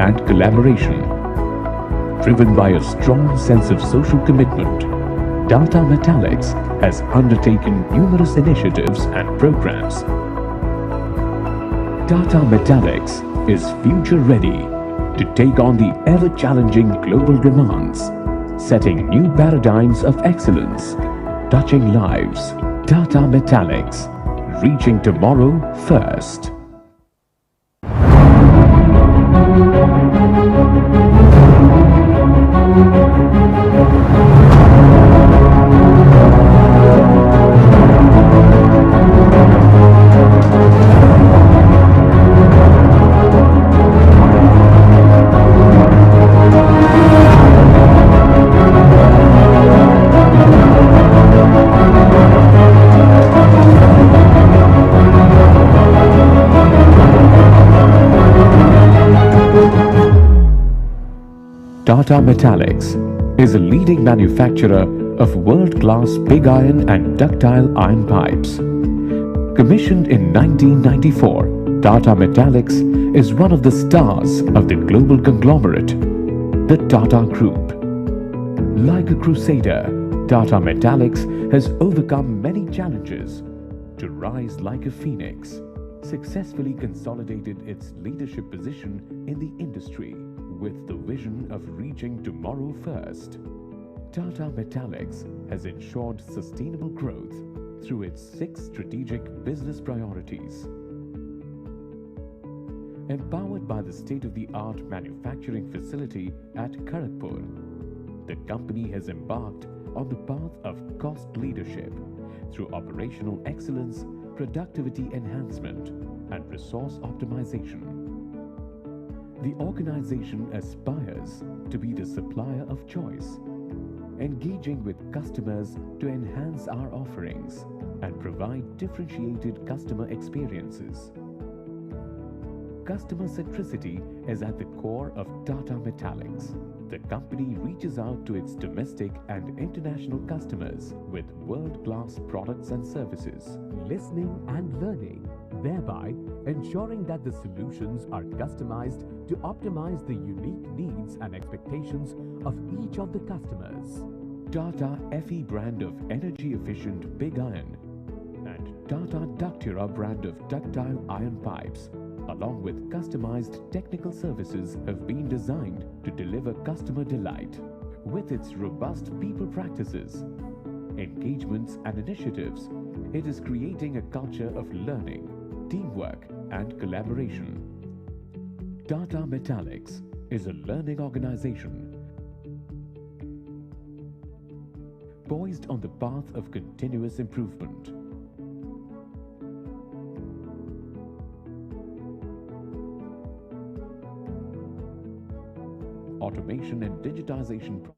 and collaboration. Driven by a strong sense of social commitment, Tata Metaliks has undertaken numerous initiatives and programs. Tata Metaliks is future-ready to take on the ever-challenging global demands, setting new paradigms of excellence, touching lives. Tata Metaliks, reaching tomorrow first. Tata Metaliks is a leading manufacturer of world-class pig iron and ductile iron pipes. Commissioned in 1994, Tata Metaliks is one of the stars of the global conglomerate, the Tata Group. Like a crusader, Tata Metaliks has overcome many challenges to rise like a phoenix, successfully consolidated its leadership position in the industry with the vision of reaching tomorrow first. Tata Metaliks has ensured sustainable growth through its 6 strategic business priorities. Empowered by the state-of-the-art manufacturing facility at Kharagpur, the company has embarked on the path of cost leadership through operational excellence, productivity enhancement, and resource optimization. The organization aspires to be the supplier of choice, engaging with customers to enhance our offerings and provide differentiated customer experiences. Customer centricity is at the core of Tata Metaliks. The company reaches out to its domestic and international customers with world-class products and services. Listening and learning, thereby ensuring that the solutions are customized to optimize the unique needs and expectations of each of the customers. Tata FE brand of energy-efficient pig iron and Tata Datre brand of ductile iron pipes, along with customized technical services, have been designed to deliver customer delight. With its robust people practices, engagements and initiatives, it is creating a culture of learning, teamwork and collaboration. Tata Metaliks is a learning organization poised on the path of continuous improvement. Automation and digitization.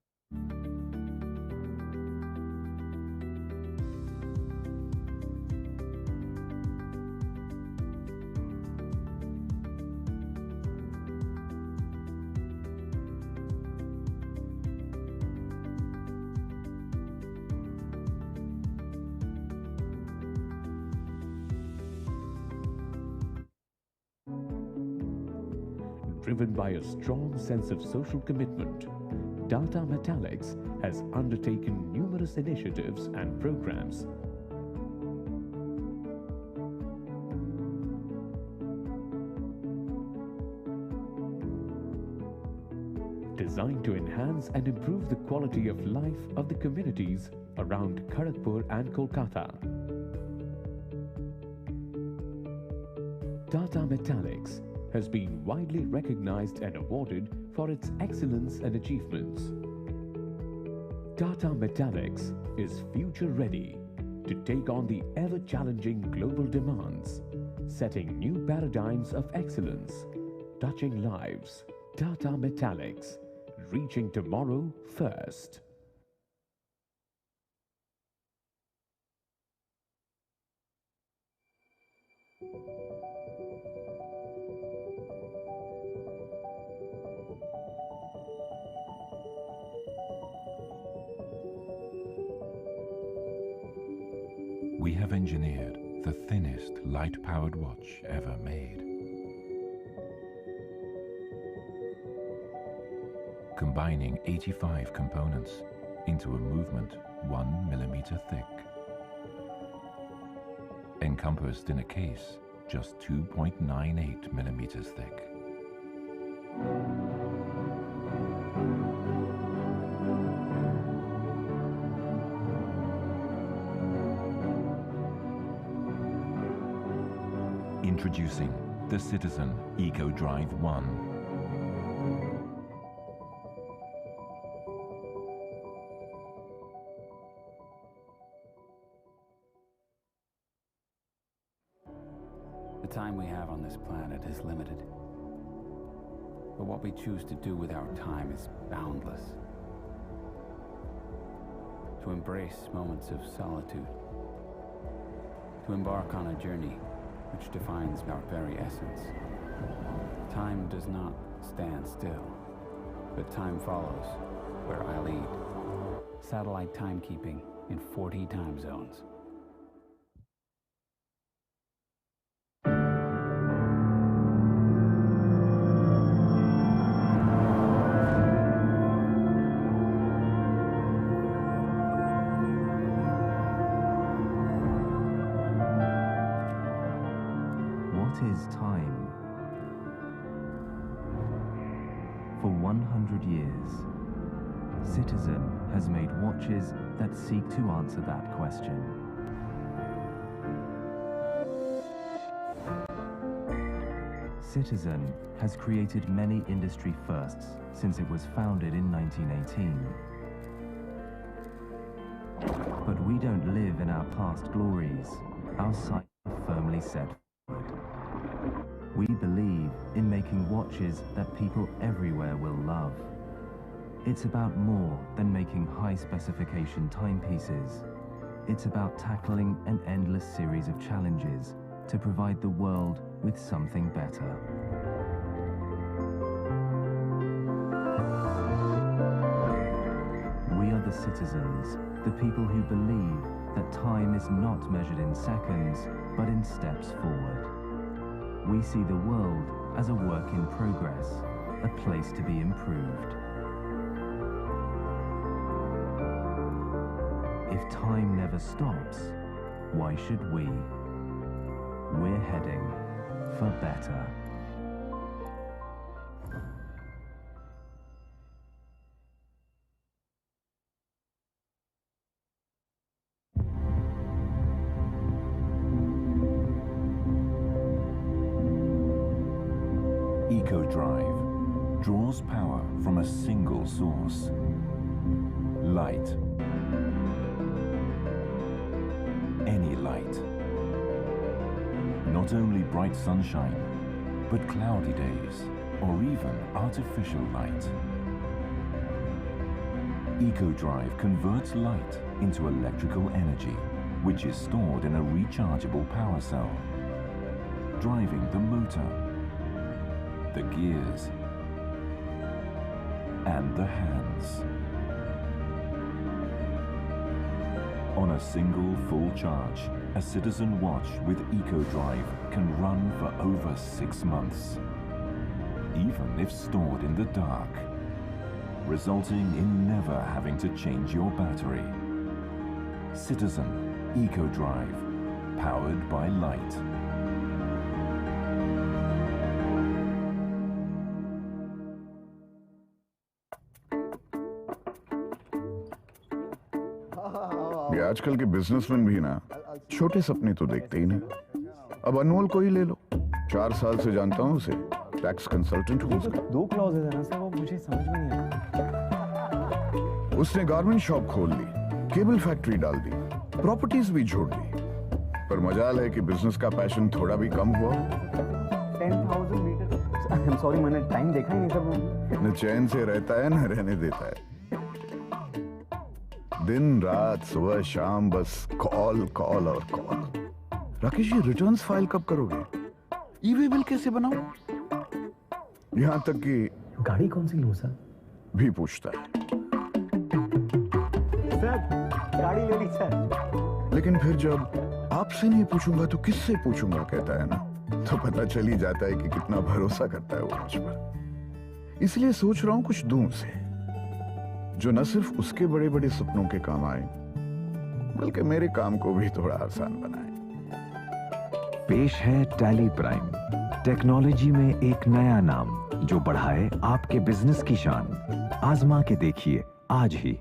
Driven by a strong sense of social commitment, Tata Metaliks has undertaken numerous initiatives and programs designed to enhance and improve the quality of life of the communities around Kharagpur and Kolkata. Tata Metaliks has been widely recognized and awarded for its excellence and achievements. Tata Metaliks is future-ready to take on the ever-challenging global demands, setting new paradigms of excellence, touching lives. Tata Metaliks, reaching tomorrow first. We have engineered the thinnest light-powered watch ever made. combining 85 components into a movement 1 millimeter thick. Encompassed in a case just 2.98 millimeters thick. Introducing the Citizen EcoDrive 1. The time we have on this planet is limited. But what we choose to do with our time is boundless. To embrace moments of solitude. To embark on a journey which defines our very essence. Time does not stand still, but time follows where I lead. Satellite timekeeping in 40 time zones. What is time? For 100 years, Citizen has made watches that seek to answer that question. Citizen has created many industry firsts since it was founded in 1918. But we don't live in our past glories. Our sights are firmly set forward. We believe in making watches that people everywhere will love. It's about more than making high-specification timepieces. It's about tackling an endless series of challenges to provide the world with something better. We are the citizens, the people who believe that time is not measured in seconds, but in steps forward. We see the world as a work in progress, a place to be improved. If time never stops, why should we? We're heading for better. EcoDrive draws power from a single source. Light. Any light. Not only bright sunshine, but cloudy days, or even artificial light. EcoDrive converts light into electrical energy, which is stored in a rechargeable power cell, driving the motor, the gears, and the hands. On a single full charge, a Citizen watch with EcoDrive can run for over 6 months, even if stored in the dark, resulting in never having to change your battery. Citizen EcoDrive, powered by light. ये आजकल के businessman भी ना छोटे सपने तो देखते ही नहीं। अब अनमोल को ही ले लो, 4 साल से जानता हूँ उसे, टैक्स कंसल्टेंट हूँ उसका। 2 क्लॉजेस है ना सर, वो मुझे समझ में नहीं आया। उसने गारमेंट शॉप खोल ली, केबल फैक्ट्री डाल दी, प्रॉपर्टीज भी छोड़ दी, पर मजाल है कि बिजनेस का पैशन थोड़ा भी कम हुआ। 10,000 मीटर। आई एम सॉरी, मैंने टाइम देखा ही नहीं सर। न चैन से रहता है न रहने देता है, दिन रात सुबह शाम बस कॉल कॉल और कॉल। राकेश, ये रिटर्न्स फाइल कब करोगे? ईवे बिल कैसे बनाओ? यहाँ तक कि गाड़ी कौन सी लूं सर भी पूछता है। सर गाड़ी ले ली सर। लेकिन फिर जब आपसे नहीं पूछूंगा तो किससे पूछूंगा कहता है ना, तो पता चल ही जाता है कि कितना भरोसा करता है वो मुझ पर। इसलिए सोच रहा हूं कुछ दूं उसे, जो न सिर्फ उसके बड़े बड़े सपनों के काम आए, बल्कि मेरे काम को भी थोड़ा आसान बनाए। पेश है टैली प्राइम, टेक्नोलॉजी में एक नया नाम जो बढ़ाए आपके बिजनेस की शान। आजमा के देखिए आज ही।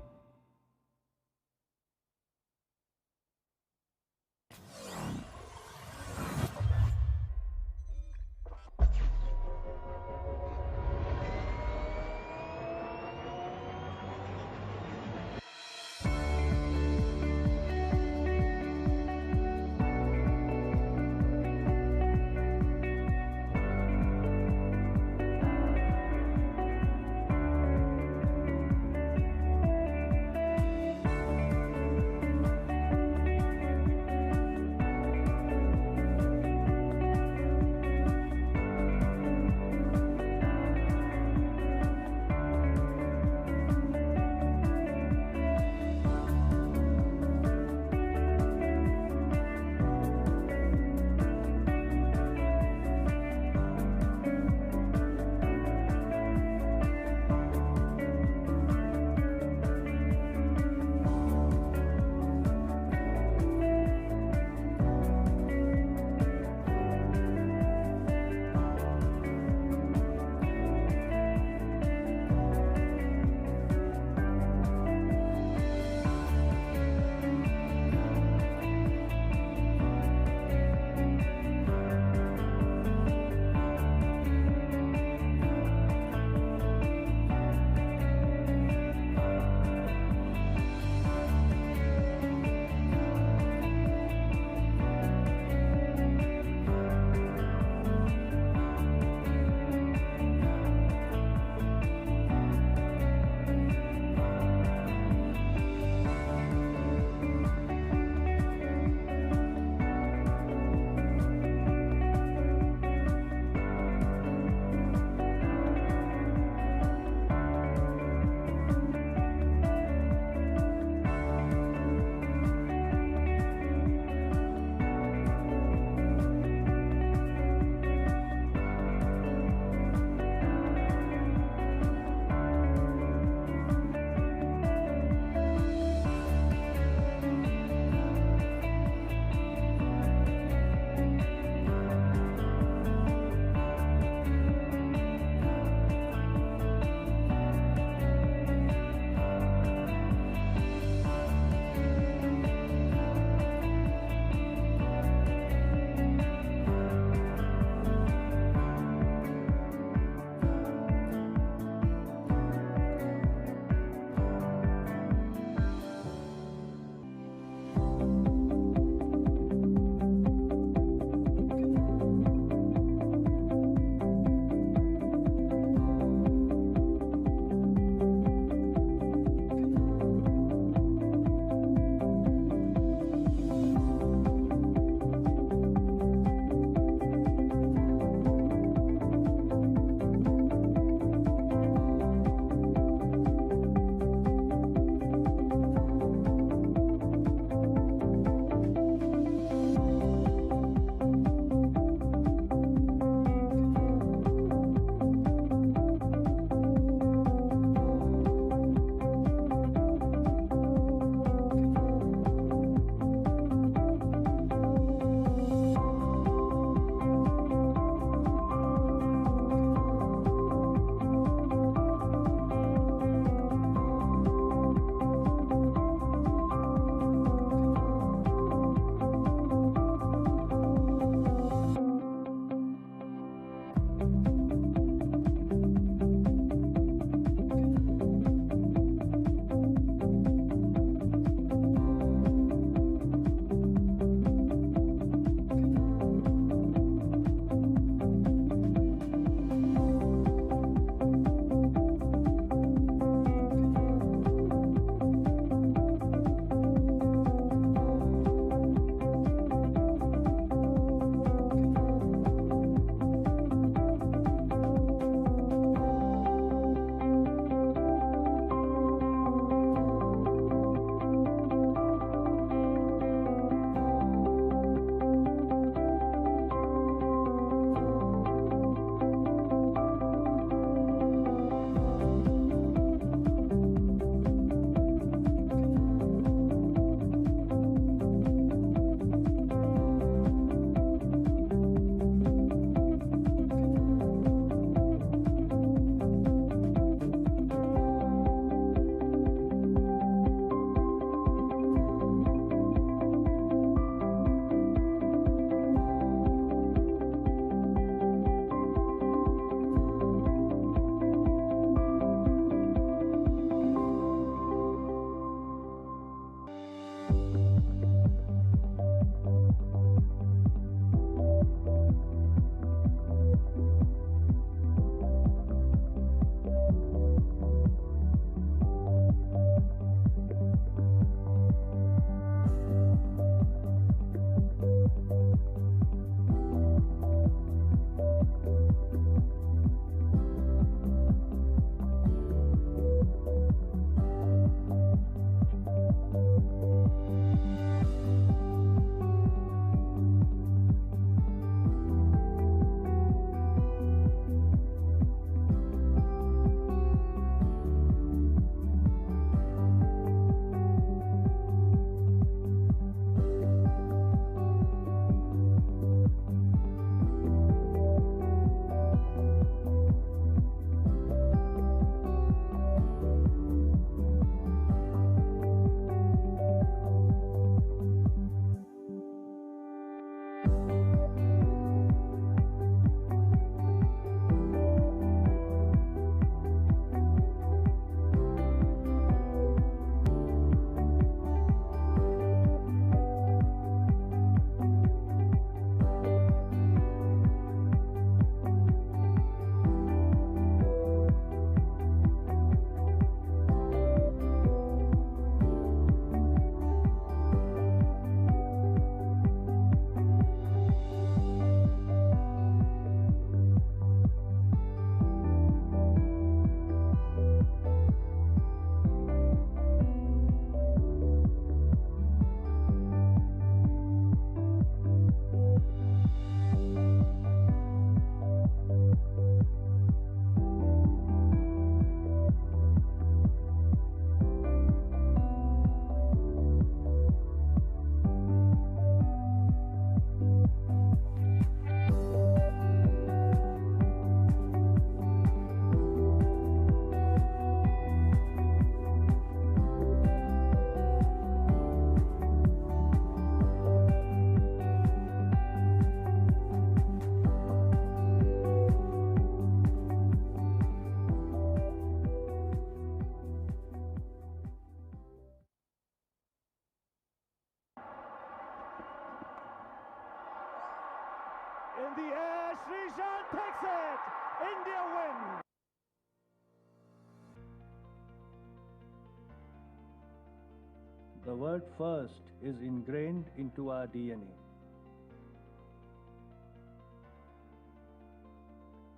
The word first is ingrained into our DNA.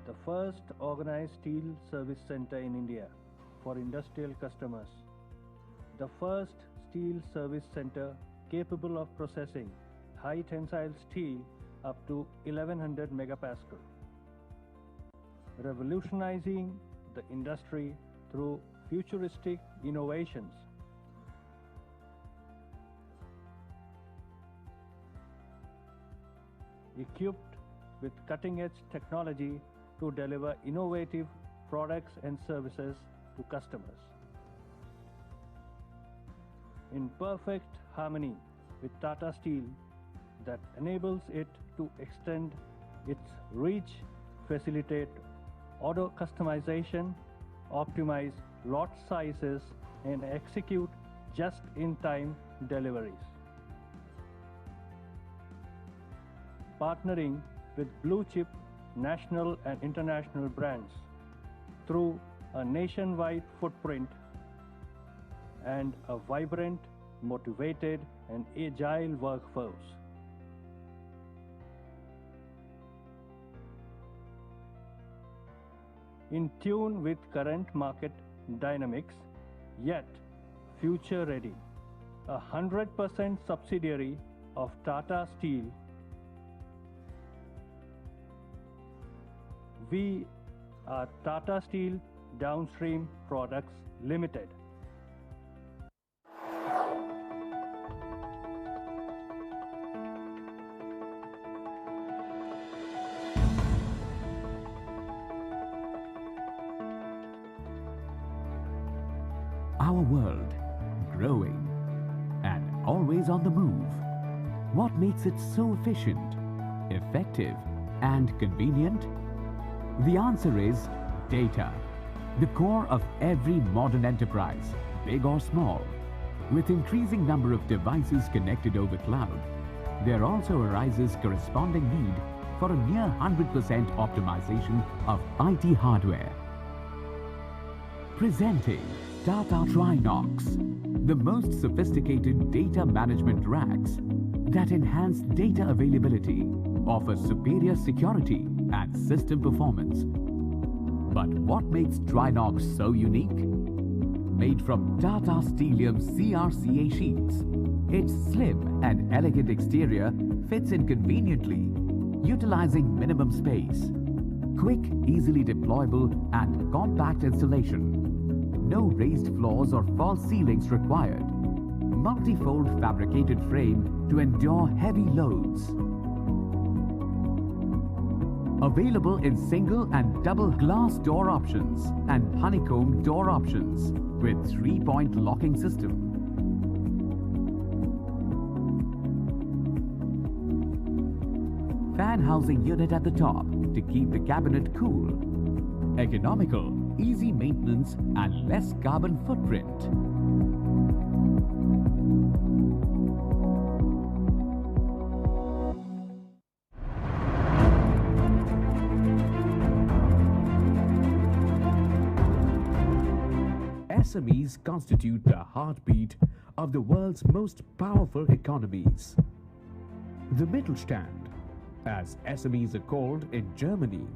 The first organized steel service center in India for industrial customers. The first steel service center capable of processing high tensile steel up to 1100 megapascal. Revolutionizing the industry through futuristic innovations. Equipped with cutting-edge technology to deliver innovative products and services to customers. In perfect harmony with Tata Steel that enables it to extend its reach, facilitate order customization, optimize lot sizes, and execute just-in-time deliveries. Partnering with blue-chip national and international brands through a nationwide footprint and a vibrant, motivated, and agile workforce. In tune with current market dynamics, yet future ready. 100% subsidiary of Tata Steel, we are Tata Steel Downstream Products Limited. Our world, growing and always on the move. What makes it so efficient, effective, and convenient? The answer is data, the core of every modern enterprise, big or small. With increasing number of devices connected over cloud, there also arises corresponding need for a near 100% optimization of IT hardware. Presenting Tata Trinox, the most sophisticated data management racks that enhance data availability, offer superior security and system performance. But what makes Trinox so unique? Made from Tata Steelium CRCA sheets, its slim and elegant exterior fits in conveniently, utilizing minimum space. Quick, easily deployable and compact installation. No raised floors or false ceilings required. Multi-fold fabricated frame to endure heavy loads. Available in single and double glass door options and honeycomb door options with 3-point locking system. Fan housing unit at the top to keep the cabinet cool. Economical, easy maintenance and less carbon footprint. SMEs constitute the heartbeat of the world's most powerful economies. The Mittelstand, as SMEs are called in Germany,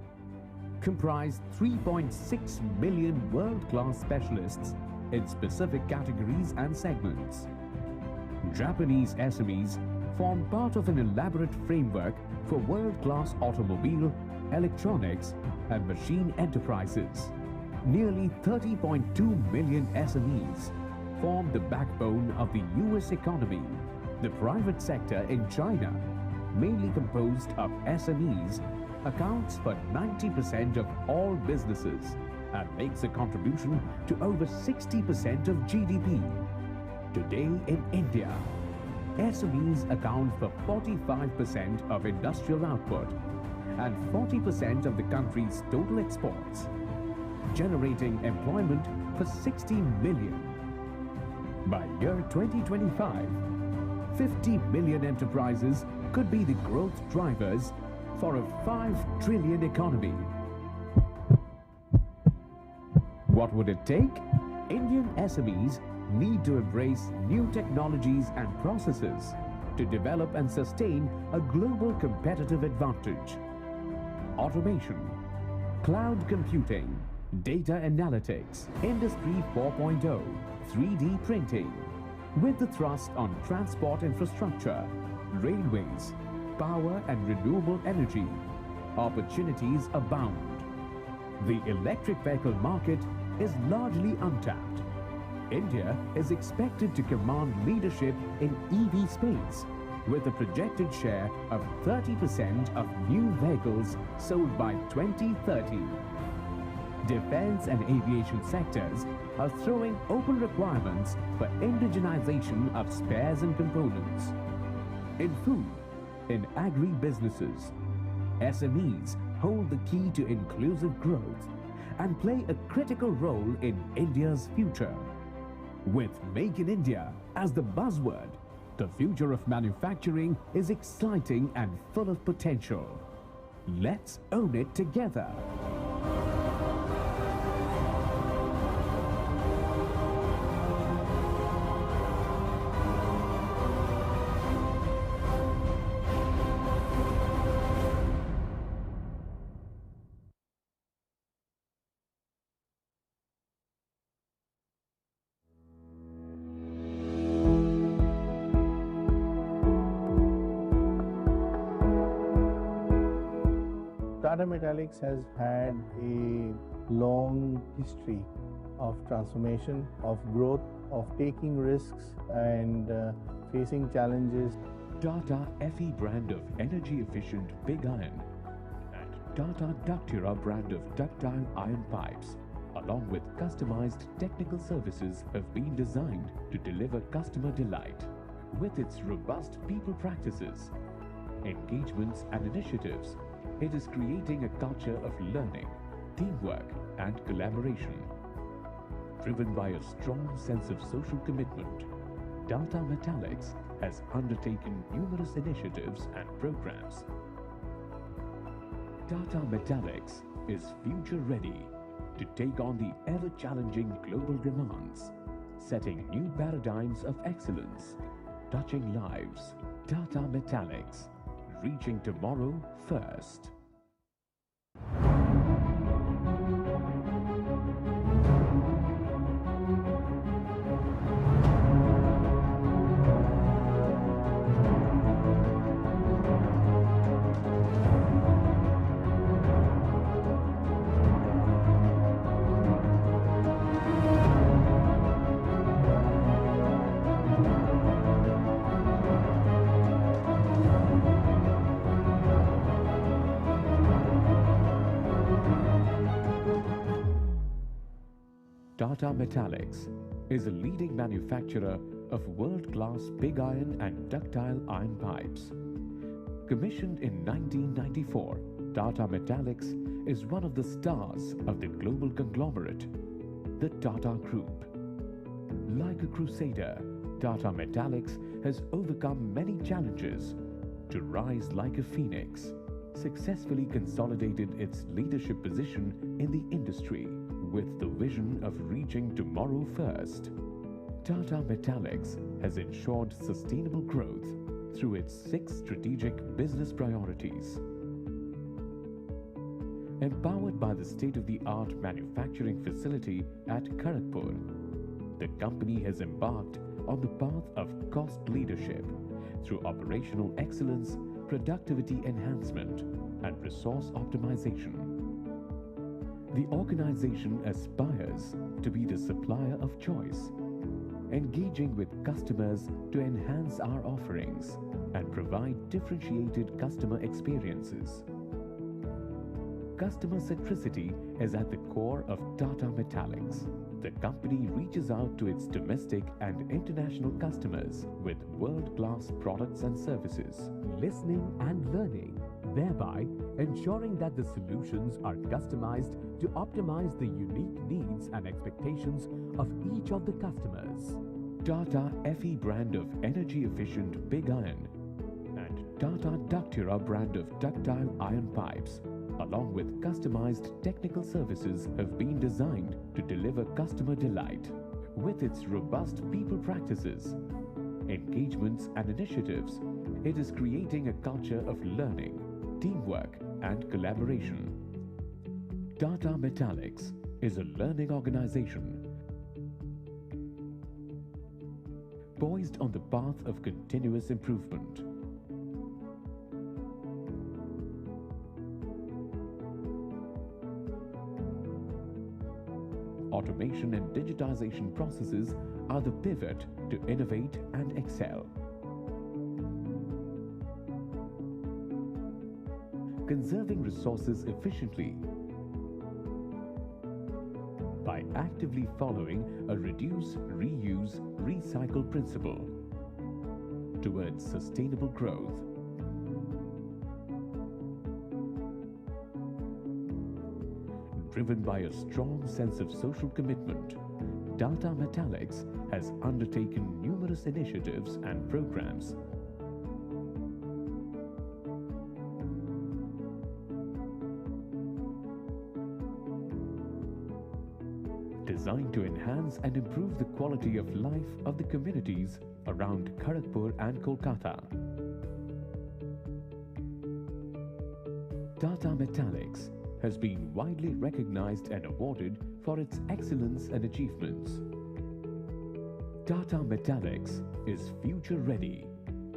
comprise 3.6 million world-class specialists in specific categories and segments. Japanese SMEs form part of an elaborate framework for world-class automobile, electronics, and machine enterprises. Nearly 30.2 million SMEs form the backbone of the US economy. The private sector in China, mainly composed of SMEs, accounts for 90% of all businesses and makes a contribution to over 60% of GDP. Today in India, SMEs account for 45% of industrial output and 40% of the country's total exports, generating employment for 60 million. By year 2025, 50 million enterprises could be the growth drivers for a 5 trillion economy. What would it take? Indian SMEs need to embrace new technologies and processes to develop and sustain a global competitive advantage. Automation, cloud computing, data analytics, Industry 4.0, 3D printing, with the thrust on transport infrastructure, railways, power and renewable energy, opportunities abound. The electric vehicle market is largely untapped. India is expected to command leadership in EV space with a projected share of 30% of new vehicles sold by 2030. Defense and aviation sectors are throwing open requirements for indigenization of spares and components. In food, in agri-businesses, SMEs hold the key to inclusive growth and play a critical role in India's future. With Make in India as the buzzword, the future of manufacturing is exciting and full of potential. Let's own it together. Tata Metaliks has had a long history of transformation, of growth, of taking risks and facing challenges. Tata FE brand of energy efficient pig iron and Tata Datre brand of ductile iron pipes, along with customized technical services, have been designed to deliver customer delight. With its robust people practices, engagements and initiatives, it is creating a culture of learning, teamwork and collaboration. Driven by a strong sense of social commitment, Tata Metaliks has undertaken numerous initiatives and programs. Tata Metaliks is future ready to take on the ever-challenging global demands, setting new paradigms of excellence, touching lives. Tata Metaliks, reaching tomorrow first. Tata Metaliks is a leading manufacturer of world-class pig iron and ductile iron pipes. Commissioned in 1994, Tata Metaliks is one of the stars of the global conglomerate, the Tata Group. Like a crusader, Tata Metaliks has overcome many challenges to rise like a phoenix, successfully consolidated its leadership position in the industry with the vision of reaching tomorrow first. Tata Metaliks has ensured sustainable growth through its 6 strategic business priorities. Empowered by the state-of-the-art manufacturing facility at Kharagpur, the company has embarked on the path of cost leadership through operational excellence, productivity enhancement, and resource optimization. The organization aspires to be the supplier of choice, engaging with customers to enhance our offerings and provide differentiated customer experiences. Customer centricity is at the core of Tata Metaliks. The company reaches out to its domestic and international customers with world-class products and services, Listening and learning, thereby ensuring that the solutions are customized to optimize the unique needs and expectations of each of the customers. Tata FE brand of energy efficient pig iron and Tata Datre brand of ductile iron pipes, along with customized technical services, have been designed to deliver customer delight. With its robust people practices, engagements and initiatives, it is creating a culture of learning, teamwork and collaboration. Tata Metaliks is a learning organization poised on the path of continuous improvement. Automation and digitization processes are the pivot to innovate and excel. Conserving resources efficiently by actively following a reduce, reuse, recycle principle towards sustainable growth. Driven by a strong sense of social commitment, Tata Metaliks has undertaken numerous initiatives and programs designed to enhance and improve the quality of life of the communities around Kharagpur and Kolkata. Tata Metaliks has been widely recognized and awarded for its excellence and achievements. Tata Metaliks is future-ready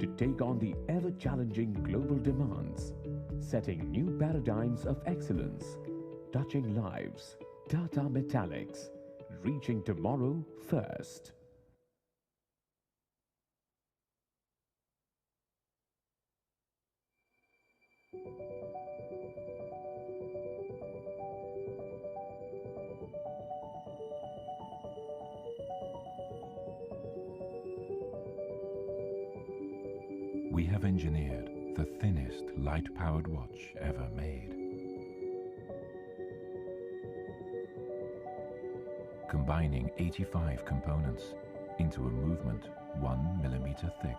to take on the ever-challenging global demands, setting new paradigms of excellence, touching lives. Tata Metaliks, reaching tomorrow first. We have engineered the thinnest light-powered watch ever made. Combining 85 components into a movement 1 millimeter thick.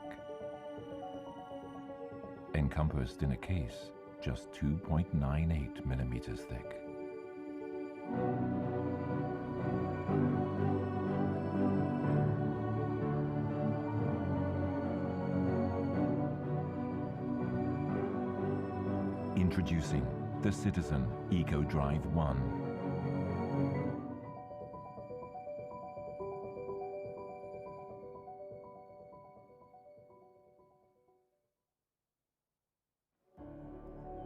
Encompassed in a case just 2.98 millimeters thick. Introducing the Citizen EcoDrive 1.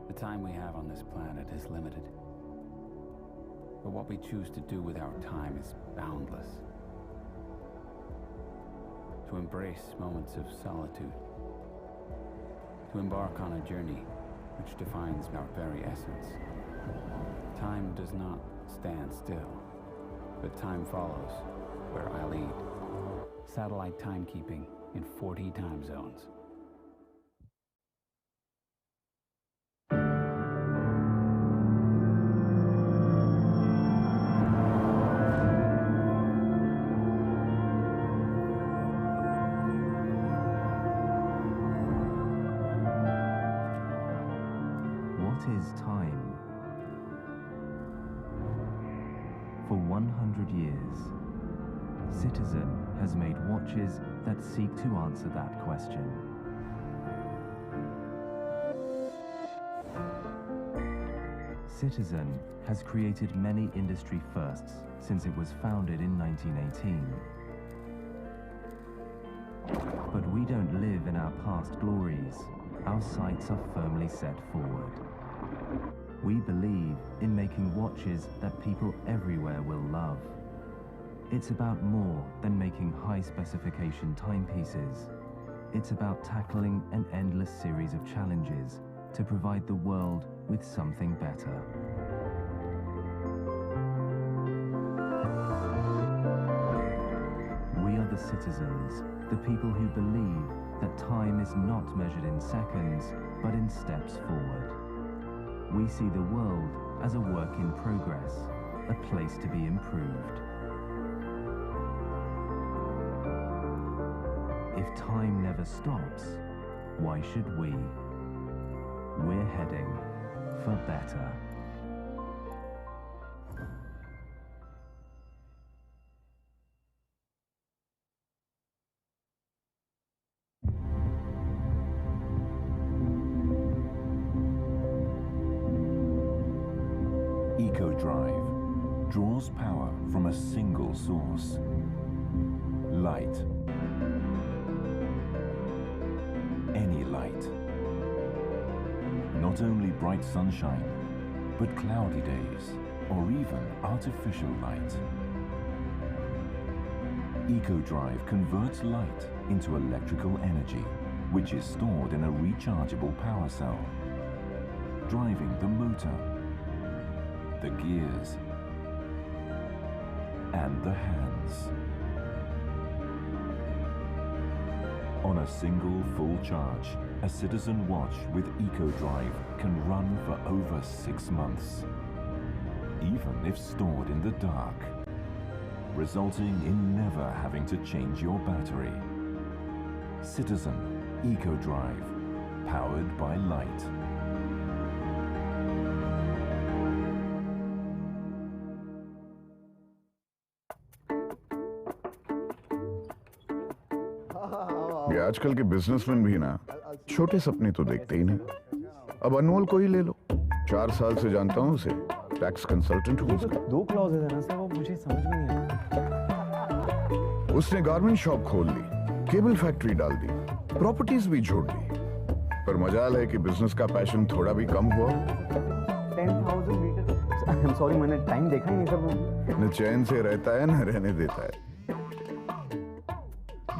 The time we have on this planet is limited. But what we choose to do with our time is boundless. To embrace moments of solitude. To embark on a journey which defines our very essence. Time does not stand still, but time follows where I lead. Satellite timekeeping in 40 time zones. Is time. For 100 years, Citizen has made watches that seek to answer that question. Citizen has created many industry firsts since it was founded in 1918. But we don't live in our past glories. Our sights are firmly set forward. We believe in making watches that people everywhere will love. It's about more than making high-specification timepieces. It's about tackling an endless series of challenges to provide the world with something better. We are the citizens, the people who believe that time is not measured in seconds, but in steps forward. We see the world as a work in progress, a place to be improved. If time never stops, why should we? We're heading for better. Drive draws power from a single source: light. Any light. Not only bright sunshine, but cloudy days, or even artificial light. EcoDrive converts light into electrical energy, which is stored in a rechargeable power cell, driving the motor, the gears, and the hands. On a single full charge, a citizen watch with EcoDrive can run for over 6 months, even if stored in the dark, resulting in never having to change your battery. Citizen EcoDrive, powered by light. ये आजकल के businessman भी ना छोटे सपने तो देखते ही नहीं। अब अनमोल को ही ले लो, 4 साल से जानता हूँ उसे, टैक्स कंसल्टेंट हूँ उसका। 2 क्लॉजेज है ना सर, वो मुझे समझ में नहीं आया। उसने गारमेंट शॉप खोल ली, केबल फैक्ट्री डाल दी, प्रॉपर्टीज भी छोड़ दी, पर मजाल है कि बिजनेस का पैशन थोड़ा भी कम हुआ। 10,000 मीटर। आई एम सॉरी, मैंने टाइम देखा ही नहीं सर। न चैन से रहता है न रहने देता है,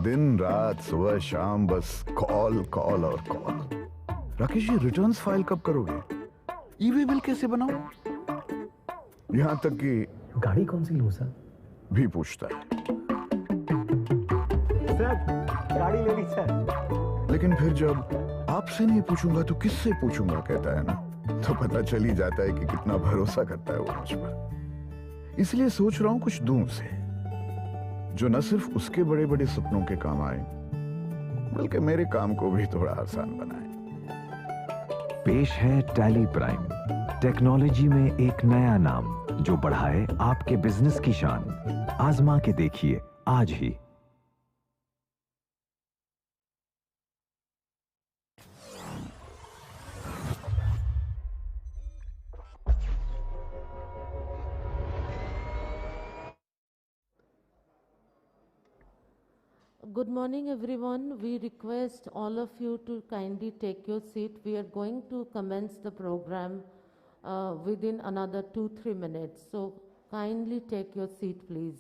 दिन रात सुबह शाम बस कॉल कॉल और call. Rakesh ji, returns file कब करोगे? ईवे बिल कैसे बनाऊं? यहां तक कि गाड़ी कौन सी लूं सर भी पूछता है। सर गाड़ी ले ली सर। लेकिन फिर जब आपसे नहीं पूछूंगा तो किससे पूछूंगा कहता है ना, तो पता चल ही जाता है कि कितना भरोसा करता है वो मुझ पर। इसलिए सोच रहा हूं कुछ दूं उसे, जो न सिर्फ उसके बड़े बड़े सपनों के काम आए, बल्कि मेरे काम को भी थोड़ा आसान बनाए। पेश है टैली प्राइम, टेक्नोलॉजी में एक नया नाम जो बढ़ाए आपके बिजनेस की शान। आजमा के देखिए आज ही। Good morning everyone. We request all of you to kindly take your seat. We are going to commence the program within another 2-3 minutes. So kindly take your seat please.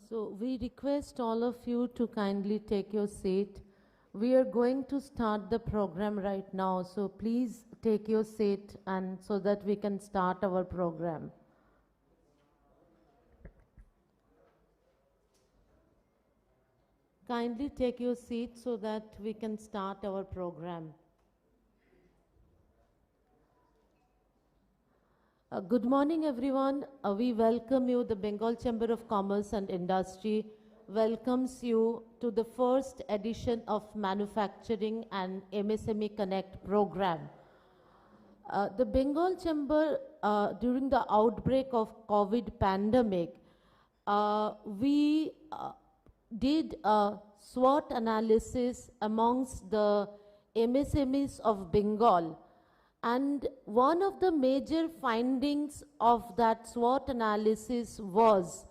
So we request all of you to kindly take your seat. We are going to start the program right now, so please take your seat and so that we can start our program. Kindly take your seat so that we can start our program. Good morning, everyone. We welcome you. The Bengal Chamber of Commerce and Industry welcomes you to the first edition of Manufacturing and MSME Connect program. The Bengal Chamber, during the outbreak of COVID pandemic, we did a SWOT analysis amongst the MSMEs of Bengal. And one of the major findings of that SWOT analysis was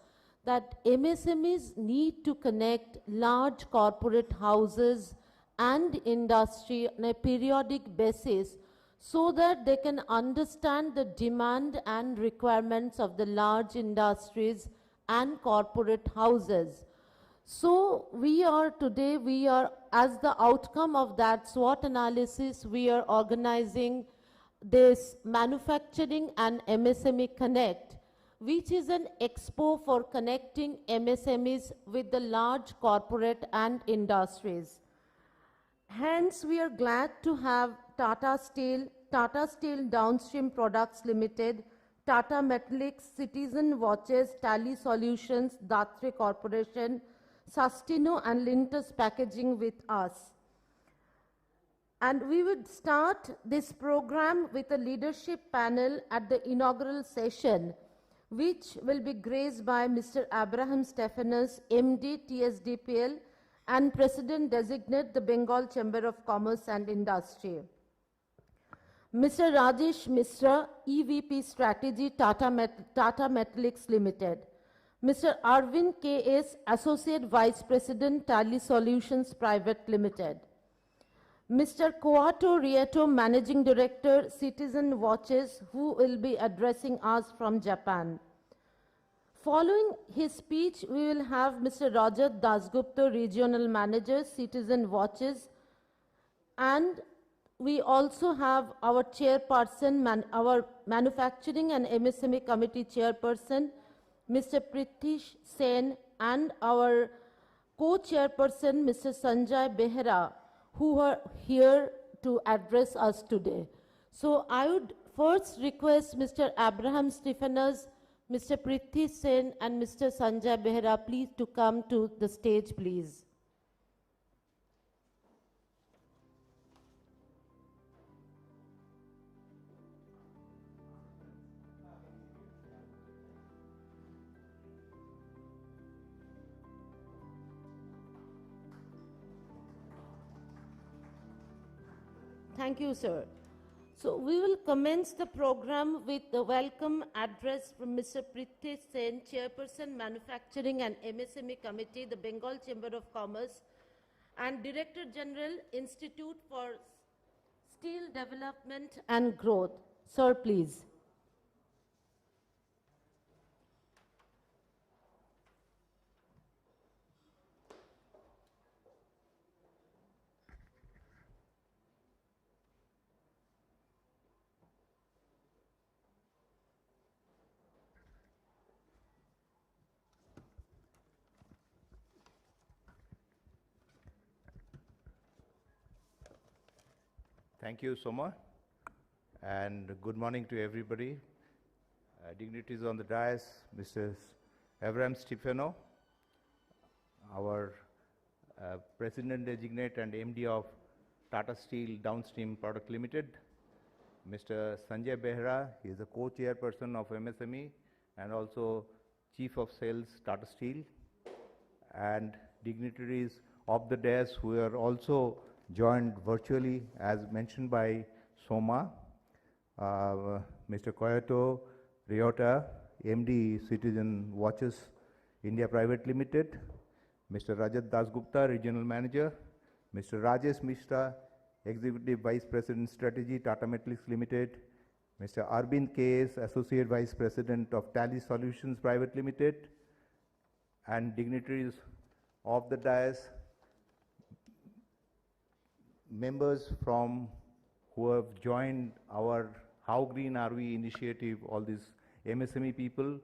that MSMEs need to connect large corporate houses and industry on a periodic basis so that they can understand the demand and requirements of the large industries and corporate houses. So today, as the outcome of that SWOT analysis, we are organizing this Manufacturing and MSME Connect, which is an expo for connecting MSMEs with the large corporate and industries. Hence, we are glad to have Tata Steel Downstream Products Limited, Tata Metaliks, Citizen Watches, Tally Solutions, Datre Corporation, Sustiknow and Lintas Packaging with us. And we would start this program with a leadership panel at the inaugural session, which will be graced by Mr. Abraham Stephanus, MD, TSDPL, and President-designate, the Bengal Chamber of Commerce and Industry. Mr. Rajesh Mishra, EVP Strategy, Tata Metaliks Limited. Mr. Arvind K.S., Associate Vice President, Tally Solutions Private Limited. Mr. Koato Rieto, Managing Director, Citizen Watches, who will be addressing us from Japan. Following his speech, we will have Mr. Rajat Dasgupta, Regional Manager, Citizen Watches, and we also have our chairperson, our Manufacturing and MSME Committee Chairperson, Mr. Pritish Sen, and our co-chairperson, Mr. Sanjay Behera, who are here to address us today. So I would first request Mr. Abraham Stephanus, Mr. Priti Sen and Mr. Sanjay Behera, please to come to the stage, please. Thank you, sir. So we will commence the program with the welcome address from Mr. Priti Sen, Chairperson, Manufacturing and MSME Committee, the Bengal Chamber of Commerce, and Director General, Institute for Steel Development and Growth. Sir, please. Thank you, Soma, and good morning to everybody. Dignitaries on the dais, Mr. Abraham Stephanus, our President-designate and MD of Tata Steel Downstream Product Limited, Mr. Sanjay Behera, he is the co-chairperson of MSME and also Chief of Sales, Tata Steel, and dignitaries of the dais who are also joined virtually, as mentioned by Soma, Mr. Koyato, Ryota, MD Citizen Watches India Private Limited, Mr. Rajat Dasgupta, Regional Manager, Mr. Rajesh Mishra, Executive Vice President Strategy, Tata Metaliks Limited, Mr. Arvind KS, Associate Vice President of Tally Solutions Private Limited, and dignitaries of the dais, members from who have joined our How Green Are We initiative, all these MSME people,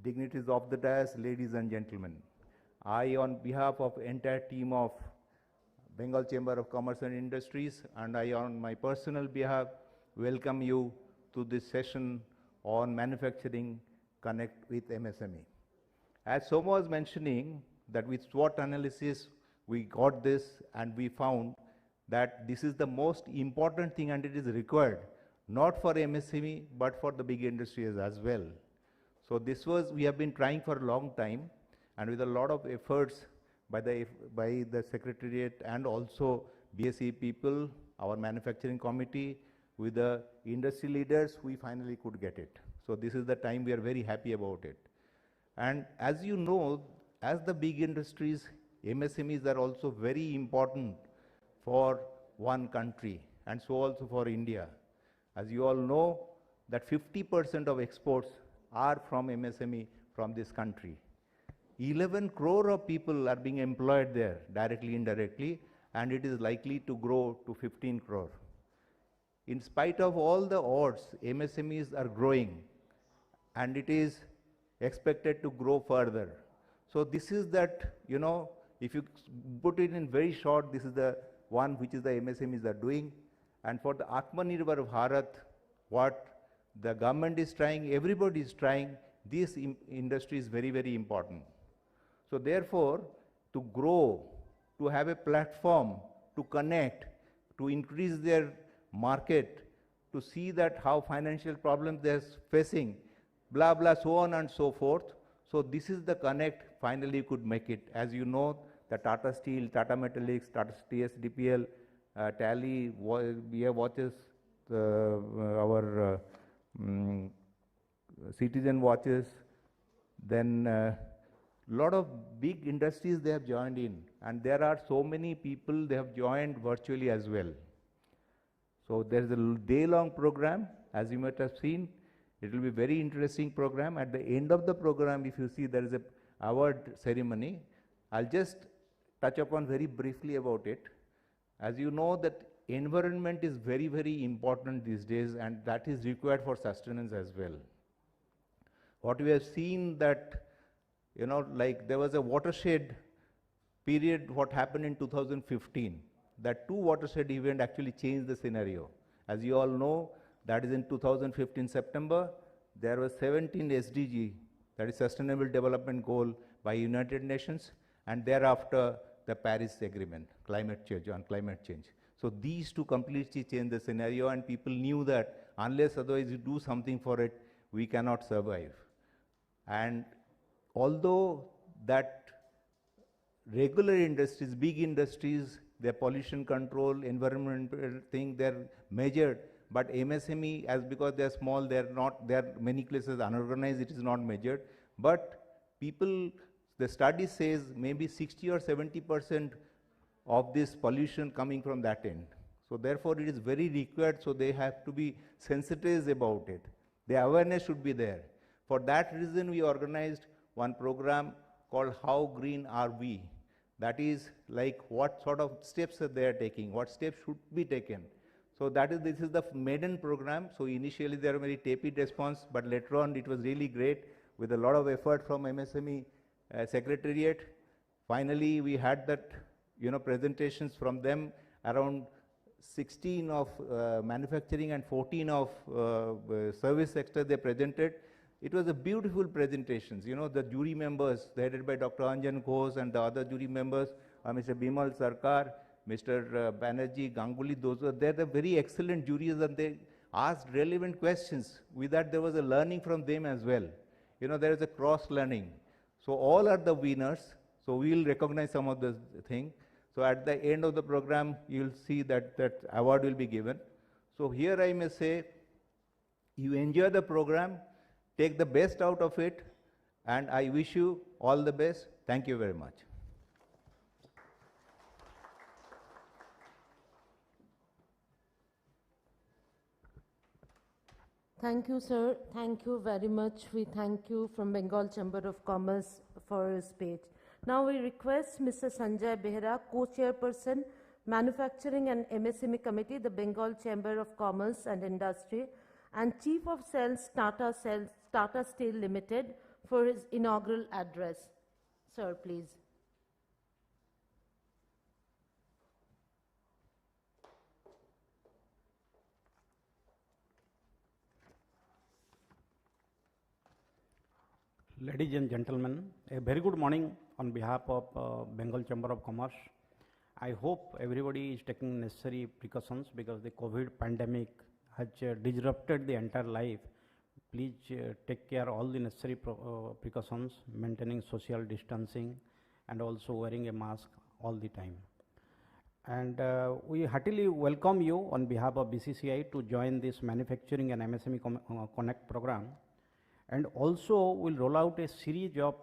dignitaries of the dais, ladies and gentlemen. I, on behalf of entire team of Bengal Chamber of Commerce and Industries, and I, on my personal behalf, welcome you to this session on Manufacturing Connect with MSME. As Soma was mentioning, that with SWOT analysis, we got this and we found that this is the most important thing and it is required, not for MSME, but for the big industries as well. So this was, we have been trying for a long time, and with a lot of efforts by the Secretariat and also BSE people, our manufacturing committee, with the industry leaders, we finally could get it. So this is the time we are very happy about it. And as you know, as the big industries, MSMEs are also very important for one country, and so also for India. As you all know, that 50% of exports are from MSME from this country. 11 crore of people are being employed there, directly, indirectly, and it is likely to grow to 15 crore. In spite of all the odds, MSMEs are growing, and it is expected to grow further. So this is that, you know, if you put it in very short, this is the one which is the MSMEs are doing. And for the Atmanirbhar Bharat, what the government is trying, everybody is trying, this industry is very, very important. So therefore, to grow, to have a platform, to connect, to increase their market, to see that how financial problems they're facing, blah, blah, so on and so forth. So this is the connect, finally could make it. As you know, the Tata Steel, Tata Metaliks, Tata TSDPL, Tally, BA Watches, our Citizen Watches, then lot of big industries they have joined in, and there are so many people they have joined virtually as well. So there is a day-long program, as you might have seen. It will be a very interesting program. At the end of the program, if you see, there is a award ceremony. I'll just touch upon very briefly about it. As you know, that environment is very, very important these days, and that is required for sustenance as well. What we have seen that, you know, like there was a watershed period, what happened in 2015. That two watershed events actually changed the scenario. As you all know, that is in 2015 September, there was 17 SDG, that is Sustainable Development Goal by United Nations, and thereafter the Paris Agreement, climate change, on climate change. So these two completely changed the scenario, and people knew that unless otherwise you do something for it, we cannot survive. And although that regular industries, big industries, their pollution control, environmental thing, they're measured, but MSME, as because they're small, they're not, they're many places unorganized, it is not measured. But people, the study says maybe 60 or 70% of this pollution coming from that end. So therefore it is very required, so they have to be sensitive about it. The awareness should be there. For that reason we organized one program called How Green Are We? That is like what sort of steps are they taking, what steps should be taken. So that is, this is the maiden program. So initially there were very tepid response, but later on it was really great with a lot of effort from MSME Secretariat. Finally we had that, you know, presentations from them, around 16 of manufacturing and 14 of service sector they presented. It was a beautiful presentations. You know, the jury members, headed by Dr. Anjan Ghosh and the other jury members, Mr. Bimal Sarkar, Mr. Banerjee, Ganguly, those were there. They're very excellent juries, and they asked relevant questions. With that, there was a learning from them as well. You know, there is a cross-learning. So all are the winners. So we will recognize some of the thing. So at the end of the program, you will see that that award will be given. So here I may say you enjoy the program, take the best out of it, and I wish you all the best. Thank you very much. Thank you, sir. Thank you very much. We thank you from Bengal Chamber of Commerce for your speech. Now we request Mr. Sanjay Behra, Co-Chairperson, Manufacturing and MSME Committee, the Bengal Chamber of Commerce and Industry, and Chief of Sales, Tata Steel Limited, for his inaugural address. Sir, please. Ladies and gentlemen, a very good morning on behalf of Bengal Chamber of Commerce. I hope everybody is taking necessary precautions because the COVID pandemic has disrupted the entire life. Please take care all the necessary precautions, maintaining social distancing and also wearing a mask all the time. And we heartily welcome you on behalf of BCCI to join this Manufacturing and MSME Connect program. And also we'll roll out a series of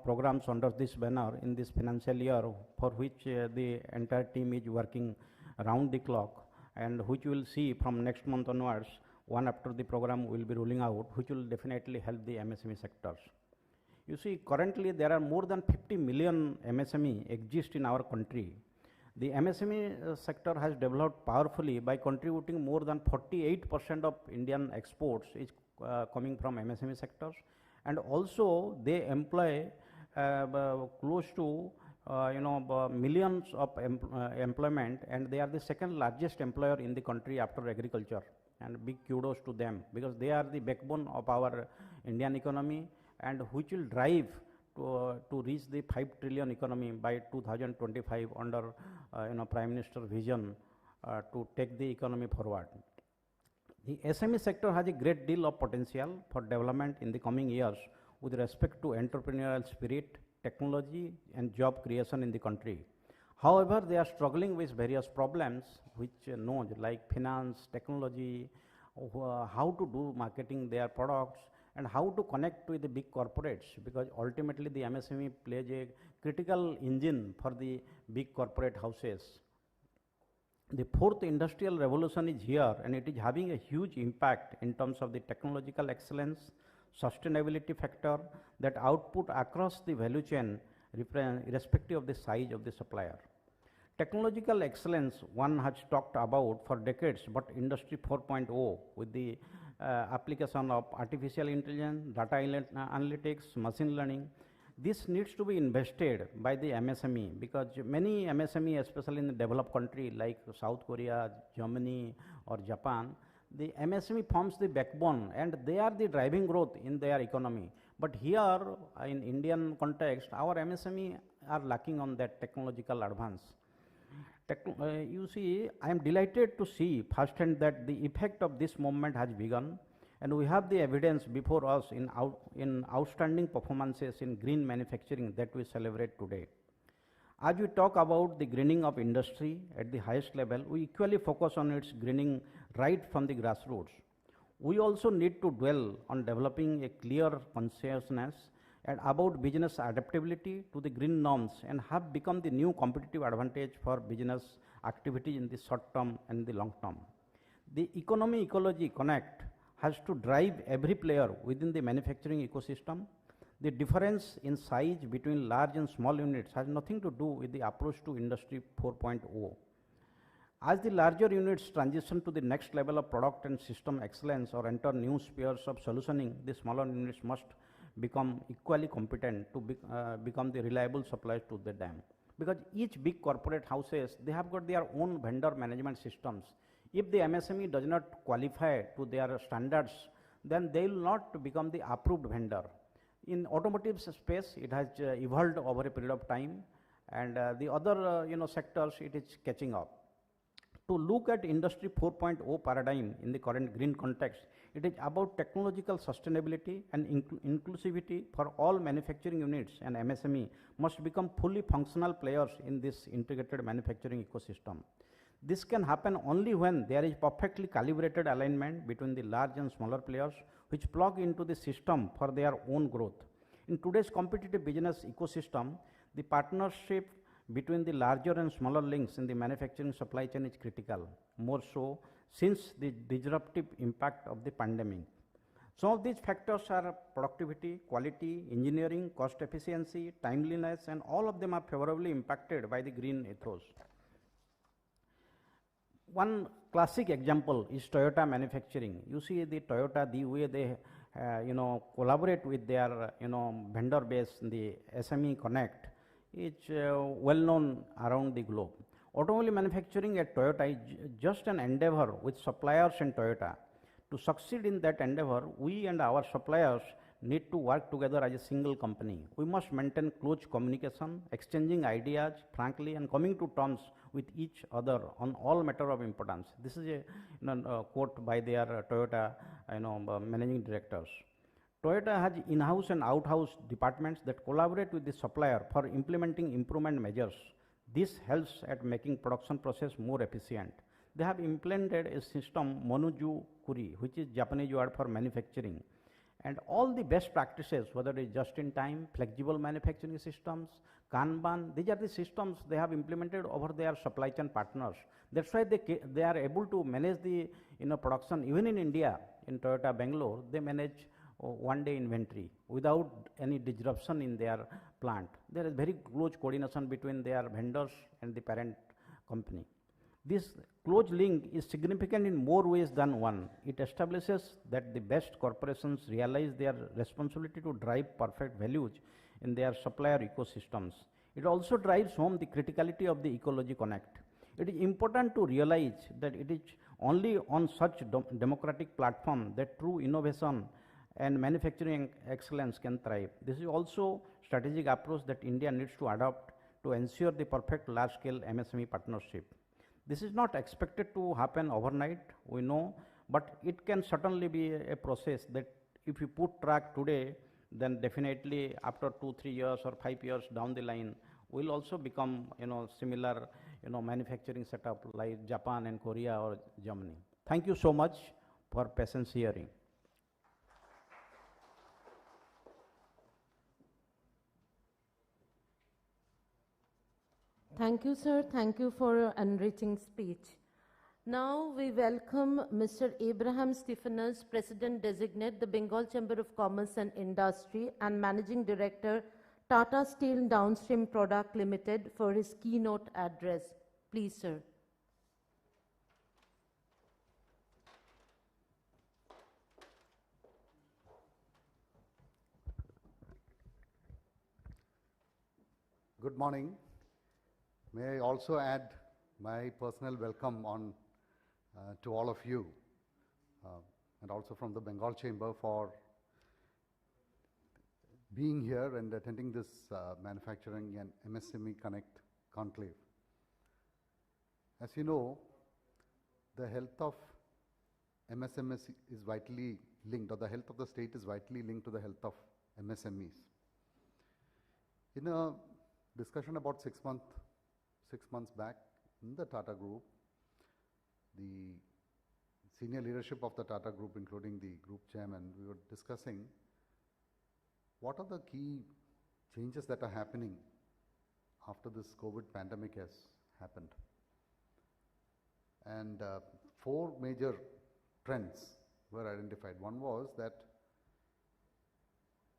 programs under this banner in this financial year, for which the entire team is working around the clock, and which we'll see from next month onwards. One after the program will be rolling out, which will definitely help the MSME sectors. You see, currently there are more than 50 million MSME exist in our country. The MSME sector has developed powerfully by contributing more than 48% of Indian exports is coming from MSME sectors, and also they employ close to millions of employment, and they are the second largest employer in the country after agriculture, and big kudos to them because they are the backbone of our Indian economy, and which will drive to reach the 5 trillion economy by 2025 under Prime Minister vision to take the economy forward. The SME sector has a great deal of potential for development in the coming years with respect to entrepreneurial spirit, technology and job creation in the country. However, they are struggling with various problems which known like finance, technology, how to do marketing their products, and how to connect with the big corporates, because ultimately the MSME plays a critical engine for the big corporate houses. The fourth industrial revolution is here, and it is having a huge impact in terms of the technological excellence, sustainability factor that output across the value chain irrespective of the size of the supplier. Technological excellence one has talked about for decades, but Industry 4.0 with the application of artificial intelligence, data analytics, machine learning, this needs to be invested by the MSME, because many MSME, especially in the developed country like South Korea, Germany or Japan, the MSME forms the backbone and they are the driving growth in their economy. But here in Indian context, our MSME are lacking on that technological advance. You see, I am delighted to see firsthand that the effect of this movement has begun, and we have the evidence before us in outstanding performances in green manufacturing that we celebrate today. As we talk about the greening of industry at the highest level, we equally focus on its greening right from the grassroots. We also need to dwell on developing a clear consciousness and about business adaptability to the green norms, and have become the new competitive advantage for business activity in the short term and the long term. The Economy Ecology Connect has to drive every player within the manufacturing ecosystem. The difference in size between large and small units has nothing to do with the approach to Industry 4.0. As the larger units transition to the next level of product and system excellence or enter new spheres of solutioning, the smaller units must become equally competent to become the reliable suppliers to the them. Because each big corporate houses, they have got their own vendor management systems. If the MSME does not qualify to their standards, then they will not become the approved vendor. In automotive space, it has evolved over a period of time, and the other sectors, it is catching up. To look at Industry 4.0 paradigm in the current green context, it is about technological sustainability and inclusivity for all manufacturing units, and MSME must become fully functional players in this integrated manufacturing ecosystem. This can happen only when there is perfectly calibrated alignment between the large and smaller players which plug into the system for their own growth. In today's competitive business ecosystem, the partnership between the larger and smaller links in the manufacturing supply chain is critical, more so since the disruptive impact of the pandemic. Some of these factors are productivity, quality, engineering, cost efficiency, timeliness, and all of them are favorably impacted by the green ethos. One classic example is Toyota manufacturing. You see the Toyota, the way they collaborate with their vendor base, the SME Connect, is well known around the globe. Automobile manufacturing at Toyota is just an endeavor with suppliers and Toyota. To succeed in that endeavor, we and our suppliers need to work together as a single company. We must maintain close communication, exchanging ideas frankly, and coming to terms with each other on all matter of importance. This is a quote by their Toyota managing directors. Toyota has in-house and out-house departments that collaborate with the supplier for implementing improvement measures. This helps at making production process more efficient. They have implemented a system, Monozukuri, which is Japanese word for manufacturing. And all the best practices, whether it is just-in-time, flexible manufacturing systems, Kanban, these are the systems they have implemented over their supply chain partners. That's why they are able to manage the production. Even in India, in Toyota Bangalore, they manage one-day inventory without any disruption in their plant. There is very close coordination between their vendors and the parent company. This close link is significant in more ways than one. It establishes that the best corporations realize their responsibility to drive perfect values in their supplier ecosystems. It also drives home the criticality of the ecology connect. It is important to realize that it is only on such democratic platform that true innovation and manufacturing excellence can thrive. This is also strategic approach that India needs to adopt to ensure the perfect large-scale MSME partnership. This is not expected to happen overnight, we know, but it can certainly be a process that if you put track today, then definitely after 2-3 years or 5 years down the line, we'll also become similar manufacturing setup like Japan and Korea or Germany. Thank you so much for patience hearing. Thank you, sir. Thank you for your enriching speech. Now we welcome Mr. Abraham Stephanus, President Designate, the Bengal Chamber of Commerce and Industry, and Managing Director, Tata Steel Downstream Product Limited, for his keynote address. Please, sir. Good morning. May I also add my personal welcome to all of you and also from the Bengal Chamber for being here and attending this Manufacturing and MSME Connect conclave. As you know, the health of MSMEs is vitally linked, or the health of the state is vitally linked to the health of MSMEs. In a discussion about 6 months back in the Tata Group, the senior leadership of the Tata Group, including the group chairman, we were discussing what are the key changes that are happening after this COVID pandemic has happened. And 4 major trends were identified. One was that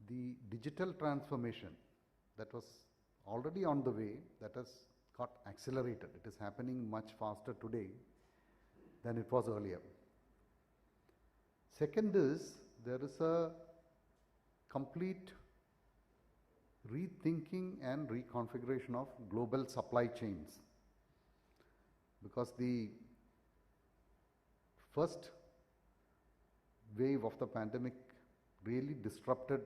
the digital transformation that was already on the way, that has got accelerated. It is happening much faster today than it was earlier. Second is, there is a complete rethinking and reconfiguration of global supply chains, because the first wave of the pandemic really disrupted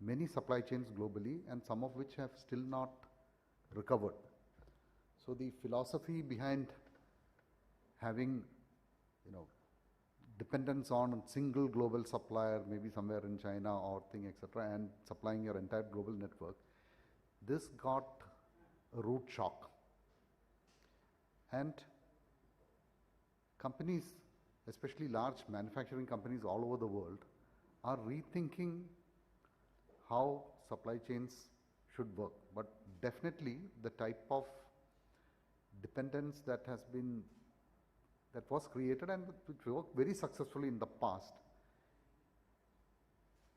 many supply chains globally, and some of which have still not recovered. So the philosophy behind having dependence on a single global supplier, maybe somewhere in China or thing, etc., and supplying your entire global network, this got a root shock. And companies, especially large manufacturing companies all over the world, are rethinking how supply chains should work. But definitely the type of dependence that was created and which worked very successfully in the past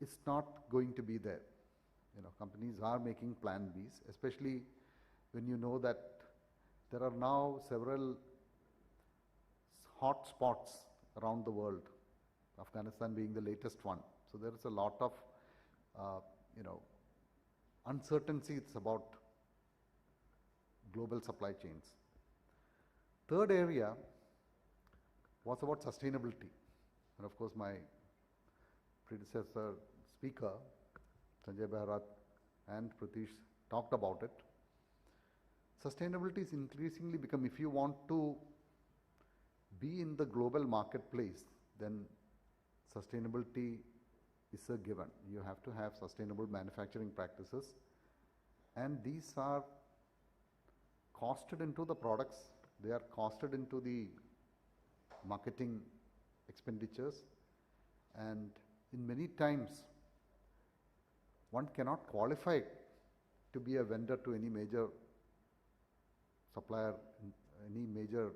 is not going to be there. Companies are making plan Bs, especially when you know that there are now several hot spots around the world, Afghanistan being the latest one. So there is a lot of, uncertainties about global supply chains. Third area was about sustainability. And of course, my predecessor speaker, Sanjay Behra and Pratish talked about it. Sustainability is increasingly become, if you want to be in the global marketplace, then sustainability is a given. You have to have sustainable manufacturing practices, and these are costed into the products, they are costed into the marketing expenditures, and in many times one cannot qualify to be a vendor to any major supplier, any major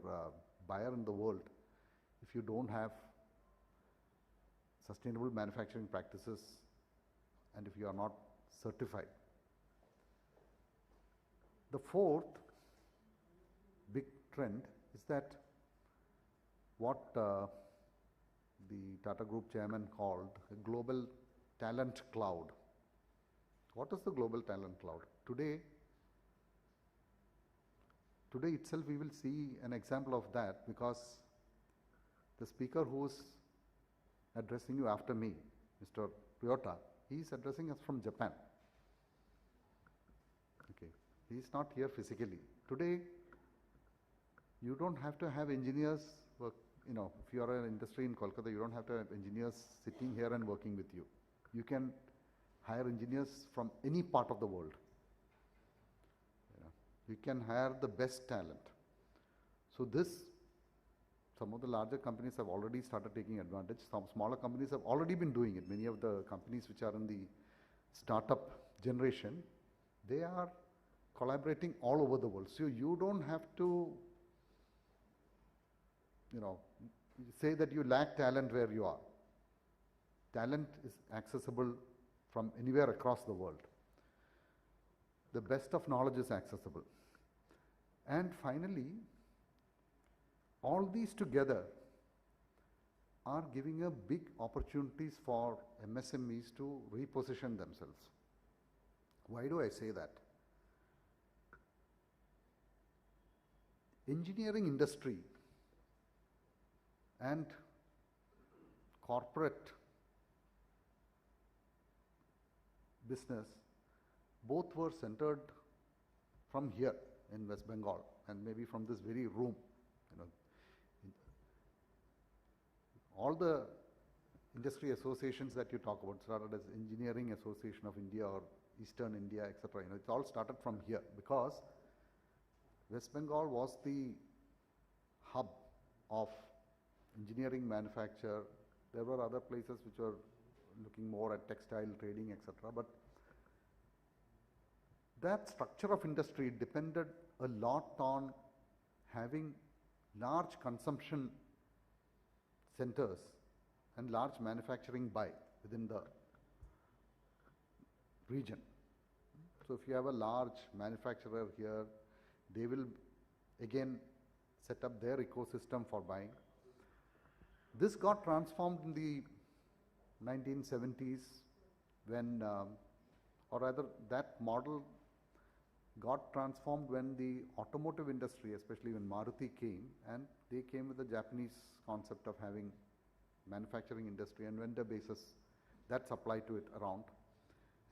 buyer in the world if you don't have sustainable manufacturing practices and if you are not certified. The fourth big trend is that what the Tata Group chairman called a global talent cloud. What is the global talent cloud? Today itself we will see an example of that, because the speaker who is addressing you after me, Mr. Toyota, he is addressing us from Japan. Okay, he is not here physically. Today, you don't have to have engineers work, if you are an industry in Kolkata, you don't have to have engineers sitting here and working with you. You can hire engineers from any part of the world. You can hire the best talent. So some of the larger companies have already started taking advantage. Some smaller companies have already been doing it. Many of the companies which are in the startup generation, they are collaborating all over the world. So you don't have to, say that you lack talent where you are. Talent is accessible from anywhere across the world. The best of knowledge is accessible. And finally, all these together are giving a big opportunities for MSMEs to reposition themselves. Why do I say that? Engineering industry and corporate business both were centered from here in West Bengal and maybe from this very room. All the industry associations that you talk about started as Engineering Association of India or Eastern India, etc. It's all started from here because West Bengal was the hub of engineering manufacture. There were other places which were looking more at textile trading, etc. But that structure of industry depended a lot on having large consumption centers and large manufacturing buy within the region. So if you have a large manufacturer here, they will again set up their ecosystem for buying. This got transformed in the 1970s when, or rather that model got transformed when the automotive industry, especially when Maruti came, and they came with the Japanese concept of having manufacturing industry and vendor bases that's applied to it around.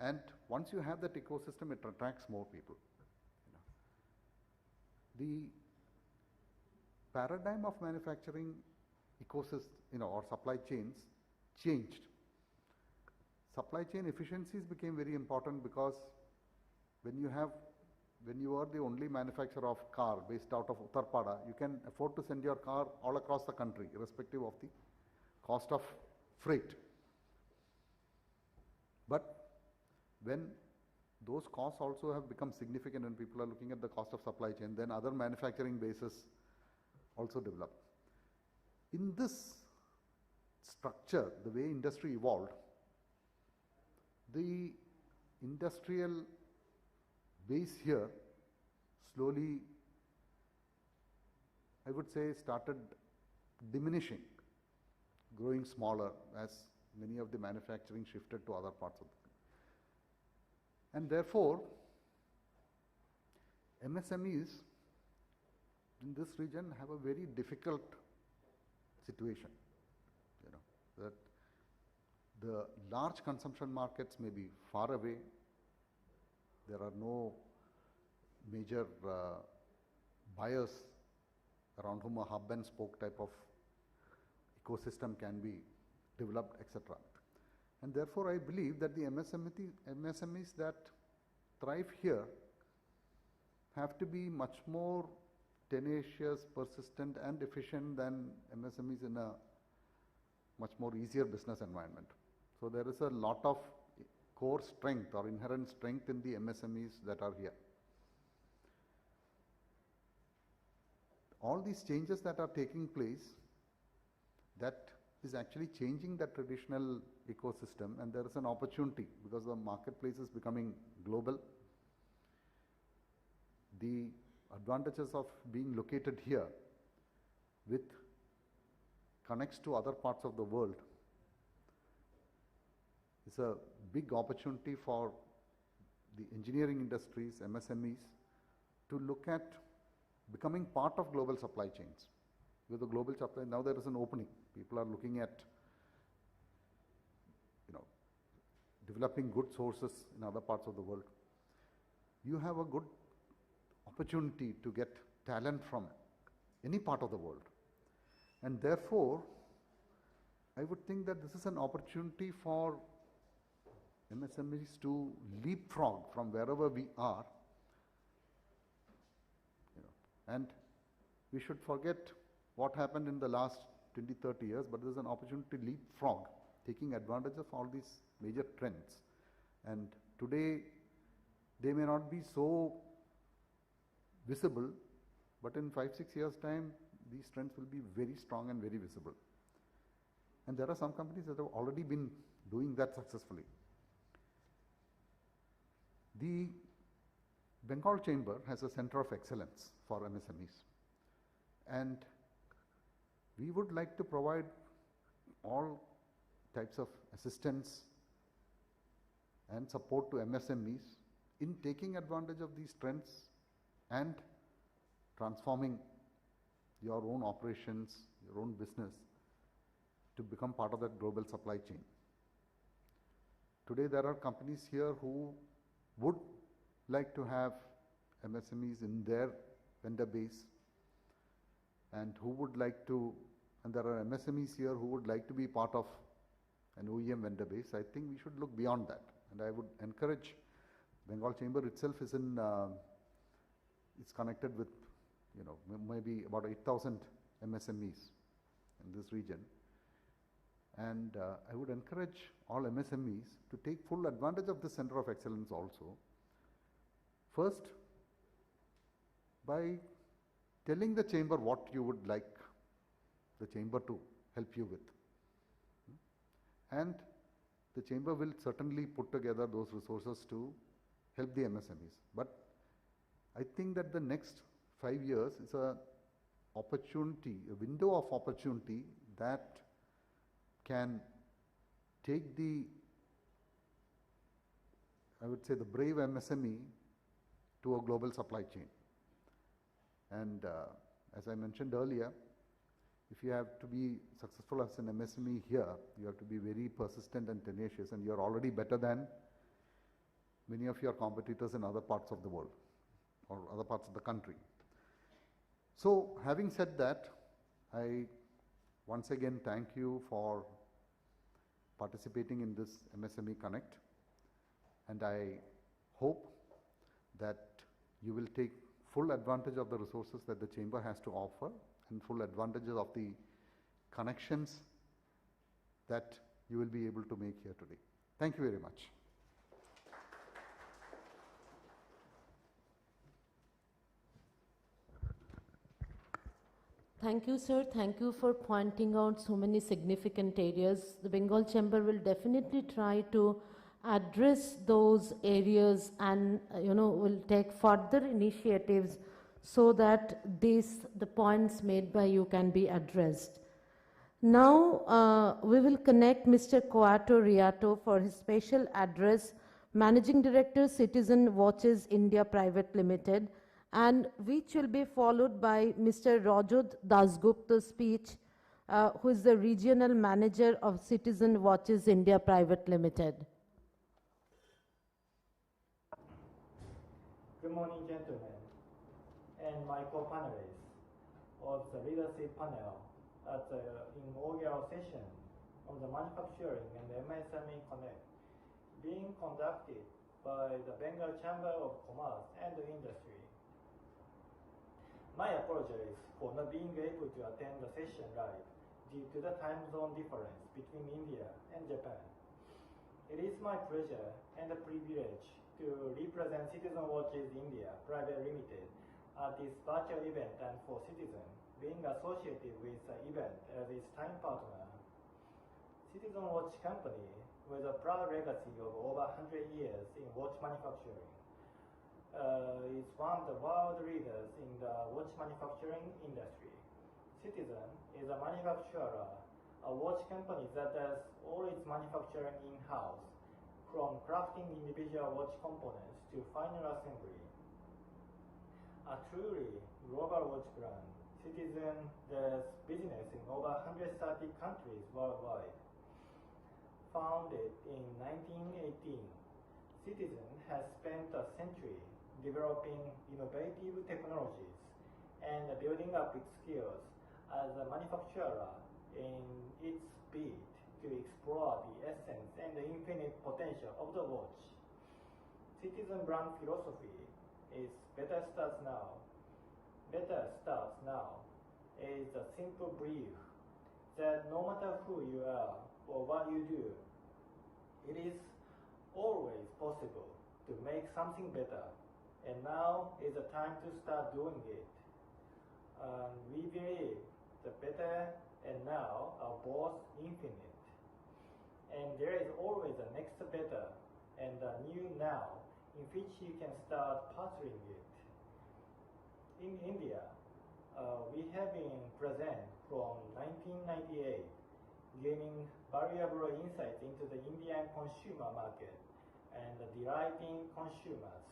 And once you have that ecosystem, it attracts more people. The paradigm of manufacturing ecosystem, or supply chains changed. Supply chain efficiencies became very important because when you have when you are the only manufacturer of car based out of Uttarpada, you can afford to send your car all across the country, irrespective of the cost of freight. But when those costs also have become significant and people are looking at the cost of supply chain, then other manufacturing bases also develop. In this structure, the way industry evolved, the industrial base here slowly, I would say, started diminishing, growing smaller as many of the manufacturing shifted to other parts of the country. And therefore, MSMEs in this region have a very difficult situation, you know, that the large consumption markets may be far away. There are no major buyers around whom a hub and spoke type of ecosystem can be developed, etc. And therefore, I believe that the MSMEs that thrive here have to be much more tenacious, persistent and efficient than MSMEs in a much more easier business environment. So there is a lot of core strength or inherent strength in the MSMEs that are here. All these changes that are taking place, that is actually changing the traditional ecosystem, and there is an opportunity because the marketplace is becoming global. The advantages of being located here with connects to other parts of the world is a big opportunity for the engineering industries, MSMEs, to look at becoming part of global supply chains. With the global supply, now there is an opening. People are looking at, you know, developing good sources in other parts of the world. You have a good opportunity to get talent from any part of the world. And therefore, I would think that this is an opportunity for MSMEs to leapfrog from wherever we are, you know, and we should forget what happened in the last 20, 30 years, but there is an opportunity to leapfrog, taking advantage of all these major trends. And today, they may not be so visible, but in 5, 6 years' time, these trends will be very strong and very visible. And there are some companies that have already been doing that successfully. The Bengal Chamber has a center of excellence for MSMEs, and we would like to provide all types of assistance and support to MSMEs in taking advantage of these trends and transforming your own operations, your own business to become part of that global supply chain. Today there are companies here who would like to have MSMEs in their vendor base, and who would like to, and there are MSMEs here who would like to be part of an OEM vendor base. I think we should look beyond that, and I would encourage, Bengal Chamber itself is in, it's connected with, you know, maybe about 8,000 MSMEs in this region. And I would encourage all MSMEs to take full advantage of the Center of Excellence also. First, by telling the Chamber what you would like the Chamber to help you with. And the Chamber will certainly put together those resources to help the MSMEs. But I think that the next 5 years is a opportunity, a window of opportunity that can take the, I would say, the brave MSME to a global supply chain. And as I mentioned earlier, if you have to be successful as an MSME here, you have to be very persistent and tenacious, and you're already better than many of your competitors in other parts of the world or other parts of the country. So having said that, I once again thank you for participating in this MSME Connect, and I hope that You will take full advantage of the resources that the chamber has to offer and full advantages of the connections that you will be able to make here today. Thank you very much. Thank you, sir. Thank you for pointing out so many significant areas. The Bengal Chamber will definitely try to address those areas and, will take further initiatives so that the points made by you can be addressed. Now, we will connect Mr. Coato Riato for his special address, Managing Director, Citizen Watches India Private Limited, and which will be followed by Mr. Rajat Dasgupta's speech, who is the Regional Manager of Citizen Watches India Private Limited. Good morning, gentlemen, and my co-panelists of the leadership panel at the inaugural session of the Manufacturing and MSME Connect being conducted by the Bengal Chamber of Commerce and Industry. My apologies for not being able to attend the session live due to the time zone difference between India and Japan. It is my pleasure and a privilege to represent Citizen Watches India Private Limited at this virtual event and for Citizen being associated with the event as its time partner. Citizen Watch Company, with a proud legacy of over 100 years in watch manufacturing, is one of the world leaders in the watch manufacturing industry. Citizen is a manufacturer, a watch company that does all its manufacturing in-house, from crafting individual watch components to final assembly. A truly global watch brand, Citizen does business in over 130 countries worldwide. Founded in 1918, Citizen has spent a century developing innovative technologies and building up its skills as a manufacturer in its bid to explore the essence and the infinite potential of the watch. Citizen brand philosophy is better starts now. Better starts now is a simple belief that no matter who you are or what you do, it is always possible to make something better, and now is the time to start doing it. We believe the better and now are both infinite, and there is always a next better and a new now in which you can start pursuing it. In India, we have been present from 1998, gaining valuable insights into the Indian consumer market and delighting consumers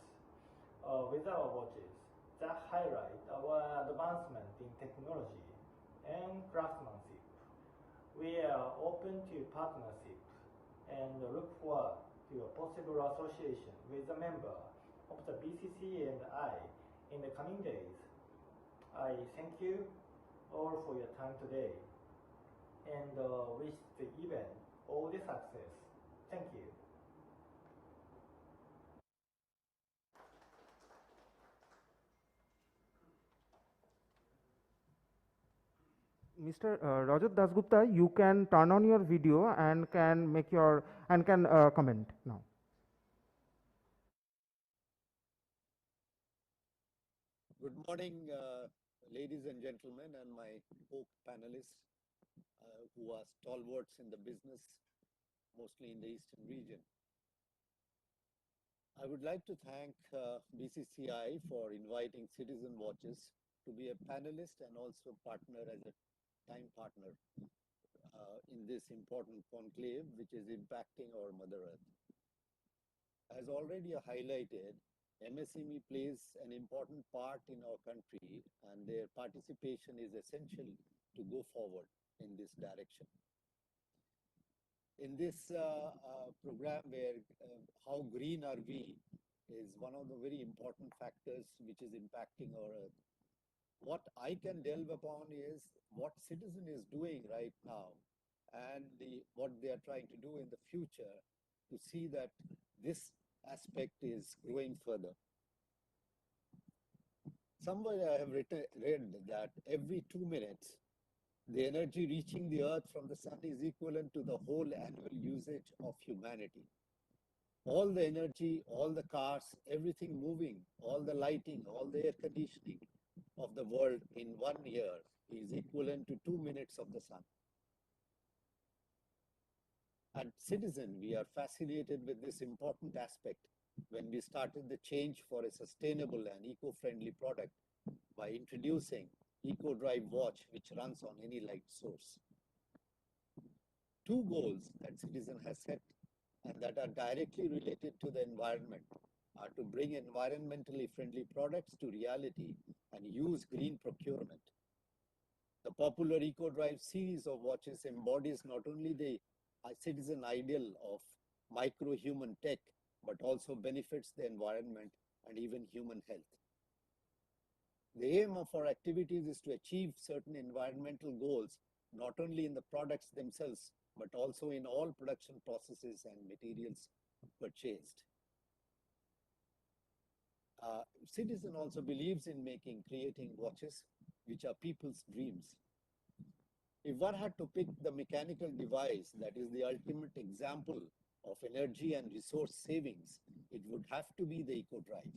with our watches that highlight our advancement in technology and craftsmanship. We are open to partnership and look forward to a possible association with a member of the BCC and I in the coming days. I thank you all for your time today and wish the event all the success. Thank you. Mr. Rajat Dasgupta, you can turn on your video and can make your comment now. Good morning, ladies and gentlemen, and my co-panelists who are stalwarts in the business, mostly in the eastern region. I would like to thank BCCI for inviting Citizen Watches to be a panelist and also partner as a time partner in this important conclave, which is impacting our Mother Earth. As already highlighted, MSME plays an important part in our country, and their participation is essential to go forward in this direction. In this program where how green are we is one of the very important factors which is impacting our Earth. What I can delve upon is what Citizen is doing right now and what they are trying to do in the future to see that this aspect is growing further. Somewhere I have read that every 2 minutes, the energy reaching the earth from the sun is equivalent to the whole annual usage of humanity. All the energy, all the cars, everything moving, all the lighting, all the air conditioning of the world in 1 year is equivalent to 2 minutes of the sun. At Citizen, we are fascinated with this important aspect when we started the change for a sustainable and eco-friendly product by introducing EcoDrive watch, which runs on any light source. Two goals that Citizen has set and that are directly related to the environment are to bring environmentally friendly products to reality and use green procurement. The popular EcoDrive series of watches embodies not only the Citizen ideal of micro-human tech, but also benefits the environment and even human health. The aim of our activities is to achieve certain environmental goals, not only in the products themselves, but also in all production processes and materials purchased. Citizen also believes in creating watches which are people's dreams. If one had to pick the mechanical device that is the ultimate example of energy and resource savings, it would have to be the EcoDrive.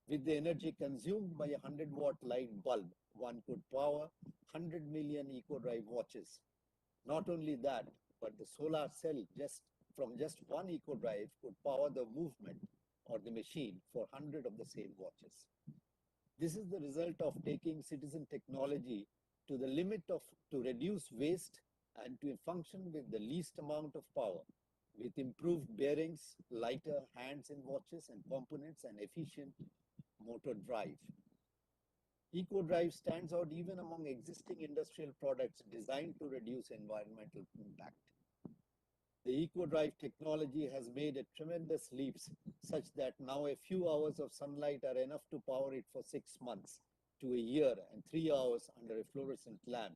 With the energy consumed by a 100-watt light bulb, one could power 100 million EcoDrive watches. Not only that, but the solar cell from just one EcoDrive could power the movement or the machine for 100 of the same watches. This is the result of taking Citizen technology to the limit to reduce waste and to function with the least amount of power, with improved bearings, lighter hands in watches and components, and efficient motor drive. EcoDrive stands out even among existing industrial products designed to reduce environmental impact. The EcoDrive technology has made a tremendous leaps such that now a few hours of sunlight are enough to power it for 6 months to a year and 3 hours under a fluorescent lamp,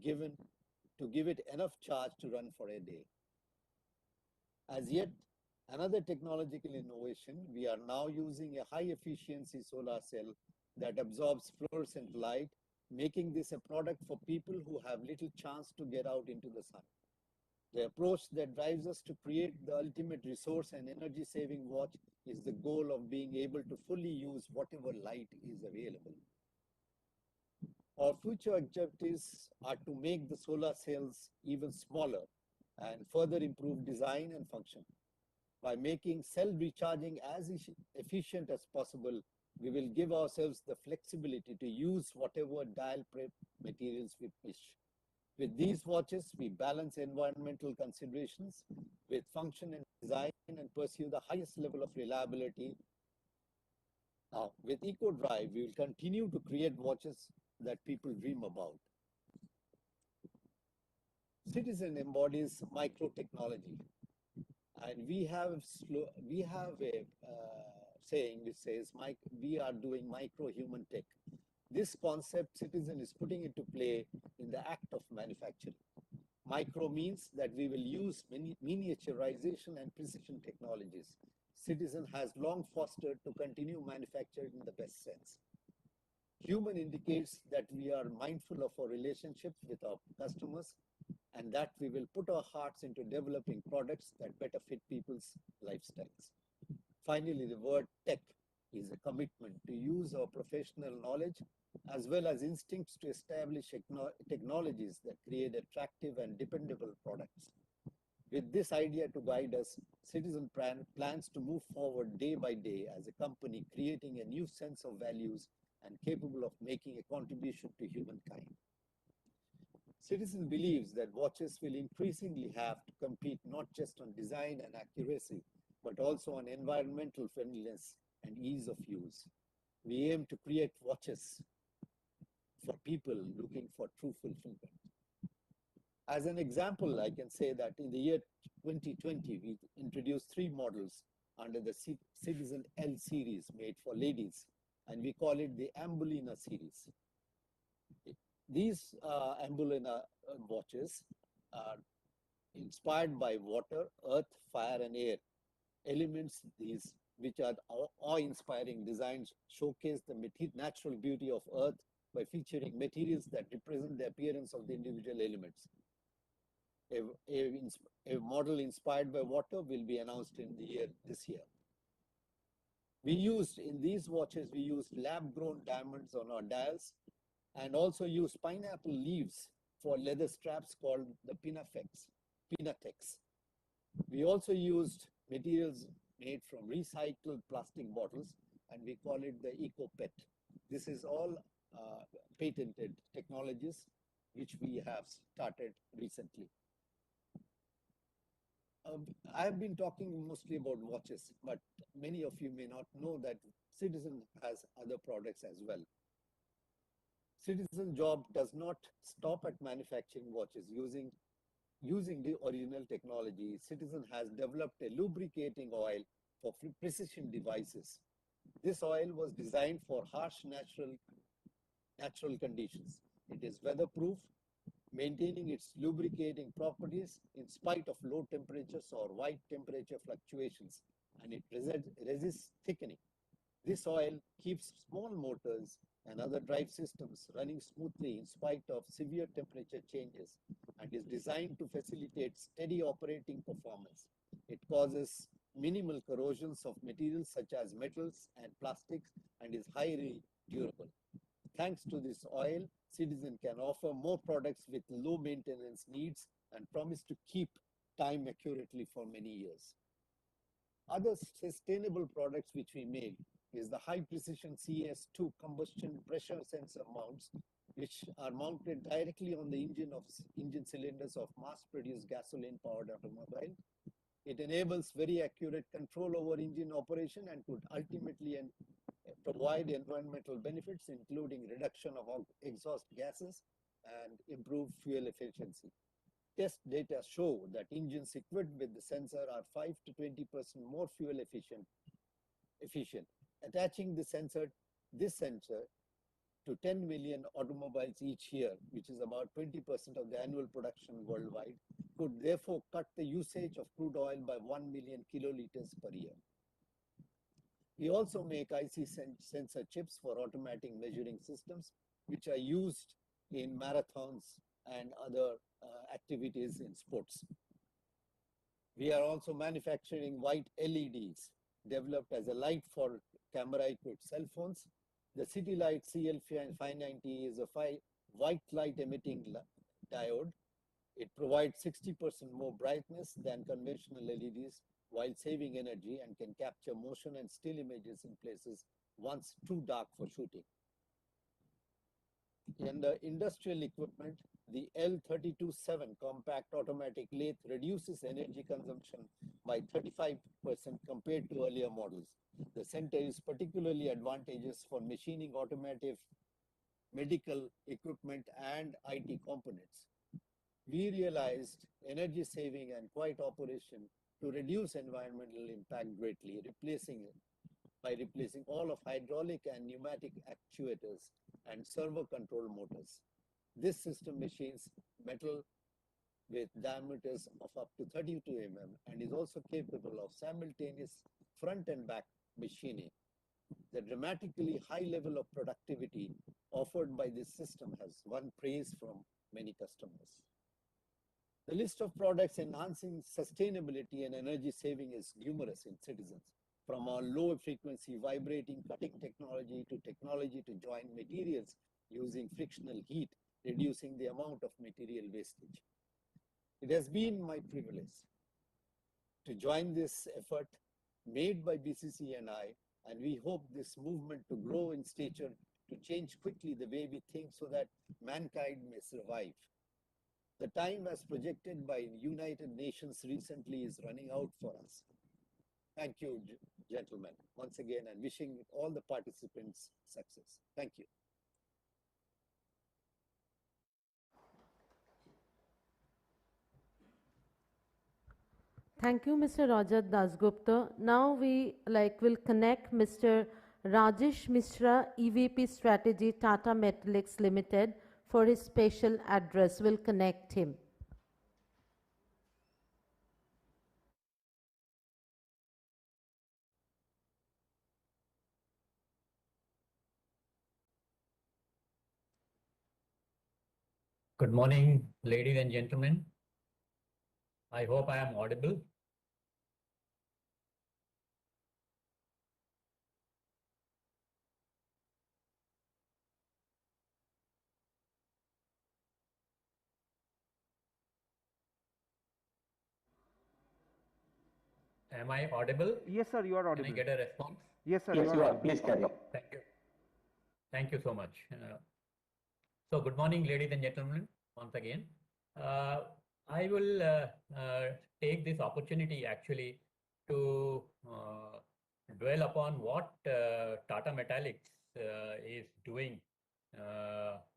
to give it enough charge to run for a day. As yet, another technological innovation, we are now using a high-efficiency solar cell that absorbs fluorescent light, making this a product for people who have little chance to get out into the sun. The approach that drives us to create the ultimate resource and energy-saving watch is the goal of being able to fully use whatever light is available. Our future objectives are to make the solar cells even smaller and further improve design and function. By making cell recharging as efficient as possible, we will give ourselves the flexibility to use whatever dial prep materials we wish. With these watches, we balance environmental considerations with function and design and pursue the highest level of reliability. Now, with EcoDrive, we will continue to create watches that people dream about. Citizen embodies micro-technology, and we have a saying which says we are doing micro-human tech. This concept Citizen is putting into play in the act of manufacturing. Micro means that we will use miniaturization and precision technologies. Citizen has long fostered to continue manufacturing in the best sense. Human indicates that we are mindful of our relationship with our customers and that we will put our hearts into developing products that better fit people's lifestyles. Finally, the word tech is a commitment to use our professional knowledge as well as instincts to establish technologies that create attractive and dependable products. With this idea to guide us, Citizen plans to move forward day by day as a company creating a new sense of values and capable of making a contribution to humankind. Citizen believes that watches will increasingly have to compete not just on design and accuracy, but also on environmental friendliness and ease of use. We aim to create watches for people looking for true fulfillment. As an example, I can say that in the year 2020, we introduced 3 models under the Citizen L series made for ladies, and we call it the Ambulina series. These Ambulina watches are inspired by water, earth, fire, and air, elements these which are awe-inspiring designs, showcase the natural beauty of Earth by featuring materials that represent the appearance of the individual elements. A model inspired by water will be announced in this year. In these watches, we used lab-grown diamonds on our dials and also used pineapple leaves for leather straps called the Pinatex. We also used materials made from recycled plastic bottles, and we call it the EcoPet. This is all patented technologies which we have started recently. I have been talking mostly about watches, but many of you may not know that Citizen has other products as well. Citizen job does not stop at manufacturing watches. Using the original technology, Citizen has developed a lubricating oil for precision devices. This oil was designed for harsh natural conditions. It is weatherproof, maintaining its lubricating properties in spite of low temperatures or wide temperature fluctuations, and it resists thickening. This oil keeps small motors and other drive systems running smoothly in spite of severe temperature changes, and is designed to facilitate steady operating performance. It causes minimal corrosions of materials such as metals and plastics and is highly durable. Thanks to this oil, Citizen can offer more products with low maintenance needs and promise to keep time accurately for many years. Other sustainable products which we make is the high precision CS2 combustion pressure sensor mounts, which are mounted directly on the engine cylinders of mass-produced gasoline-powered automobile. It enables very accurate control over engine operation and could ultimately provide environmental benefits, including reduction of exhaust gases and improved fuel efficiency. Test data show that engines equipped with the sensor are 5 to 20% more fuel efficient. Attaching this sensor to 10 million automobiles each year, which is about 20% of the annual production worldwide, could therefore cut the usage of crude oil by 1 million kiloliters per year. We also make IC sensor chips for automatic measuring systems, which are used in marathons and other activities in sports. We are also manufacturing white LEDs developed as a light for camera-equipped cell phones. The City Light CL590 is a white light emitting diode. It provides 60% more brightness than conventional LEDs while saving energy, and can capture motion and still images in places once too dark for shooting. In the industrial equipment, the L327 compact automatic lathe reduces energy consumption by 35% compared to earlier models. The center is particularly advantageous for machining automotive, medical equipment, and IT components. We realized energy saving and quiet operation to reduce environmental impact greatly, by replacing all of hydraulic and pneumatic actuators and servo control motors. This system machines metal with diameters of up to 32 mm and is also capable of simultaneous front and back machining. The dramatically high level of productivity offered by this system has won praise from many customers. The list of products enhancing sustainability and energy saving is numerous in Citizens, from our low frequency vibrating cutting technology to join materials using frictional heat, reducing the amount of material wastage. It has been my privilege to join this effort made by BCC and I, and we hope this movement to grow in stature, to change quickly the way we think so that mankind may survive. The time as projected by United Nations recently is running out for us. Thank you, gentlemen, once again, and wishing all the participants success. Thank you. Thank you, Mr. Rajat Dasgupta. Now we will connect Mr. Rajesh Mishra, EVP Strategy, Tata Metaliks Limited, for his special address. We'll connect him. Good morning, ladies and gentlemen. I hope I am audible. Am I audible? Yes, sir, you are audible. Can I get a response? Yes, sir, Yes, you are audible. Please carry on. Thank you. Thank you so much. So good morning, ladies and gentlemen, once again. I will take this opportunity actually to dwell upon what Tata Metaliks is doing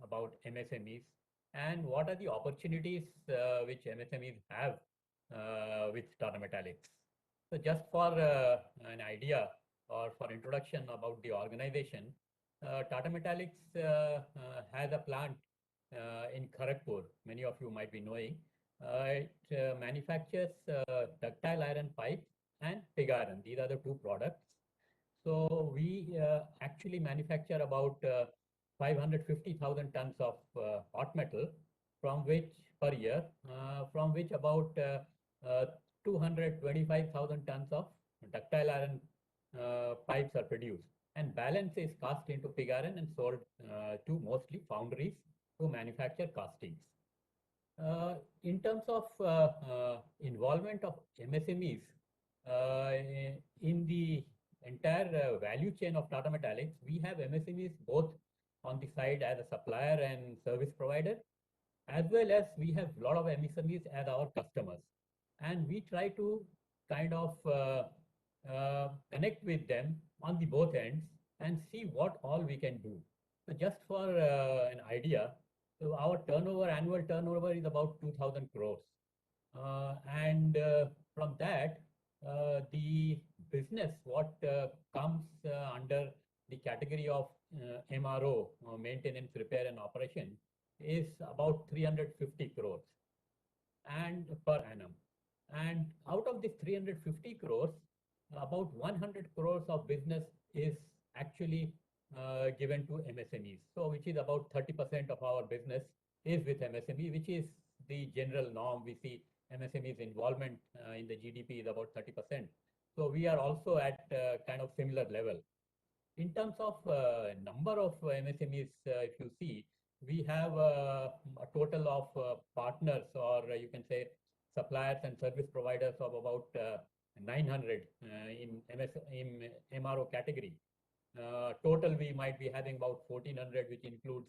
about MSMEs and what are the opportunities which MSMEs have with Tata Metaliks. So just for an idea or for introduction about the organization, Tata Metaliks has a plant in Kharagpur. Many of you might be knowing. It manufactures ductile iron pipes and pig iron. These are the two products. So we actually manufacture about 550,000 tons of hot metal, from which per year, from which about 225,000 tons of ductile iron pipes are produced, and balance is cast into pig iron and sold to mostly foundries to manufacture castings. In terms of involvement of MSMEs in the entire value chain of Tata Metaliks, we have MSMEs both on the side as a supplier and service provider, as well as we have a lot of MSMEs as our customers. And we try to kind of connect with them on the both ends and see what all we can do. So just for an idea, so our turnover, annual turnover is about 2,000 crores. And from that, the business, what comes under the category of MRO, maintenance, repair and operation, is about 350 crores and per annum. And out of this 350 crores, about 100 crores of business is actually given to MSMEs. So which is about 30% of our business is with MSME, which is the general norm. We see MSME's involvement in the GDP is about 30%. So we are also at kind of similar level. In terms of number of MSMEs, if you see, we have a total of partners, or you can say suppliers and service providers, of about 900 in MRO category. Total, we might be having about 1,400, which includes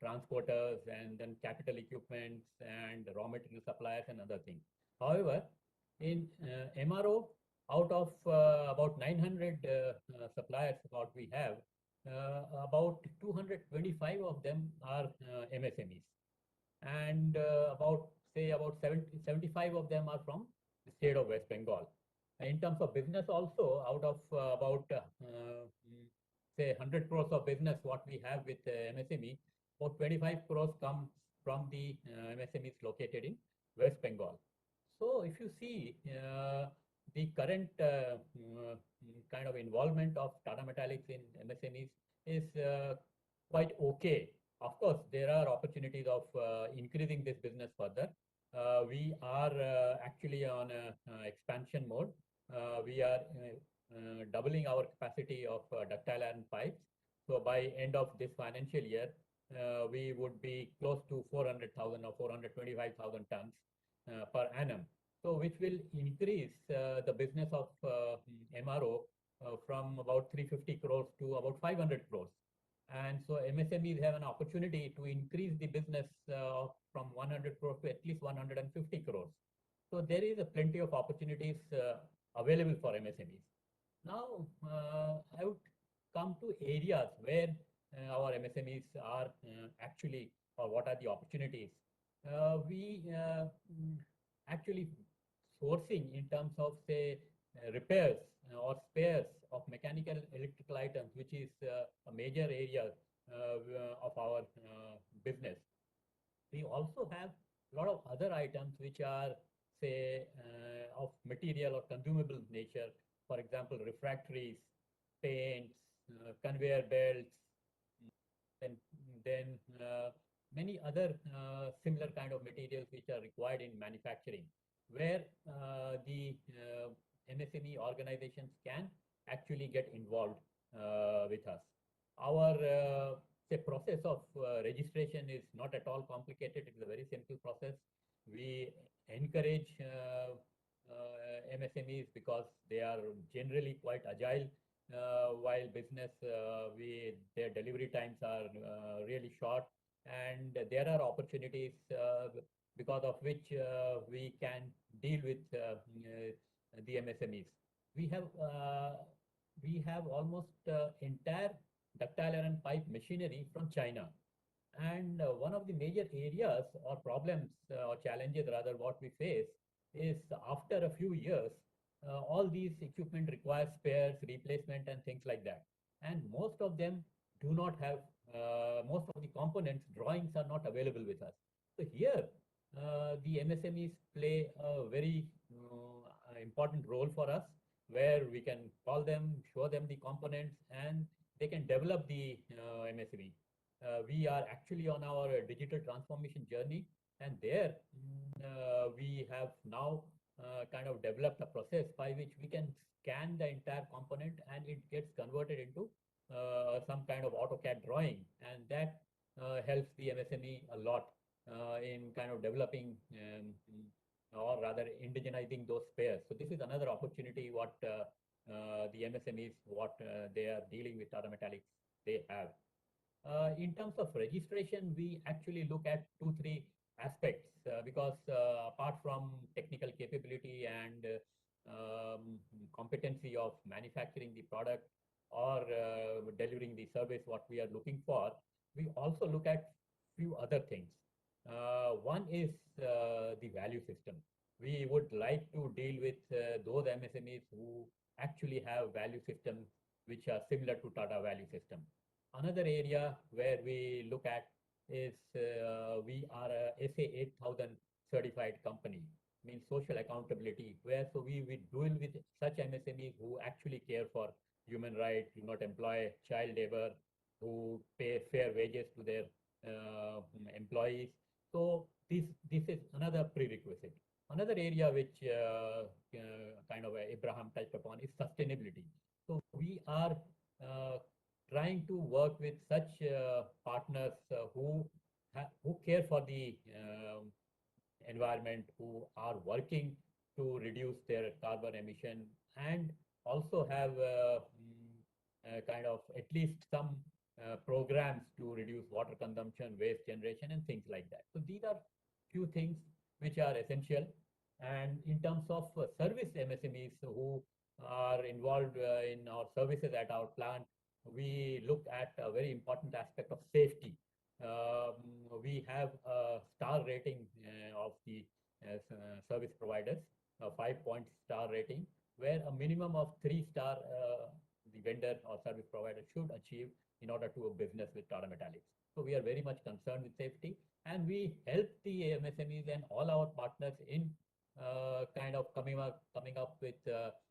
transporters and then capital equipments and raw material suppliers and other things. However, in MRO, out of about 900 suppliers what we have, about 225 of them are MSMEs, and about 75 of them are from the state of West Bengal. In terms of business also, out of about say 100 crores of business what we have with MSME, about 25 crores comes from the MSMEs located in West Bengal. So if you see the current kind of involvement of Tata Metaliks in MSMEs is quite okay. Of course, there are opportunities of increasing this business further. We are actually on expansion mode. We are doubling our capacity of ductile iron pipes. So by end of this financial year, we would be close to 400,000 or 425,000 tons per annum. So which will increase the business of MRO from about 350 crores to about 500 crores. And so MSMEs have an opportunity to increase the business from 100 crores to at least 150 crores. So there is a plenty of opportunities available for MSMEs. Now, I would come to areas where our MSMEs are actually, or what are the opportunities. We actually sourcing in terms of, say, repairs or spares of mechanical electrical items, which is a major area of our business. We also have a lot of other items which are, say, of material or consumable nature. For example, refractories, paints, conveyor belts, then many other similar kind of materials which are required in manufacturing, where the MSME organizations can actually get involved with us. Our say process of registration is not at all complicated. It's a very simple process. We encourage MSMEs because they are generally quite agile. While business, their delivery times are really short, and there are opportunities because of which we can deal with the MSMEs. We have almost entire ductile iron pipe machinery from China. And one of the major areas or problems or challenges rather what we face is after a few years, all these equipment require spares, replacement and things like that. And most of them do not have, most of the components, drawings are not available with us. So here, the MSMEs play a very important role for us, where we can call them, show them the components, and they can develop the MSME. We are actually on our digital transformation journey, and there we have now kind of developed a process by which we can scan the entire component and it gets converted into some kind of AutoCAD drawing, and that helps the MSME a lot in kind of developing or rather indigenizing those spares. So this is another opportunity what the MSMEs, what they are dealing with Tata Metaliks, they have. In terms of registration, we actually look at 2-3 aspects because apart from technical capability and competency of manufacturing the product or delivering the service what we are looking for, we also look at few other things. One is the value system. We would like to deal with those MSMEs who actually have value systems which are similar to Tata value system. Another area where we look at is we are a SA 8000 certified company, means social accountability, where so we deal with such MSMEs who actually care for human rights, do not employ child labor, who pay fair wages to their employees. So this is another prerequisite. Another area which kind of Abraham touched upon is sustainability. So we are trying to work with such partners who care for the environment, who are working to reduce their carbon emission, and also have kind of at least some programs to reduce water consumption, waste generation, and things like that. So these are few things which are essential. And in terms of service MSMEs who are involved in our services at our plant, we look at a very important aspect of safety. We have a star rating of the service providers, a 5-point star rating, where a minimum of 3-star the vendor or service provider should achieve in order to do business with Tata Metaliks. So we are very much concerned with safety, and we help the MSMEs and all our partners in kind of coming up with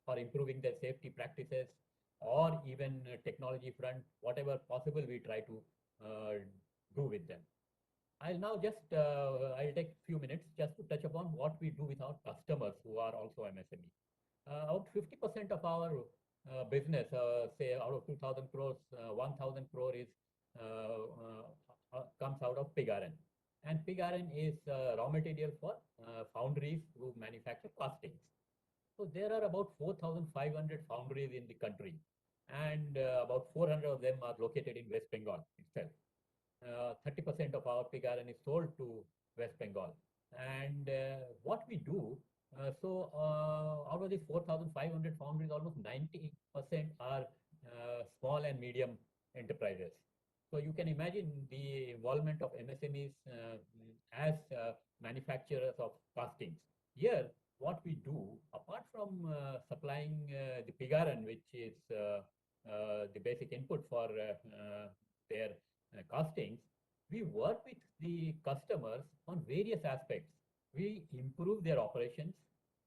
or improving their safety practices, or even technology front, whatever possible we try to do with them. I'll now just, I'll take a few minutes just to touch upon what we do with our customers who are also MSME. About 50% of our business, say out of 2,000 crores, 1,000 crore is comes out of pig iron. And pig iron is raw material for foundries who manufacture castings. So there are about 4,500 foundries in the country, and about 400 of them are located in West Bengal itself. 30% of our pig iron is sold to West Bengal. And what we do, out of these 4,500 foundries, almost 90% are small and medium enterprises. So you can imagine the involvement of MSMEs as manufacturers of castings. Here, what we do, apart from supplying the pig iron, which is the basic input for their castings, we work with the customers on various aspects. We improve their operations.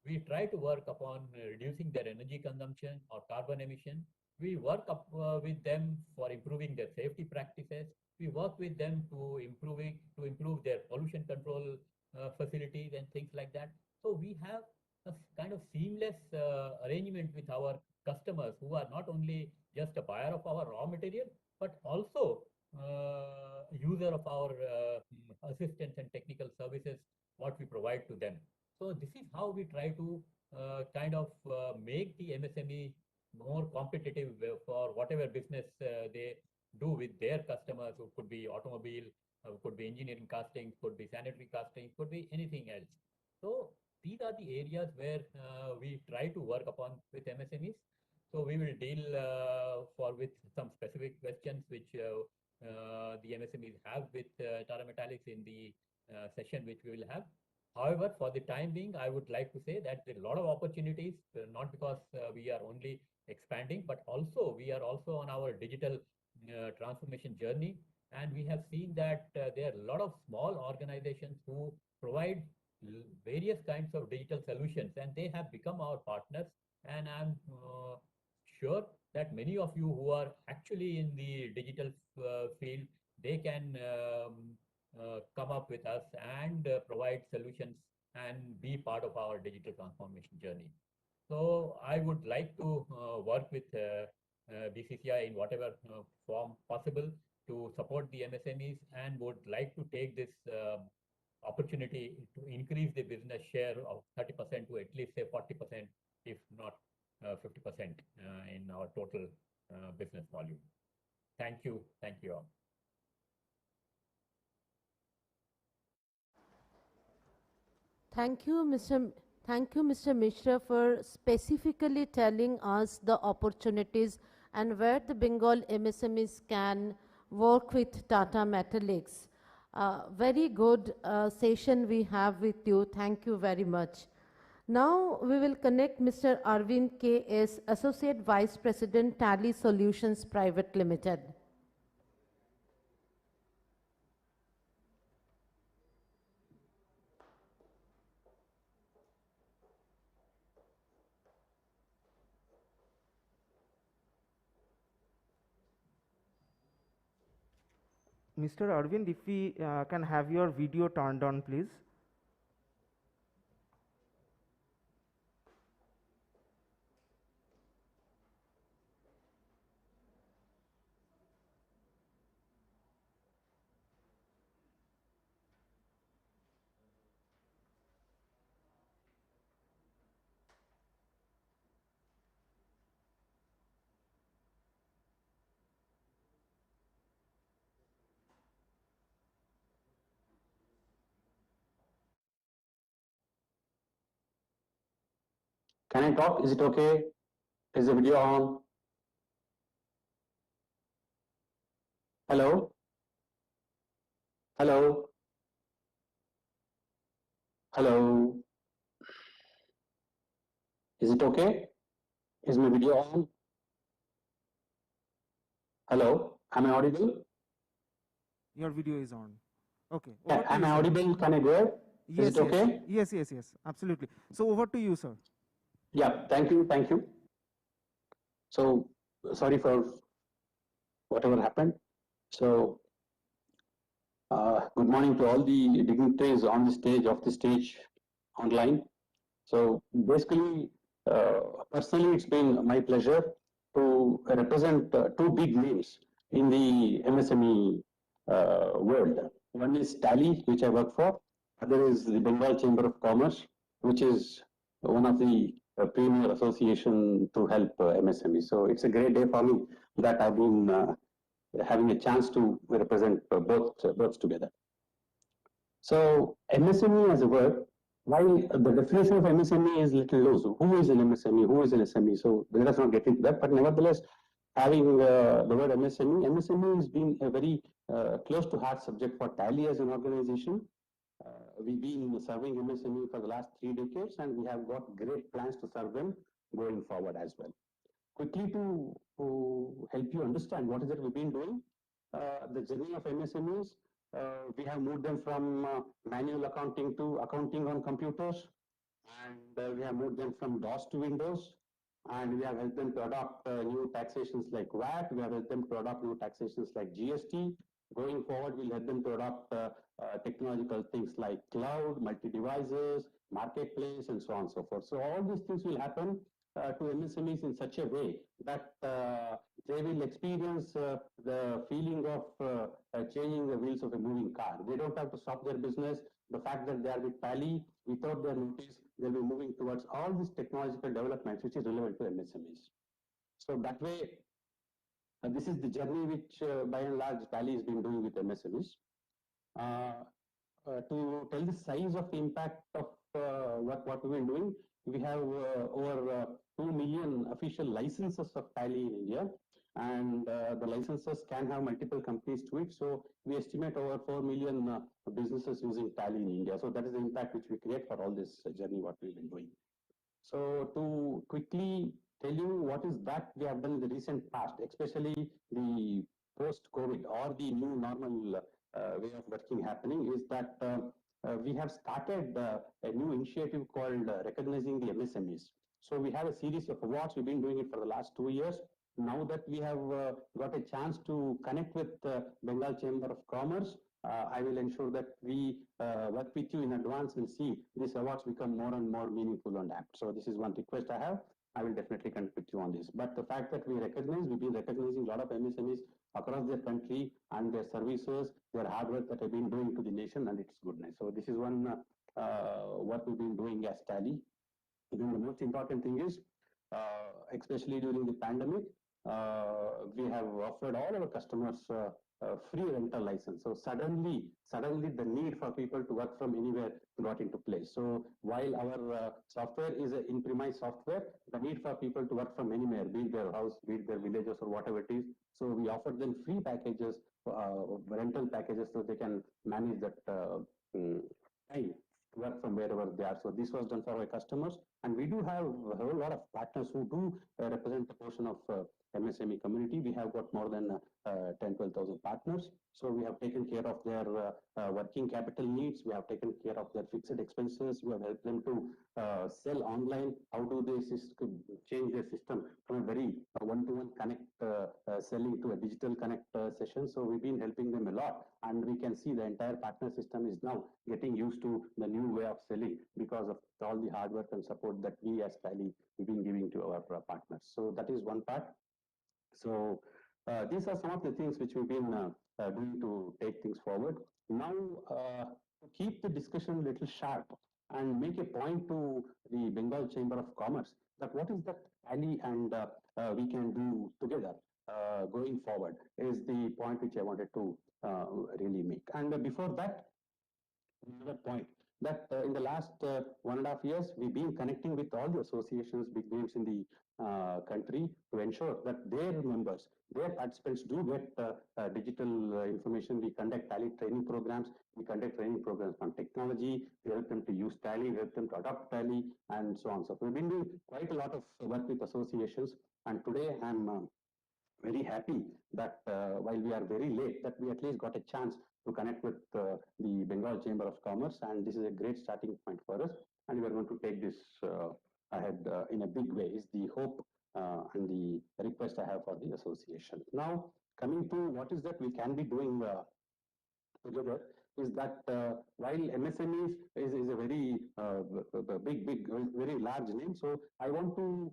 We try to work upon reducing their energy consumption or carbon emission. We work up with them for improving their safety practices. We work with them to improve their pollution control facilities and things like that. So we have a kind of seamless arrangement with our customers who are not only just a buyer of our raw material, but also user of our assistance and technical services, what we provide to them. So this is how we try to make the MSME more competitive for whatever business they do with their customers, who could be automobile, could be engineering castings, could be sanitary castings, could be anything else. So these are the areas where we try to work upon with MSMEs. So we will deal with some specific questions which the MSMEs have with Tata Metaliks in the session which we will have. However, for the time being, I would like to say that there are a lot of opportunities, not because we are only expanding, but also we are also on our digital transformation journey. And we have seen that there are a lot of small organizations who provide various kinds of digital solutions, and they have become our partners. And I'm sure that many of you who are actually in the digital field, they can come up with us and provide solutions and be part of our digital transformation journey. So I would like to work with BCCI in whatever form possible to support the MSMEs, and would like to take this opportunity to increase the business share of 30% to at least say 40%, if not 50% in our total business volume. Thank you. Thank you all. Thank you, Mr. Mishra, for specifically telling us the opportunities and where the Bengal MSMEs can work with Tata Metaliks. Very good session we have with you. Thank you very much. Now we will connect Mr. Arvind K.S., Associate Vice President, Tally Solutions Private Limited. Mr. Arvind, if we can have your video turned on, please. Can I talk? Is it okay? Is the video on? Hello? Hello? Hello? Is it okay? Is my video on? Hello? Am I audible? Your video is on. Okay. Yeah, am I audible? Can I go ahead? Yes, is it okay? Yes, absolutely. So over to you, sir. Yeah, thank you. So, sorry for whatever happened. So, good morning to all the dignitaries on the stage, online. So, basically, personally, it's been my pleasure to represent two big names in the MSME world. One is Tally, which I work for. Other is the Bengal Chamber of Commerce, which is one of the premier association to help MSME. So it's a great day for me that I've been having a chance to represent both together. So MSME as a word, while the definition of MSME is little low, so who is an MSME, who is an SME? So let us not get into that, but nevertheless, having the word MSME has been a very close to heart subject for Tally as an organization. We've been serving MSME for the last 3 decades, and we have got great plans to serve them going forward as well. Quickly to help you understand what is it we've been doing, the journey of MSMEs, we have moved them from manual accounting to accounting on computers, and we have moved them from DOS to Windows, and we have helped them to adopt new taxations like VAT, we have helped them to adopt new taxations like GST, Going forward, we'll help them to adopt technological things like cloud, multi-devices, marketplace, and so on and so forth. So all these things will happen to MSMEs in such a way that they will experience the feeling of changing the wheels of a moving car. They don't have to stop their business. The fact that they are with Tally, without their notice, they'll be moving towards all these technological developments which is relevant to MSMEs. So that way, this is the journey which by and large Tally has been doing with MSMEs. To tell the size of the impact of what we've been doing, we have over 2 million official licenses of Tally in India, and the licenses can have multiple companies to it. So we estimate over 4 million businesses using Tally in India. So that is the impact which we create for all this journey what we've been doing. So to quickly tell you what is that we have done in the recent past, especially the post-COVID or the new normal way of working happening, is that we have started a new initiative called Recognizing the MSMEs. So we have a series of awards. We've been doing it for the last 2 years. Now that we have got a chance to connect with Bengal Chamber of Commerce, I will ensure that we work with you in advance and see these awards become more and more meaningful and apt. So this is one request I have. I will definitely connect with you on this. But the fact that we've been recognizing a lot of MSMEs across the country and their services, their hard work that have been doing to the nation and its goodness. So this is one what we've been doing as Tally. Then the most important thing is, especially during the pandemic, we have offered all our customers free rental license. So suddenly the need for people to work from anywhere got into place. So while our software is an in-premise software, the need for people to work from anywhere, be it their house, be it their villages or whatever it is. So we offer them free packages, rental packages, so they can manage that time to work from wherever they are. So this was done for our customers, and we do have a whole lot of partners who do represent a portion of MSME community. We have got more than 10,000-12,000 partners. So we have taken care of their working capital needs. We have taken care of their fixed expenses. We have helped them to sell online. How do they change their system from a very one-to-one connect selling to a digital connect session. So we've been helping them a lot, and we can see the entire partner system is now getting used to the new way of selling because of all the hard work and support that we as Tally have been giving to our partners. So that is one part. So these are some of the things which we've been doing to take things forward. Now, to keep the discussion a little sharp and make a point to the Bengal Chamber of Commerce that what is that Tally and we can do together going forward is the point which I wanted to really make. And before that, another point that in the last 1.5 years, we've been connecting with all the associations, big names in the country to ensure that their members, their participants do get digital information. We conduct Tally training programs. We conduct training programs on technology. We help them to use Tally, we help them to adopt Tally, and so on. So we've been doing quite a lot of work with associations. And today I'm very happy that while we are very late, that we at least got a chance to connect with the Bengal Chamber of Commerce, and this is a great starting point for us, and we are going to take this ahead in a big way is the hope and the request I have for the association. Now, coming to what is that we can be doing together is that while MSMEs is a very big, very large name, so I want to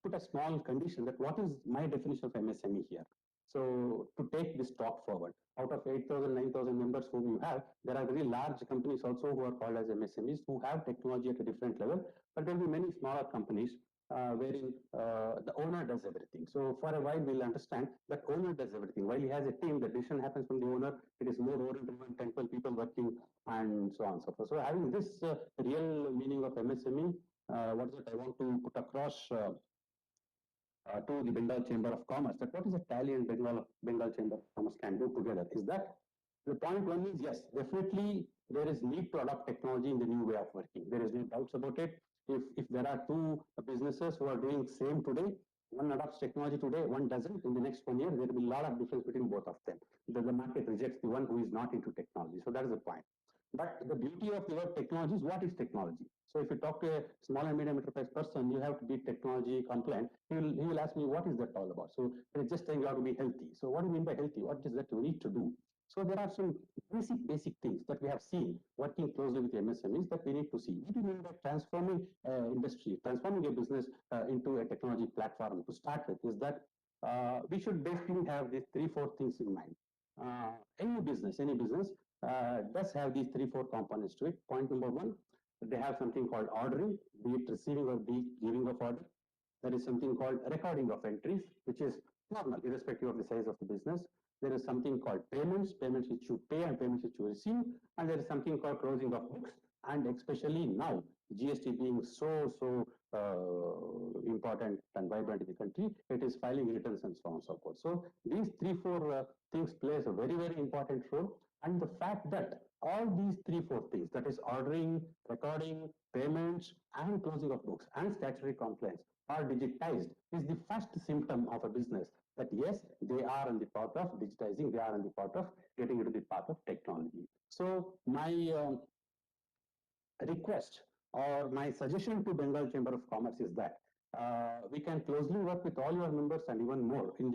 put a small condition that what is my definition of MSME here. So to take this talk forward, out of 8,000, 9,000 members whom you have, there are very large companies also who are called as MSMEs who have technology at a different level, but there will be many smaller companies wherein the owner does everything. So for a while we'll understand that owner does everything. While he has a team, the decision happens from the owner. It is more owner-driven, 10, 12 people working, and so on and so forth. So having this real meaning of MSME, what is it I want to put across to the Bengal Chamber of Commerce, that what is a Tally and Bengal Chamber of Commerce can do together is that the point one is, yes, definitely there is need to adopt technology in the new way of working. There is no doubts about it. If there are two businesses who are doing same today, one adopts technology today, one doesn't, in the next 1 year, there will be a lot of difference between both of them. The market rejects the one who is not into technology. So that is the point. But the beauty of the word technology is what is technology? So if you talk to a small and medium enterprise person, you have to be technology compliant. He will ask me, what is that all about? So it's just saying you have to be healthy. So what do you mean by healthy? What is that you need to do? So there are some basic things that we have seen working closely with MSMEs that we need to see. What do you mean by transforming industry, transforming a business into a technology platform? To start with, is that we should basically have these 3-4 things in mind. Any business does have these 3-4 components to it. Point number one, they have something called ordering, be it receiving or be it giving of order. There is something called recording of entries, which is normal, irrespective of the size of the business. There is something called payments which you pay and payments which you receive. And there is something called closing of books. And especially now, GST being so important and vibrant in the country, it is filing returns and so on and so forth. So these 3-4 things plays a very important role. And the fact that all these 3-4 things, that is ordering, recording, payments, and closing of books, and statutory compliance are digitized, is the first symptom of a business that yes, they are on the path of digitizing, they are on the path of getting into the path of technology. So my request or my suggestion to Bengal Chamber of Commerce is that we can closely work with all your members and even more in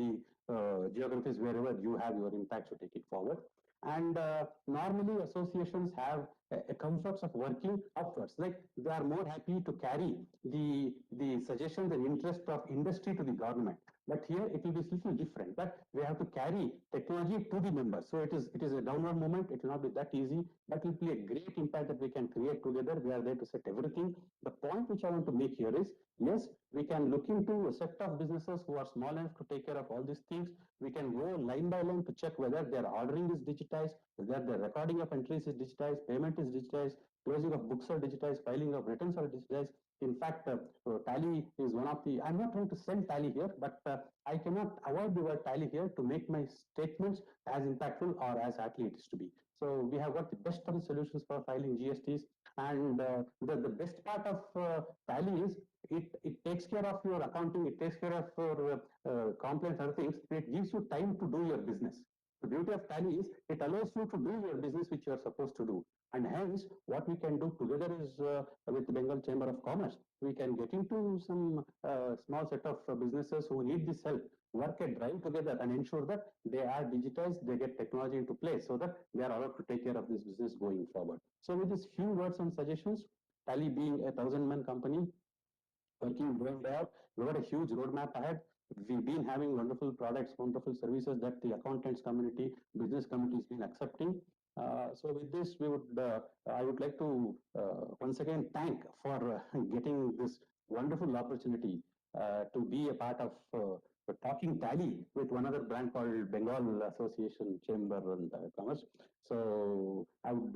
the geographies wherever you have your impact to take it forward. And normally associations have a comforts of working upwards, like they are more happy to carry the suggestions and interest of industry to the government. But here it will be little different, but we have to carry technology to the members. So it is a downward movement. It will not be that easy, but it will be a great impact that we can create together. We are there to set everything. The point which I want to make here is, yes, we can look into a set of businesses who are small enough to take care of all these things. We can go line by line to check whether their ordering is digitized, whether the recording of entries is digitized, payment is digitized, closing of books are digitized, filing of returns are digitized. In fact, Tally is one of the, I'm not trying to sell Tally here, but I cannot avoid the word Tally here to make my statements as impactful or as aptly it is to be. So we have got the best of the solutions for filing GSTs, and the best part of Tally is it takes care of your accounting, it takes care of your compliance, other things. It gives you time to do your business. The beauty of Tally is it allows you to do your business which you are supposed to do. And hence, what we can do together is with the Bengal Chamber of Commerce, we can get into some small set of businesses who need this help, work and drive together and ensure that they are digitized, they get technology into place so that they are allowed to take care of this business going forward. So with these few words and suggestions, Tally being a 1,000-man company, working day in day out, we got a huge roadmap ahead. We've been having wonderful products, wonderful services that the accountants community, business community has been accepting. So with this, I would like to once again thank for getting this wonderful opportunity to be a part of talking Tally with one other brand called Bengal Association Chamber and Commerce. So I would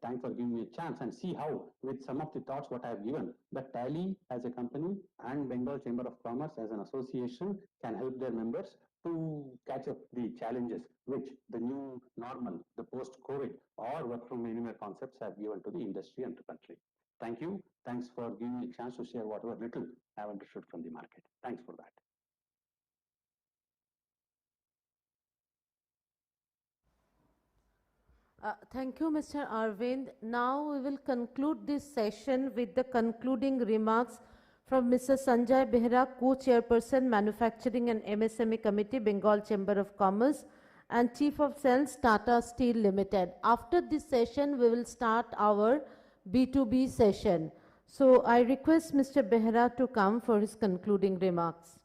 thank for giving me a chance and see how, with some of the thoughts what I have given, that Tally as a company and Bengal Chamber of Commerce as an association can help their members to catch up the challenges which the new normal, the post-COVID or work from anywhere concepts have given to the industry and the country. Thank you. Thanks for giving me a chance to share whatever little I have understood from the market. Thanks for that. Thank you, Mr. Arvind. Now we will conclude this session with the concluding remarks from Mr. Sanjay Behra, Co-Chairperson, Manufacturing and MSME Committee, Bengal Chamber of Commerce, and Chief of Sales, Tata Steel Limited. After this session, we will start our B2B session. So I request Mr. Behra to come for his concluding remarks.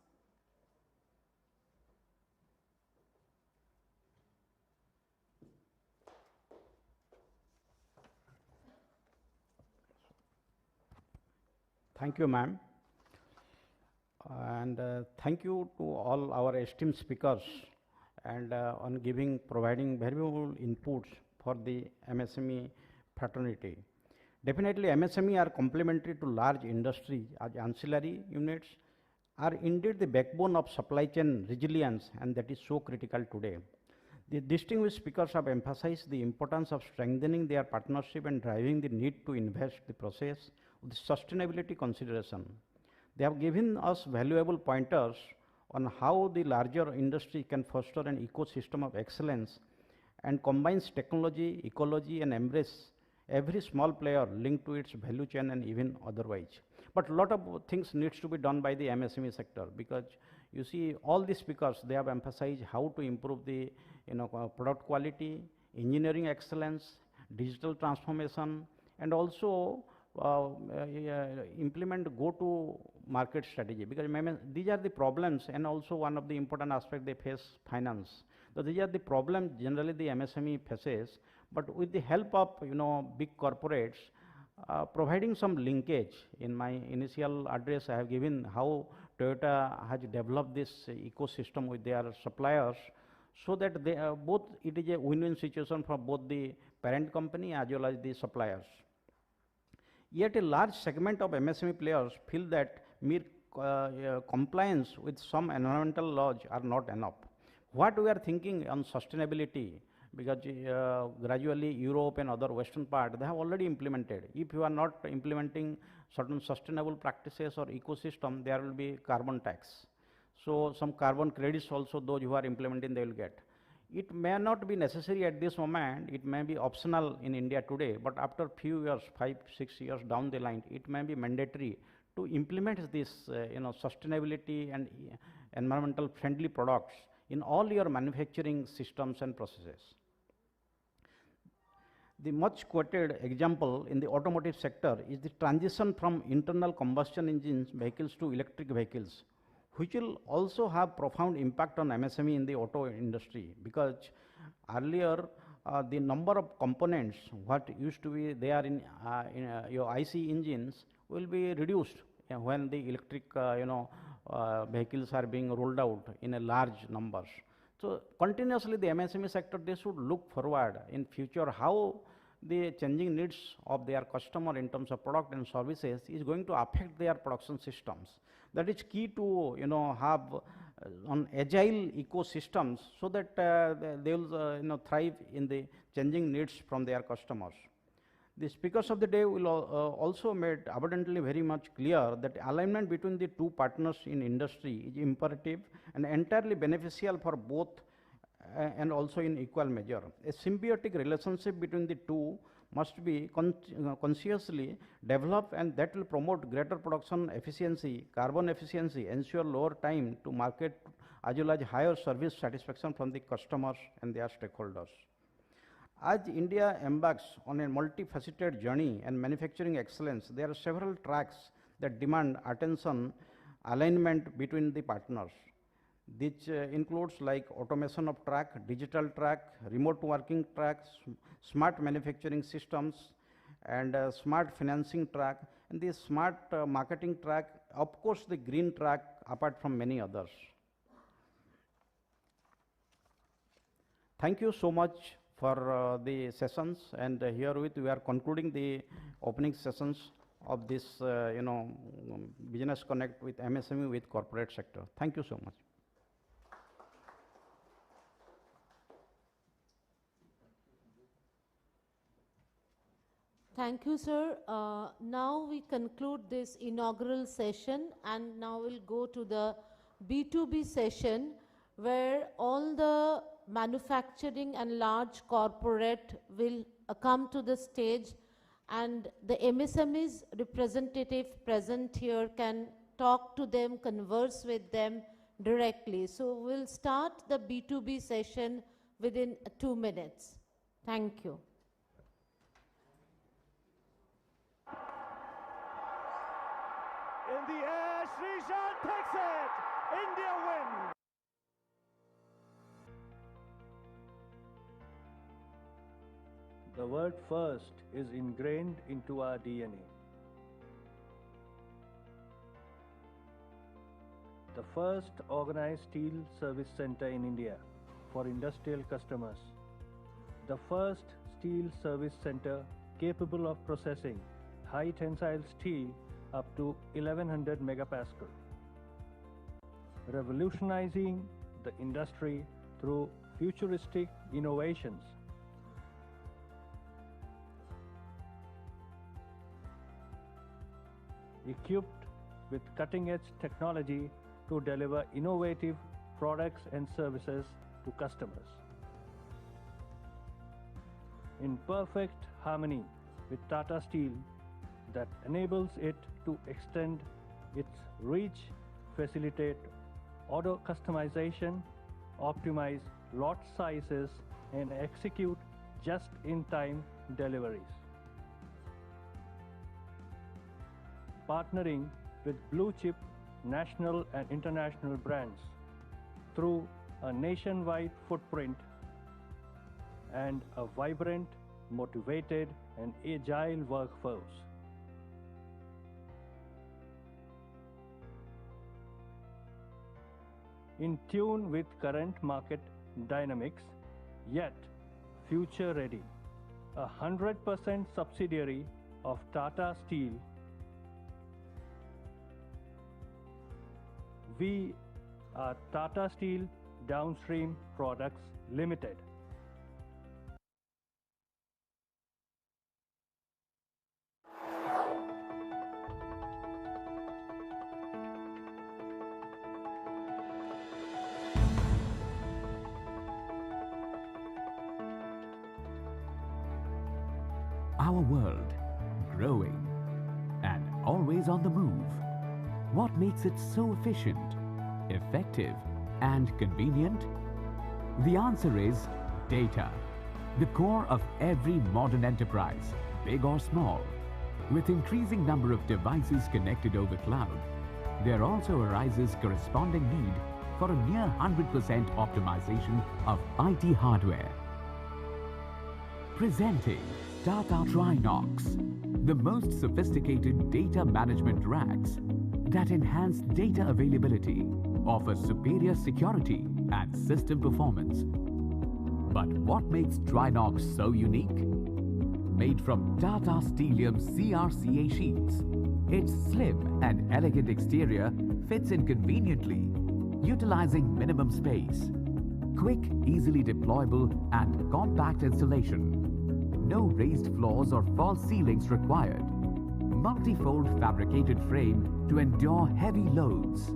Thank you, ma'am. And thank you to all our esteemed speakers and on providing very valuable inputs for the MSME fraternity. Definitely, MSME are complementary to large industry as ancillary units are indeed the backbone of supply chain resilience, and that is so critical today. The distinguished speakers have emphasized the importance of strengthening their partnership and driving the need to invest the process with sustainability consideration. They have given us valuable pointers on how the larger industry can foster an ecosystem of excellence and combines technology, ecology, and embrace every small player linked to its value chain and even otherwise. But a lot of things needs to be done by the MSME sector, because you see all the speakers, they have emphasized how to improve the product quality, engineering excellence, digital transformation, and also implement go-to-market strategy, because these are the problems, and also one of the important aspects they face, finance. So these are the problems generally the MSME faces, but with the help of big corporates, providing some linkage. In my initial address, I have given how Toyota has developed this ecosystem with their suppliers, so that they both, it is a win-win situation for both the parent company as well as the suppliers. Yet a large segment of MSME players feel that mere compliance with some environmental laws are not enough. What we are thinking on sustainability, because gradually Europe and other western part, they have already implemented. If you are not implementing certain sustainable practices or ecosystem, there will be carbon tax. So some carbon credits also those who are implementing, they will get. It may not be necessary at this moment, it may be optional in India today, but after few years, 5-6 years down the line, it may be mandatory to implement this sustainability and environmental friendly products in all your manufacturing systems and processes. The much quoted example in the automotive sector is the transition from internal combustion engines vehicles to electric vehicles, which will also have profound impact on MSME in the auto industry, because earlier the number of components what used to be there in your IC engines will be reduced when the electric vehicles are being rolled out in a large numbers. So continuously the MSME sector, they should look forward in future how the changing needs of their customer in terms of product and services is going to affect their production systems. That is key to have on agile ecosystems, so that they will thrive in the changing needs from their customers. The speakers of the day will also made abundantly very much clear that alignment between the two partners in industry is imperative and entirely beneficial for both and also in equal measure. A symbiotic relationship between the two must be consciously developed, and that will promote greater production efficiency, carbon efficiency, ensure lower time to market, as well as higher service satisfaction from the customers and their stakeholders. As India embarks on a multifaceted journey and manufacturing excellence, there are several tracks that demand attention, alignment between the partners. This includes like automation of track, digital track, remote working tracks, smart manufacturing systems, and smart financing track, and the smart marketing track, of course the green track, apart from many others. Thank you so much for the sessions, and herewith we are concluding the opening sessions of this Business Connect with MSME with corporate sector. Thank you so much. Thank you, sir. Now we conclude this inaugural session, and now we'll go to the B2B session, where all the manufacturing and large corporate will come to the stage, and the MSMEs representative present here can talk to them, converse with them directly. So we'll start the B2B session within 2 minutes. Thank you. In the air, Srishan takes it. India win. The word first is ingrained into our DNA. The first organized steel service center in India for industrial customers. The first steel service center capable of processing high tensile steel up to 1100 megapascal. Revolutionizing the industry through futuristic innovations. Equipped with cutting-edge technology to deliver innovative products and services to customers. In perfect harmony with Tata Steel that enables it to extend its reach, facilitate order customization, optimize lot sizes, and execute just-in-time deliveries. Partnering with blue-chip national and international brands through a nationwide footprint and a vibrant, motivated, and agile workforce. In tune with current market dynamics, yet future ready. 100% subsidiary of Tata Steel, we are Tata Steel Downstream Products Limited. Our world, growing and always on the move. What makes it so efficient, effective, and convenient? The answer is data, the core of every modern enterprise, big or small. With increasing number of devices connected over cloud, there also arises corresponding need for a near 100% optimization of IT hardware. Presenting Tata Trinox, the most sophisticated data management racks that enhance data availability, offer superior security and system performance. But what makes Trinox so unique? Made from Tata Steelium CRCA sheets, its slim and elegant exterior fits in conveniently, utilizing minimum space. Quick, easily deployable and compact installation. No raised floors or false ceilings required. Multi-fold fabricated frame to endure heavy loads.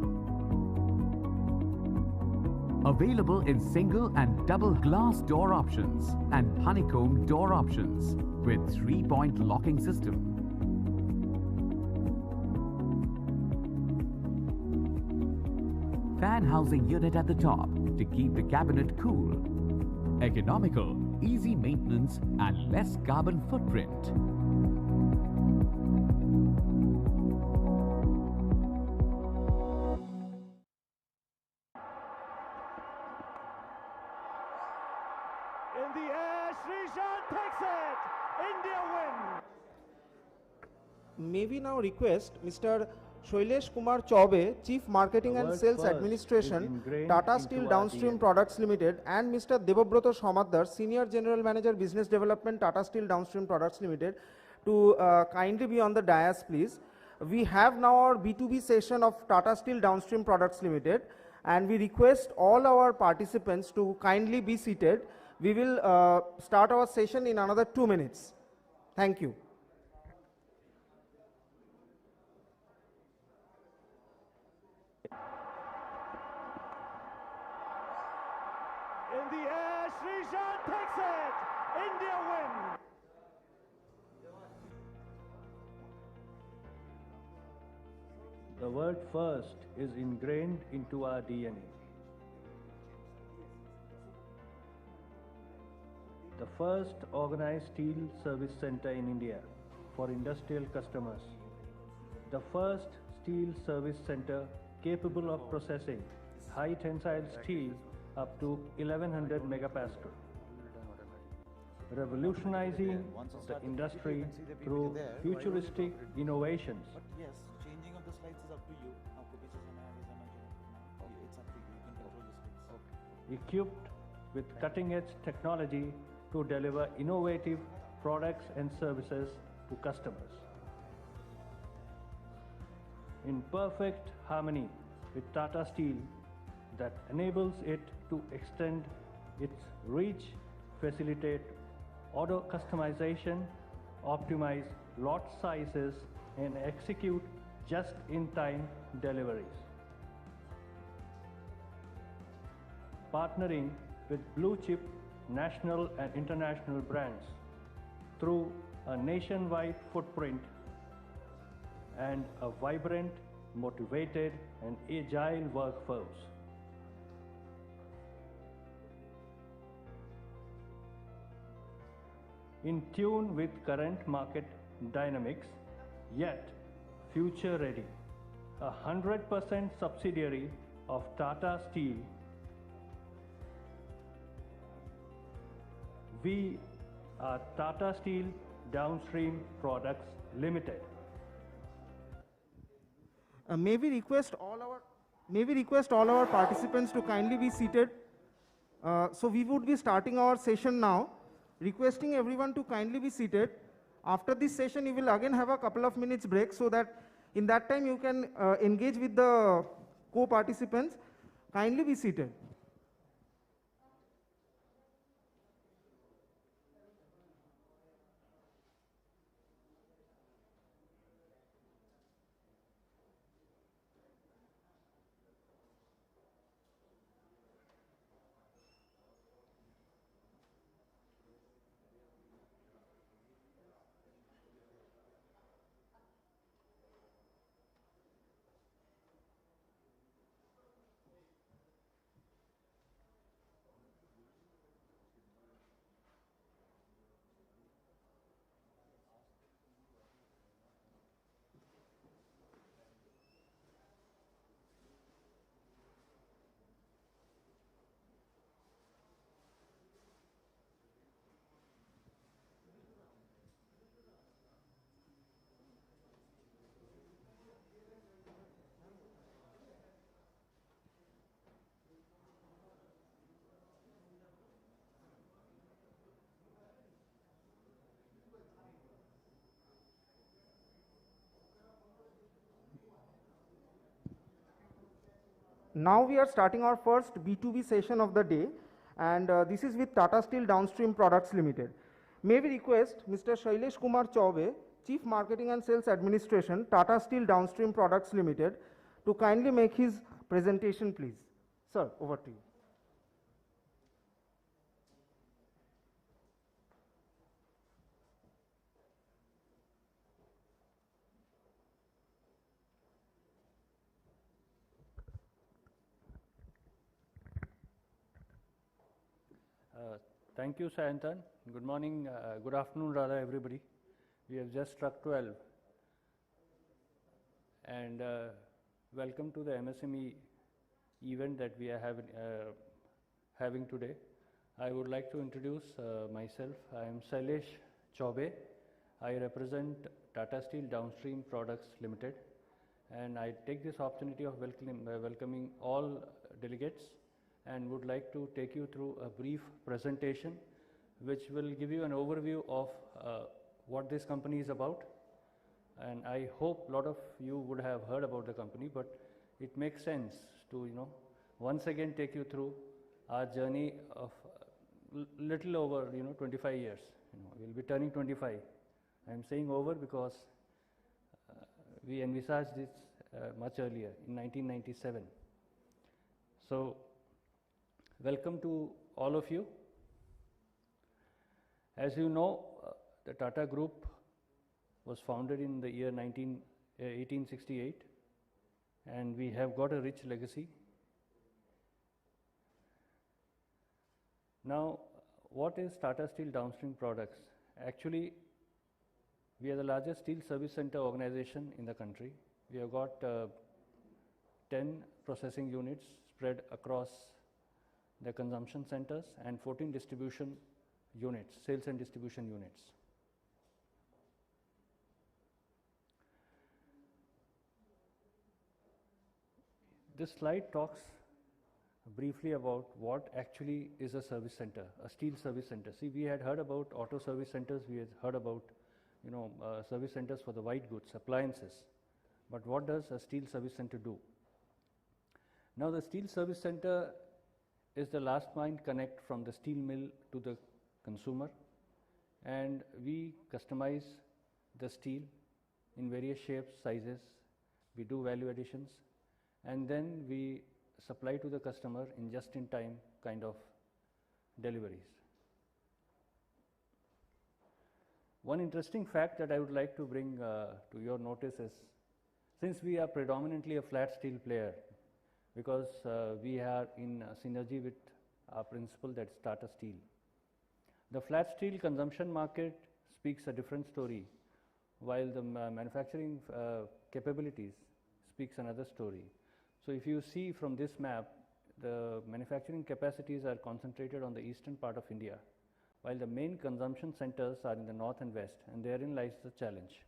Available in single and double glass door options and honeycomb door options with 3-point locking system. Fan housing unit at the top to keep the cabinet cool. Economical, easy maintenance and less carbon footprint. In the air, Srishan takes it! India win! May we now request Mr. Shailesh Kumar Chaube, Chief Marketing and Sales Administration, Tata Steel Downstream Products Limited, and Mr. Devabroto Somadar, Senior General Manager Business Development, Tata Steel Downstream Products Limited, to kindly be on the dais, please. We have now our B2B session of Tata Steel Downstream Products Limited, and we request all our participants to kindly be seated. We will start our session in another 2 minutes. Thank you. In the air, Srishan takes it! India win! The word first is ingrained into our DNA. The first organized steel service center in India for industrial customers. The first steel service center capable of processing high tensile steel up to 1100 megapascal. Revolutionizing the industry through futuristic innovations. But yes, changing of the slides is up to you. It's up to you. You can control the slides. Equipped with cutting-edge technology to deliver innovative products and services to customers. In perfect harmony with Tata Steel that enables it to extend its reach, facilitate order customization, optimize lot sizes, and execute just-in-time deliveries. Partnering with blue-chip national and international brands through a nationwide footprint and a vibrant, motivated, and agile workforce. In tune with current market dynamics, yet future ready. A 100% subsidiary of Tata Steel, we are Tata Steel Downstream Products Limited. May we request all our participants to kindly be seated. So we would be starting our session now, requesting everyone to kindly be seated. After this session, you will again have a couple of minutes break, so that in that time you can engage with the co-participants. Kindly be seated. Now we are starting our first B2B session of the day, and this is with Tata Steel Downstream Products Limited. May we request Mr. Shailesh Kumar Chaube, Chief Marketing and Sales Administration, Tata Steel Downstream Products Limited, to kindly make his presentation, please. Sir, over to you. Thank you, Sayantan. Good morning, good afternoon, rather, everybody. We have just struck 12. And welcome to the MSME event that we are having today. I would like to introduce myself. I am Shailesh Chaube. I represent Tata Steel Downstream Products Limited. And I take this opportunity of welcoming all delegates, and would like to take you through a brief presentation which will give you an overview of what this company is about. And I hope a lot of you would have heard about the company, but it makes sense to once again take you through our journey of little over 25 years. We'll be turning 25. I'm saying over because we envisaged this much earlier in 1997. So welcome to all of you. As you know, the Tata Group was founded in the year 1868, and we have got a rich legacy. Now, what is Tata Steel Downstream Products? Actually, we are the largest steel service center organization in the country. We have got 10 processing units spread across the consumption centers and 14 distribution units, sales and distribution units. This slide talks briefly about what actually is a service center, a steel service center. See, we had heard about auto service centers, we had heard about service centers for the white goods, appliances. But what does a steel service center do? Now, the steel service center is the last mile connect from the steel mill to the consumer, and we customize the steel in various shapes, sizes. We do value additions, and then we supply to the customer in just-in-time kind of deliveries. One interesting fact that I would like to bring to your notice is Since we are predominantly a flat steel player, because we are in synergy with our principal, that's Tata Steel. The flat steel consumption market speaks a different story, while the manufacturing capabilities speaks another story. So if you see from this map, the manufacturing capacities are concentrated on the eastern part of India, while the main consumption centers are in the north and west, and therein lies the challenge.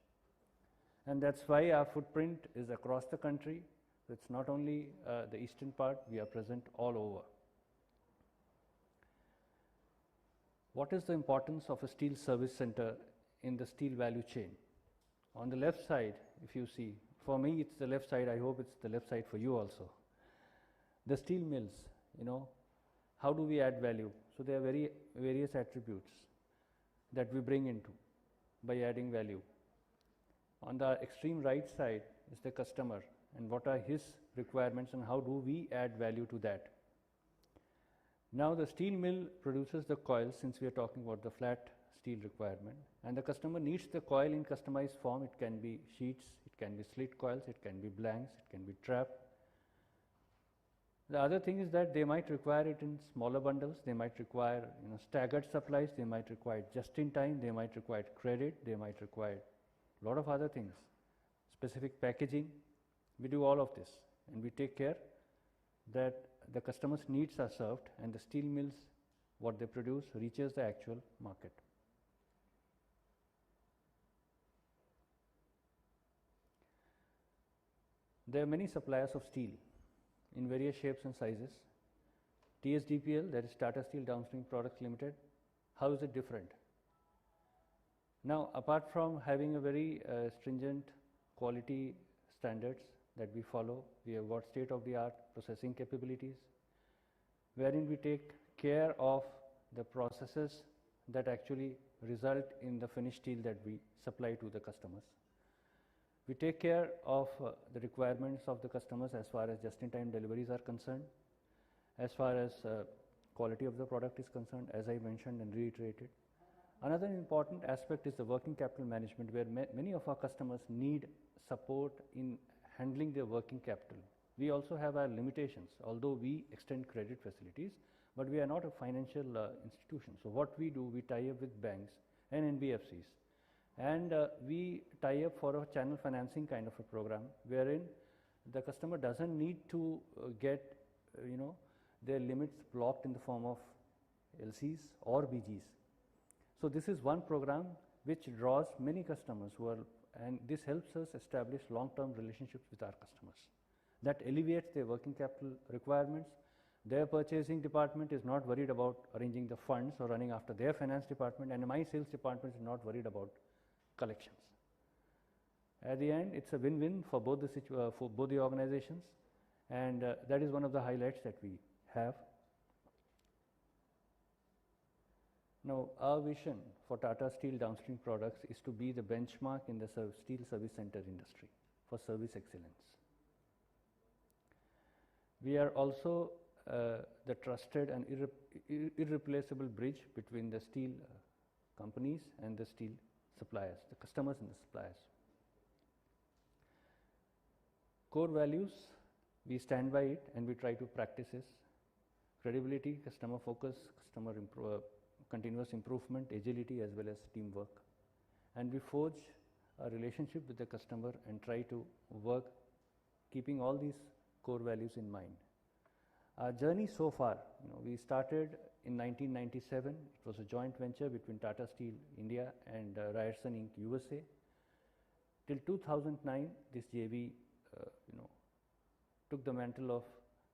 And that's why our footprint is across the country. It's not only the eastern part, we are present all over. What is the importance of a steel service center in the steel value chain? On the left side, if you see, for me it's the left side, I hope it's the left side for you also. The steel mills, how do we add value? So there are various attributes that we bring into by adding value. On the extreme right side is the customer and what are his requirements and how do we add value to that. Now the steel mill produces the coil, since we are talking about the flat steel requirement, and the customer needs the coil in customized form. It can be sheets, it can be slit coils, it can be blanks, it can be trap. The other thing is that they might require it in smaller bundles, they might require staggered supplies, they might require just in time, they might require credit, they might require a lot of other things, specific packaging. We do all of this and we take care that the customer's needs are served and the steel mills, what they produce, reaches the actual market. There are many suppliers of steel in various shapes and sizes. TSDPL, that is Tata Steel Downstream Products Limited, how is it different? Now, apart from having a very stringent quality standards that we follow, we have got state-of-the-art processing capabilities, wherein we take care of the processes that actually result in the finished steel that we supply to the customers. We take care of the requirements of the customers as far as just-in-time deliveries are concerned, as far as quality of the product is concerned, as I mentioned and reiterated. Another important aspect is the working capital management, where many of our customers need support in handling their working capital. We also have our limitations, although we extend credit facilities, but we are not a financial institution. So what we do, we tie up with banks and NBFCs, and we tie up for a channel financing kind of a program, wherein the customer doesn't need to get their limits blocked in the form of LCs or BGs. So this is one program which draws many customers and this helps us establish long-term relationships with our customers. That alleviates their working capital requirements. Their purchasing department is not worried about arranging the funds or running after their finance department, and my sales department is not worried about collections. At the end, it's a win-win for both the organizations, and that is one of the highlights that we have. Now, our vision for Tata Steel Downstream Products is to be the benchmark in the steel service center industry for service excellence. We are also the trusted and irreplaceable bridge between the steel companies and the steel suppliers, the customers and the suppliers. Core values, we stand by it and we try to practice this. Credibility, customer focus, continuous improvement, agility, as well as teamwork. And we forge a relationship with the customer and try to work keeping all these core values in mind. Our journey so far, we started in 1997. It was a joint venture between Tata Steel India and Ryerson Inc. USA. Till 2009, this JV took the mantle of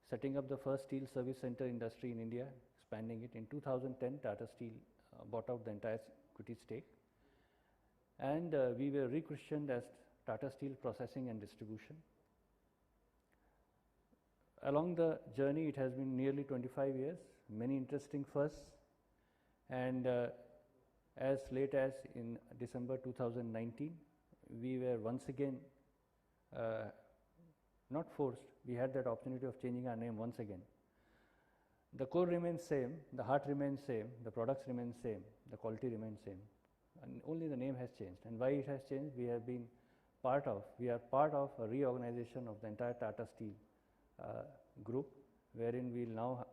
setting up the first steel service center industry in India, expanding it. In 2010, Tata Steel bought out the entire equity stake, and we were rechristened as Tata Steel Processing and Distribution. Along the journey, it has been nearly 25 years, many interesting firsts, and as late as in December 2019, we were once again not forced, we had that opportunity of changing our name once again. The core remains same, the heart remains same, the products remain same, the quality remains same, and only the name has changed. And why it has changed? We have been we are part of a reorganization of the entire Tata Steel group, wherein we will now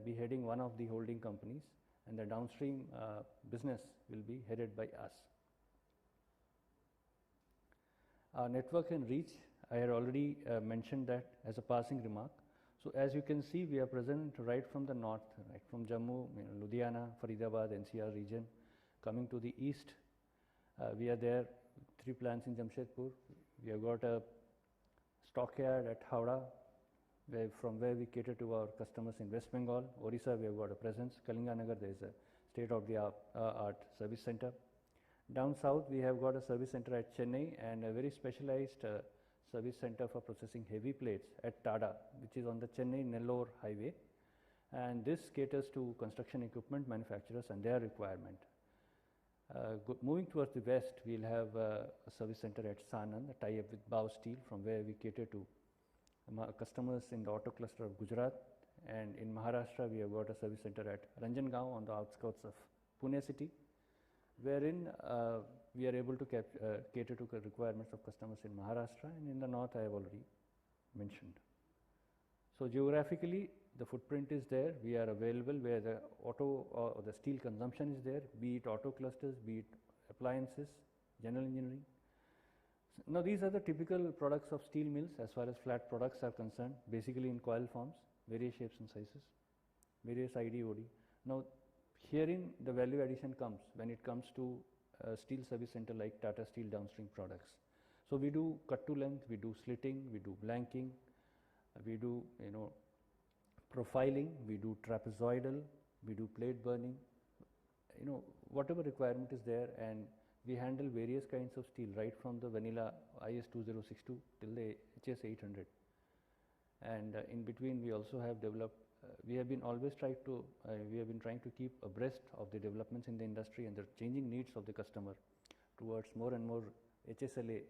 be heading one of the holding companies, and the downstream business will be headed by us. Our network and reach, I had already mentioned that as a passing remark. So as you can see, we are present right from the north, right from Jammu, Ludhiana, Faridabad, NCR region. Coming to the east, we are there, 3 plants in Jamshedpur. We have got a stockyard at Howrah, from where we cater to our customers in West Bengal. Orissa, we have got a presence. Kalinganagar, there is a state-of-the-art service center. Down south, we have got a service center at Chennai and a very specialized service center for processing heavy plates at Tata, which is on the Chennai-Nellore highway. And this caters to construction equipment manufacturers and their requirement. Moving towards the west, we will have a service center at Sanand, a tie-up with Bao Steel, from where we cater to customers in the auto cluster of Gujarat. And in Maharashtra, we have got a service center at Ranjangaon on the outskirts of Pune city, wherein we are able to cater to the requirements of customers in Maharashtra, and in the north I have already mentioned. So geographically, the footprint is there. We are available where the auto or the steel consumption is there, be it auto clusters, be it appliances, general engineering. Now these are the typical products of steel mills as far as flat products are concerned, basically in coil forms, various shapes and sizes, various ID, OD. Now herein the value addition comes when it comes to a steel service center like Tata Steel Downstream products. So we do cut to length, we do slitting, we do blanking, we do profiling, we do trapezoidal, we do plate burning, whatever requirement is there, and we handle various kinds of steel right from the vanilla IS 2062 till the HS 800. And in between we also have developed, we have been trying to keep abreast of the developments in the industry and the changing needs of the customer towards more and more HSLA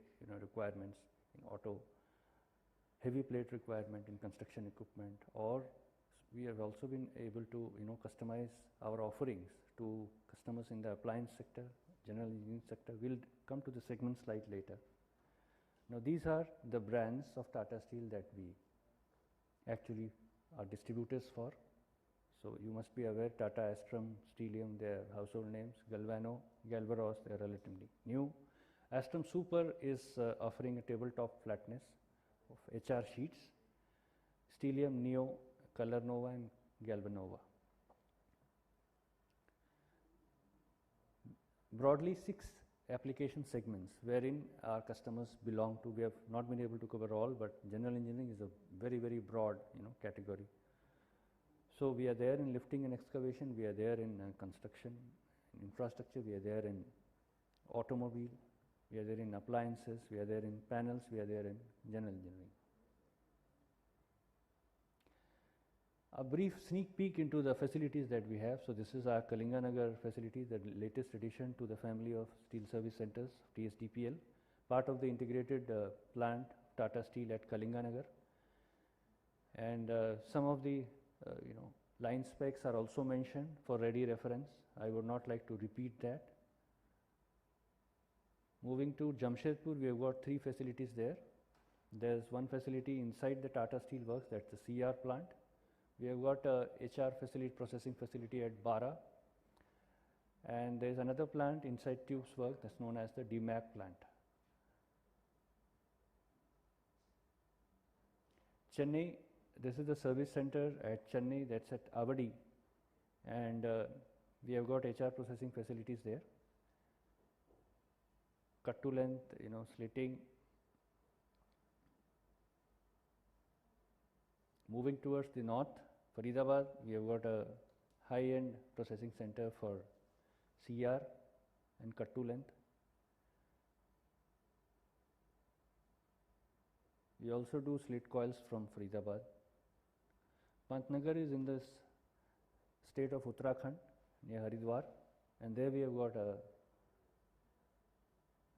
requirements in auto, heavy plate requirement in construction equipment, or we have also been able to customize our offerings to customers in the appliance sector, general engineering sector. We will come to the segment slide later. Now these are the brands of Tata Steel that we actually are distributors for. So you must be aware, Tata, Astrum, Steelium, they are household names. Galvano, Galvaros, they are relatively new. Astrum Super is offering a tabletop flatness of HR sheets. Steelium, Neo, Color Nova and Galvanova. Broadly 6 application segments wherein our customers belong to. We have not been able to cover all, but general engineering is a very, very broad category. So we are there in lifting and excavation, we are there in construction, in infrastructure, we are there in automobile, we are there in appliances, we are there in panels, we are there in general engineering. A brief sneak peek into the facilities that we have. So this is our Kalinganagar facility, the latest addition to the family of steel service centers, TSDPL, part of the integrated plant Tata Steel at Kalinganagar. And some of the line specs are also mentioned for ready reference. I would not like to repeat that. Moving to Jamshedpur, we have got 3 facilities there. There is one facility inside the Tata Steel Works, that's the CR plant. We have got a HR facility, processing facility at Bara, and there is another plant inside Tubes Works that's known as the DMAP plant. Chennai, this is the service center at Chennai, that's at Avadi, and we have got HR processing facilities there. Cut to length, slitting. Moving towards the north, Faridabad, we have got a high-end processing center for CR and cut to length. We also do slit coils from Faridabad. Pantnagar is in the state of Uttarakhand near Haridwar, and there we have got a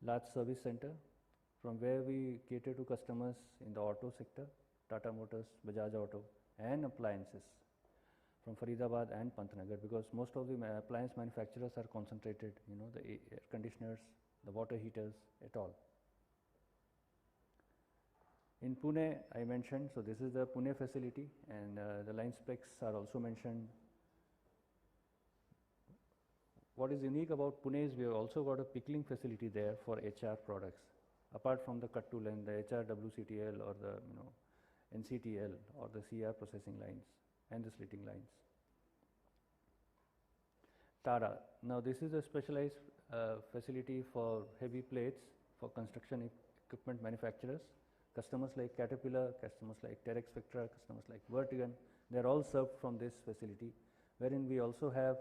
large service center from where we cater to customers in the auto sector, Tata Motors, Bajaj Auto, and appliances from Faridabad and Pantnagar, because most of the appliance manufacturers are concentrated, the air conditioners, the water heaters, et al. In Pune, I mentioned, so this is the Pune facility, and the line specs are also mentioned. What is unique about Pune is we have also got a pickling facility there for HR products, apart from the cut to length, the HR WCTL or the NCTL or the CR processing lines and the slitting lines. Tata. Now this is a specialized facility for heavy plates for construction equipment manufacturers. Customers like Caterpillar, customers like Terex Vectra, customers like Vertigan, they are all served from this facility, wherein we also have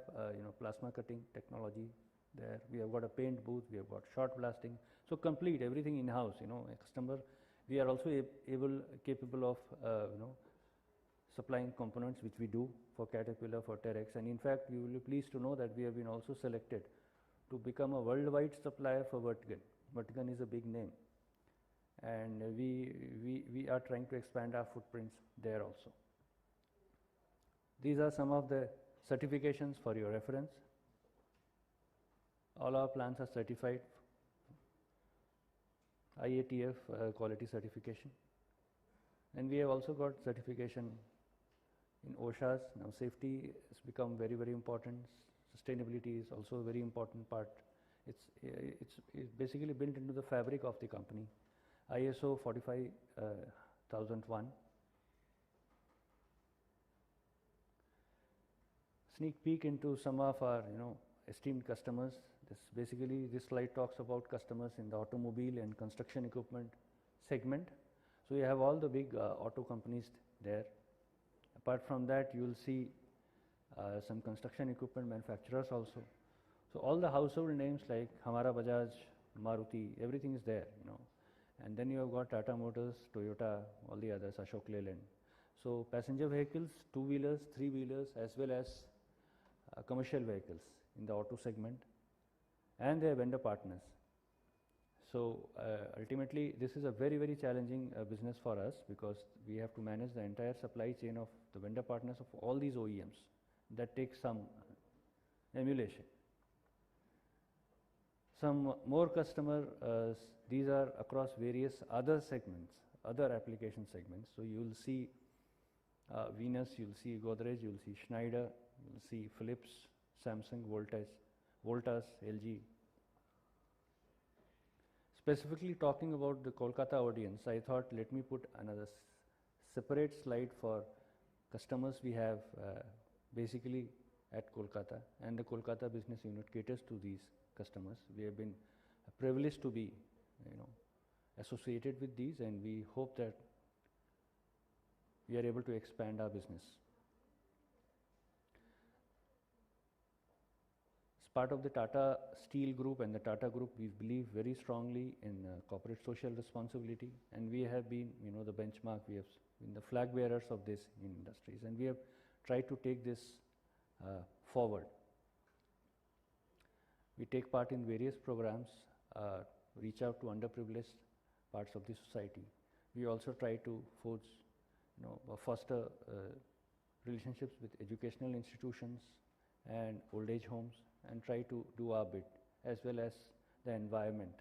plasma cutting technology there. We have got a paint booth, we have got shot blasting, so complete everything in house. A customer, we are also capable of supplying components which we do for Caterpillar, for Terex, and in fact you will be pleased to know that we have been also selected to become a worldwide supplier for Vertigan. Vertigan is a big name, and we are trying to expand our footprints there also. These are some of the certifications for your reference. All our plants are certified, IATF quality certification, and we have also got certification in OSHA's. Now safety has become very, very important. Sustainability is also a very important part. It's basically built into the fabric of the company. ISO 45001. Sneak peek into some of our esteemed customers. This slide talks about customers in the automobile and construction equipment segment. So you have all the big auto companies there. Apart from that, you will see some construction equipment manufacturers also. So all the household names like Hamara Bajaj, Maruti, everything is there, And then you have got Tata Motors, Toyota, all the others, Ashok Leyland. So passenger vehicles, two-wheelers, three-wheelers, as well as commercial vehicles in the auto segment, and their vendor partners. So ultimately, this is a very, very challenging business for us, because we have to manage the entire supply chain of the vendor partners of all these OEMs. That takes some emulation. Some more customers, these are across various other segments, other application segments. So you will see Venus, you will see Godrej, you will see Schneider, you will see Philips, Samsung, Voltas, LG. Specifically talking about the Kolkata audience, I thought let me put another separate slide for customers we have basically at Kolkata, and the Kolkata business unit caters to these customers. We have been privileged to be associated with these, and we hope that we are able to expand our business. As part of the Tata Steel Group and the Tata Group, we believe very strongly in corporate social responsibility, and we have been the benchmark. We have been the flag bearers of this in industries, and we have tried to take this forward. We take part in various programs, reach out to underprivileged parts of the society. We also try to forge, foster relationships with educational institutions and old age homes, and try to do our bit, as well as the environment.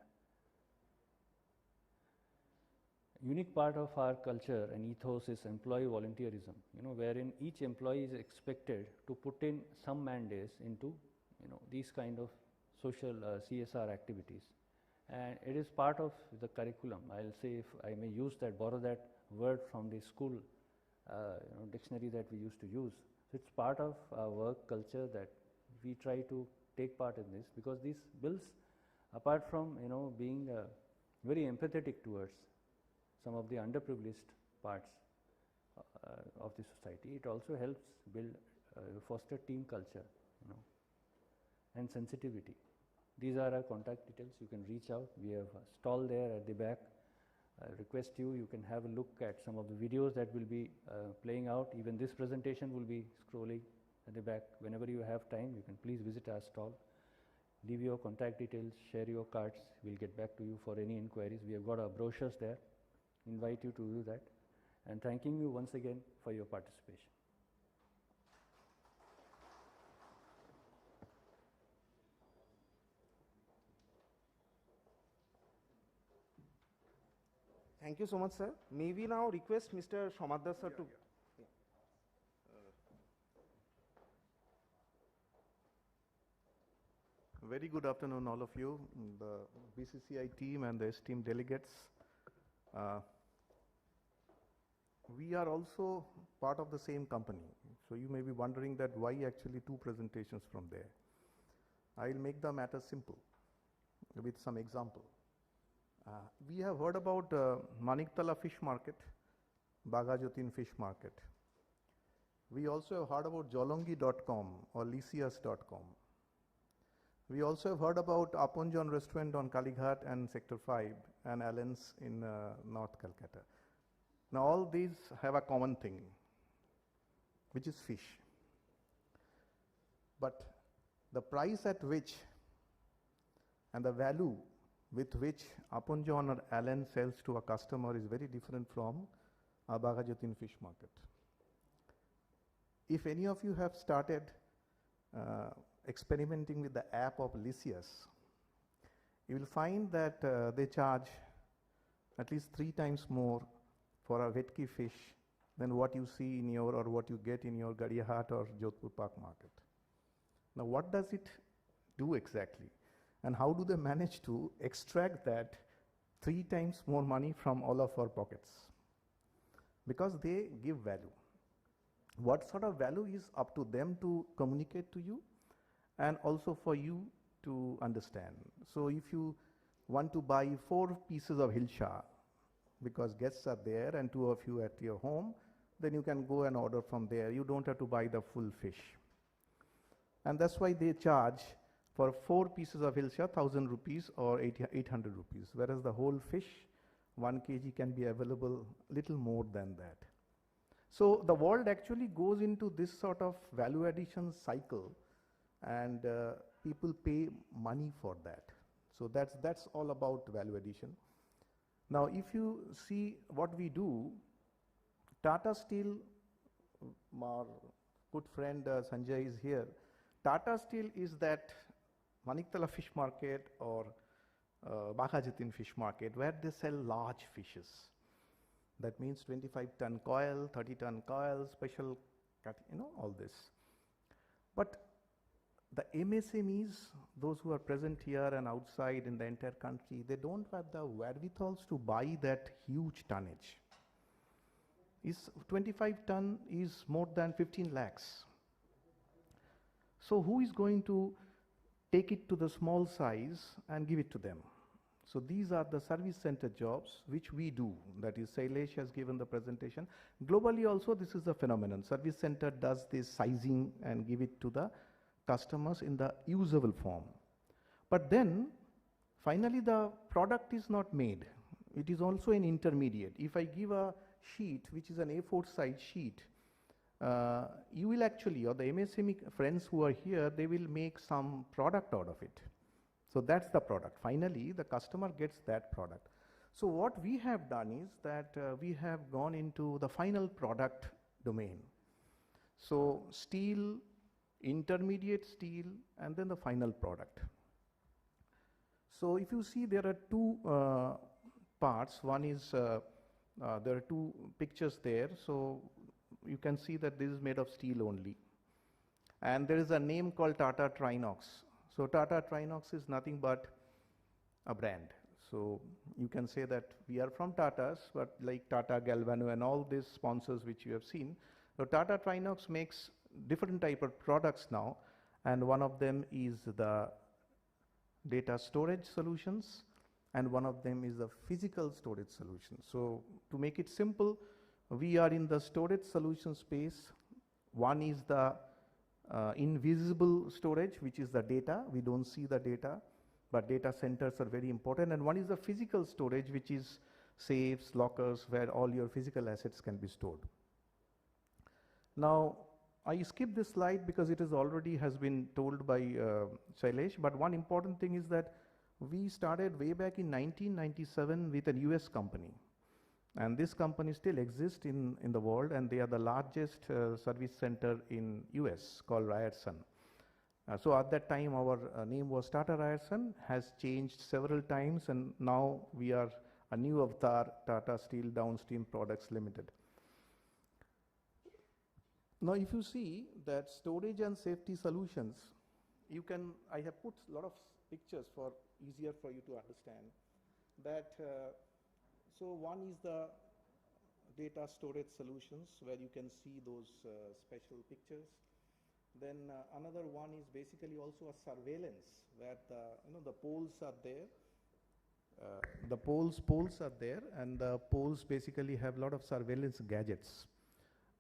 Unique part of our culture and ethos is employee volunteerism, wherein each employee is expected to put in some man days into, these kind of social CSR activities. And it is part of the curriculum. I'll say, if I may borrow that word from the school dictionary that we used to use. So it's part of our work culture that we try to take part in this, because this builds, apart from being very empathetic towards some of the underprivileged parts of the society, it also helps build foster team culture, and sensitivity. These are our contact details. You can reach out. We have a stall there at the back. I request you can have a look at some of the videos that will be playing out. Even this presentation will be scrolling at the back. Whenever you have time, you can please visit our stall. Leave your contact details, share your cards. We'll get back to you for any inquiries. We have got our brochures there. Invite you to do that. And thanking you once again for your participation. Thank you so much, sir. May we now request Mr. Somadar sir to... Very good afternoon, all of you, the BCCI team and the esteemed delegates. We are also part of the same company. So you may be wondering that why actually two presentations from there. I'll make the matter simple with some example. We have heard about Maniktala fish market, Bagajotin fish market. We also have heard about jolongi.com or lysias.com. We also have heard about Aponjon restaurant on Kalighat and Sector 5 and Allen's in North Calcutta. Now all these have a common thing, which is fish. But the price at which and the value with which Aponjon or Allen sells to a customer is very different from a Bagajotin fish market. If any of you have started experimenting with the app of Lysias, you will find that they charge at least 3 times more for a vetki fish than what you see in your or what you get in your Gadiahat or Jodhpur Park market. Now what does it do exactly? And how do they manage to extract that 3 times more money from all of our pockets? Because they give value. What sort of value is up to them to communicate to you and also for you to understand. So if you want to buy 4 pieces of hilsha because guests are there and 2 of you at your home, then you can go and order from there. You don't have to buy the full fish. And that's why they charge for 4 pieces of hilsha 1,000 rupees or 800 rupees, whereas the whole fish 1 kg can be available little more than that. So the world actually goes into this sort of value addition cycle, and people pay money for that. So that's all about value addition. Now if you see what we do, Tata Steel, our good friend Sanjay is here. Tata Steel is that Maniktala fish market or Bagajotin fish market where they sell large fishes. That means 25-ton coil, 30-ton coil, special cut, all this. But the MSMEs, those who are present here and outside in the entire country, they don't have the wherewithals to buy that huge tonnage. 25 ton is more than 15 lakhs. So who is going to take it to the small size and give it to them? So these are the service center jobs which we do. That is, Sailesh has given the presentation. Globally also this is a phenomenon. Service center does this sizing and give it to the customers in the usable form. But then finally the product is not made. It is also an intermediate. If I give a sheet which is an A4 size sheet, you will actually, or the MSME friends who are here, they will make some product out of it. So that's the product. Finally, the customer gets that product. So what we have done is that we have gone into the final product domain. So steel, intermediate steel, and then the final product. So if you see, there are 2 parts. One is, there are 2 pictures there. So you can see that this is made of steel only. And there is a name called Tata Trinox. So Tata Trinox is nothing but a brand. So you can say that we are from Tatas, but like Tata, Galvano and all these sponsors which you have seen. So Tata Trinox makes different type of products now, and one of them is the data storage solutions, and one of them is the physical storage solution. So to make it simple, we are in the storage solution space. One is the invisible storage, which is the data. We don't see the data, but data centers are very important. And one is the physical storage, which is safes, lockers, where all your physical assets can be stored. Now, I skip this slide because it is already has been told by Shailesh, but one important thing is that we started way back in 1997 with a US company. And this company still exists in the world, and they are the largest service center in US called Ryerson. So at that time our name was Tata Ryerson, has changed several times, and now we are a new avatar, Tata Steel Downstream Products Limited. Now, if you see that storage and safety solutions, I have put a lot of pictures for easier for you to understand that. So one is the data storage solutions where you can see those special pictures. Then another one is basically also a surveillance where the poles are there. The poles are there, and the poles basically have a lot of surveillance gadgets.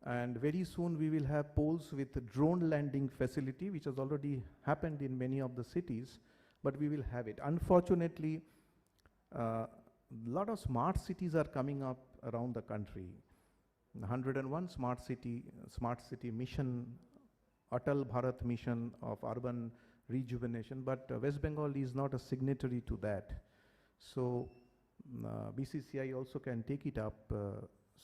And very soon we will have poles with drone landing facility, which has already happened in many of the cities, but we will have it. Unfortunately, a lot of smart cities are coming up around the country. 101 smart city mission, Atal Bharat mission of urban rejuvenation, but West Bengal is not a signatory to that. So BCCI also can take it up.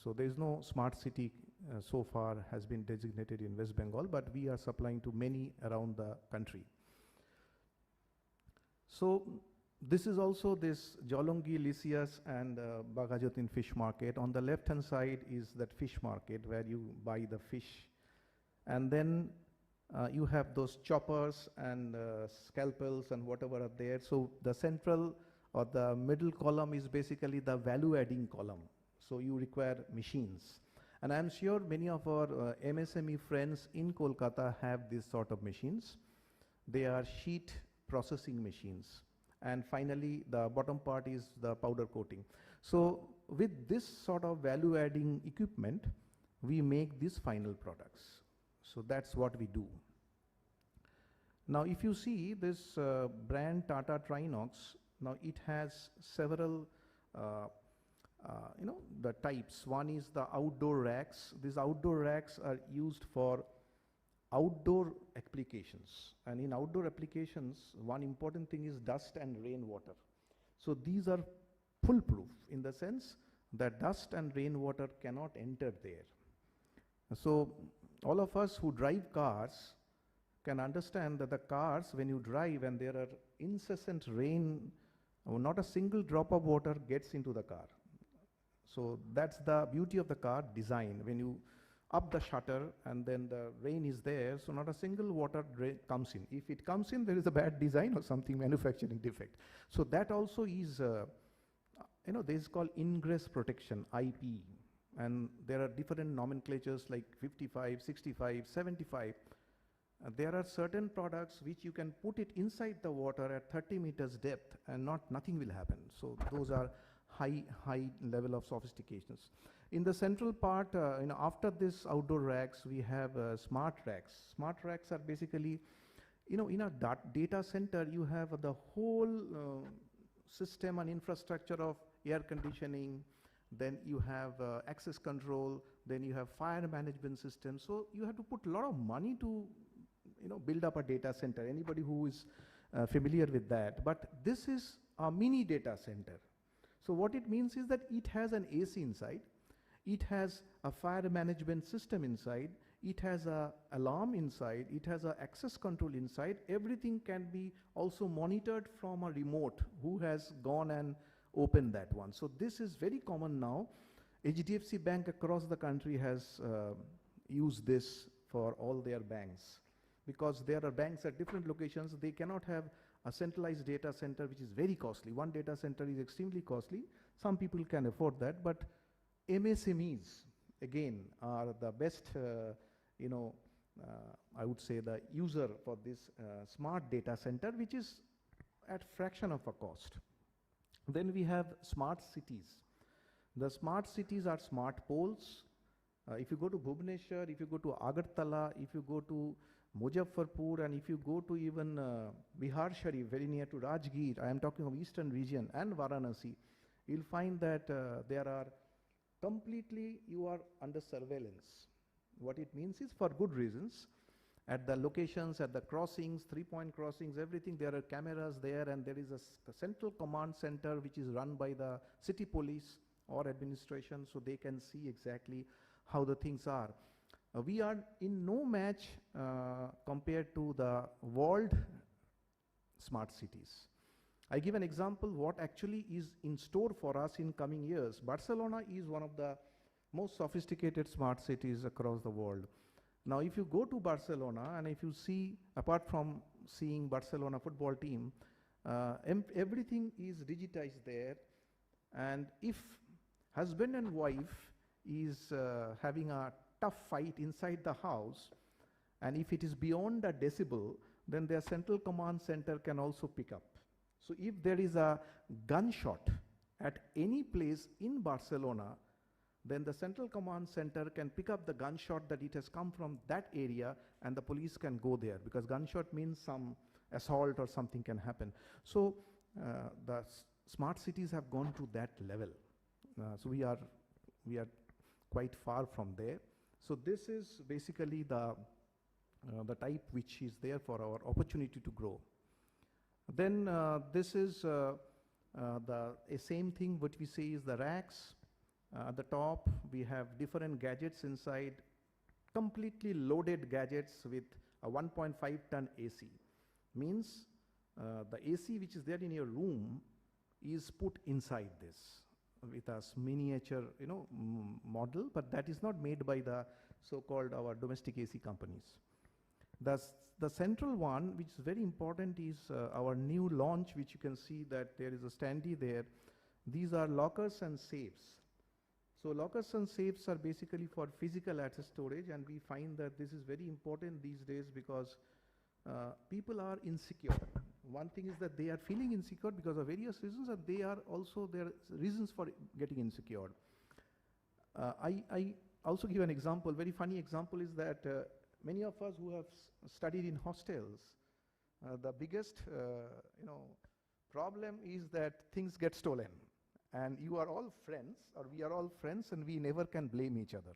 So there is no smart city so far has been designated in West Bengal, but we are supplying to many around the country. So this is also this Jolongi, Lysias and Bagajotin fish market. On the left hand side is that fish market where you buy the fish. And then you have those choppers and scalpels and whatever are there. So the central or the middle column is basically the value adding column. So you require machines. And I'm sure many of our MSME friends in Kolkata have this sort of machines. They are sheet processing machines. And finally, the bottom part is the powder coating. So with this sort of value adding equipment, we make these final products. So that's what we do. Now, if you see this brand Tata Trinox, now it has several the types. One is the outdoor racks. These outdoor racks are used for outdoor applications. And in outdoor applications, one important thing is dust and rainwater. So these are foolproof in the sense that dust and rainwater cannot enter there. So all of us who drive cars can understand that the cars, when you drive and there are incessant rain, not a single drop of water gets into the car. So that's the beauty of the car design. When you up the shutter and then the rain is there, so not a single water comes in. If it comes in, there is a bad design or something, manufacturing defect. So that also is, this is called ingress protection, IP. And there are different nomenclatures like 55, 65, 75. There are certain products which you can put it inside the water at 30 meters depth and nothing will happen. So those are high level of sophistications. In the central part, after this outdoor racks, we have smart racks. Smart racks are basically, in a data center, you have the whole system and infrastructure of air conditioning, then you have access control, then you have fire management system. So you have to put a lot of money to build up a data center, anybody who is familiar with that. But this is a mini data center. So what it means is that it has an AC inside, it has a fire management system inside, it has a alarm inside, it has a access control inside. Everything can be also monitored from a remote who has gone and opened that one. So this is very common now. HDFC Bank across the country has used this for all their banks, because there are banks at different locations. They cannot have a centralized data center, which is very costly. One data center is extremely costly. Some people can afford that, but MSMEs, again, are the best, I would say the user for this smart data center, which is at fraction of a cost. Then we have smart cities. The smart cities are smart poles. If you go to Bhubaneswar, if you go to Agartala, if you go to Muzaffarpur, and if you go to even Bihar Sharif, very near to Rajgir, I am talking of eastern region, and Varanasi, you'll find that there are completely, you are under surveillance. What it means is, for good reasons, at the locations, at the crossings, 3-point crossings, everything, there are cameras there, and there is a central command center which is run by the city police or administration, so they can see exactly how the things are. We are in no match compared to the world smart cities. I give an example what actually is in store for us in coming years. Barcelona is one of the most sophisticated smart cities across the world. Now, if you go to Barcelona and if you see, apart from seeing Barcelona football team, everything is digitized there. And if husband and wife is having a tough fight inside the house, and if it is beyond a decibel, then their central command center can also pick up. So if there is a gunshot at any place in Barcelona, then the central command center can pick up the gunshot that it has come from that area, and the police can go there, because gunshot means some assault or something can happen. So the smart cities have gone to that level. So we are quite far from there. So this is basically the type which is there for our opportunity to grow. Then this is the same thing what we say is the racks. At the top we have different gadgets inside, completely loaded gadgets with a 1.5 ton AC. Means the AC which is there in your room is put inside this with a miniature, model, but that is not made by the so-called our domestic AC companies. The central one, which is very important, is our new launch, which you can see that there is a standee there. These are lockers and safes. So lockers and safes are basically for physical asset storage, and we find that this is very important these days because people are insecure. One thing is that they are feeling insecure because of various reasons, and they are also, there are reasons for getting insecure. I also give an example, very funny example is that many of us who have studied in hostels, the biggest problem is that things get stolen. And you are all friends, or we are all friends, and we never can blame each other.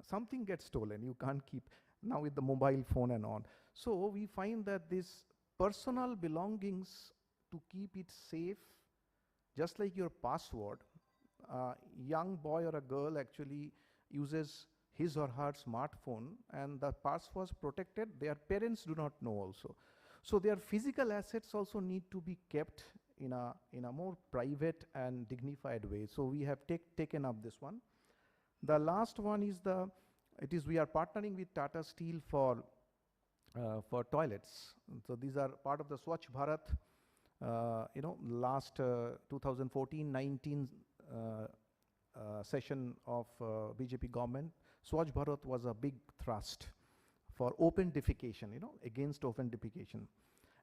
Something gets stolen, you can't keep, now with the mobile phone and on. So we find that this personal belongings, to keep it safe, just like your password, a young boy or a girl actually uses his or her smartphone, and the password is protected, their parents do not know also. So their physical assets also need to be kept in a more private and dignified way. So we have taken up this one. The last one is we are partnering with Tata Steel for toilets. So these are part of the Swachh Bharat, last 2014-19 session of BJP government. Swachh Bharat was a big thrust for open defecation, against open defecation.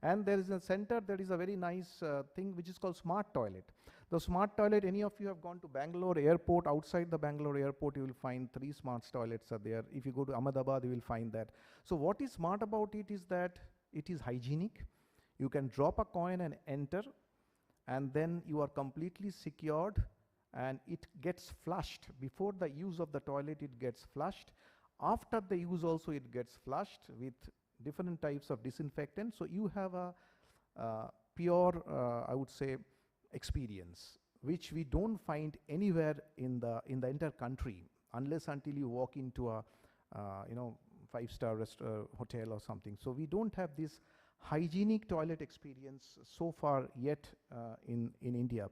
And there is a center, there is a very nice thing which is called smart toilet. The smart toilet, any of you have gone to Bangalore airport, outside the Bangalore airport you will find 3 smart toilets are there. If you go to Ahmedabad you will find that. So what is smart about it is that it is hygienic. You can drop a coin and enter, and then you are completely secured, and it gets flushed. Before the use of the toilet it gets flushed. After the use also it gets flushed with different types of disinfectant. So you have a pure, I would say, experience, which we don't find anywhere in the entire country, unless until you walk into a 5-star hotel or something. So we don't have this hygienic toilet experience so far yet in India.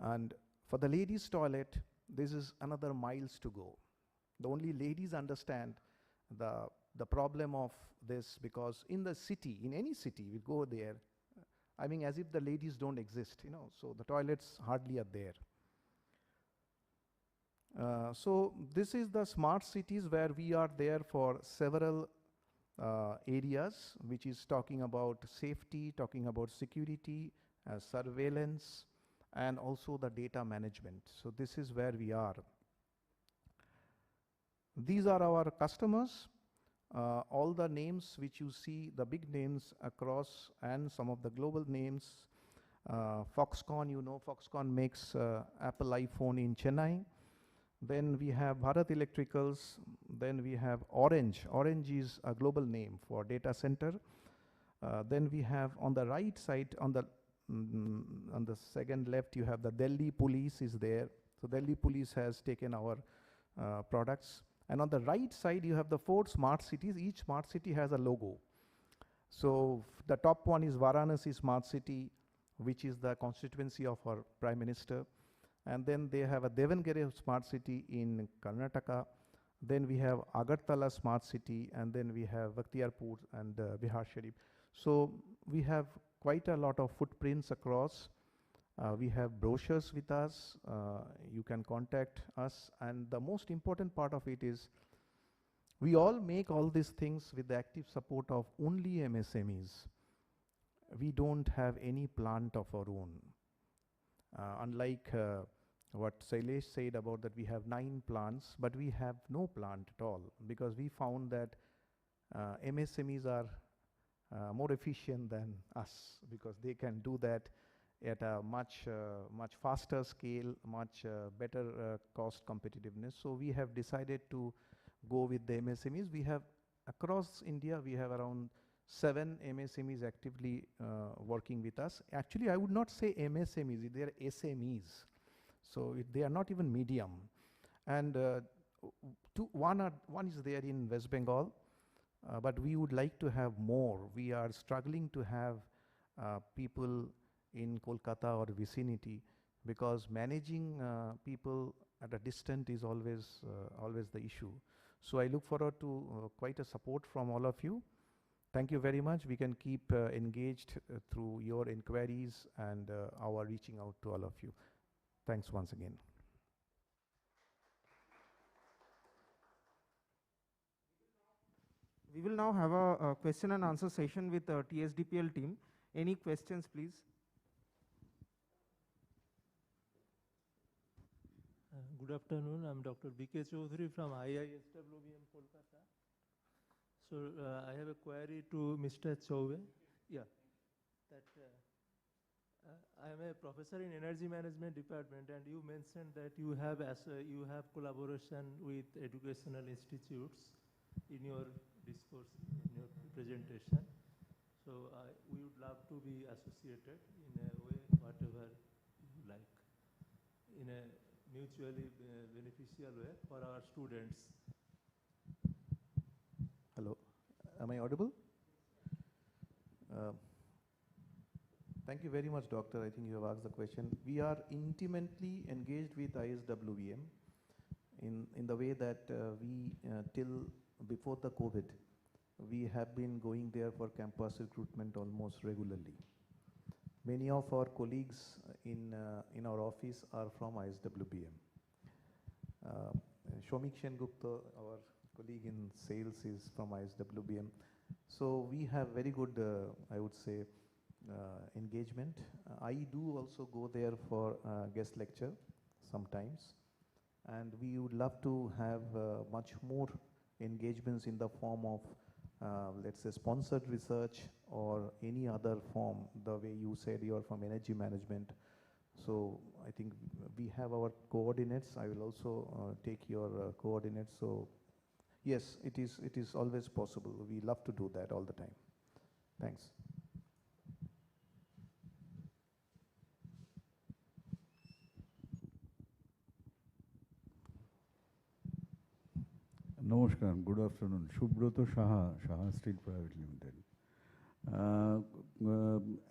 And for the ladies' toilet, this is another miles to go. The only ladies understand the problem of this, because in the city, in any city, we go there, I mean, as if the ladies don't exist, so the toilets hardly are there. So this is the smart cities where we are there for several areas, which is talking about safety, talking about security, surveillance, and also the data management. So this is where we are. These are our customers. All the names which you see, the big names across, and some of the global names. Foxconn, Foxconn makes Apple iPhone in Chennai. Then we have Bharat Electricals. Then we have Orange. Orange is a global name for data center. Then we have on the right side, on the second left, you have the Delhi Police is there. So Delhi Police has taken our products. And on the right side, you have the 4 smart cities. Each smart city has a logo. So the top one is Varanasi Smart City. which is the constituency of our Prime Minister. And then they have a Devangere smart city in Karnataka. Then we have Agartala smart city, and then we have Bakhtiarpur and Bihar Sharif. So we have quite a lot of footprints across. We have brochures with us. You can contact us. And the most important part of it is we all make all these things with the active support of only MSMEs. We don't have any plant of our own. Unlike what Sailesh said about that we have 9 plants, but we have no plant at all, because we found that MSMEs are more efficient than us, because they can do that at a much faster scale, much better cost competitiveness. So we have decided to go with the MSMEs. We have across India, we have around 7 MSMEs actively working with us. Actually, I would not say MSMEs, they are SMEs. So they are not even medium. And one is there in West Bengal, but we would like to have more. We are struggling to have people in Kolkata or vicinity, because managing people at a distance is always the issue. So I look forward to quite a support from all of you. Thank you very much. We can keep engaged through your inquiries and our reaching out to all of you. Thanks once again. We will now have a question and answer session with the TSDPL team. Any questions, please? Good afternoon. I'm Dr. B.K. Chaudhary from IISWBM, Kolkata. So I have a query to Mr. Chaube. Yeah, that I am a professor in Energy Management Department, and you mentioned that you have collaboration with educational institutes in your discourse, in your presentation. So we would love to be associated in a way, whatever you like, in a mutually beneficial way for our students. Hello, am I audible? Thank you very much, Doctor. I think you have asked the question. We are intimately engaged with ISWBM in the way that we, till before the COVID, we have been going there for campus recruitment almost regularly. Many of our colleagues in our office are from ISWBM. Shomik Shengupta, our colleague in sales, is from ISWBM. So we have very good, I would say, engagement. I do also go there for guest lecture sometimes, and we would love to have much more engagements in the form of let's say sponsored research or any other form, the way you said you are from energy management. So I think we have our coordinates. I will also take your coordinates. So yes, it is always possible. We love to do that all the time. Thanks. Namaskar, good afternoon. Shubhroto Shaha Steel Private Limited.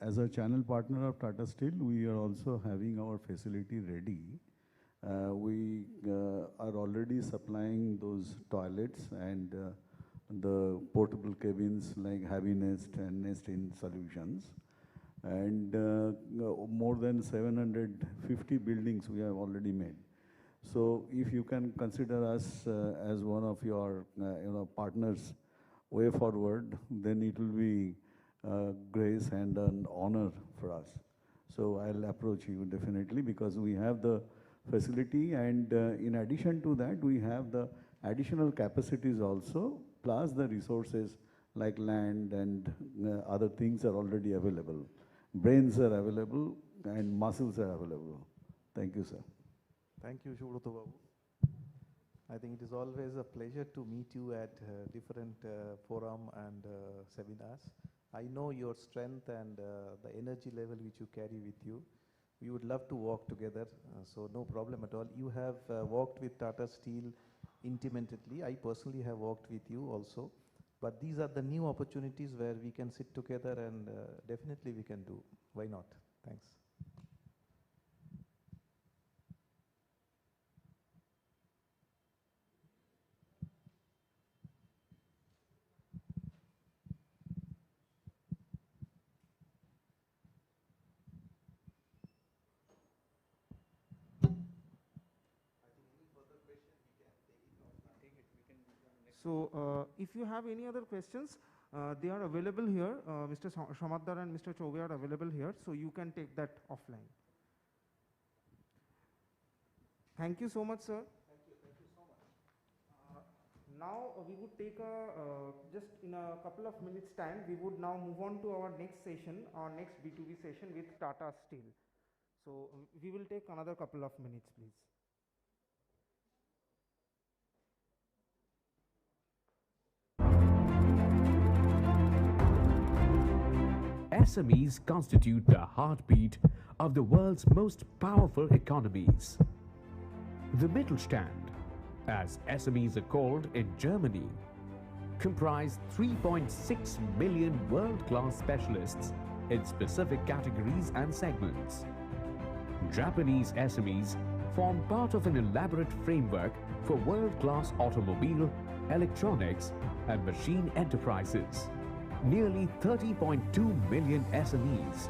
As a channel partner of Tata Steel, we are also having our facility ready. We are already supplying those toilets and the portable cabins like Heavy Nest and Nest in Solutions. And more than 750 buildings we have already made. So if you can consider us as one of your partners way forward, then it will be grace and an honor for us. So I'll approach you definitely, because we have the facility, and in addition to that, we have the additional capacities also, plus the resources like land and other things are already available. Brains are available and muscles are available. Thank you, sir. Thank you, Shubhroto Babu. I think it is always a pleasure to meet you at different forum and seminars. I know your strength and the energy level which you carry with you. We would love to work together, so no problem at all. You have worked with Tata Steel intimately. I personally have worked with you also. But these are the new opportunities where we can sit together, and definitely we can do. Why not? Thanks. So, if you have any other questions, they are available here. Mr. Somaddar and Mr. Choube are available here, so you can take that offline. Thank you so much, sir. Thank you so much. Now we would take just in a couple of minutes time, we would now move on to our next session, our next B2B session with Tata Steel. So we will take another couple of minutes, please. SMEs constitute the heartbeat of the world's most powerful economies. The Mittelstand, as SMEs are called in Germany, comprise 3.6 million world-class specialists in specific categories and segments. Japanese SMEs form part of an elaborate framework for world-class automobile, electronics, and machine enterprises. Nearly 30.2 million SMEs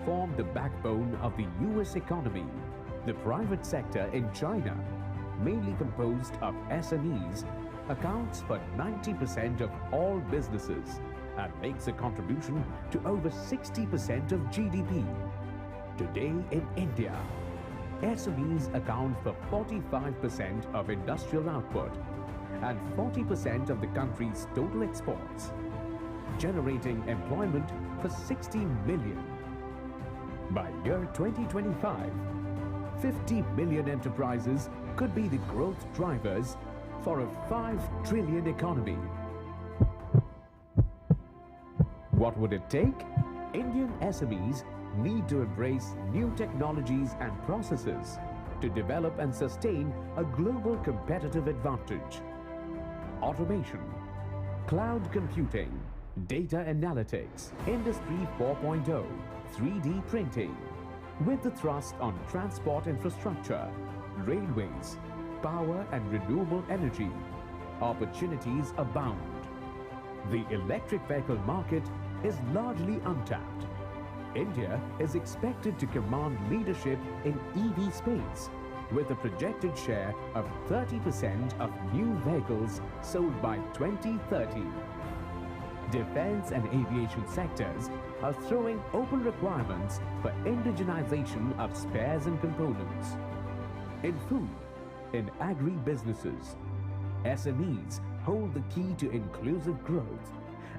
form the backbone of the US economy. The private sector in China, mainly composed of SMEs, accounts for 90% of all businesses and makes a contribution to over 60% of GDP. Today in India, SMEs account for 45% of industrial output and 40% of the country's total exports, generating employment for 16 million. By year 2025, 50 million enterprises could be the growth drivers for a 5 trillion economy. What would it take? Indian SMEs need to embrace new technologies and processes to develop and sustain a global competitive advantage. Automation, cloud computing, data analytics, Industry 4.0, 3D printing, with the thrust on transport infrastructure, railways, power and renewable energy, opportunities abound. The electric vehicle market is largely untapped. India is expected to command leadership in EV space, with a projected share of 30% of new vehicles sold by 2030. Defense and aviation sectors are throwing open requirements for indigenization of spares and components. In food, in agri-businesses, SMEs hold the key to inclusive growth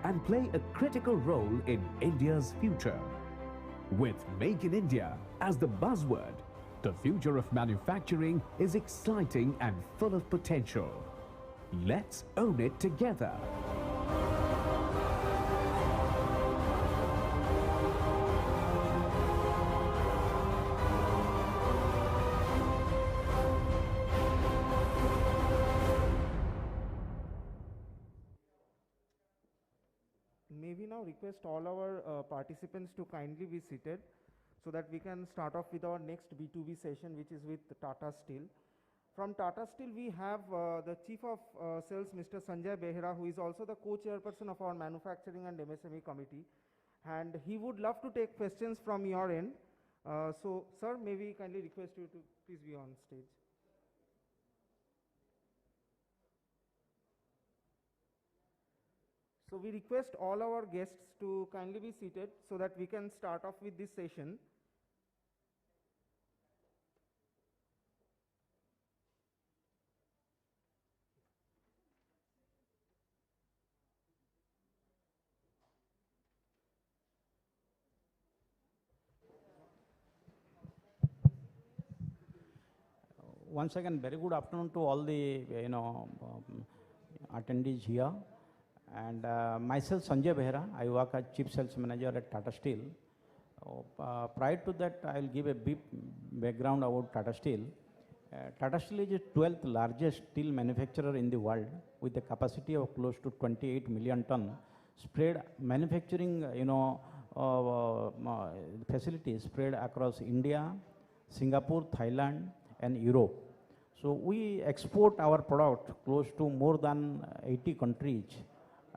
and play a critical role in India's future. With Make in India as the buzzword, the future of manufacturing is exciting and full of potential. Let's own it together. May we now request all our participants to kindly be seated so that we can start off with our next B2B session, which is with Tata Steel. From Tata Steel, we have the Chief of Sales, Mr. Sanjay Behera, who is also the co-chairperson of our Manufacturing and MSME Committee. And he would love to take questions from your end. So, sir, may we kindly request you to please be on stage. So we request all our guests to kindly be seated so that we can start off with this session. Once again, very good afternoon to all the attendees here. And myself, Sanjay Behera, I work as Chief Sales Manager at Tata Steel. Prior to that, I will give a brief background about Tata Steel. Tata Steel is the 12th largest steel manufacturer in the world with a capacity of close to 28 million ton, spread manufacturing, facilities spread across India, Singapore, Thailand, and Europe. So we export our product close to more than 80 countries,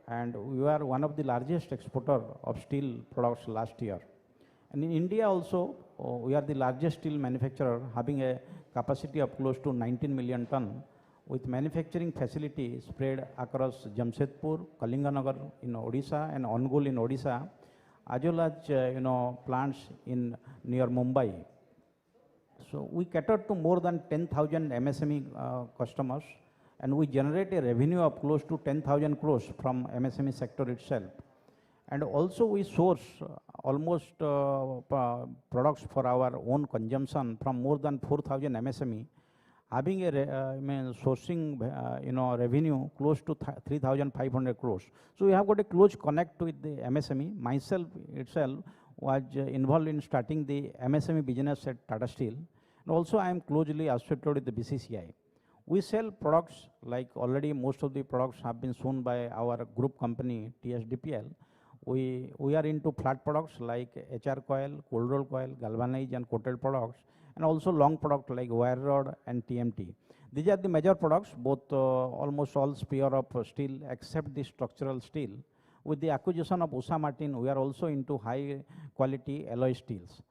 and we are one of the largest exporter of steel products last year. And in India also, we are the largest steel manufacturer, having a capacity of close to 19 million ton, with manufacturing facility spread across Jamshedpur, Kalinganagar in Odisha, and Angul in Odisha, as well as plants in near Mumbai. So we cater to more than 10,000 MSME customers, and we generate a revenue of close to 10,000 crores from MSME sector itself. And also we source almost products for our own consumption from more than 4,000 MSME, having a sourcing revenue close to 3,500 crores. So we have got a close connect with the MSME. Myself itself was involved in starting the MSME business at Tata Steel, and also I am closely associated with the BCCI. We sell products like already most of the products have been shown by our group company TSDPL. We are into flat products like HR coil, cold roll coil, galvanized and coated products, and also long product like wire rod and TMT. These are the major products, both almost all sphere of steel except the structural steel. With the acquisition of Usha Martin, we are also into high quality alloy steels.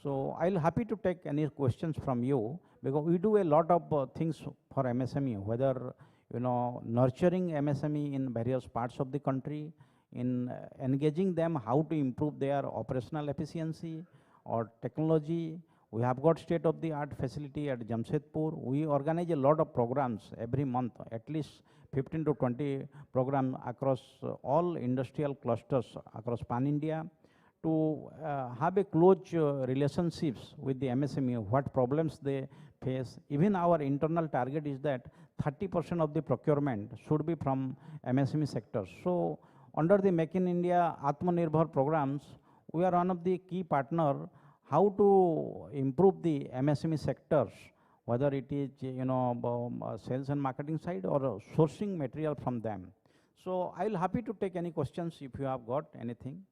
So I'll happy to take any questions from you, because we do a lot of things for MSME, whether nurturing MSME in various parts of the country, in engaging them how to improve their operational efficiency or technology. We have got state-of-the-art facility at Jamshedpur. We organize a lot of programs every month, at least 15 to 20 programs across all industrial clusters across Pan-India, to have a close relationships with the MSME, what problems they face. Even our internal target is that 30% of the procurement should be from MSME sectors. So under the Make in India Atmanirbhar programs, we are one of the key partner how to improve the MSME sectors, whether it is sales and marketing side or sourcing material from them. So I'll happy to take any questions if you have got anything.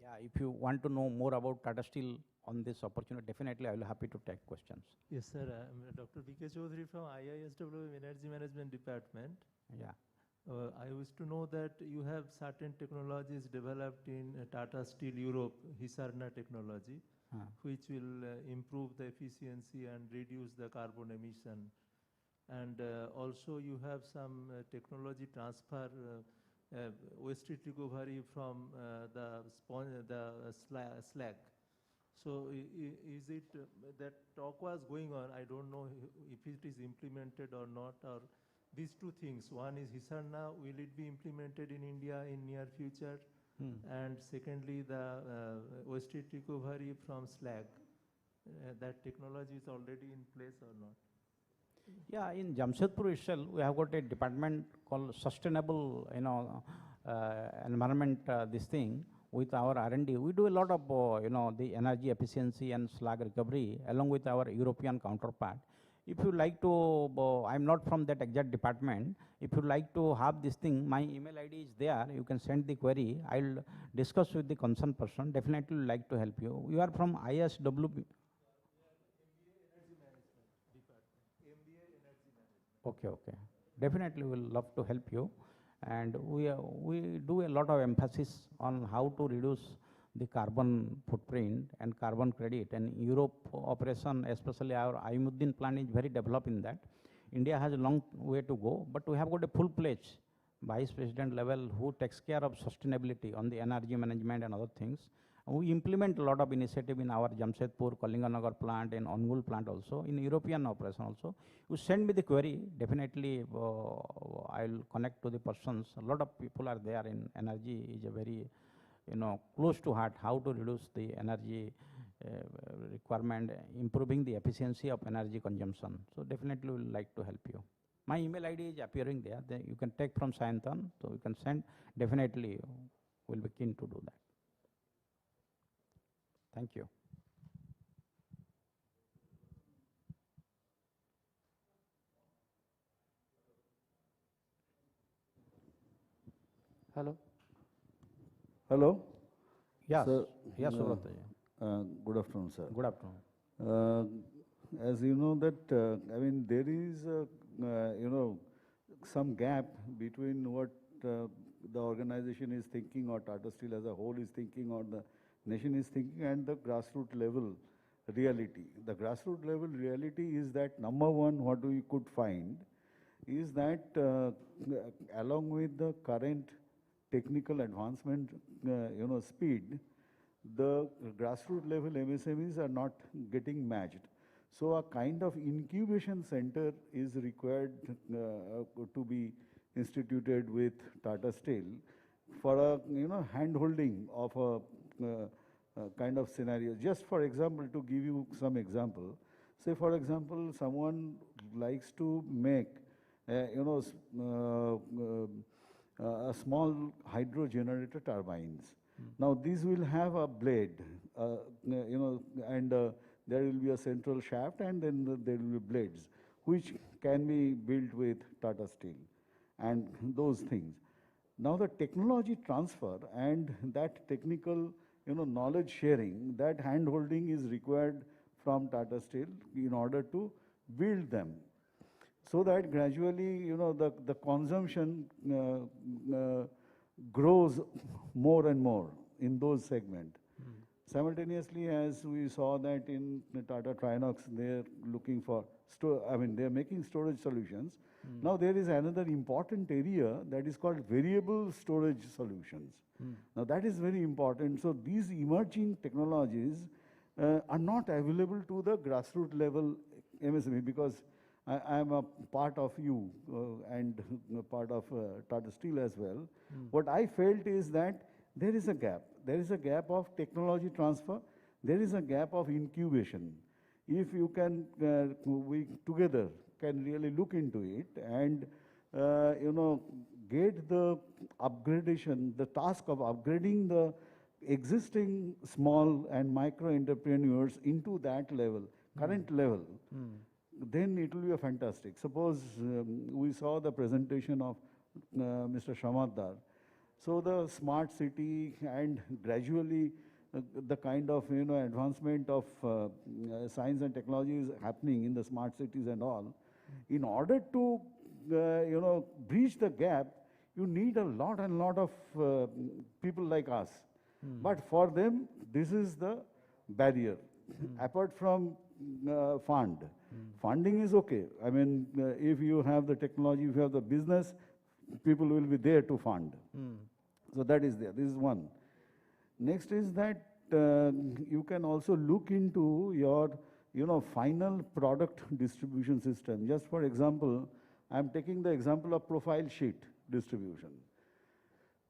Yeah, if you want to know more about Tata Steel on this opportunity, definitely I will happy to take questions. Yes, sir. I'm Dr. B.K. Chaudhary from IISW Energy Management Department. Yeah. I wish to know that you have certain technologies developed in Tata Steel Europe, Hisarna technology, which will improve the efficiency and reduce the carbon emission. And also you have some technology transfer, waste heat recovery from the slag. So is it that talk was going on? I don't know if it is implemented or not, or these two things. One is Hisarna, will it be implemented in India in near future? And secondly, the waste heat recovery from slag. That technology is already in place or not? Yeah, in Jamshedpur itself, we have got a department called Sustainable, Environment. This thing with our R&D, we do a lot of the energy efficiency and slag recovery along with our European counterpart. If you like to, I'm not from that exact department. If you like to have this thing, my email ID is there. You can send the query. I'll discuss with the concerned person. Definitely like to help you. You are from ISWB. Okay, okay. Definitely will love to help you. And we do a lot of emphasis on how to reduce the carbon footprint and carbon credit. And Europe operation, especially our Aimuddin plant, is very developed in that. India has a long way to go, but we have got a full-fledged vice president level who takes care of sustainability on the energy management and other things. And we implement a lot of initiative in our Jamshedpur, Kalinganagar plant and Angul plant also, in European operation also. You send me the query, definitely I'll connect to the persons. A lot of people are there in energy is a very, close to heart, how to reduce the energy requirement, improving the efficiency of energy consumption. So definitely we will like to help you. My email ID is appearing there. Then you can take from Sayantan, so you can send. Definitely we'll be keen to do that. Thank you. Hello. Hello. Yes. Sir, Yes, Subrata. good afternoon, sir. Good afternoon. As you know that, I mean, there is, some gap between what the organization is thinking or Tata Steel as a whole is thinking or the nation is thinking and the grassroots level reality. The grassroots level reality is that number one, what we could find is that along with the current technical advancement, speed, the grassroots level MSMEs are not getting matched. So a kind of incubation center is required to be instituted with Tata Steel for a hand-holding of a kind of scenario. Just for example, to give you some example, say for example, someone likes to make a small hydro generator turbines. Now these will have a blade, and there will be a central shaft, and then there will be blades, which can be built with Tata Steel, and those things. Now the technology transfer and that technical, knowledge sharing, that hand-holding is required from Tata Steel in order to build them, so that gradually, the consumption grows more and more in those segments. Simultaneously, as we saw that in Tata Trinox, they're looking for, they're making storage solutions. Now there is another important area that is called variable storage solutions. Now that is very important. So these emerging technologies are not available to the grassroots level MSME, because I am a part of you and part of Tata Steel as well. What I felt is that there is a gap. There is a gap of technology transfer. There is a gap of incubation. If you can, we together can really look into it and, get the upgradation, the task of upgrading the existing small and micro entrepreneurs into that level, current level, then it will be a fantastic. Suppose we saw the presentation of Mr. Shamadar. So the smart city and gradually the kind of advancement of science and technology is happening in the smart cities and all. In order to bridge the gap, you need a lot of people like us. But for them, this is the barrier. Apart from funding is okay. I mean, if you have the technology, if you have the business, people will be there to fund. So that is there. This is one. Next is that you can also look into your, final product distribution system. Just for example, I'm taking the example of profile sheet distribution.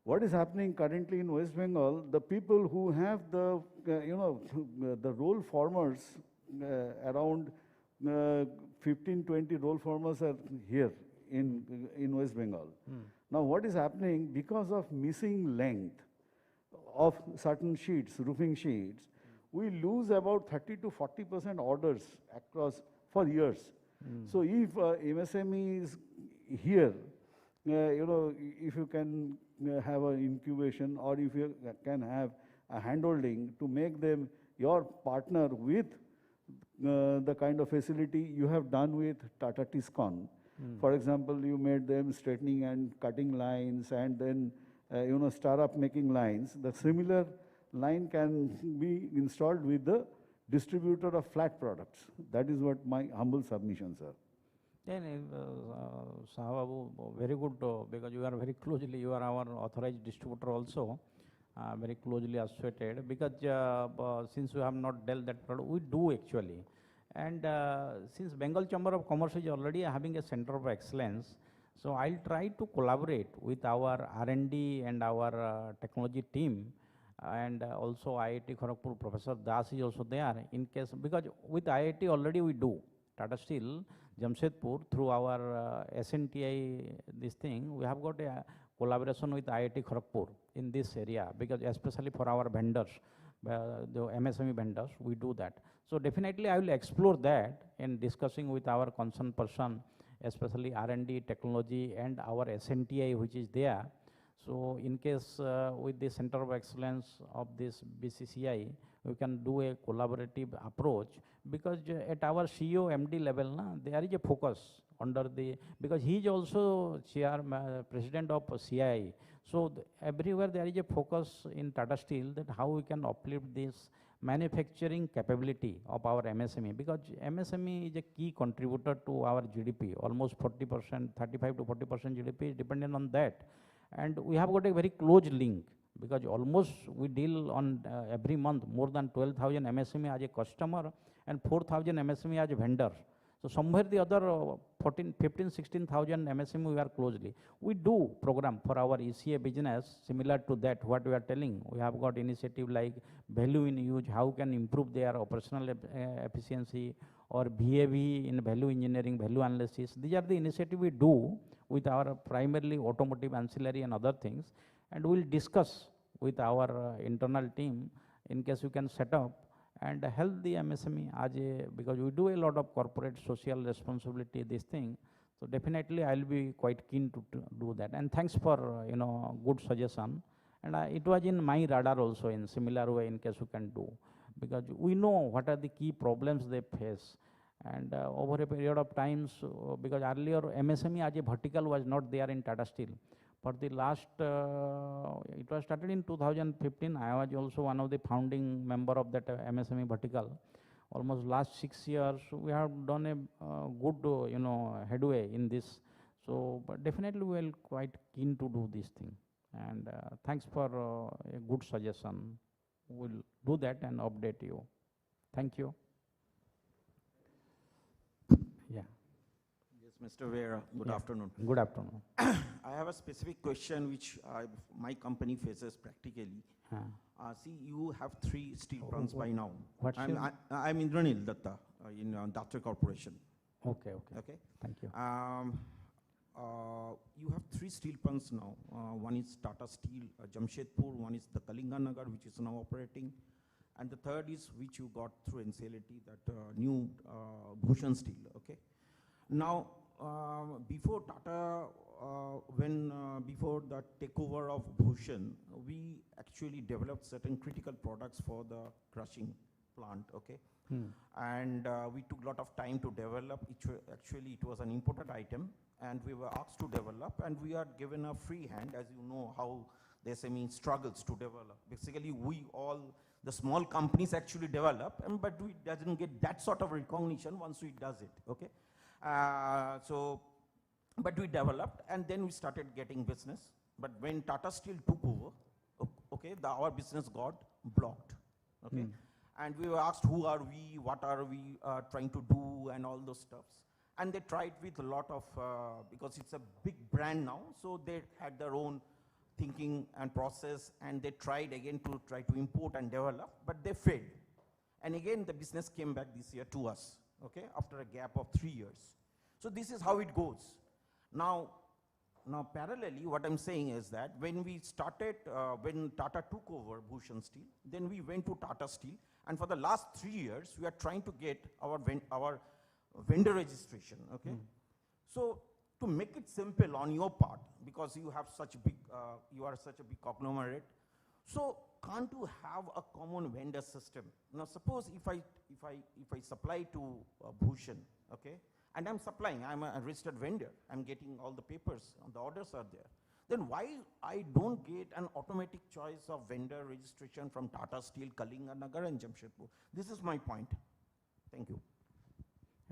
What is happening currently in West Bengal, the people who have the, the roll formers, around 15, 20 roll formers are here in West Bengal. Now what is happening, because of missing length of certain sheets, roofing sheets, we lose about 30 to 40% orders across for years. So if MSME is here, if you can have an incubation or if you can have a handholding to make them your partner with the kind of facility you have done with Tata Tiscon. For example, you made them straightening and cutting lines and then, star up making lines. The similar line can be installed with the distributor of flat products. That is what my humble submissions are. Then, Sahababu, very good, because you are very closely, you are our authorized distributor also, very closely associated, because since we have not dealt that product, we do actually. And since Bengal Chamber of Commerce is already having a center of excellence, so I'll try to collaborate with our R&D and our technology team, and also IIT Kharagpur, Professor Das is also there, in case, because with IIT already we do, Tata Steel, Jamshedpur, through our SNTI, this thing, we have got a collaboration with IIT Kharagpur in this area, because especially for our vendors, the MSME vendors, we do that. So definitely I will explore that in discussing with our concerned person, especially R&D, technology and our SNTI which is there. So in case with the Center of Excellence of this BCCI, we can do a collaborative approach, because at our CEO MD level, there is a focus under the, because he is also president of CII. So everywhere there is a focus in Tata Steel that how we can uplift this manufacturing capability of our MSME, because MSME is a key contributor to our GDP, almost 40%, 35 to 40% GDP is dependent on that. And we have got a very close link, because almost we deal on every month more than 12,000 MSME as a customer and 4,000 MSME as a vendor. So somewhere the other 15, 16,000 MSME we are closely. We do program for our ECA business similar to that what we are telling. We have got initiative like value in use, how can improve their operational efficiency, or VAV in value engineering, value analysis. These are the initiatives we do with our primarily automotive ancillary and other things. And we will discuss with our internal team in case we can set up and help the MSME as a, because we do a lot of corporate social responsibility, this thing. So definitely I'll be quite keen to do that. And thanks for, good suggestion. And it was in my radar also in similar way in case we can do, because we know what are the key problems they face. And over a period of times, because earlier MSME as a vertical was not there in Tata Steel. For the last, it was started in 2015. I was also one of the founding member of that MSME vertical. Almost last 6 years, we have done a good, headway in this. So, but definitely we are quite keen to do this thing. And thanks for a good suggestion. We'll do that and update you. Thank you. Yeah. Mr. Vera, good afternoon. Good afternoon. I have a specific question which my company faces practically. See, you have 3 steel plants by now. I'm Indranil Datta in Datre Corporation. Okay. Thank you. You have 3 steel plants now. One is Tata Steel Jamshedpur, one is the Kalinganagar, which is now operating, and the third is which you got through NCLT, that new Bhushan Steel. Okay. Now, before Tata, before the takeover of Bhushan, we actually developed certain critical products for the crushing plant, okay? And we took a lot of time to develop. Actually, it was an imported item, and we were asked to develop, and we are given a free hand, as you know how the SME struggles to develop. Basically, we all, the small companies actually develop, but we doesn't get that sort of recognition once we does it, okay? But we developed, and then we started getting business. But when Tata Steel took over, okay, our business got blocked, okay? And we were asked, who are we, what are we trying to do, and all those stuffs. And they tried with a lot of, because it's a big brand now, so they had their own thinking and process, and they tried again to try to import and develop, but they failed. And again, the business came back this year to us, okay, after a gap of 3 years. So this is how it goes. Now parallelly, what I'm saying is that when we started, when Tata took over Bhushan Steel, then we went to Tata Steel, and for the last 3 years, we are trying to get our vendor registration, okay? So to make it simple on your part, because you have such big, you are such a big conglomerate, so can't you have a common vendor system? Now suppose if I supply to Bhushan, okay, and I'm supplying, I'm a registered vendor, I'm getting all the papers, the orders are there, then why I don't get an automatic choice of vendor registration from Tata Steel, Kalinganagar and Jamshedpur? This is my point. Thank you.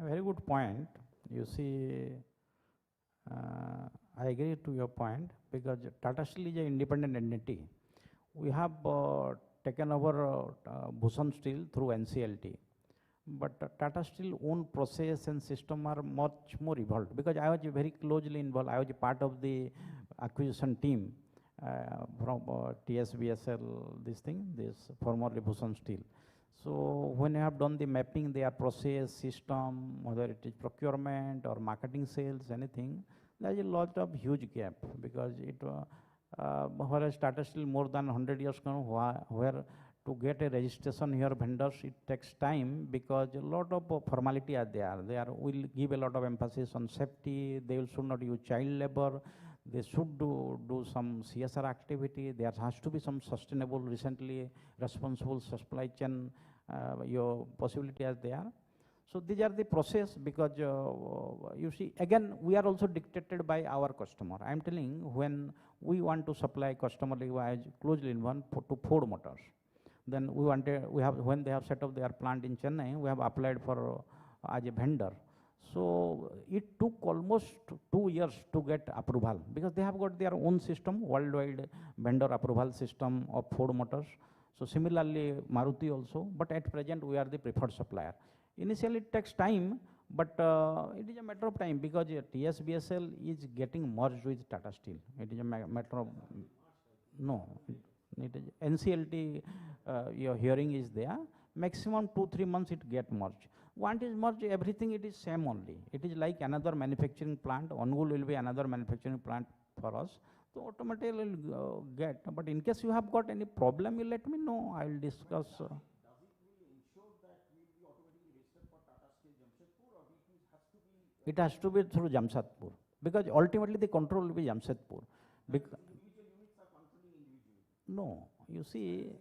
A very good point. You see, I agree to your point, because Tata Steel is an independent entity. We have taken over Bhushan Steel through NCLT. But Tata Steel own process and system are much more evolved, because I was very closely involved. I was a part of the acquisition team from TSBSL, this formerly Bhushan Steel. So when I have done the mapping, their process, system, whether it is procurement or marketing, sales, anything, there is a lot of huge gap, because it whereas Tata Steel more than 100 years ago, where to get a registration here, vendors, it takes time, because a lot of formality are there. They will give a lot of emphasis on safety. They will should not use child labor. they should do some CSR activity. There has to be some sustainable, recently responsible supply chain your possibility as there. So these are the process, because you see, again, we are also dictated by our customer. I am telling, when we want to supply customer, like closely involved to Ford Motors. Then when they have set up their plant in Chennai, we have applied for as a vendor. So it took almost 2 years to get approval, because they have got their own system, worldwide vendor approval system of Ford Motors. So similarly, Maruti also, but at present we are the preferred supplier. Initially it takes time, but it is a matter of time, because TSBSL is getting merged with Tata Steel. It is a matter of, no, it is NCLT, your hearing is there. Maximum 2-3 months it get merged. Once is merged, everything it is same only. It is like another manufacturing plant. Ongul will be another manufacturing plant for us. So automatically will get. But in case you have got any problem, you let me know. I will discuss. It has to be through Jamshedpur, because ultimately the control will be Jamshedpur. No, you see,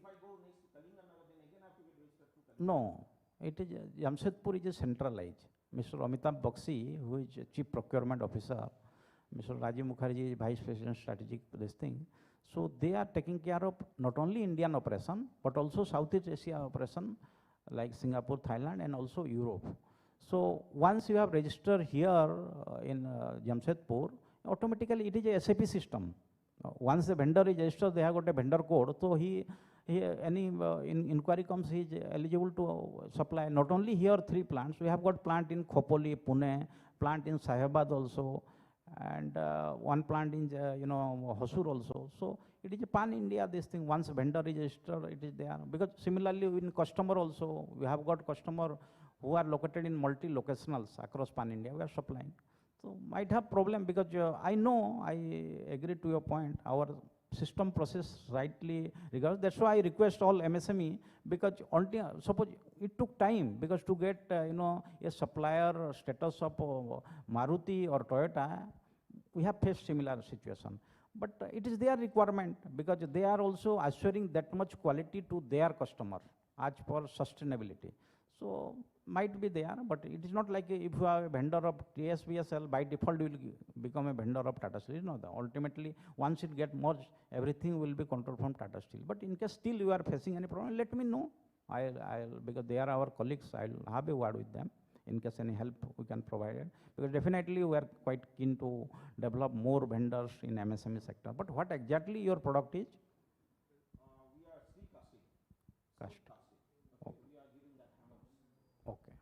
no, it is Jamshedpur is centralized. Mr. Amitabh Bakshi, who is Chief Procurement Officer, Mr. Rajiv Mukherjee is Vice President Strategic, this thing. So they are taking care of not only Indian operation, but also Southeast Asia operation, like Singapore, Thailand, and also Europe. So once you have registered here in Jamshedpur, automatically it is a SAP system. Once the vendor is registered, they have got a vendor code. So any inquiry comes, he is eligible to supply. Not only here 3 plants, we have got plant in Khopoli, Pune, plant in Sahabad also, and one plant in Hosur also. So it is a pan-India this thing. Once vendor is registered, it is there. Because similarly in customer also, we have got customer who are located in multi-locationals across pan-India, we are supplying. So might have problem, because I know, I agree to your point, our system process rightly regards. That's why I request all MSME, because suppose it took time, because to get a supplier status of Maruti or Toyota, we have faced similar situation. But it is their requirement, because they are also assuring that much quality to their customer as per sustainability. So might be there, but it is not like if you are a vendor of TSBSL, by default you will become a vendor of Tata Steel. No, ultimately once it get merged, everything will be controlled from Tata Steel. But in case still you are facing any problem, let me know. Because they are our colleagues, I'll have a word with them in case any help we can provide it. Because definitely we are quite keen to develop more vendors in MSME sector. But what exactly your product is? We are steel casting. Cast. Okay.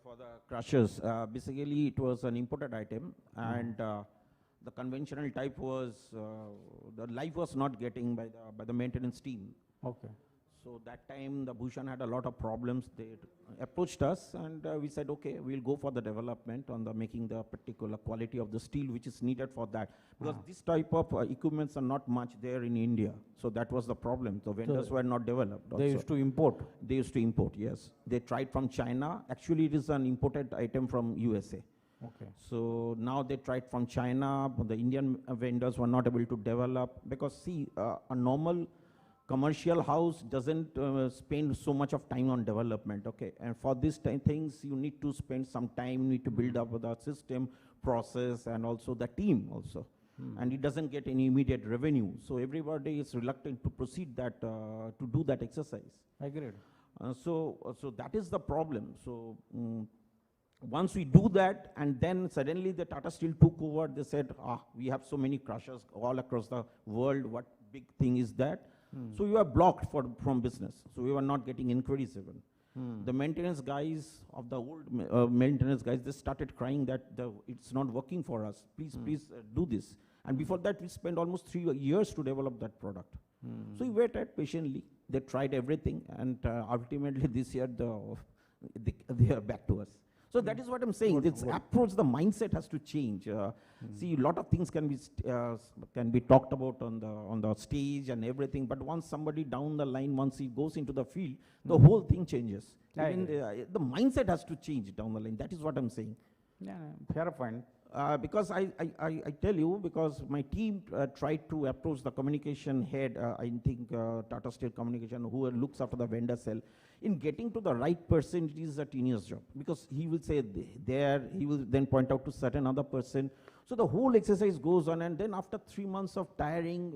For the crushers, basically it was an imported item, and the conventional type was the life was not getting by the maintenance team. Okay. So that time the Bhushan had a lot of problems. They approached us, and we said, okay, we'll go for the development on the making the particular quality of the steel which is needed for that. Because this type of equipments are not much there in India. So that was the problem. The vendors were not developed. They used to import. They used to import, yes. They tried from China. Actually, it is an imported item from USA. Okay. So now they tried from China, but the Indian vendors were not able to develop, because see, a normal commercial house doesn't spend so much of time on development, okay? And for these things, you need to spend some time, you need to build up the system, process, and also the team also. And it doesn't get any immediate revenue. So everybody is reluctant to proceed that, to do that exercise. Agreed. So that is the problem. So once we do that, and then suddenly the Tata Steel took over, they said, we have so many crushers all across the world, what big thing is that? So we were blocked from business. So we were not getting inquiries even. The maintenance guys of the old maintenance guys, they started crying that it's not working for us. Please do this. And before that, we spent almost 3 years to develop that product. So we waited patiently. They tried everything, and ultimately this year they are back to us. So that is what I'm saying. This approach, the mindset has to change. See, a lot of things can be talked about on the stage and everything, but once somebody down the line, once he goes into the field, the whole thing changes. Even the mindset has to change down the line. That is what I'm saying. Yeah, fair point. Because I tell you, because my team tried to approach the communication head, I think Tata Steel Communication, who looks after the vendor cell, in getting to the right person, it is a tedious job. Because he will say there, he will then point out to certain other person. So the whole exercise goes on, and then after 3 months of tiring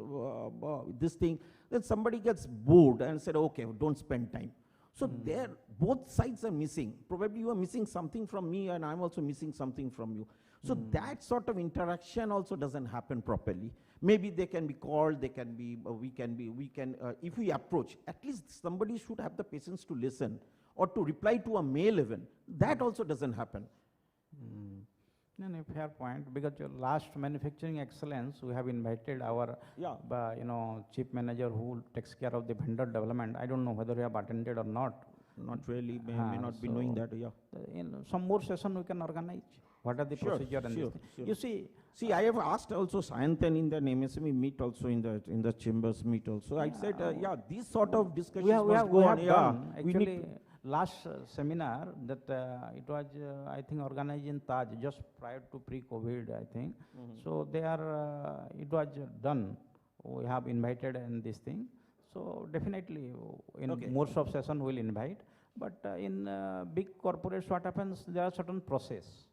this thing, then somebody gets bored and said, okay, don't spend time. So there, both sides are missing. Probably you are missing something from me, and I'm also missing something from you. So that sort of interaction also doesn't happen properly. Maybe they can be called, they can be, if we approach, at least somebody should have the patience to listen or to reply to a mail even. That also doesn't happen. No, fair point, because last manufacturing excellence, we have invited our chief manager who takes care of the vendor development. I don't know whether you have attended or not. Not really, may not be knowing that, In some more session we can organize. What are the procedure and this thing. You see, I have asked also Sayantan in the MSME meet also, in the chambers meet also. I said, these sort of discussions we have on. Done. Actually, last seminar that it was, I think, organized in Taj just prior to pre-COVID, I think. So they are, it was done. We have invited in this thing. So definitely, in most of session we'll invite. But in big corporates, what happens? There are certain process.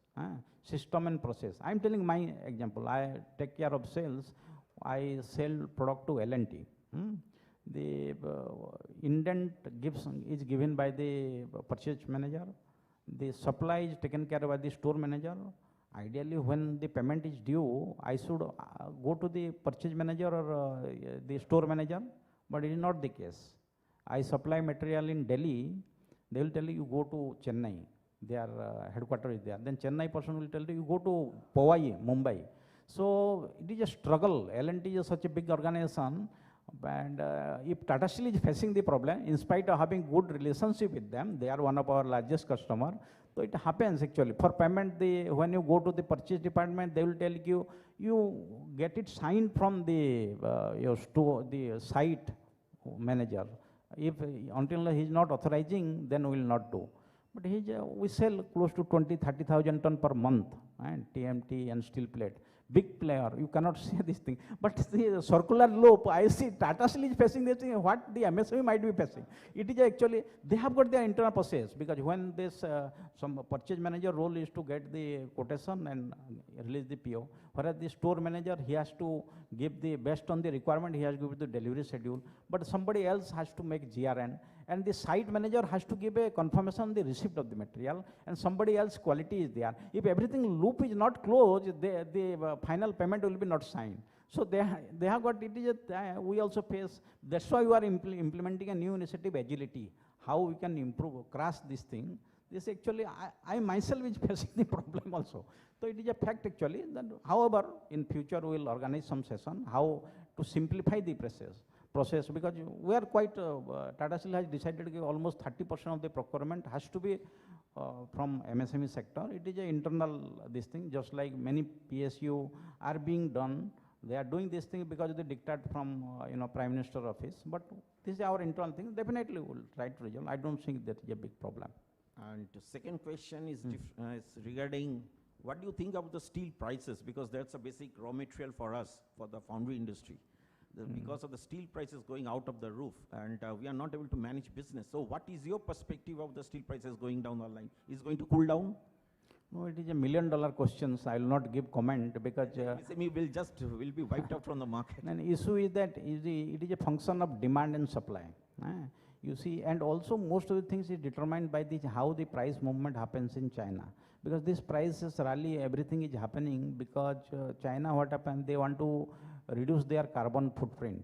System and process. I'm telling my example. I take care of sales. I sell product to L&T. The indent is given by the purchase manager. The supply is taken care of by the store manager. Ideally, when the payment is due, I should go to the purchase manager or the store manager, but it is not the case. I supply material in Delhi. They will tell you go to Chennai. Their headquarters is there. Then Chennai person will tell you go to Powai, Mumbai. So it is a struggle. L&T is such a big organization, and if Tata Steel is facing the problem, in spite of having good relationship with them, they are one of our largest customer. So it happens actually. For payment, when you go to the purchase department, they will tell you get it signed from the your store, the site manager. If until he is not authorizing, then we will not do. But we sell close to 20,000-30,000 ton per month, and TMT and steel plate. Big player, you cannot say this thing. But the circular loop, I see Tata Steel is facing this thing, what the MSME might be facing. It is actually, they have got their internal process, because when this, some purchase manager role is to get the quotation and release the PO, whereas the store manager, he has to give the, based on the requirement, he has to give the delivery schedule, but somebody else has to make GRN, and the site manager has to give a confirmation on the receipt of the material, and somebody else quality is there. If everything loop is not closed, the final payment will be not signed. So they have got, it is we also face, that's why we are implementing a new initiative, agility, how we can improve, crash this thing. This actually, I myself is facing the problem also. So it is a fact actually. That, however, in future we will organize some session, how to simplify the process, because we are quite, Tata Steel has decided that almost 30% of the procurement has to be from MSME sector. It is an internal this thing, just like many PSU are being done. They are doing this thing because of the diktat from Prime Minister office. But this is our internal thing. Definitely we will try to resolve. I don't think that is a big problem. And the second question is, is regarding what do you think about the steel prices? Because that's a basic raw material for us, for the foundry industry. Because of the steel prices going out of the roof, and we are not able to manage business. So what is your perspective of the steel prices going down the line? Is it going to cool down? No, it is $1 million question. I will not give comment because MSME will be wiped out from the market. And issue is that it is a function of demand and supply. You see, and also most of the things is determined by how the price movement happens in China. Because this prices rally, everything is happening because China, what happened, they want to reduce their carbon footprint.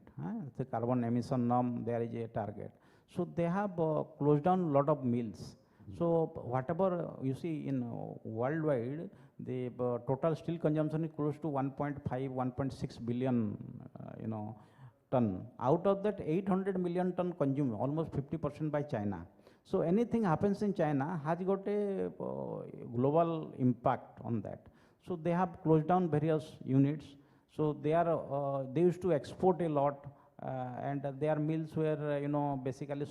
The carbon emission norm, there is a target. So they have closed down a lot of mills. So whatever you see in worldwide, the total steel consumption is close to 1.5, 1.6 billion, ton. Out of that, 800 million ton consumed, almost 50% by China. So anything happens in China has got a global impact on that. So they have closed down various units. So they used to export a lot, and their mills were basically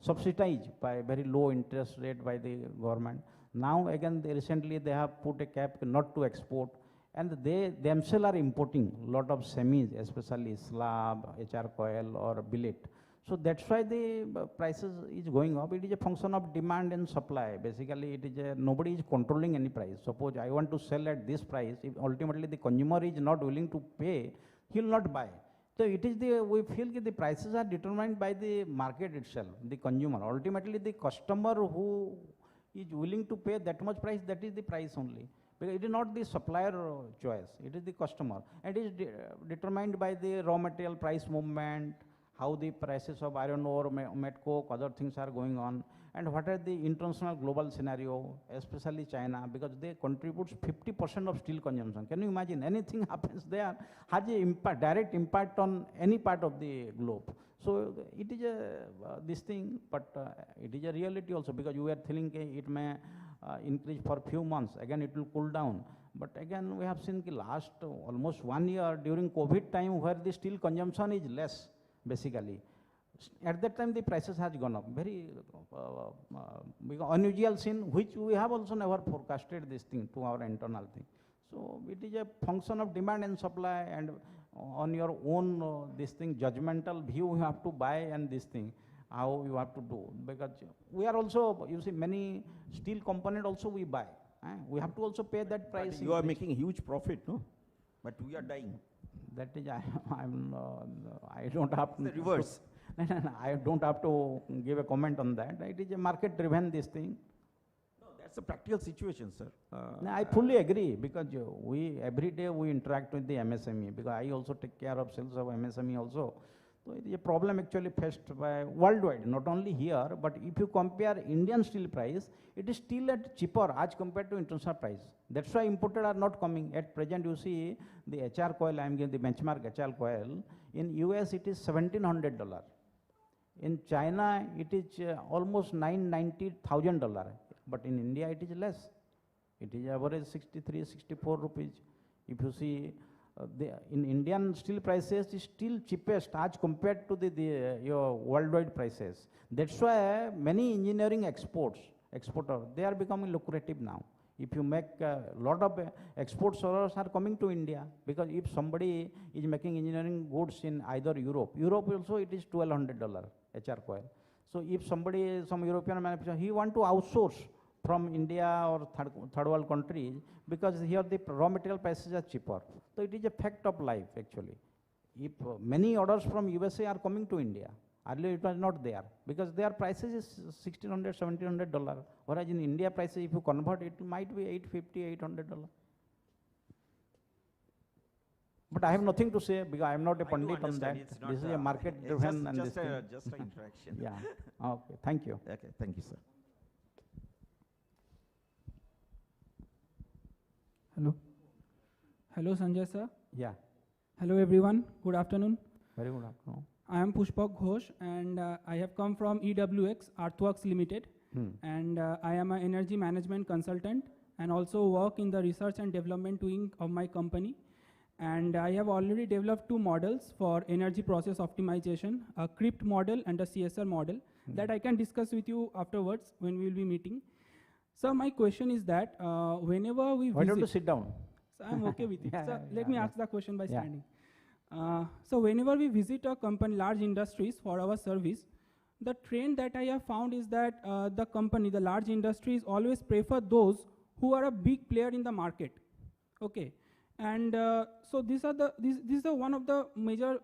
subsidized by very low interest rate by the government. Now again, recently they have put a cap not to export, and they themselves are importing lot of semis, especially slab, HR coil or billet. So that's why the prices is going up. It is a function of demand and supply. Basically, it is nobody is controlling any price. Suppose I want to sell at this price, if ultimately the consumer is not willing to pay, he will not buy. So it is we feel that the prices are determined by the market itself, the consumer. Ultimately, the customer who is willing to pay that much price, that is the price only. Because it is not the supplier choice, it is the customer. And it is determined by the raw material price movement, how the prices of iron ore, met coke, other things are going on, and what are the international global scenario, especially China, because they contribute 50% of steel consumption. Can you imagine? Anything happens there has a impact, direct impact on any part of the globe. So it is this thing, but it is a reality also, because you are thinking it may increase for few months, again it will cool down. But again, we have seen the last almost 1 year during COVID time where the steel consumption is less, basically. At that time, the prices has gone up. Very unusual scene, which we have also never forecasted this thing to our internal thing. So it is a function of demand and supply, and on your own this thing, judgmental view you have to buy, and this thing, how you have to do. Because we are also, you see, many steel component also we buy. We have to also pay that price. But you are making huge profit, no? But we are dying. That is, I don't have to. It's the reverse. I don't have to give a comment on that. It is a market-driven this thing. No, that's a practical situation, sir. No, I fully agree, because every day we interact with the MSME, because I also take care of sales of MSME also. So it is a problem actually faced by worldwide, not only here, but if you compare Indian steel price, it is still at cheaper as compared to international price. That's why imported are not coming. At present, you see the HR coil, I am giving the benchmark HR coil. In US, it is $1,700. In China, it is almost $990,000. But in India, it is less. It is average 63, 64 rupees. If you see, in Indian steel prices is still cheapest as compared to your worldwide prices. That's why many engineering exporters, they are becoming lucrative now. If you make a lot of exports orders are coming to India, because if somebody is making engineering goods in either Europe also it is $1,200 HR coil. So if somebody, some European manufacturer, he want to outsource from India or third world countries, because here the raw material prices are cheaper. So it is a fact of life actually. If many orders from USA are coming to India, earlier it was not there, because their prices is $1,600, $1,700, whereas in India prices, if you convert, it might be $850, $800. But I have nothing to say, because I am not a pandit on that. This is a market driven and just this thing. just an interaction. Yeah. Okay. Thank you. Okay. Thank you, sir. Hello. Hello, Sanjay sir. Yeah. Hello, everyone. Good afternoon. Very good afternoon. I am Pushpak Ghosh, and I have come from EWX Earthworks Limited, and I am an energy management consultant, and also work in the research and development wing of my company. And I have already developed 2 models for energy process optimization, a CRIPT model and a CSR model, that I can discuss with you afterwards when we will be meeting. So my question is that whenever we Why don't you sit down? So I'm okay with it. So let me ask the question by Yeah. standing. So whenever we visit a company, large industries for our service, the trend that I have found is that the large industries always prefer those who are a big player in the market. Okay. And so this is one of the major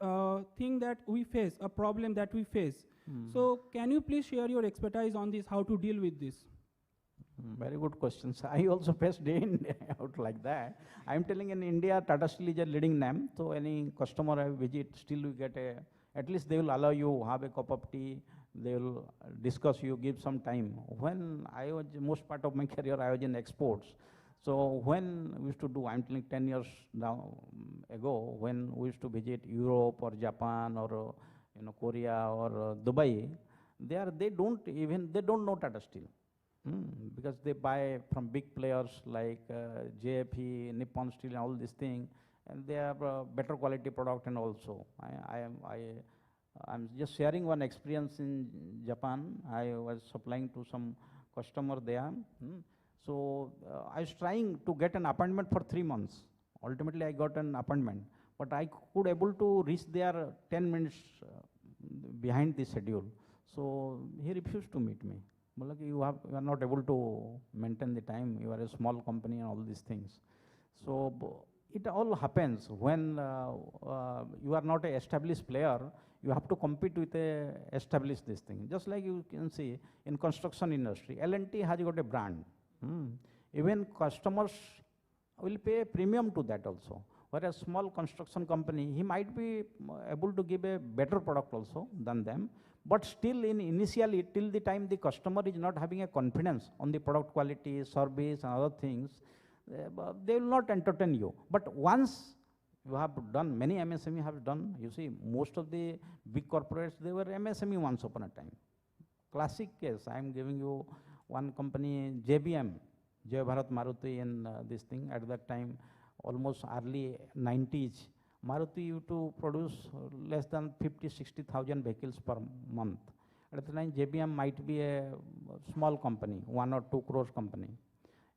thing that we face, a problem that we face. So can you please share your expertise on this, how to deal with this? Very good questions. I also face day in, day out like that. I'm telling, in India, Tata Steel is a leading name. So any customer I visit, still we get at least they will allow you have a cup of tea. They will discuss you, give some time. When I was, most part of my career, I was in exports. So when we used to do, I'm telling 10 years ago, when we used to visit Europe or Japan or Korea or Dubai, they don't know Tata Steel. Because they buy from big players like JFE, Nippon Steel, and all these things, and they have a better quality product. And also, I'm just sharing one experience in Japan. I was supplying to some customer there. So I was trying to get an appointment for 3 months. Ultimately, I got an appointment, but I could able to reach there 10 minutes behind the schedule. So he refused to meet me. Like, you are not able to maintain the time. You are a small company and all these things. So it all happens when you are not an established player. You have to compete with a established this thing. Just like you can see in construction industry, L&T has got a brand. Even customers will pay a premium to that also. Whereas small construction company, he might be able to give a better product also than them. But still, initially, till the time the customer is not having a confidence on the product quality, service, and other things, they will not entertain you. But once you have done, many MSME have done, you see, most of the big corporates, they were MSME once upon a time. Classic case, I am giving you one company, JBM, Jai Bharat Maruti, in this thing, at that time, almost early 90s, Maruti used to produce less than 50-60,000 vehicles per month. At the time, JBM might be a small company, 1 or 2 crores company.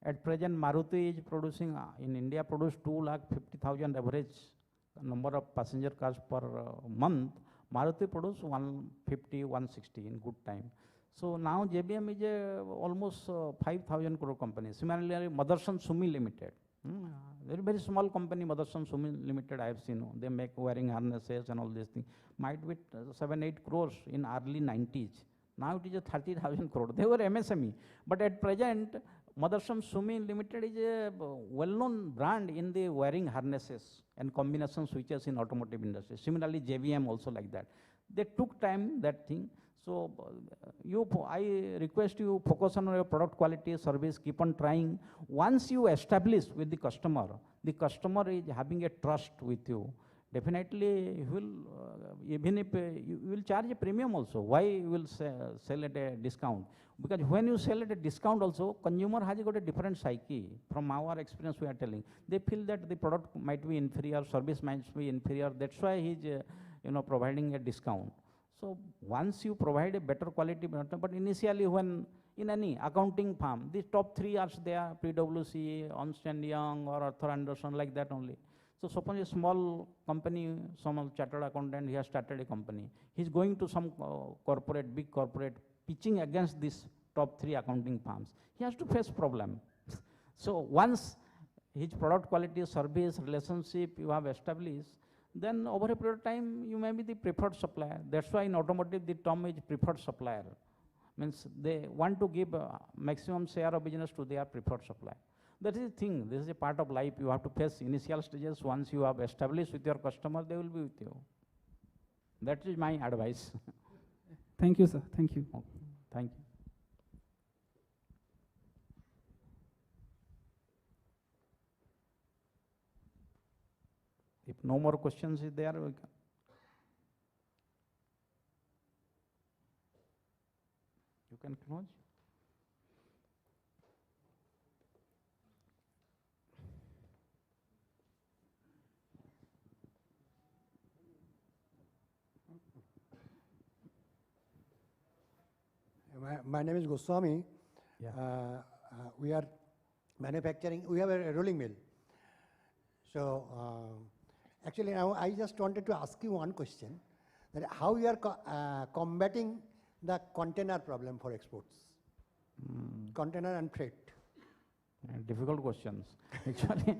At present, Maruti is producing, in India, produce 250,000 average number of passenger cars per month. Maruti produce 150, 160 in good time. So now JBM is a almost 5,000 crore company. Similarly, Motherson Sumi Limited. Very, very small company, Motherson Sumi Limited, I have seen. They make wiring harnesses and all these things. Might be 7-8 crores in early 90s. Now it is a 30,000 crore. They were MSME. But at present, Motherson Sumi Limited is a well-known brand in the wiring harnesses and combination switches in automotive industry. Similarly, JVM also like that. They took time, that thing. So I request you focus on your product quality, service, keep on trying. Once you establish with the customer is having a trust with you. Definitely, he will, even if you will charge a premium also. Why you will sell at a discount? Because when you sell at a discount also, consumer has got a different psyche. From our experience, we are telling. They feel that the product might be inferior, service might be inferior. That's why he is, providing a discount. So once you provide a better quality, but initially when in any accounting firm, the top 3 are there, PwC, Ernst & Young or Arthur Anderson, like that only. So suppose a small company, some chartered accountant, he has started a company. He's going to some corporate, big corporate, pitching against these top 3 accounting firms. He has to face problem. So once his product quality, service, relationship you have established, then over a period of time, you may be the preferred supplier. That's why in automotive, the term is preferred supplier. Means they want to give maximum share of business to their preferred supplier. That is the thing. This is a part of life. You have to face initial stages. Once you have established with your customer, they will be with you. That is my advice. Thank you, sir. Thank you. Okay. Thank you. If no more questions is there, we can. You can close. My name is Goswami. Yeah. We are manufacturing, we have a rolling mill. So actually now I just wanted to ask you one question, that how you are combating the container problem for exports, container and freight. Difficult questions. Actually,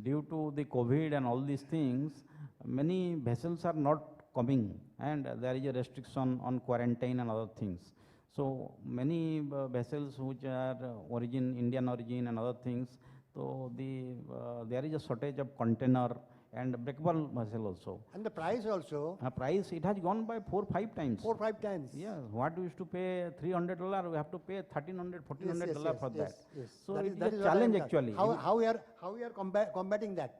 due to the COVID and all these things, many vessels are not coming, and there is a restriction on quarantine and other things. So many vessels which are Indian origin and other things, so there is a shortage of container and breakable vessel also. And the price also? Price, it has gone by 4-5 times. 4-5 times? Yeah, what we used to pay $300, we have to pay $1,300, $1,400 for that. Yes. So that it is is a challenge actually. How we are combating that?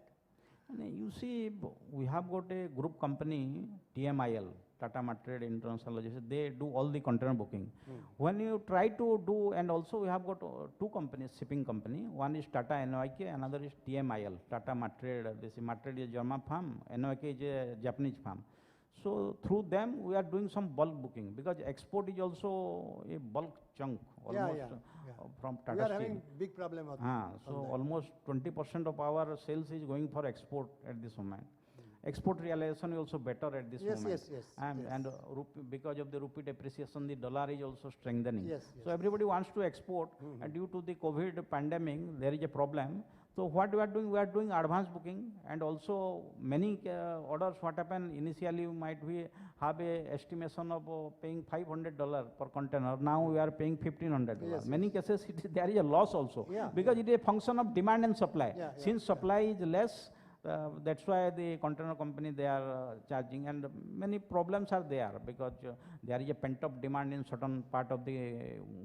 You see, we have got a group company, TMIL, Tata Trade International Logistics. They do all the container booking. When you try to do, and also we have got 2 companies, shipping company. One is Tata NOIK, another is TMIL, Tata Trade. This is Trade is a German firm, NOIK is a Japanese firm. So through them, we are doing some bulk booking because export is also a bulk chunk almost from Tata We are Steel. having big problem of So almost 20% of our sales is going for export at this moment. Export realization is also better at this moment. And because of the rupee depreciation, the dollar is also strengthening. So everybody wants to export, and due to the COVID pandemic, there is a problem. So what we are doing advance booking, and also many orders. What happen initially, might we have a estimation of paying $500 per container. Now we are paying $1,500. Many cases there is a loss also because it is a function of demand and supply. Since supply is less, that's why the container company they are charging, and many problems are there because there is a pent up demand in certain part of the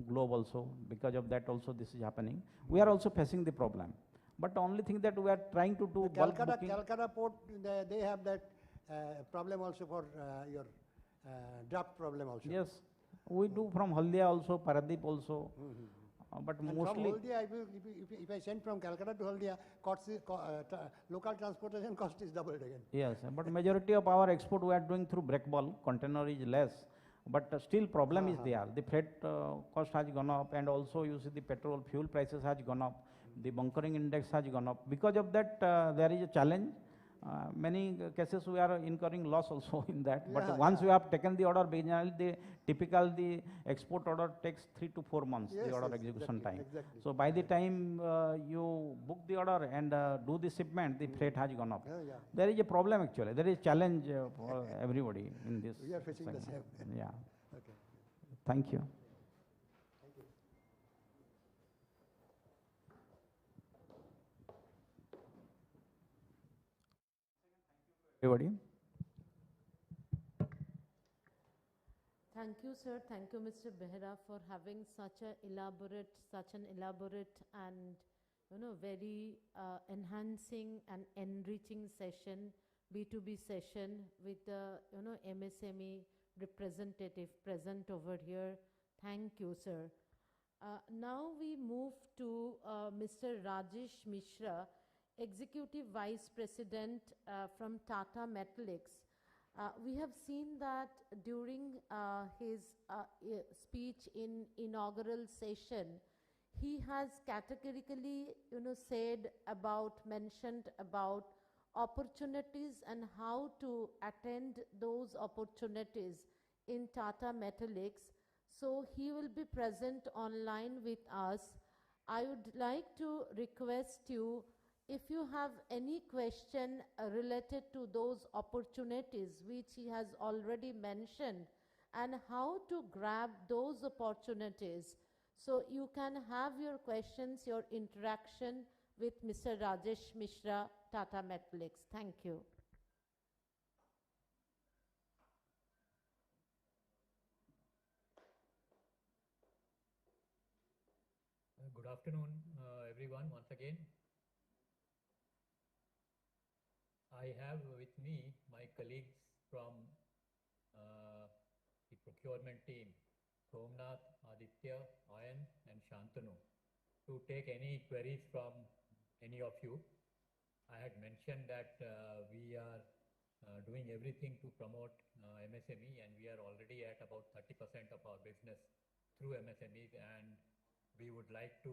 globe also. Because of that also this is happening. We are also facing the problem. But the only thing that we are trying to do bulk booking. Calcutta port, they have that problem also for your draft problem also. Yes, we do from Haldia also, Paradip also. But and mostly from Haldia, if I send from Calcutta to Haldia, local transportation cost is doubled again. Yes, but majority of our export we are doing through break bulk. Container is less, but still problem is there. The freight cost has gone up, and also you see the petrol fuel prices has gone up. The bunkering index has gone up. Because of that, there is a challenge. Many cases we are incurring loss also in that. But once we have taken the order, the export order takes 3 to 4 months, the order execution time. So by the time you book the order and do the shipment, the freight has gone up. There is a problem actually. There is a challenge for everybody in this. We are facing the same. Yeah. Thank you. Everybody. Thank you, sir. Thank you, Mr. Behra, for having such an elaborate and very enhancing and enriching session, B2B session with the MSME representative present over here. Thank you, sir. Now we move to Mr. Rajesh Mishra, Executive Vice President from Tata Metaliks. We have seen that during his speech in inaugural session, he has categorically mentioned about opportunities and how to attend those opportunities in Tata Metaliks. So he will be present online with us. I would like to request you, if you have any question related to those opportunities which he has already mentioned and how to grab those opportunities, so you can have your questions, your interaction with Mr. Rajesh Mishra, Tata Metaliks. Thank you. Good afternoon, everyone, once again. I have with me my colleagues from the procurement team, Somnath, Aditya, Ayan and Shantanu, to take any queries from any of you. I had mentioned that we are doing everything to promote MSME, and we are already at about 30% of our business through MSMEs, and we would like to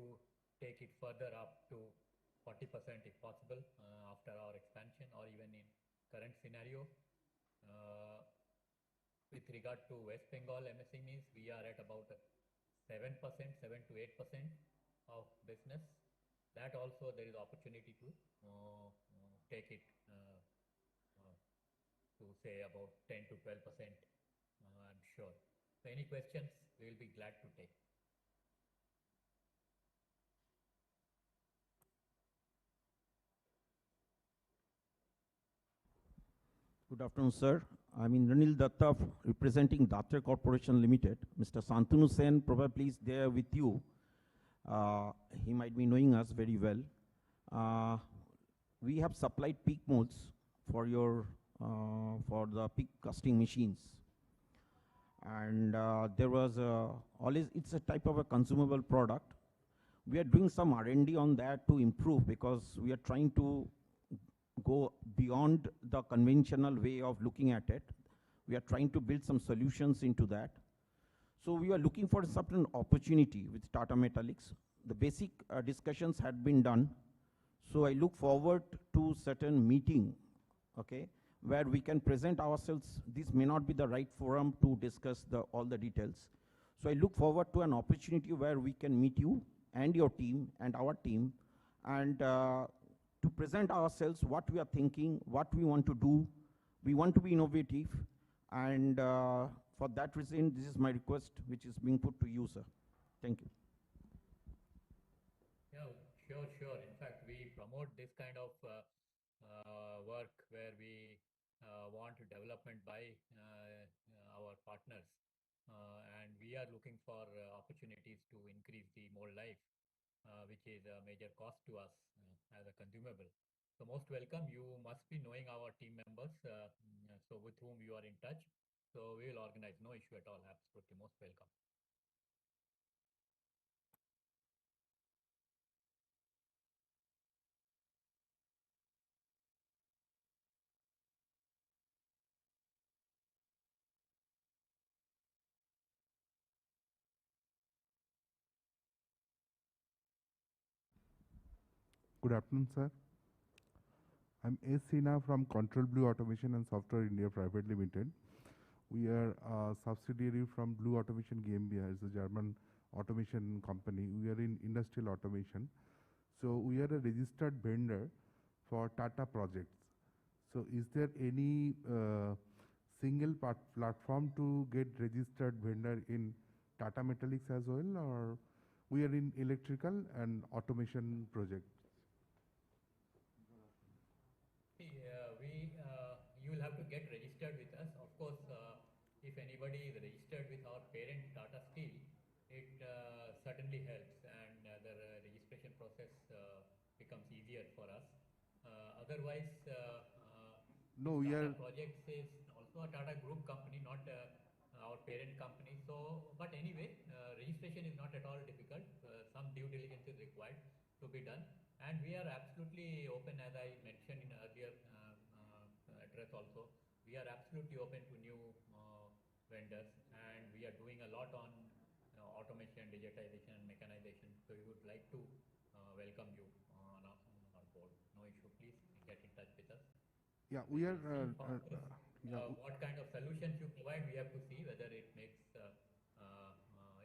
take it further up to 40% if possible after our expansion, or even in current scenario. With regard to West Bengal MSMEs, we are at about 7% to 8% of business. That also there is opportunity to take it to say about 10 to 12%, I'm sure. So any questions, we will be glad to take. Good afternoon, sir. I'm Indranil Datta representing Datre Corporation Limited. Mr. Shantanu Sen probably is there with you. He might be knowing us very well. We have supplied peak molds for your for the peak casting machines, and there was always, it's a type of a consumable product. We are doing some R&D on that to improve, because we are trying to go beyond the conventional way of looking at it. We are trying to build some solutions into that. So we are looking for a certain opportunity with Tata Metaliks. The basic discussions had been done. So I look forward to certain meeting, okay, where we can present ourselves. This may not be the right forum to discuss all the details. So I look forward to an opportunity where we can meet you and your team and our team, and to present ourselves, what we are thinking, what we want to do. We want to be innovative, and for that reason, this is my request, which is being put to you, sir. Thank you. Yeah, sure. In fact, we promote this kind of work where we want development by our partners, and we are looking for opportunities to increase the mold life, which is a major cost to us as a consumable. So most welcome. You must be knowing our team members, so with whom you are in touch. So we will organize, no issue at all. Absolutely, most welcome. Good afternoon, sir. I'm S. Sina from Control Blue Automation and Software India Private Limited. We are a subsidiary from Blue Automation GmbH. It's a German automation company. We are in industrial automation. So we are a registered vendor for Tata projects. So is there any single platform to get registered vendor in Tata Metaliks as well, or we are in electrical and automation projects? You will have to get registered with us. Of course, if anybody is registered with our parent Tata Steel, it certainly helps, and the registration process becomes easier for us. Otherwise, no, Tata Projects is also a Tata Group company, not our parent company. So, but anyway, registration is not at all difficult. Some due diligence is required to be done, and we are absolutely open, as I mentioned in earlier address also. We are absolutely open to new vendors, and we are doing a lot on automation, digitization, and mechanization. So we would like to welcome you on our board. No issue. Please get in touch with us. Yeah, we are. What kind of solutions you provide, we have to see whether it makes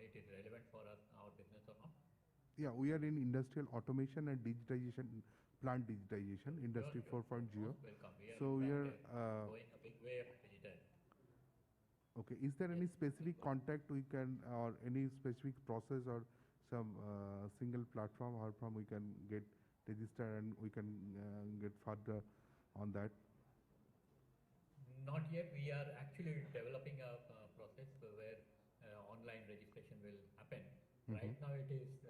it is relevant for us, our business or not. Yeah, we are in industrial automation and digitization, plant digitization, Industry 4.0. So we are going a big way of digital. Okay, is there any specific contact we can, or any specific process or some single platform or from we can get registered and we can get further on that? Not yet. We are actually developing a process where online registration will happen. Right now it is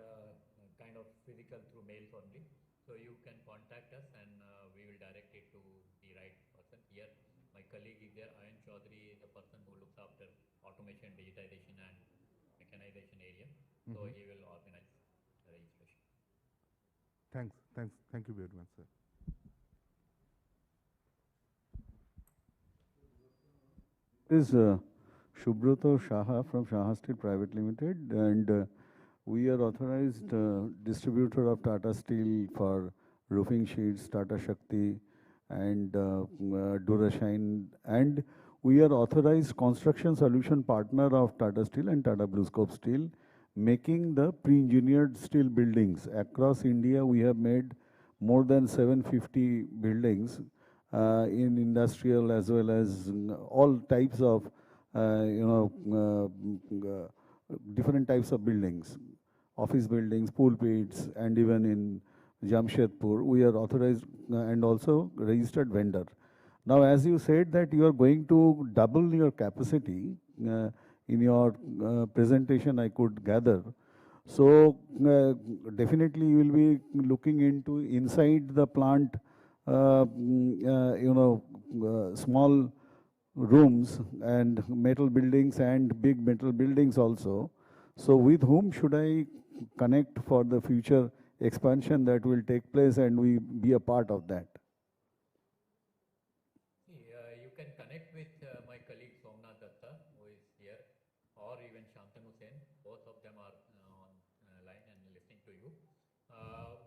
kind of physical through mails only. So you can contact us, and we will direct it to the right person. Here, my colleague is there, Ayan Chaudhary is the person who looks after automation, digitization and mechanization area. So he will organize the registration. Thank you very much, sir. This is Shubhrato Shaha from Shaha Steel Private Limited, and we are authorized distributor of Tata Steel for roofing sheets, Tata Shakti, and Durashine, and we are authorized construction solution partner of Tata Steel and Tata BlueScope Steel, making the pre-engineered steel buildings. Across India, we have made more than 750 buildings in industrial as well as all types of, different types of buildings, office buildings, pulpits, and even in Jamshedpur, we are authorized and also registered vendor. Now, as you said that you are going to double your capacity in your presentation, I could gather. So definitely you will be looking into inside the plant, small rooms and metal buildings and big metal buildings also. So with whom should I connect for the future expansion that will take place and we be a part of that? You can connect with my colleagues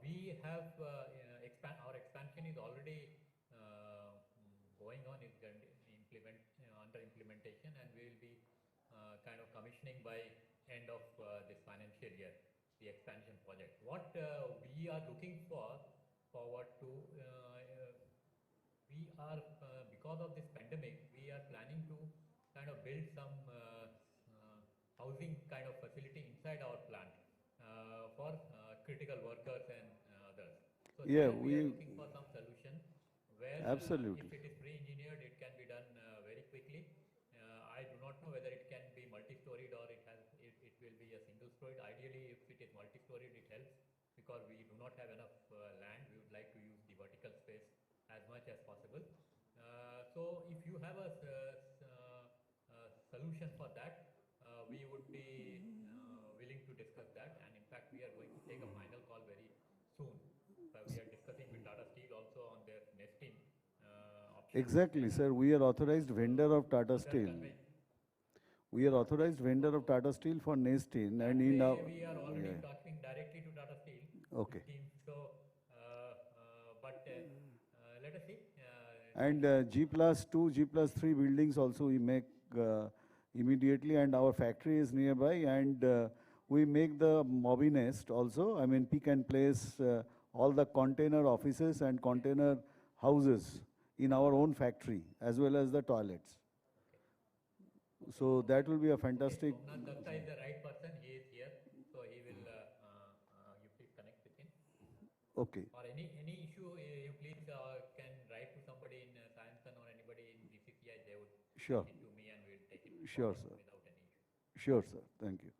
we have our expansion is already going on, is under implementation, and we will be kind of commissioning by end of this financial year, the expansion project. What we are looking forward to, we are, because of this pandemic, we are planning to kind of build some housing kind of facility inside our plant for critical workers and others. So Yeah, there we are looking for some solution where absolutely. if it is pre-engineered, it can be done very quickly. I do not know whether it can be multi-storied or it will be a single-storied. Ideally, if it is multi-storied, it helps because we do not have enough land. We would like to use the vertical space as much as possible. So if you have a solution for that, we would be willing to discuss that, and in fact we are going to take a final call very soon. We are discussing with Tata Steel also on their nesting option. Exactly, sir. We are authorized vendor of Tata Steel. We are authorized vendor of Tata Steel for nesting, and in our we are already talking directly to Tata Steel. Okay. Team. So, but let us see. And G+2, G+3 buildings also we make immediately, and our factory is nearby, and we make the Mobby Nest also. I mean, pick and place all the container offices and container houses in our own factory, as well as the toilets. So that will be a fantastic. Datre is the right person. He is here, so he will. You please connect with him. Okay. Or any issue, you please can write to somebody in Scienson or anybody in BCCI. They would Sure. send it to me and we'll take it. Sure, sir. Without any issue. Sure, sir. Thank you.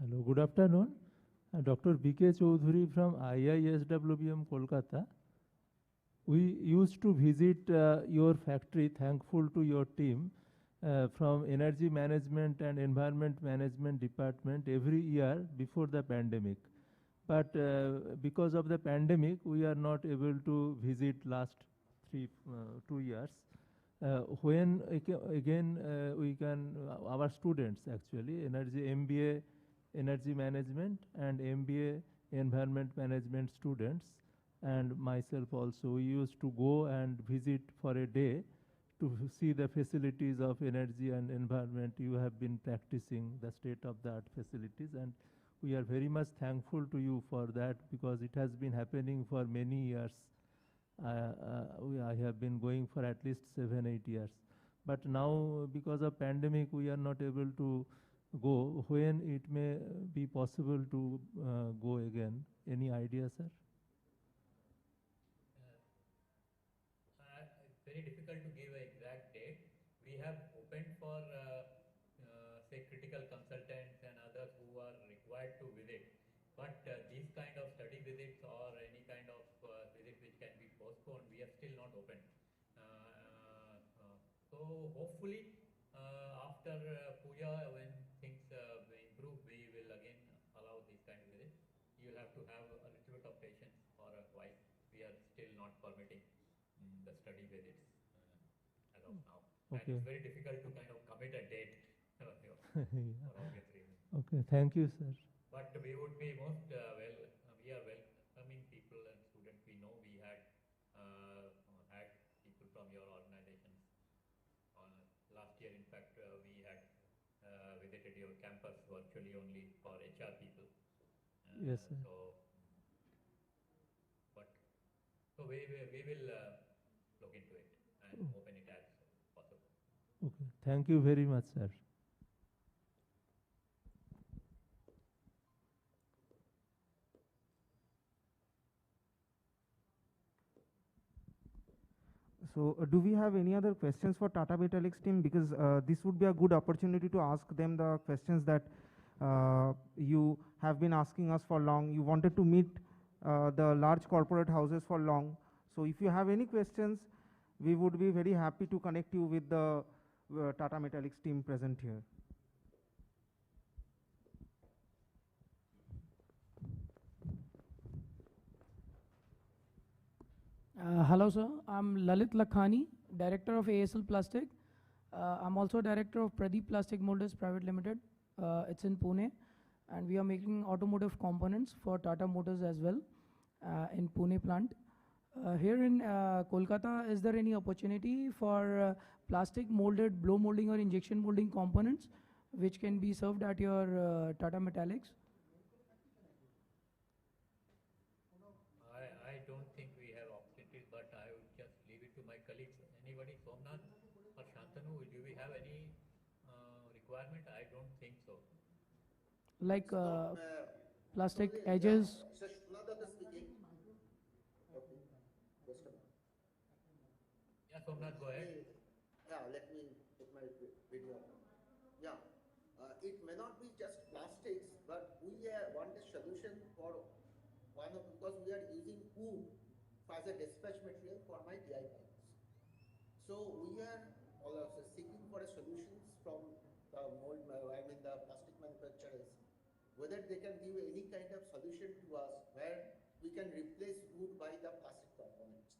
Hello, good afternoon. Dr. B.K. Choudhury from IISWBM, Kolkata. We used to visit your factory, thankful to your team from Energy Management and Environment Management Department every year before the pandemic. But because of the pandemic, we are not able to visit last 2 years. When again we can, our students actually, Energy MBA, Energy Management and MBA Environment Management students and myself also, we used to go and visit for a day to see the facilities of energy and environment. You have been practicing the state-of-the-art facilities, and we are very much thankful to you for that because it has been happening for many years. I have been going for at least 7-8 years. But now, because of pandemic, we are not able to go. When it may be possible to go again? Any idea, sir? It's very difficult to give an exact date. We have opened for, say, critical consultants and others who are required to visit. But these kind of study visits or any kind of visit which can be postponed, we have still not opened. So hopefully after Puja, when things improve, we will again allow these kind of visits. You have to have a little bit of patience for a while. We are still not permitting the study visits as of now. Okay. And it's very difficult to kind of commit a date for obvious reasons. Okay, thank you, sir. But we would be most we are welcoming people and students. We know we had people from your organizations. Last year, in fact, we had visited your campus virtually only for HR people. Yes, sir. So we will look into it and open it as possible. Okay, thank you very much, sir. So do we have any other questions for Tata Metaliks team? Because this would be a good opportunity to ask them the questions that you have been asking us for long. You wanted to meet the large corporate houses for long. So if you have any questions, we would be very happy to connect you with the Tata Metaliks team present here. Hello, sir. I'm Lalit Lakhani, Director of ASL Plastic. I'm also Director of Pradeep Plastic Molders Private Limited. It's in Pune. And we are making automotive components for Tata Motors as well in Pune plant. Here in Kolkata, is there any opportunity for plastic molded blow molding or injection molding components which can be served at your Tata Metaliks? I don't think we have opportunities, but I would just leave it to my colleagues. Anybody, Somnath or Shantanu, do we have any requirement? I don't think so. Like plastic edges? Yeah, Somnath, go ahead. Yeah, let me put my video on. Yeah, it may not be just plastics, but we want a solution for one of, because we are using wood as a dispatch material for my DI pipes. So we are also seeking for a solutions from the the plastic manufacturers, whether they can give any kind of solution to us where we can replace wood by the plastic components.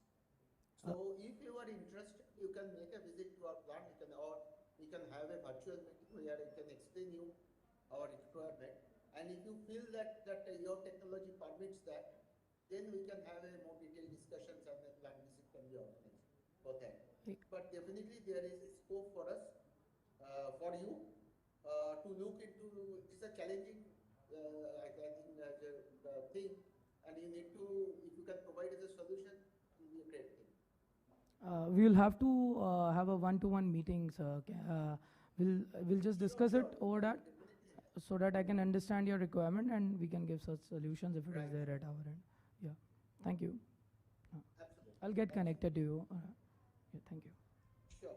So if you are interested, you can make a visit to our plant, or we can have a virtual meeting where I can explain you our requirement. And if you feel that your technology permits that, then we can have a more detailed discussions and a plant visit can be organized for that. But definitely there is a scope for us, for you, to look into. It's a challenging, I think, thing, and you need to, if you can provide us a solution, it will be a great thing. We will have to have a one-to-one meeting, sir. We'll just discuss it over that, so that I can understand your requirement and we can give such solutions if it is there at our end. Yeah, thank you. I'll get connected to you. Yeah, thank you. Sure.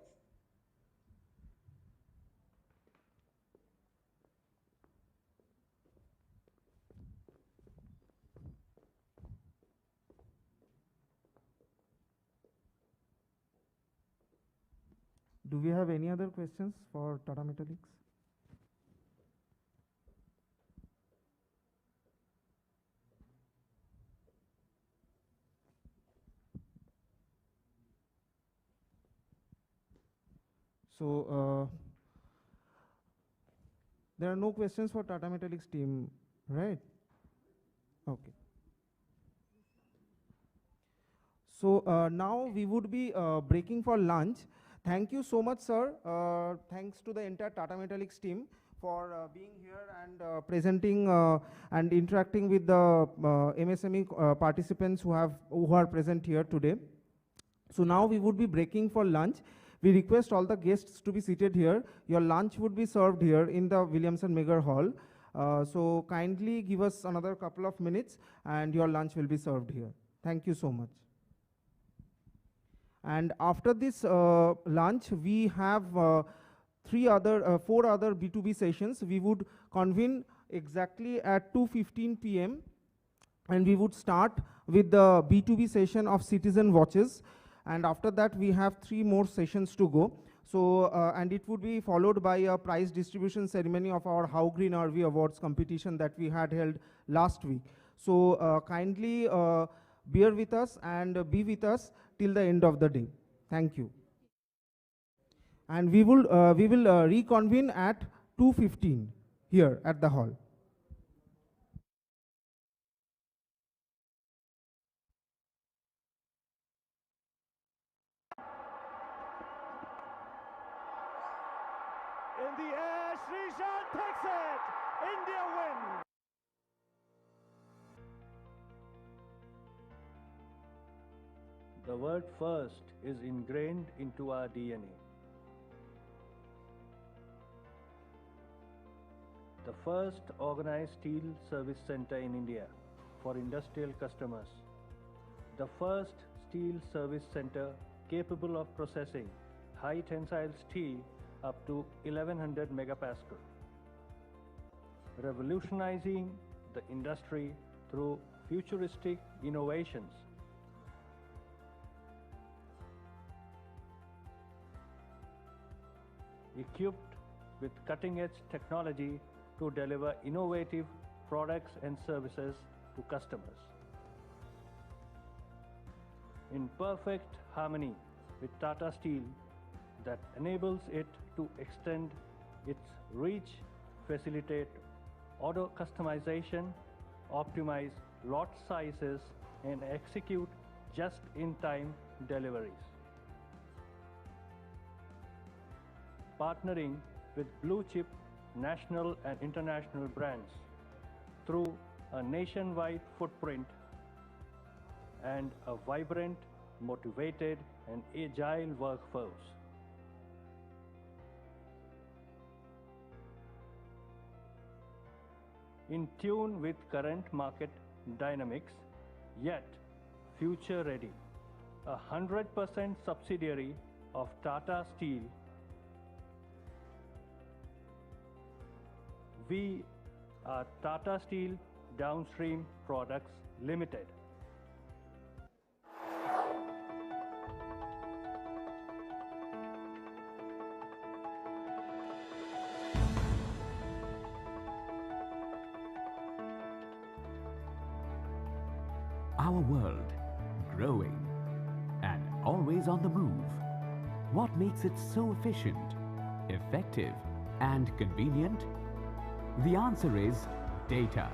Do we have any other questions for Tata Metaliks? So there are no questions for Tata Metaliks team, right? Okay. So now we would be breaking for lunch. Thank you so much, sir. Thanks to the entire Tata Metaliks team for being here and presenting and interacting with the MSME participants who are present here today. So now we would be breaking for lunch. We request all the guests to be seated here. Your lunch would be served here in the Williamson Megar Hall. So kindly give us another couple of minutes and your lunch will be served here. Thank you so much. And after this lunch, we have 4 other B2B sessions. We would convene exactly at 2:15 p.m. and we would start with the B2B session of citizen watches. And after that, we have 3 more sessions to go. So, and it would be followed by a prize distribution ceremony of our How Green Are We Awards competition that we had held last week. So kindly bear with us and be with us till the end of the day. Thank you. And we will reconvene at 2:15 here at the hall. In the air, Srishan takes it. India win. The word first is ingrained into our DNA. The first organized steel service center in India for industrial customers. The first steel service center capable of processing high tensile steel up to 1100 megapascal. Revolutionizing the industry through futuristic innovations. Equipped with cutting-edge technology to deliver innovative products and services to customers. in perfect harmony with Tata Steel that enables it to extend its reach, facilitate order customization, optimize lot sizes, and execute just-in-time deliveries. Partnering with blue-chip national and international brands through a nationwide footprint and a vibrant, motivated, and agile workforce. In tune with current market dynamics, yet future ready. 100% subsidiary of Tata Steel, we are Tata Steel Downstream Products Limited. Our world, growing and always on the move. What makes it so efficient, effective and convenient? The answer is data,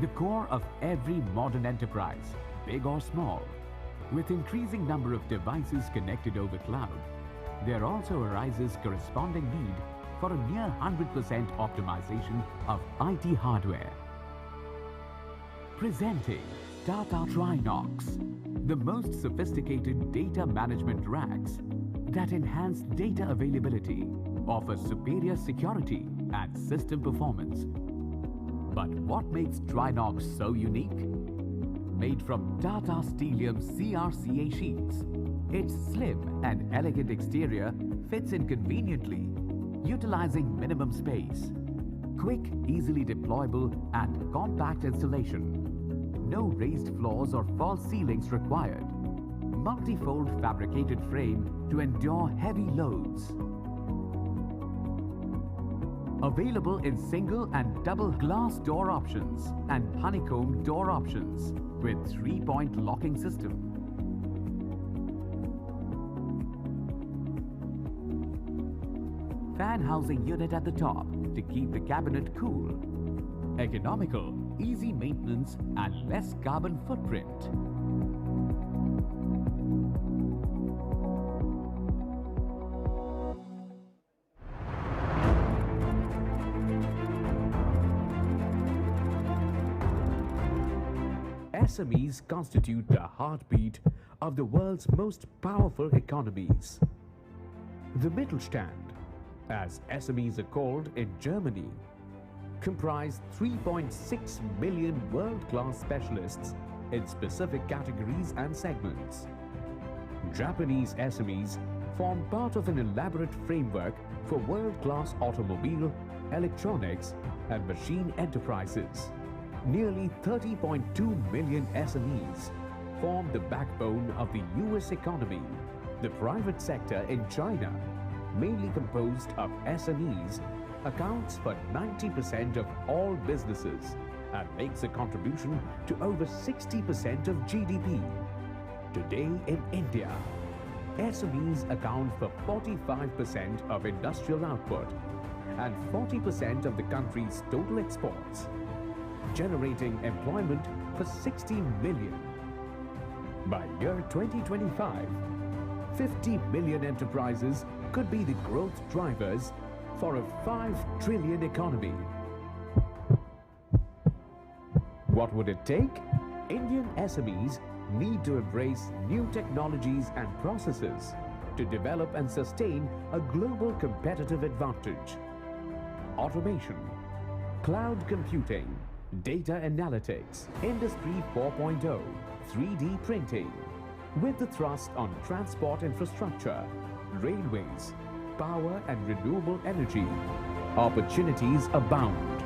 the core of every modern enterprise, big or small. With increasing number of devices connected over cloud, there also arises corresponding need for a near 100% optimization of IT hardware. Presenting Tata Trinox, the most sophisticated data management racks that enhance data availability, offer superior security and system performance. But what makes Trinox so unique? Made from Tata Steelium CRCA sheets, its slim and elegant exterior fits in conveniently, utilizing minimum space. Quick, easily deployable and compact installation. No raised floors or false ceilings required. Multi-fold fabricated frame to endure heavy loads. Available in single and double glass door options and honeycomb door options with 3-point locking system. Fan housing unit at the top to keep the cabinet cool. Economical, easy maintenance and less carbon footprint. SMEs constitute the heartbeat of the world's most powerful economies. The Mittelstand, as SMEs are called in Germany, comprise 3.6 million world-class specialists in specific categories and segments. Japanese SMEs form part of an elaborate framework for world-class automobile, electronics and machine enterprises. Nearly 30.2 million SMEs form the backbone of the US economy. The private sector in China, mainly composed of SMEs, accounts for 90% of all businesses and makes a contribution to over 60% of GDP. Today in India, SMEs account for 45% of industrial output and 40% of the country's total exports, generating employment for 16 million. By year 2025, 50 million enterprises could be the growth drivers for a 5 trillion economy. What would it take? Indian SMEs need to embrace new technologies and processes to develop and sustain a global competitive advantage. Automation, cloud computing, data analytics, Industry 4.0, 3D printing, with the thrust on transport infrastructure, railways, power and renewable energy. Opportunities abound.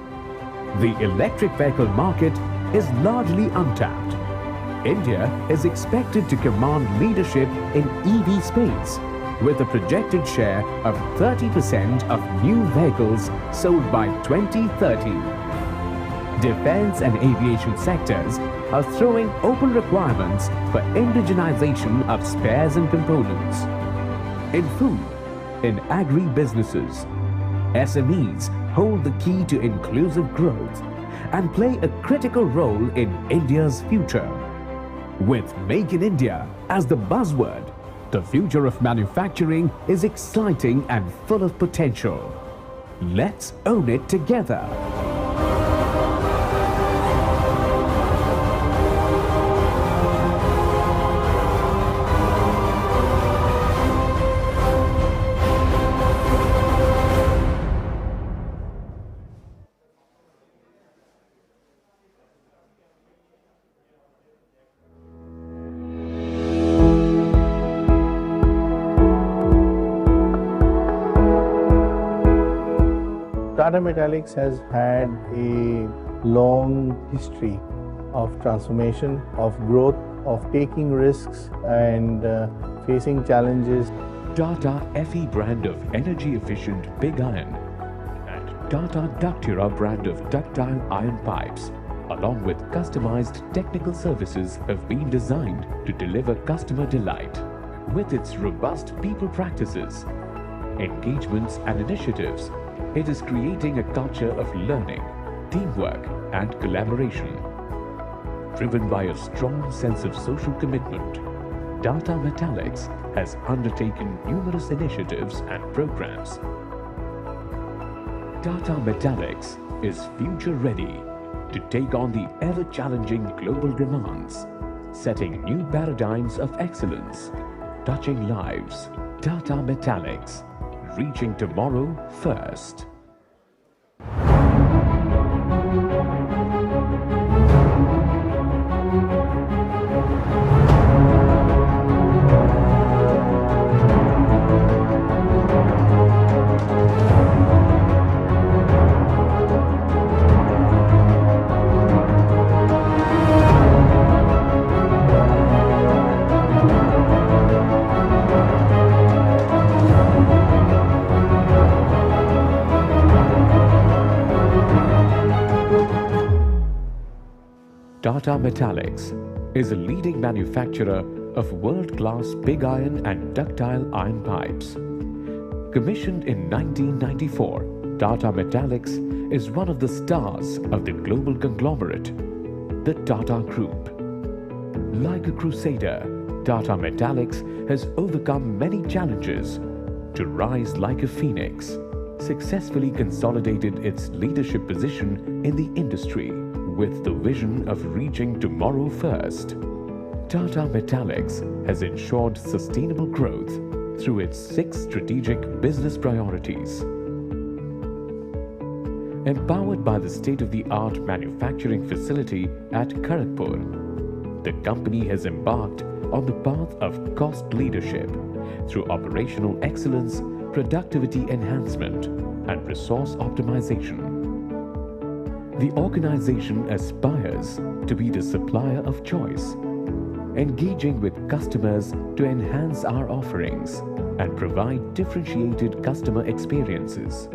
The electric vehicle market is largely untapped. India is expected to command leadership in EV space with a projected share of 30% of new vehicles sold by 2030. defense and aviation sectors are throwing open requirements for indigenization of spares and components. In food, in agri-businesses, SMEs hold the key to inclusive growth and play a critical role in India's future. With Make in India as the buzzword, the future of manufacturing is exciting and full of potential. Let's own it together. Tata Metaliks has had a long history of transformation, of growth, of taking risks and facing challenges. Tata FE brand of energy efficient pig iron and Tata Datre brand of ductile iron pipes, along with customized technical services, have been designed to deliver customer delight. With its robust people practices, engagements and initiatives, it is creating a culture of learning, teamwork and collaboration. Driven by a strong sense of social commitment, Tata Metaliks has undertaken numerous initiatives and programs. Tata Metaliks is future ready to take on the ever-challenging global demands, setting new paradigms of excellence, touching lives. Tata Metaliks, reaching tomorrow first. Tata Metaliks is a leading manufacturer of world-class pig iron and ductile iron pipes. Commissioned in 1994, Tata Metaliks is one of the stars of the global conglomerate, the Tata Group. Like a crusader, Tata Metaliks has overcome many challenges to rise like a phoenix, successfully consolidated its leadership position in the industry with the vision of reaching tomorrow first. Tata Metaliks has ensured sustainable growth through its 6 strategic business priorities. Empowered by the state-of-the-art manufacturing facility at Kharagpur, the company has embarked on the path of cost leadership through operational excellence, productivity enhancement, and resource optimization. The organization aspires to be the supplier of choice, engaging with customers to enhance our offerings and provide differentiated customer experiences.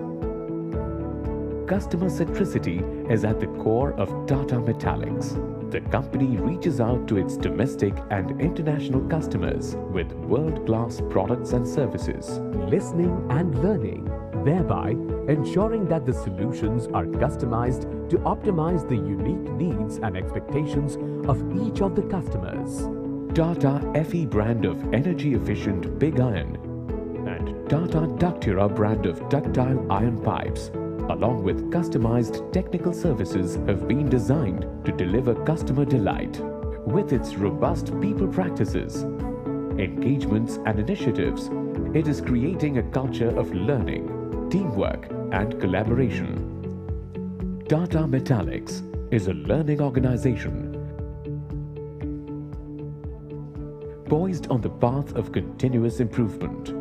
Customer centricity is at the core of Tata Metaliks. The company reaches out to its domestic and international customers with world-class products and services. Listening and learning, thereby ensuring that the solutions are customized to optimize the unique needs and expectations of each of the customers. Tata FE brand of energy-efficient pig iron and Tata Datre brand of ductile iron pipes, along with customized technical services, have been designed to deliver customer delight. With its robust people practices, engagements and initiatives, it is creating a culture of learning, teamwork and collaboration. Tata Metaliks is a learning organization poised on the path of continuous improvement.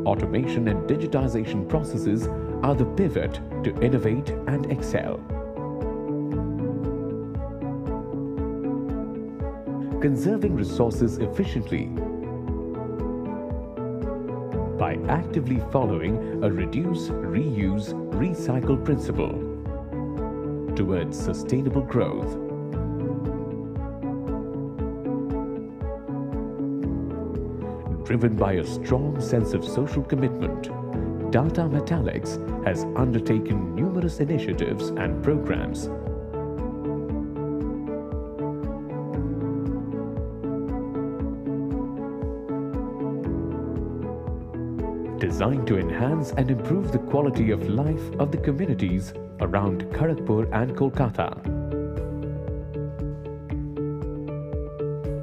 Automation and digitization processes are the pivot to innovate and excel. Conserving resources efficiently, actively following a reduce, reuse, recycle principle towards sustainable growth. Driven by a strong sense of social commitment, Tata Metaliks has undertaken numerous initiatives and programs designed to enhance and improve the quality of life of the communities around Kharagpur and Kolkata.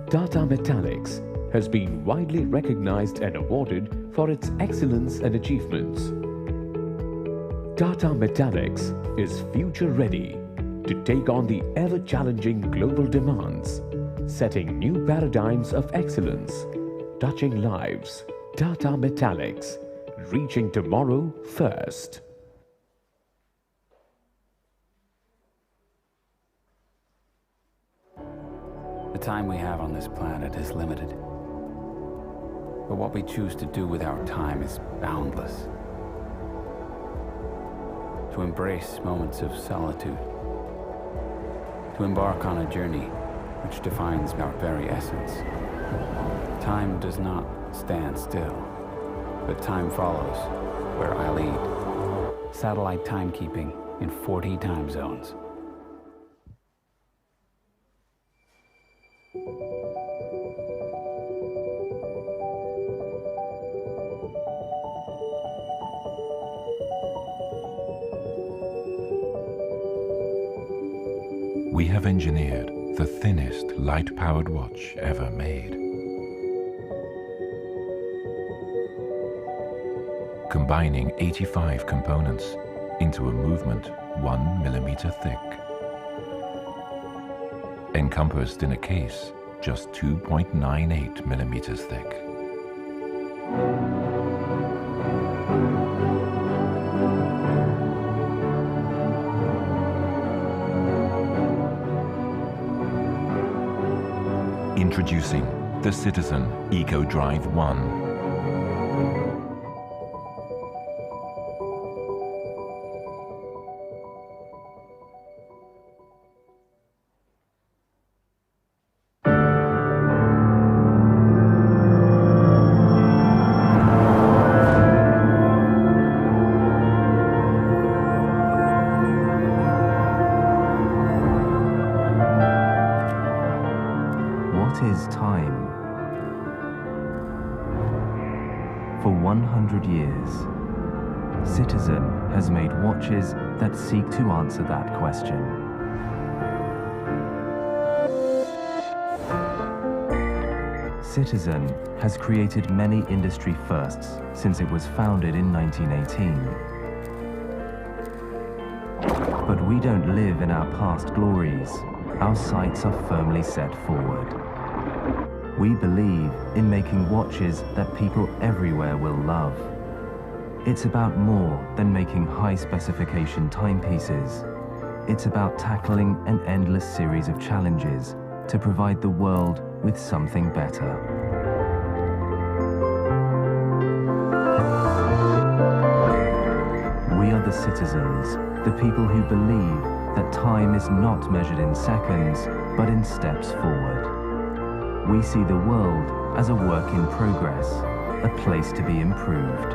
Tata Metaliks has been widely recognized and awarded for its excellence and achievements. Tata Metaliks is future ready to take on the ever-challenging global demands, setting new paradigms of excellence, touching lives. Tata Metaliks, reaching tomorrow first. The time we have on this planet is limited. But what we choose to do with our time is boundless. To embrace moments of solitude. To embark on a journey which defines our very essence. Time does not stand still, but time follows where I lead. Satellite timekeeping in 40 time zones. We have engineered the thinnest light-powered watch ever made. Combining 85 components into a movement 1 millimeter thick. Encompassed in a case just 2.98 millimeters thick. Introducing the Citizen EcoDrive 1. What is time? For 100 years, Citizen has made watches that seek to answer that question. Citizen has created many industry firsts since it was founded in 1918. But we don't live in our past glories. Our sights are firmly set forward. We believe in making watches that people everywhere will love. It's about more than making high-specification timepieces. It's about tackling an endless series of challenges to provide the world with something better. We are the citizens, the people who believe that time is not measured in seconds, but in steps forward. We see the world as a work in progress, a place to be improved.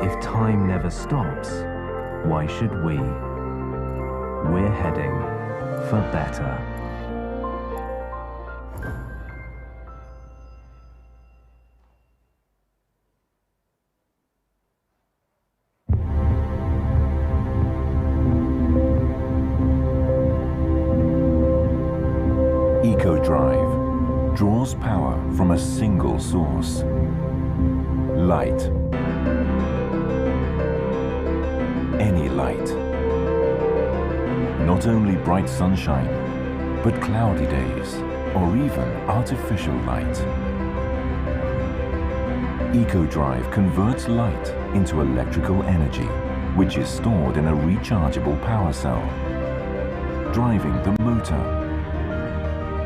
If time never stops, why should we? We're heading for better. EcoDrive draws power from a single source. Light. Any light. Not only bright sunshine, but cloudy days, or even artificial light. EcoDrive converts light into electrical energy, which is stored in a rechargeable power cell, driving the motor,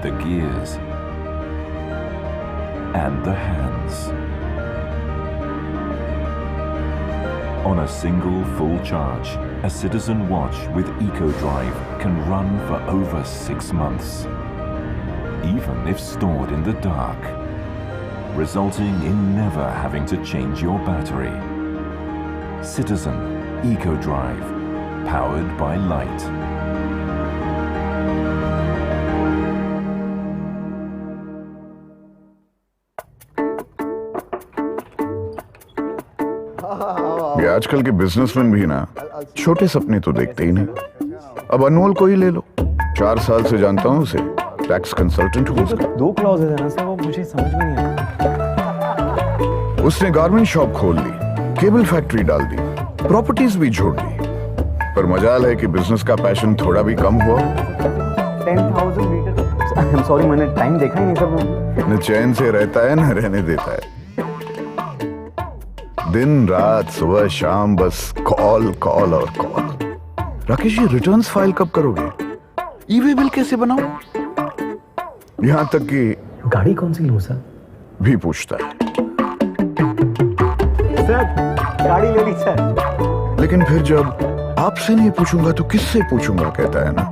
the gears, and the hands. On a single full charge, a Citizen watch with EcoDrive can run for over 6 months, even if stored in the dark, resulting in never having to change your battery. Citizen EcoDrive, powered by light. ये आजकल के businessman भी ना छोटे सपने तो देखते ही नहीं। अब अनमोल को ही ले लो, 4 साल से जानता हूँ उसे, टैक्स कंसल्टेंट हूँ उसका। 2 क्लॉज है ना सर, वो मुझे समझ में नहीं आया। उसने गारमेंट शॉप खोल दी, केबल फैक्ट्री डाल दी, प्रॉपर्टीज भी छोड़ दी, पर मजाल है कि बिजनेस का पैशन थोड़ा भी कम हुआ। 10,000 लीटर, सॉरी मैंने टाइम देखा ही नहीं सर। न चैन से रहता है न रहने देता है, दिन रात सुबह शाम बस कॉल कॉल और call. Rakesh ji returns file कब करोगे? ई-वे बिल कैसे बनाओ? यहाँ तक कि गाड़ी कौन सी लूं सर भी पूछता है। सर गाड़ी ले ली सर। लेकिन फिर जब आपसे नहीं पूछूंगा तो किससे पूछूंगा कहता है ना,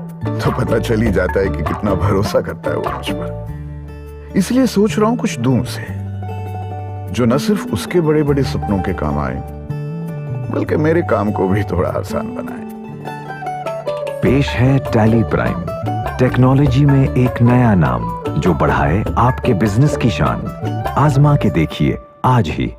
तो पता चल ही जाता है कि कितना भरोसा करता है वो मुझ पर। इसलिए सोच रहा हूं कुछ दूं उसे, जो न सिर्फ उसके बड़े बड़े सपनों के काम आए, बल्कि मेरे काम को भी थोड़ा आसान बनाए। पेश है टैली प्राइम, टेक्नोलॉजी में एक नया नाम जो बढ़ाए आपके बिजनेस की शान। आजमा के देखिए आज ही।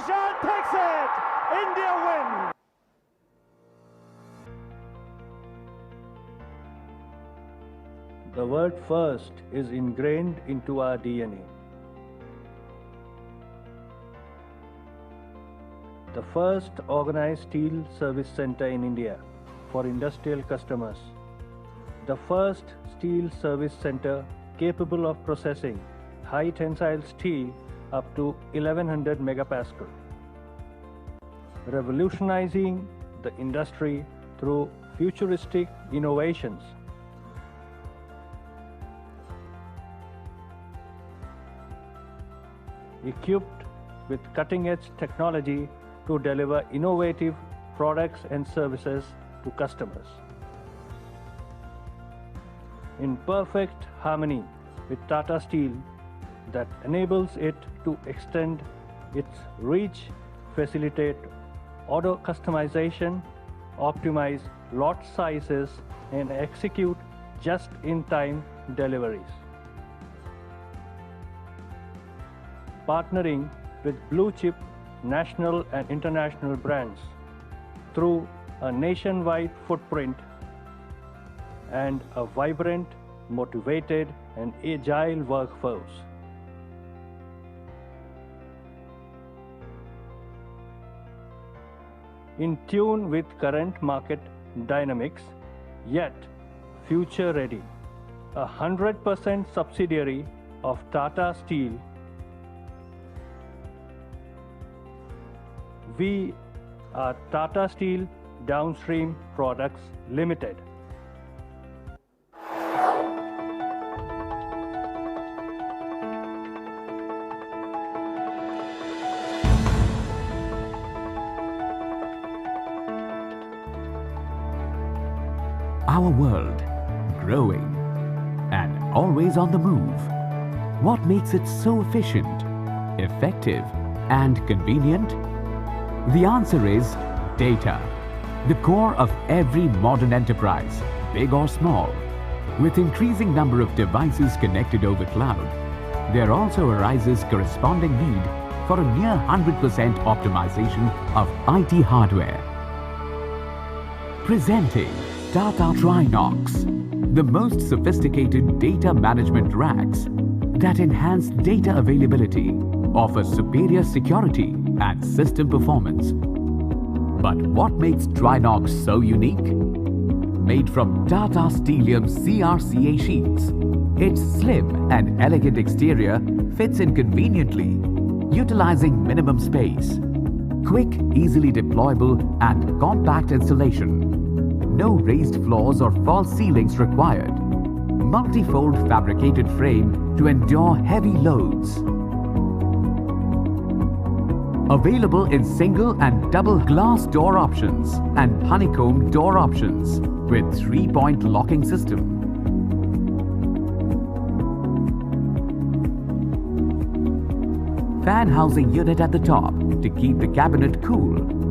Ishan takes it. India win. The word first is ingrained into our DNA. The first organized steel service center in India for industrial customers. The first steel service center capable of processing high tensile steel up to 1100 megapascal. Revolutionizing the industry through futuristic innovations. Equipped with cutting-edge technology to deliver innovative products and services to customers. In perfect harmony with Tata Steel that enables it to extend its reach, facilitate order customization, optimize lot sizes, and execute just-in-time deliveries. Partnering with blue-chip national and international brands through a nationwide footprint and a vibrant, motivated, and agile workforce. In tune with current market dynamics, yet future-ready. 100% subsidiary of Tata Steel, we are Tata Steel Downstream Products Limited. Our world, growing and always on the move. What makes it so efficient, effective and convenient? The answer is data, the core of every modern enterprise, big or small. With increasing number of devices connected over cloud, there also arises corresponding need for a near 100% optimization of IT hardware. Presenting Tata Trinox, the most sophisticated data management racks that enhance data availability, offer superior security and system performance. But what makes Trinox so unique? Made from Tata Steelium CRCA sheets, its slim and elegant exterior fits in conveniently, utilizing minimum space. Quick, easily deployable and compact installation. No raised floors or false ceilings required. Multi-fold fabricated frame to endure heavy loads. Available in single and double glass door options and honeycomb door options with 3-point locking system. Fan housing unit at the top to keep the cabinet cool.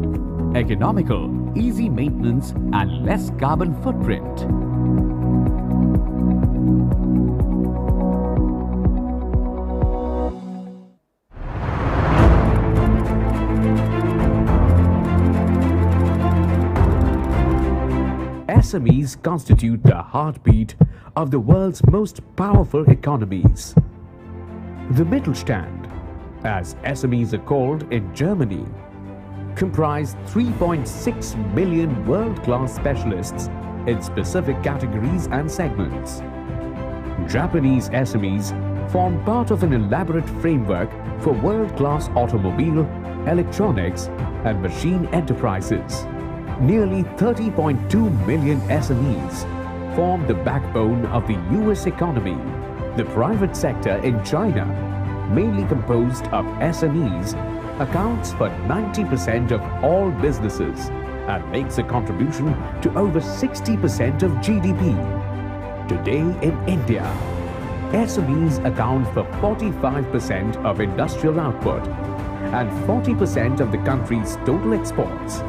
Economical, easy maintenance and less carbon footprint. SMEs constitute the heartbeat of the world's most powerful economies. The Mittelstand, as SMEs are called in Germany, comprise 3.6 million world-class specialists in specific categories and segments. Japanese SMEs form part of an elaborate framework for world-class automobile, electronics and machine enterprises. Nearly 30.2 million SMEs form the backbone of the US economy. The private sector in China, mainly composed of SMEs, accounts for 90% of all businesses and makes a contribution to over 60% of GDP. Today in India, SMEs account for 45% of industrial output and 40% of the country's total exports,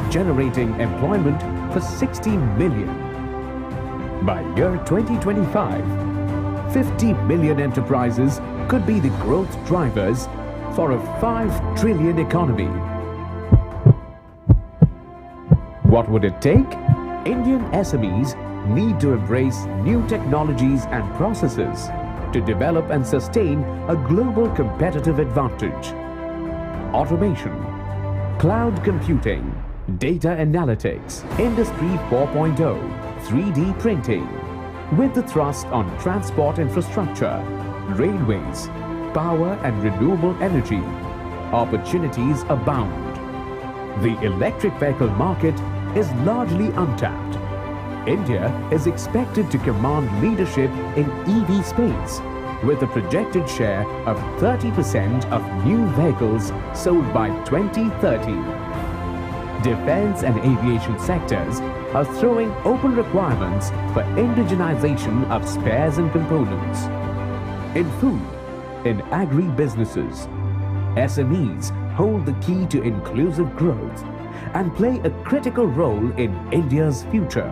generating employment for 16 million. By year 2025, 50 million enterprises could be the growth drivers for a 5 trillion economy. What would it take? Indian SMEs need to embrace new technologies and processes to develop and sustain a global competitive advantage. Automation, cloud computing, data analytics, Industry 4.0, 3D printing, with the thrust on transport infrastructure, railways, power and renewable energy, opportunities abound. The electric vehicle market is largely untapped. India is expected to command leadership in EV space with a projected share of 30% of new vehicles sold by 2030. Defense and aviation sectors are throwing open requirements for indigenization of spares and components. In food, in agri-businesses, SMEs hold the key to inclusive growth and play a critical role in India's future.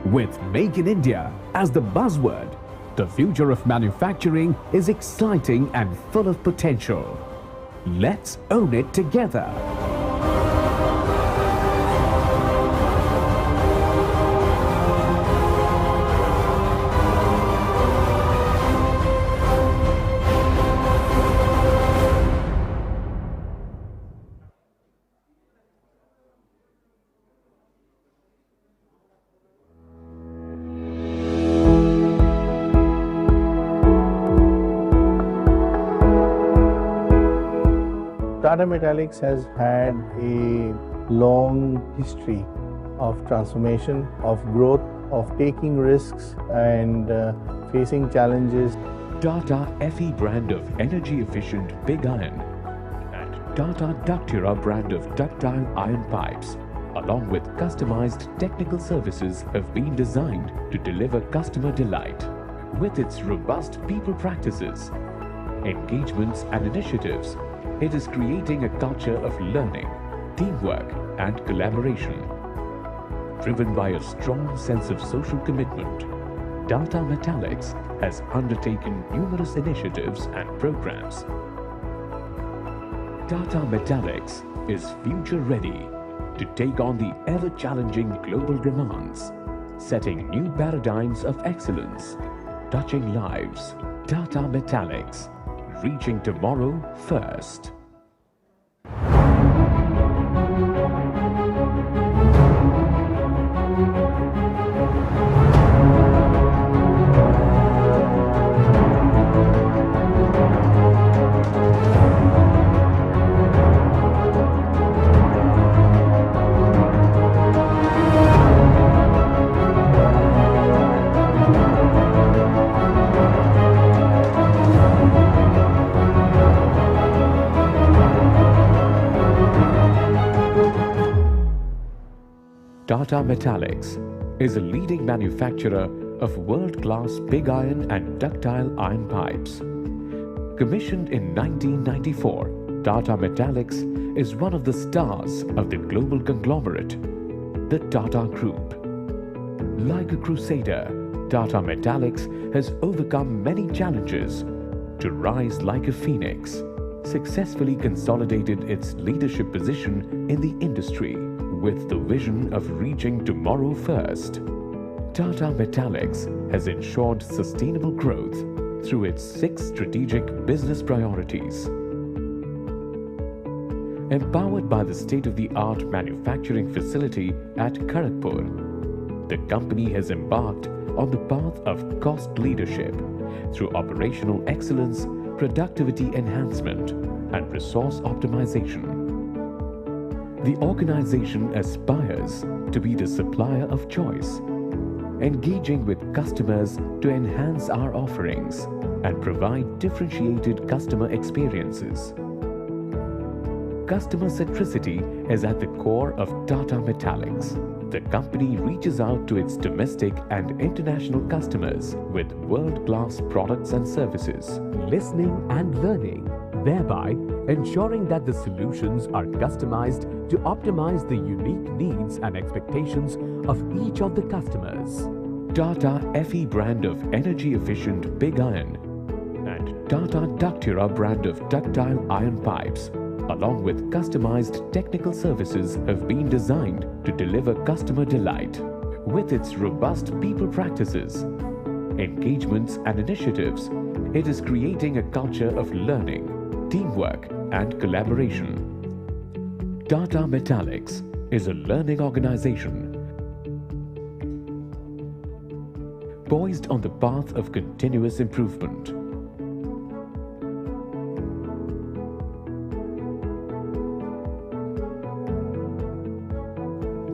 With Make in India as the buzzword, the future of manufacturing is exciting and full of potential. Let's own it together. Tata Metaliks has had a long history of transformation, of growth, of taking risks and facing challenges. Tata FE brand of energy efficient pig iron and Tata Datre brand of ductile iron pipes, along with customized technical services, have been designed to deliver customer delight. With its robust people practices, engagements and initiatives, it is creating a culture of learning, teamwork and collaboration. Driven by a strong sense of social commitment, Tata Metaliks has undertaken numerous initiatives and programs. Tata Metaliks is future ready to take on the ever-challenging global demands, setting new paradigms of excellence, touching lives. Tata Metaliks, reaching tomorrow first. Tata Metaliks is a leading manufacturer of world-class pig iron and ductile iron pipes. Commissioned in 1994, Tata Metaliks is one of the stars of the global conglomerate, the Tata Group. Like a crusader, Tata Metaliks has overcome many challenges to rise like a phoenix, successfully consolidated its leadership position in the industry with the vision of reaching tomorrow first. Tata Metaliks has ensured sustainable growth through its 6 strategic business priorities. Empowered by the state-of-the-art manufacturing facility at Kharagpur, the company has embarked on the path of cost leadership through operational excellence, productivity enhancement, and resource optimization. The organization aspires to be the supplier of choice, engaging with customers to enhance our offerings and provide differentiated customer experiences. Customer centricity is at the core of Tata Metaliks. The company reaches out to its domestic and international customers with world-class products and services. Listening and learning, thereby ensuring that the solutions are customized to optimize the unique needs and expectations of each of the customers. Tata FE brand of energy efficient pig iron and Tata Datre brand of ductile iron pipes, along with customized technical services, have been designed to deliver customer delight. With its robust people practices, engagements and initiatives, it is creating a culture of learning, teamwork and collaboration. Tata Metaliks is a learning organization poised on the path of continuous improvement.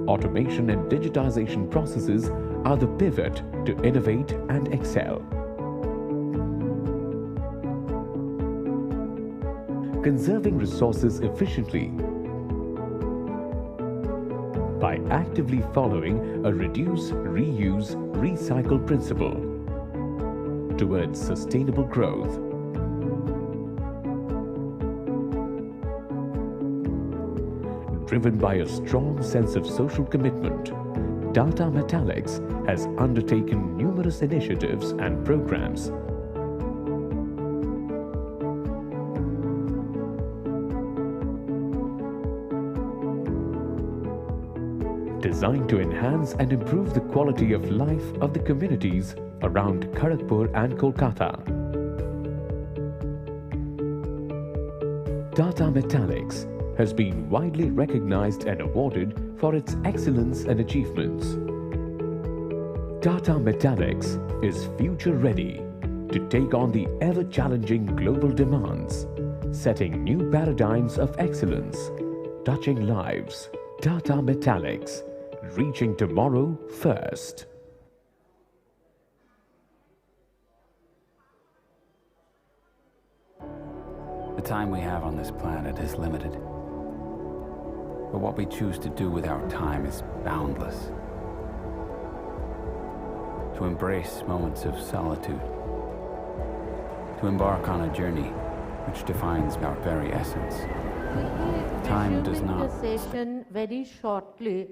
Automation and digitization processes are the pivot to innovate and excel. Conserving resources efficiently by actively following a reduce, reuse, recycle principle towards sustainable growth. Driven by a strong sense of social commitment, Tata Metaliks has undertaken numerous initiatives and programs designed to enhance and improve the quality of life of the communities around Kharagpur and Kolkata. Tata Metaliks has been widely recognized and awarded for its excellence and achievements. Tata Metaliks is future ready to take on the ever-challenging global demands, setting new paradigms of excellence, touching lives. Tata Metaliks, reaching tomorrow first. The time we have on this planet is limited. But what we choose to do with our time is boundless. To embrace moments of solitude. To embark on a journey which defines our very essence. Time does not... the session very shortly.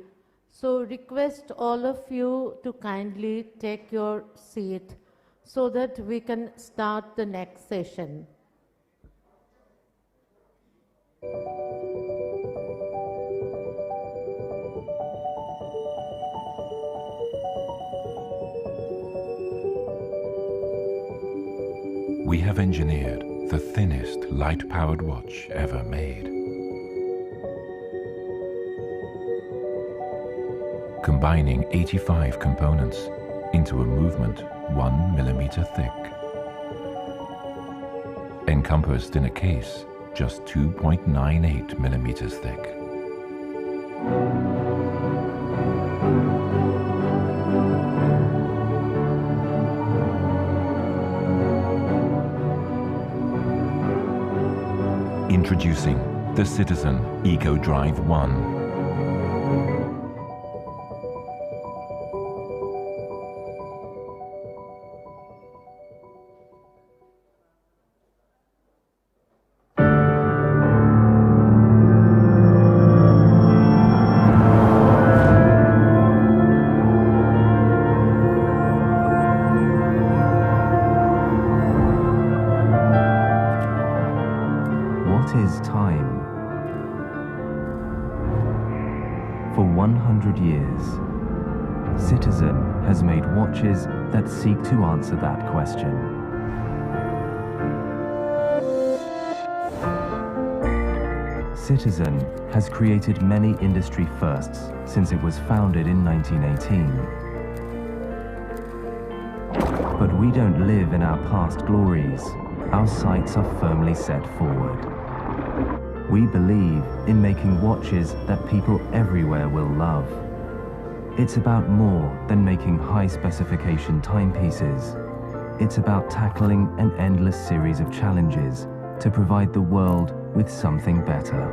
So request all of you to kindly take your seat so that we can start the next session. We have engineered the thinnest light-powered watch ever made. Combining 85 components into a movement 1 millimeter thick. Encompassed in a case just 2.98 millimeters thick. Introducing the Citizen EcoDrive 1. What is time? For 100 years, Citizen has made watches that seek to answer that question. Citizen has created many industry firsts since it was founded in 1918. But we don't live in our past glories. Our sights are firmly set forward. We believe in making watches that people everywhere will love. It's about more than making high-specification timepieces. It's about tackling an endless series of challenges to provide the world with something better.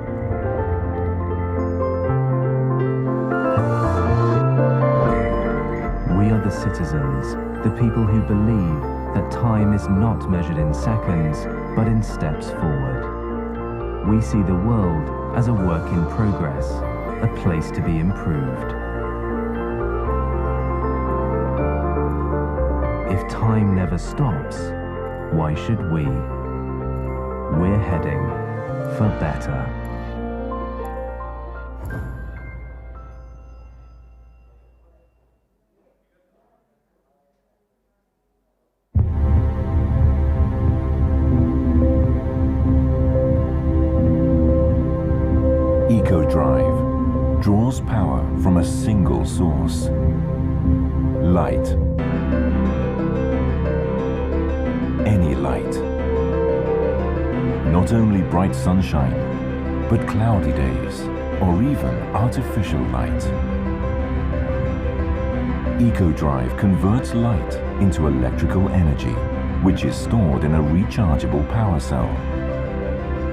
We are the citizens, the people who believe that time is not measured in seconds, but in steps forward. We see the world as a work in progress, a place to be improved. If time never stops, why should we? We're heading for better. EcoDrive draws power from a single source. Light. Any light. Not only bright sunshine, but cloudy days, or even artificial light. EcoDrive converts light into electrical energy, which is stored in a rechargeable power cell,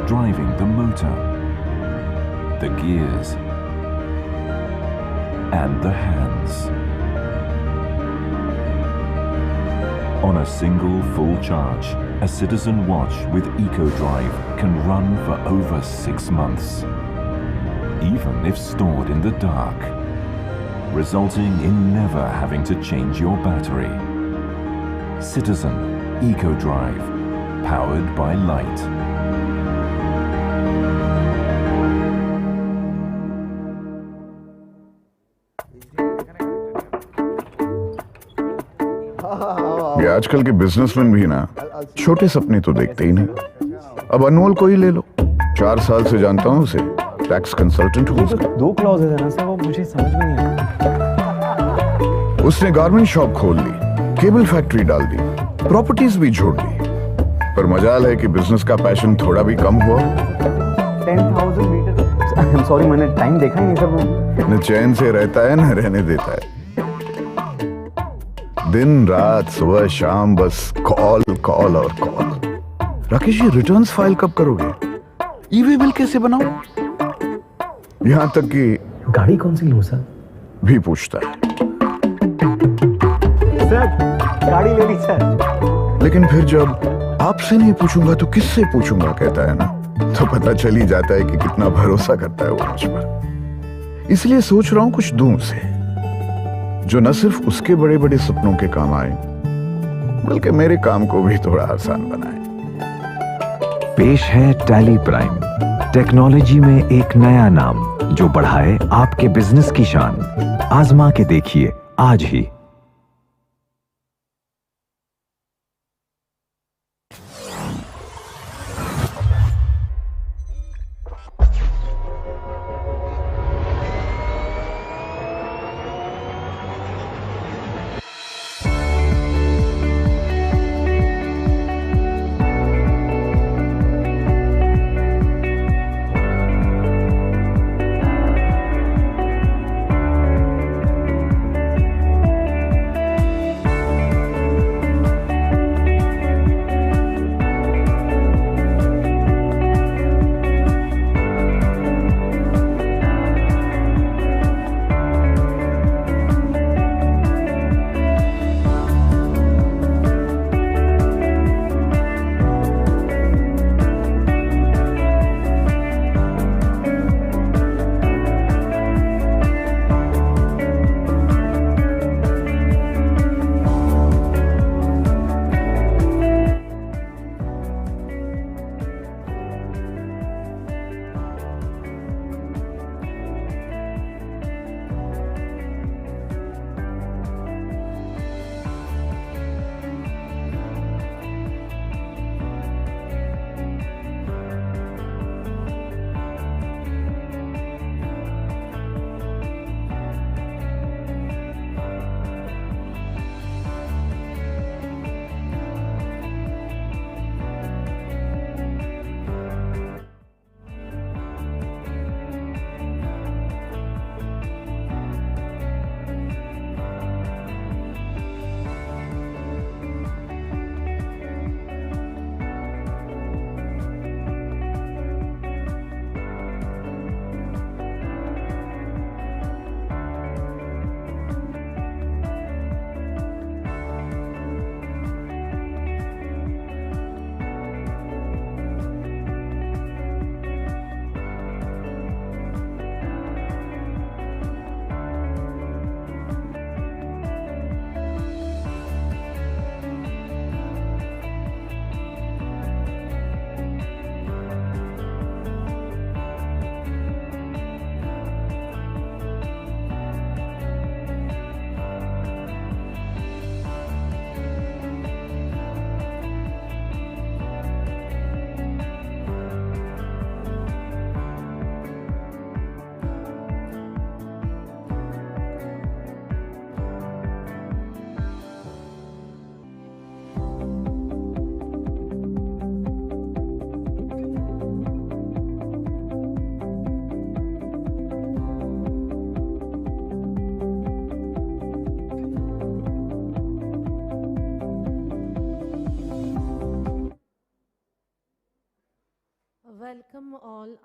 driving the motor, the gears, and the hands. On a single full charge, a citizen watch with EcoDrive can run for over 6 months, even if stored in the dark, resulting in never having to change your battery. Citizen EcoDrive, powered by light. ये आजकल के businessman भी ना छोटे सपने तो देखते ही नहीं। अब अनमोल को ही ले लो, 4 साल से जानता हूँ उसे, टैक्स कंसल्टेंट हूँ उसका। 2 क्लॉजेज है ना सर, वो मुझे समझ में नहीं आया। उसने गारमेंट शॉप खोल ली, केबल फैक्ट्री डाल दी, प्रॉपर्टीज भी छोड़ दी, पर मजाल है कि बिजनेस का पैशन थोड़ा भी कम हुआ। 10,000 मीटर। आई एम सॉरी, मैंने टाइम देखा ही नहीं सर। न चैन से रहता है न रहने देता है, दिन रात सुबह शाम बस कॉल कॉल और call. Rakesh ji returns file कब करोगे? ईवी बिल कैसे बनाऊं? यहां तक कि गाड़ी कौन सी लूं सर भी पूछता है। सर गाड़ी ले ली सर। लेकिन फिर जब आपसे नहीं पूछूंगा तो किससे पूछूंगा कहता है ना, तो पता चल ही जाता है कि कितना भरोसा करता है वो मुझ पर। इसलिए सोच रहा हूं कुछ दूं उसे, जो न सिर्फ उसके बड़े बड़े सपनों के काम आए, बल्कि मेरे काम को भी थोड़ा आसान बनाए। पेश है टैली प्राइम, टेक्नोलॉजी में एक नया नाम जो बढ़ाए आपके बिजनेस की शान। आजमा के देखिए आज ही।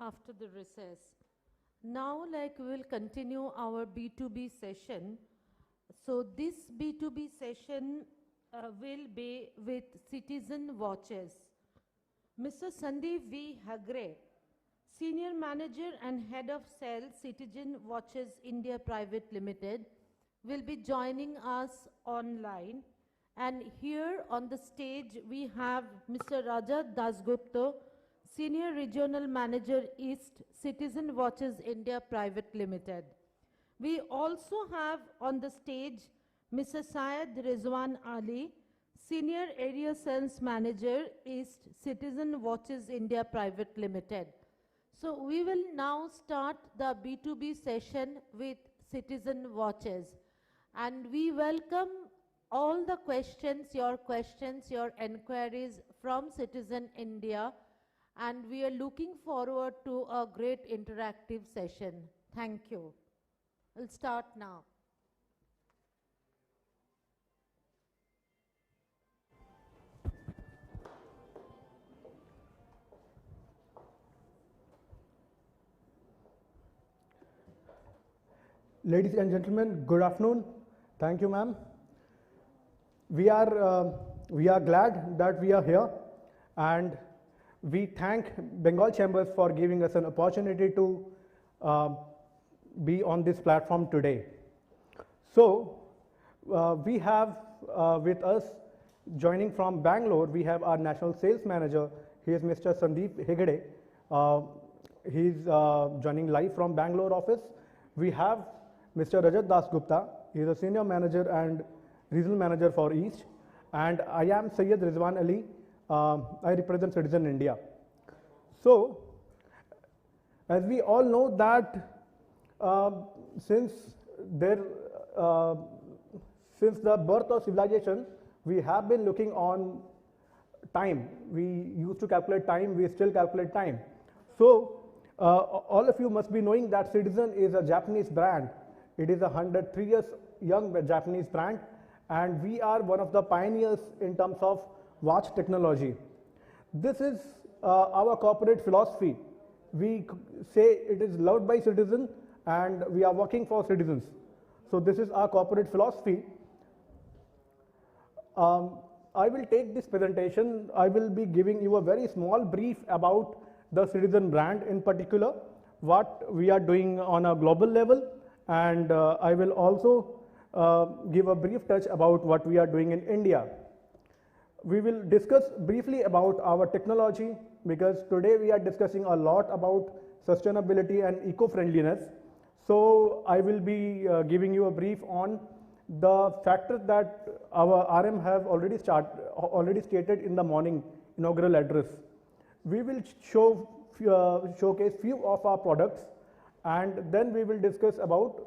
after the recess. Now, we will continue our B2B session. So this B2B session will be with citizen watches. Mr. Sandeep V. Hagre, Senior Manager and Head of Sales, Citizen Watches India Private Limited, will be joining us online. And here on the stage, we have Mr. Rajat Dasgupta, Senior Regional Manager East, Citizen Watches India Private Limited. We also have on the stage Mr. Syed Rizwan Ali, Senior Area Sales Manager East, Citizen Watches India Private Limited. So we will now start the B2B session with Citizen Watches. And we welcome all the questions, your enquiries from Citizen India. And we are looking forward to a great interactive session. Thank you. We'll start now. Ladies and gentlemen, good afternoon. Thank you, ma'am. We are glad that we are here, and we thank Bengal Chambers for giving us an opportunity to be on this platform today. So we have with us, joining from Bangalore, we have our National Sales Manager. He is Mr. Sandeep Hegde. He's joining live from Bangalore office. We have Mr. Rajat Dasgupta. He is a Senior Manager and Regional Manager for East. And I am Syed Rizwan Ali. I represent Citizen India. So, as we all know that since the birth of civilization, we have been looking on time. We used to calculate time, we still calculate time. So, all of you must be knowing that Citizen is a Japanese brand. It is a 103 years young Japanese brand, and we are one of the pioneers in terms of watch technology. This is our corporate philosophy. We say it is loved by citizens and we are working for citizens. So this is our corporate philosophy. I will take this presentation. I will be giving you a very small brief about the Citizen brand in particular, what we are doing on a global level, and I will also give a brief touch about what we are doing in India. We will discuss briefly about our technology, because today we are discussing a lot about sustainability and eco-friendliness. So I will be giving you a brief on the factors that our RM have already stated in the morning inaugural address. We will showcase few of our products, and then we will discuss about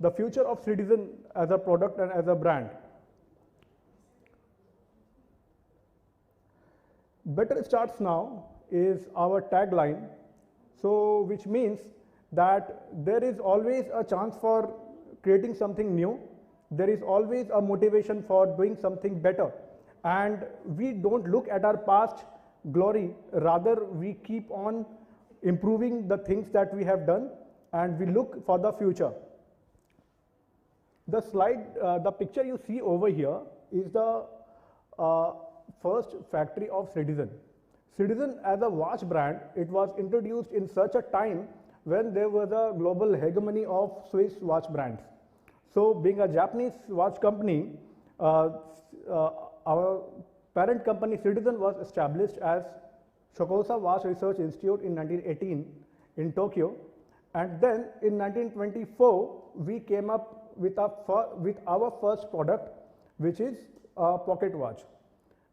the future of Citizen as a product and as a brand. Better starts now is our tagline, so which means that there is always a chance for creating something new. There is always a motivation for doing something better, and we don't look at our past glory, rather we keep on improving the things that we have done, and we look for the future. The slide, the picture you see over here is the first factory of Citizen. Citizen as a watch brand, it was introduced in such a time when there was a global hegemony of Swiss watch brands. So being a Japanese watch company, our parent company Citizen was established as Shokosa Watch Research Institute in 1918 in Tokyo, and then in 1924 we came up with our first product, which is a pocket watch.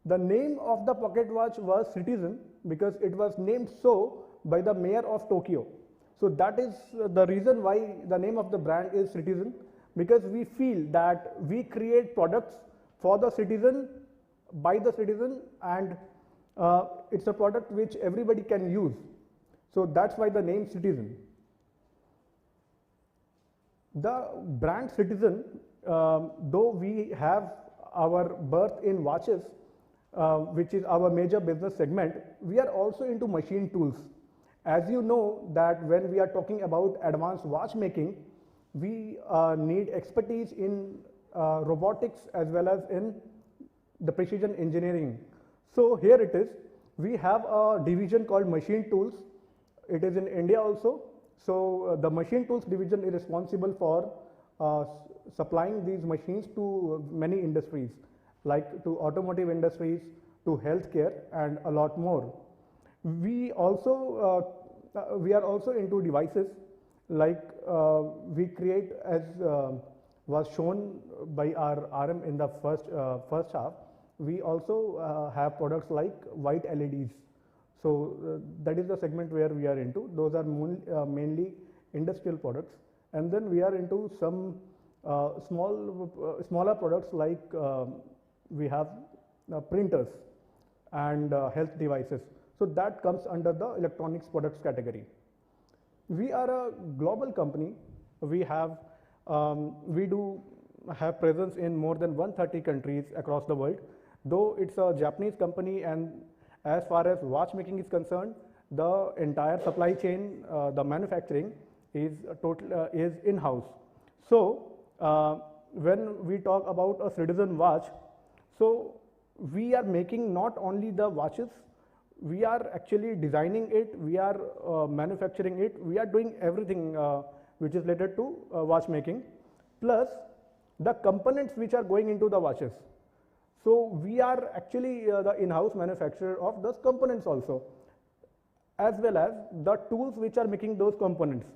The name of the pocket watch was Citizen because it was named so by the mayor of Tokyo. So that is the reason why the name of the brand is Citizen, because we feel that we create products for the citizen, by the citizen, and it's a product which everybody can use. So that's why the name Citizen. The brand Citizen, though we have our birth in watches, which is our major business segment, we are also into machine tools. As you know that when we are talking about advanced watchmaking, we need expertise in robotics as well as in the precision engineering. So here it is. We have a division called machine tools. It is in India also. So the machine tools division is responsible for supplying these machines to many industries, like to automotive industries, to healthcare, and a lot more. We also we are also into devices, like we create, as was shown by our RM in the first half. We also have products like white LEDs. So that is the segment where we are into. Those are mainly industrial products, and then we are into some smaller products like we have printers and health devices. So that comes under the electronics products category. We are a global company. We do have presence in more than 130 countries across the world. Though it's a Japanese company, and as far as watchmaking is concerned, the entire supply chain, the manufacturing is in-house. So when we talk about a citizen watch, so we are making not only the watches, we are actually designing it, we are manufacturing it, we are doing everything which is related to watchmaking, plus the components which are going into the watches. So we are actually the in-house manufacturer of those components also, as well as the tools which are making those components.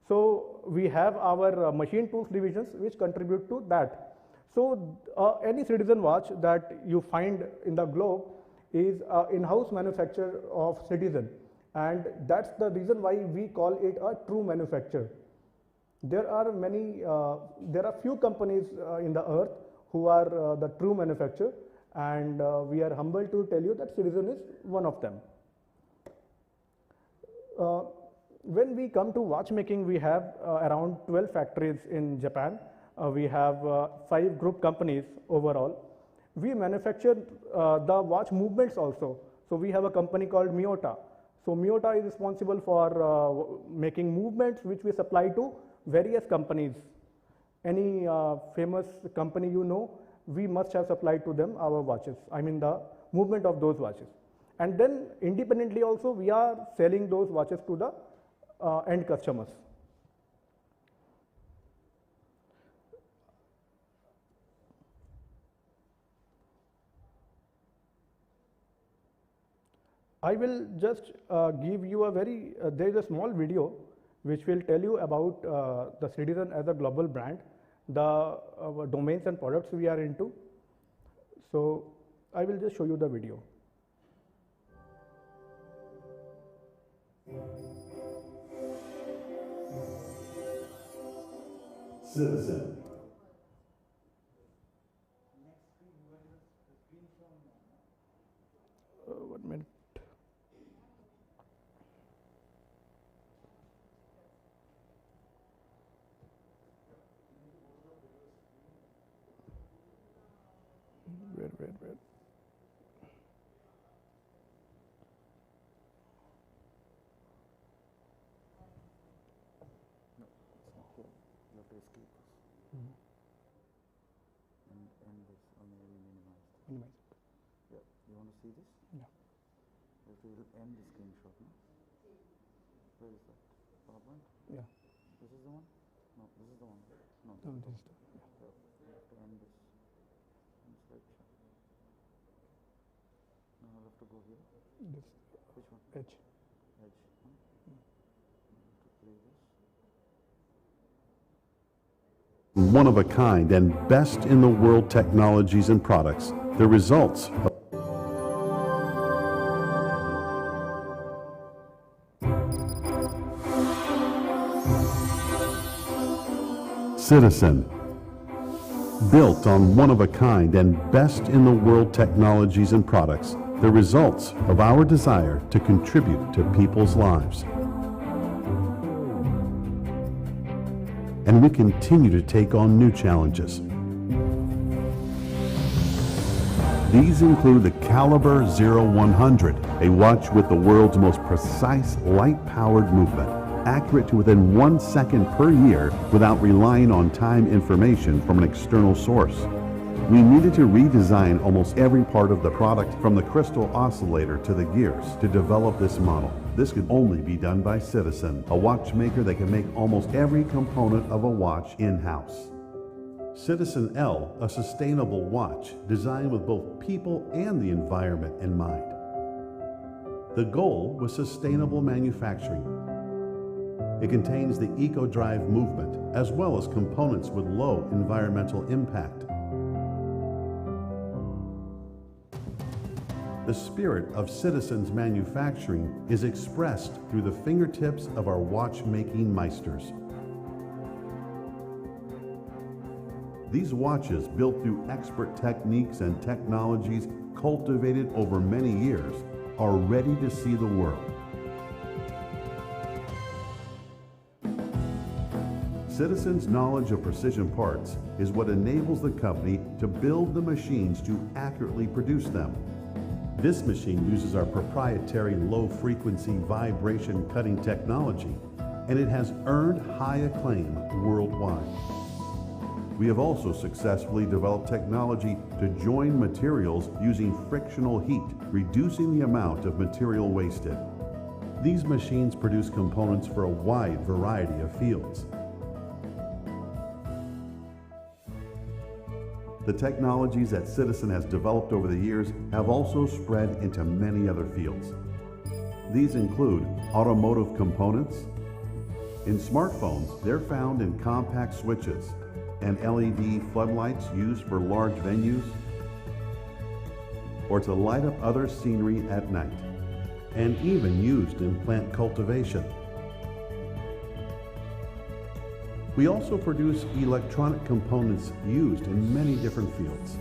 So we have our machine tools divisions which contribute to that. So any citizen watch that you find in the globe is in-house manufacture of Citizen, and that's the reason why we call it a true manufacturer. There are few companies in the earth who are the true manufacturer, and we are humbled to tell you that Citizen is one of them. When we come to watchmaking, we have around 12 factories in Japan. We have 5 group companies overall. We manufacture the watch movements also. So we have a company called Miyota. So Miyota is responsible for making movements which we supply to various companies. Any famous company you know, we must have supplied to them our watches, I mean the movement of those watches. And then independently also we are selling those watches to the end customers. I will just give you a there is a small video which will tell you about the Citizen as a global brand, the domains and products we are into. So I will just show you the video. Citizen. 1 minute. Where? No, it's not here. You have to escape this. And this minimize. Yeah. You want to see this? Yeah. You have to end the screenshot now. Where is that? PowerPoint? Yeah. This is the one? No, this is the one. No, No, this is you have to end this. Slideshow. Now I'll have to go here. This. Which one? Edge. Edge. To play this. One of a kind and best in the world technologies and products. The results of Citizen. Built on one of a kind and best in the world technologies and products. The results of our desire to contribute to people's lives. And we continue to take on new challenges. These include the Caliber 0100, a watch with the world's most precise light-powered movement, accurate to within 1 second per year without relying on time information from an external source. We needed to redesign almost every part of the product, from the crystal oscillator to the gears, to develop this model. This could only be done by Citizen, a watchmaker that can make almost every component of a watch in-house. Citizen L, a sustainable watch designed with both people and the environment in mind. The goal was sustainable manufacturing. It contains the eco-drive movement, as well as components with low environmental impact. The spirit of Citizen's manufacturing is expressed through the fingertips of our watchmaking meisters. These watches, built through expert techniques and technologies cultivated over many years, are ready to see the world. Citizen's knowledge of precision parts is what enables the company to build the machines to accurately produce them. This machine uses our proprietary low-frequency vibration cutting technology, and it has earned high acclaim worldwide. We have also successfully developed technology to join materials using frictional heat, reducing the amount of material wasted. These machines produce components for a wide variety of fields. The technologies that Citizen has developed over the years have also spread into many other fields. These include automotive components. In smartphones, they're found in compact switches and LED floodlights used for large venues, or to light up other scenery at night, and even used in plant cultivation. We also produce electronic components used in many different fields.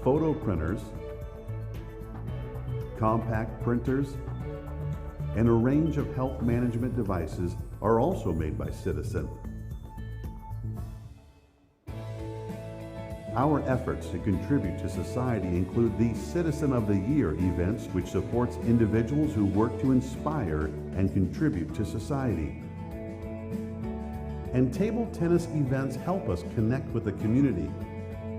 Photo printers, compact printers, and a range of health management devices are also made by Citizen. Our efforts to contribute to society include the Citizen of the Year events, which supports individuals who work to inspire and contribute to society. And table tennis events help us connect with the community.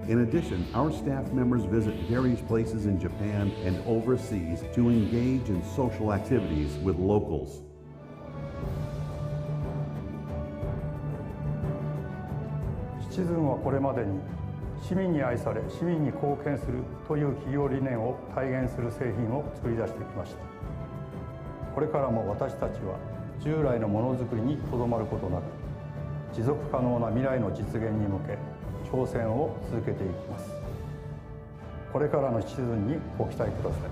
In addition, our staff members visit various places in Japan and overseas to engage in social activities with locals. Citizen はこれまでに市民に愛され市民に貢献するという企業理念を体現する製品を作り出してきました。これからも私たちは従来のものづくりにとどまることなく、持続可能な未来の実現に向け挑戦を続けていきます。これからのシチズンにご期待ください。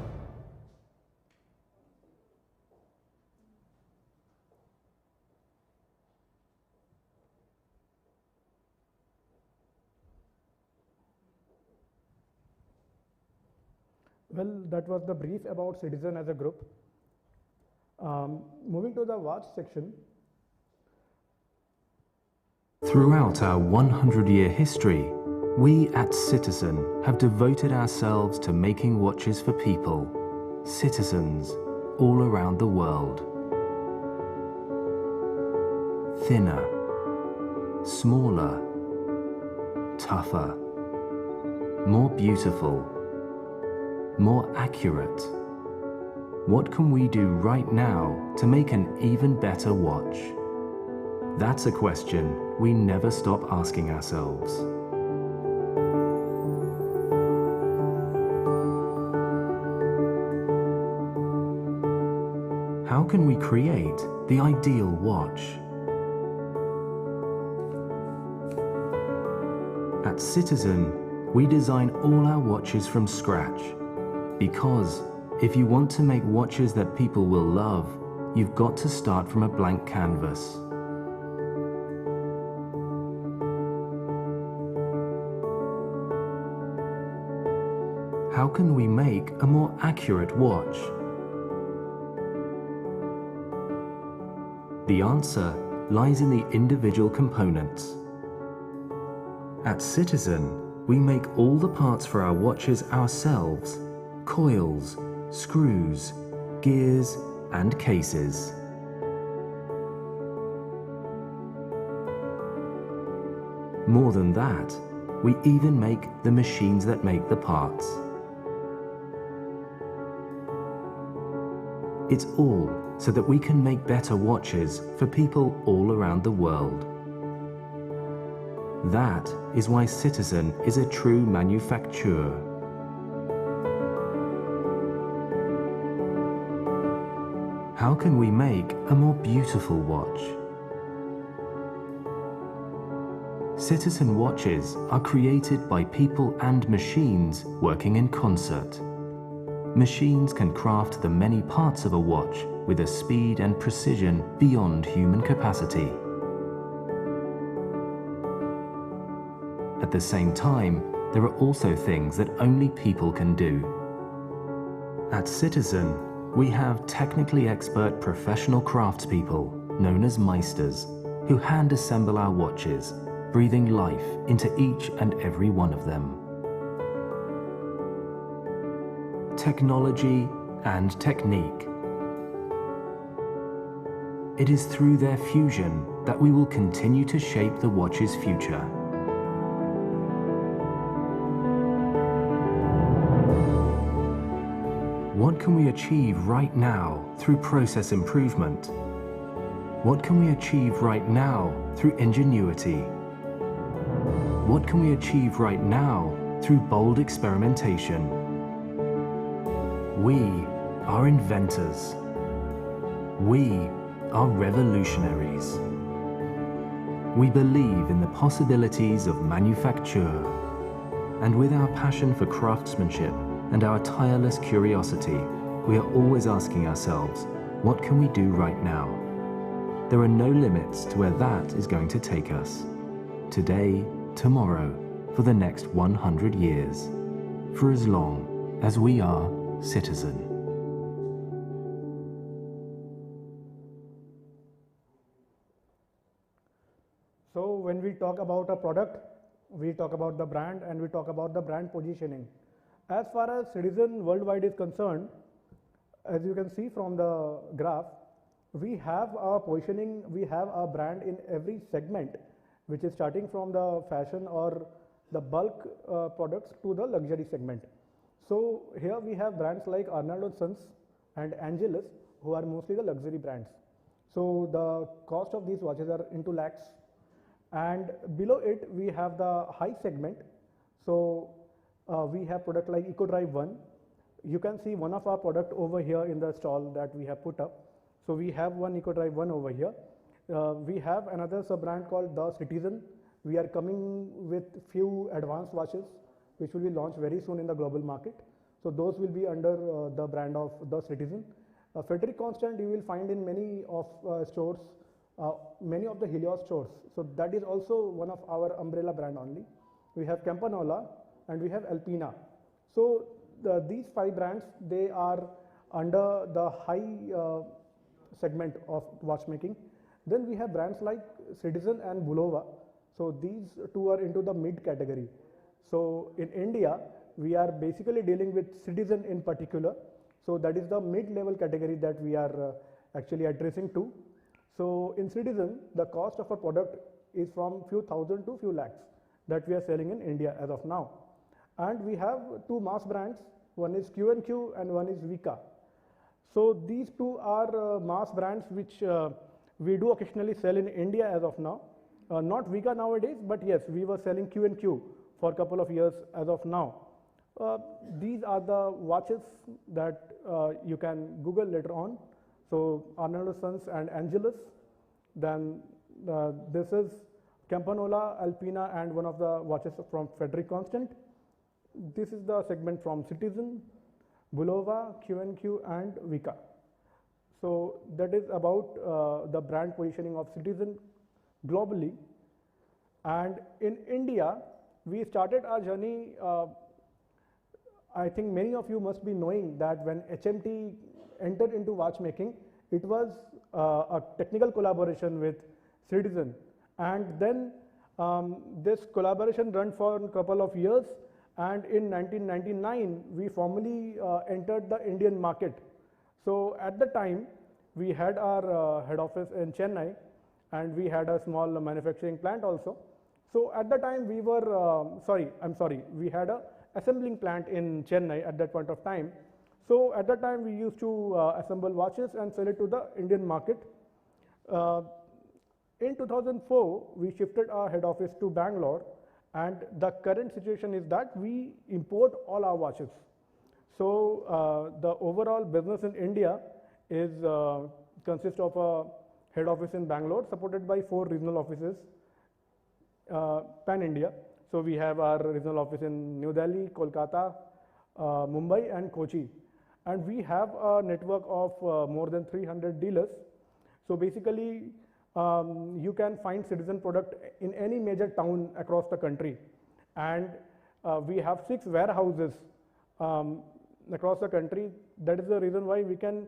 Well, that was the brief about Citizen as a group. Moving to the watch section. Throughout our 100-year history, we at Citizen have devoted ourselves to making watches for people, citizens all around the world. Thinner, smaller, tougher, more beautiful, more accurate. What can we do right now to make an even better watch? That's a question we never stop asking ourselves. How can we create the ideal watch? At Citizen, we design all our watches from scratch, because if you want to make watches that people will love, you've got to start from a blank canvas. How can we make a more accurate watch? The answer lies in the individual components. At Citizen, we make all the parts for our watches ourselves: coils, screws, gears, and cases. More than that, we even make the machines that make the parts. It's all so that we can make better watches for people all around the world. That is why Citizen is a true manufacturer. How can we make a more beautiful watch? Citizen watches are created by people and machines working in concert. Machines can craft the many parts of a watch with a speed and precision beyond human capacity. At the same time, there are also things that only people can do. At Citizen, we have technically expert professional craftspeople, known as Meisters, who hand-assemble our watches, breathing life into each and every one of them. Technology and technique. It is through their fusion that we will continue to shape the watch's future. What can we achieve right now through process improvement? What can we achieve right now through ingenuity? What can we achieve right now through bold experimentation? We are inventors. We are revolutionaries. We believe in the possibilities of manufacture, and with our passion for craftsmanship and our tireless curiosity, we are always asking ourselves, what can we do right now? There are no limits to where that is going to take us. Today, tomorrow, for the next 100 years, for as long as we are Citizen. So when we talk about a product, we talk about the brand and we talk about the brand positioning. As far as Citizen worldwide is concerned, as you can see from the graph, we have our positioning, we have our brand in every segment, which is starting from the fashion or the bulk products to the luxury segment. So here we have brands like Arnold & Sons and Angelus, who are mostly the luxury brands. So the cost of these watches are into lakhs, and below it we have the high segment. So we have product like EcoDrive 1. You can see one of our product over here in the stall that we have put up. So we have one EcoDrive 1 over here. We have another sub-brand called The Citizen. We are coming with few advanced watches which will be launched very soon in the global market. So those will be under the brand of The Citizen. Frederick Constant you will find in many of stores, many of the Helios stores. So that is also one of our umbrella brand only. We have Campanola and we have Alpina. So these 5 brands, they are under the high segment of watchmaking. Then we have brands like Citizen and Bulova. So these two are into the mid category. So in India, we are basically dealing with Citizen in particular. So that is the mid-level category that we are actually addressing to. So in Citizen, the cost of a product is from few thousand to few lakhs that we are selling in India as of now. And we have 2 mass brands, one is Q&Q and one is Vika. So these 2 are mass brands which we do occasionally sell in India as of now. Not Vika nowadays, but yes, we were selling Q&Q for a couple of years as of now. These are the watches that you can Google later on. So Arnold & Sons and Angelus. Then this is Campanola, Alpina, and one of the watches from Frederick Constant. This is the segment from Citizen, Bulova, Q&Q, and Vika. So that is about the brand positioning of Citizen globally. And in India, we started our journey. I think many of you must be knowing that when HMT entered into watchmaking, it was a technical collaboration with Citizen. And then This collaboration ran for a couple of years, and in 1999 we formally entered the Indian market. So at the time we had our head office in Chennai, and we had a small manufacturing plant also. So at the time we were, we had a assembling plant in Chennai at that point of time. So at that time we used to assemble watches and sell it to the Indian market. In 2004, we shifted our head office to Bangalore, and the current situation is that we import all our watches. So the overall business in India is consists of a head office in Bangalore, supported by 4 regional offices pan-India. So we have our regional office in New Delhi, Kolkata, Mumbai and Kochi. And we have a network of more than 300 dealers. So basically, you can find Citizen product in any major town across the country. And we have 6 warehouses across the country. That is the reason why we can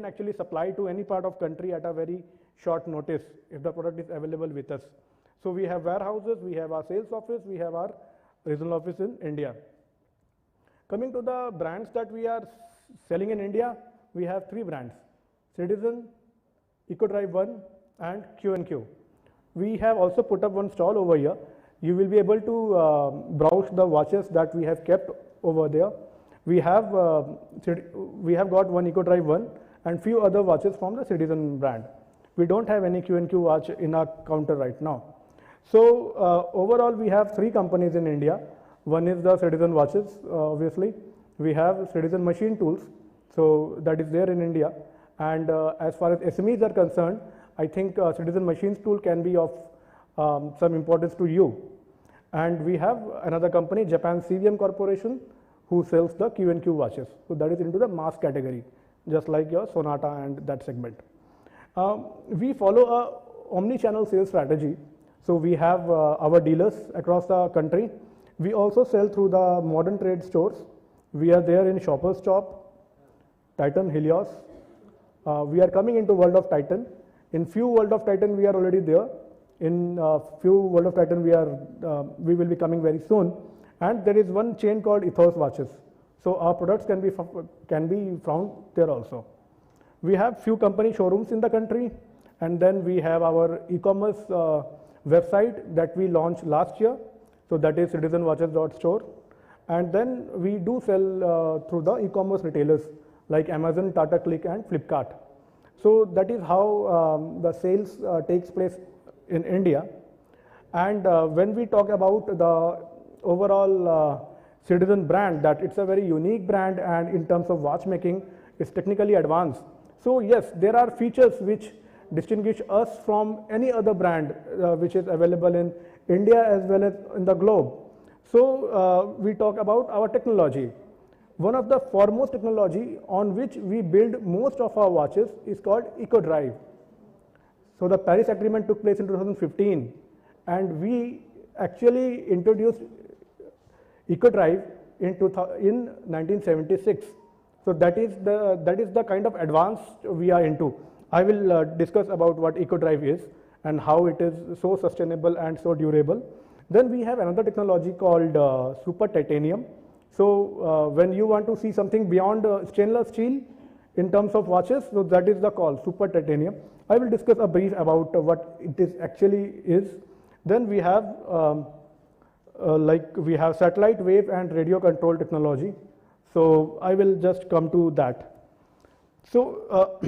actually supply to any part of country at a very short notice if the product is available with us. So we have warehouses, we have our sales office, we have our regional office in India. Coming to the brands that we are selling in India, we have 3 brands: Citizen, EcoDrive 1 and Q&Q. We have also put up one stall over here. You will be able to browse the watches that we have kept over there. We have got one EcoDrive 1 and few other watches from the Citizen brand. We don't have any Q&Q watch in our counter right now. So overall we have 3 companies in India. One is the Citizen watches, obviously. We have Citizen machine tools, so that is there in India. And as far as SMEs are concerned, I think Citizen machines tool can be of some importance to you. And we have another company, Japan CVM Corporation, who sells the Q&Q watches. So that is into the mass category, just like your Sonata and that segment. We follow a omni-channel sales strategy. So we have our dealers across the country. We also sell through the modern trade stores. We are there in Shoppers Stop, Titan, Helios. We are coming into World of Titan. In few World of Titan we are already there. In few World of Titan we will be coming very soon. And there is one chain called Ethos Watches. So our products can be found there also. We have few company showrooms in the country, and then we have our e-commerce website that we launched last year. So that is citizenwatches.store. And then we do sell through the e-commerce retailers like Amazon, Tata Click and Flipkart. So that is how the sales takes place in India. And when we talk about the overall Citizen brand, that it's a very unique brand, and in terms of watchmaking, it's technically advanced. So yes, there are features which distinguish us from any other brand which is available in India as well as in the globe. So we talk about our technology. One of the foremost technology on which we build most of our watches is called EcoDrive. So the Paris Agreement took place in 2015, and we actually introduced EcoDrive in 1976. So that is the kind of advance we are into. I will discuss about what EcoDrive is and how it is so sustainable and so durable. Then we have another technology called Super Titanium. So when you want to see something beyond stainless steel in terms of watches, so that is the call, Super Titanium. I will discuss a brief about what it is actually is. Then we have we have satellite wave and radio control technology. So I will just come to that. So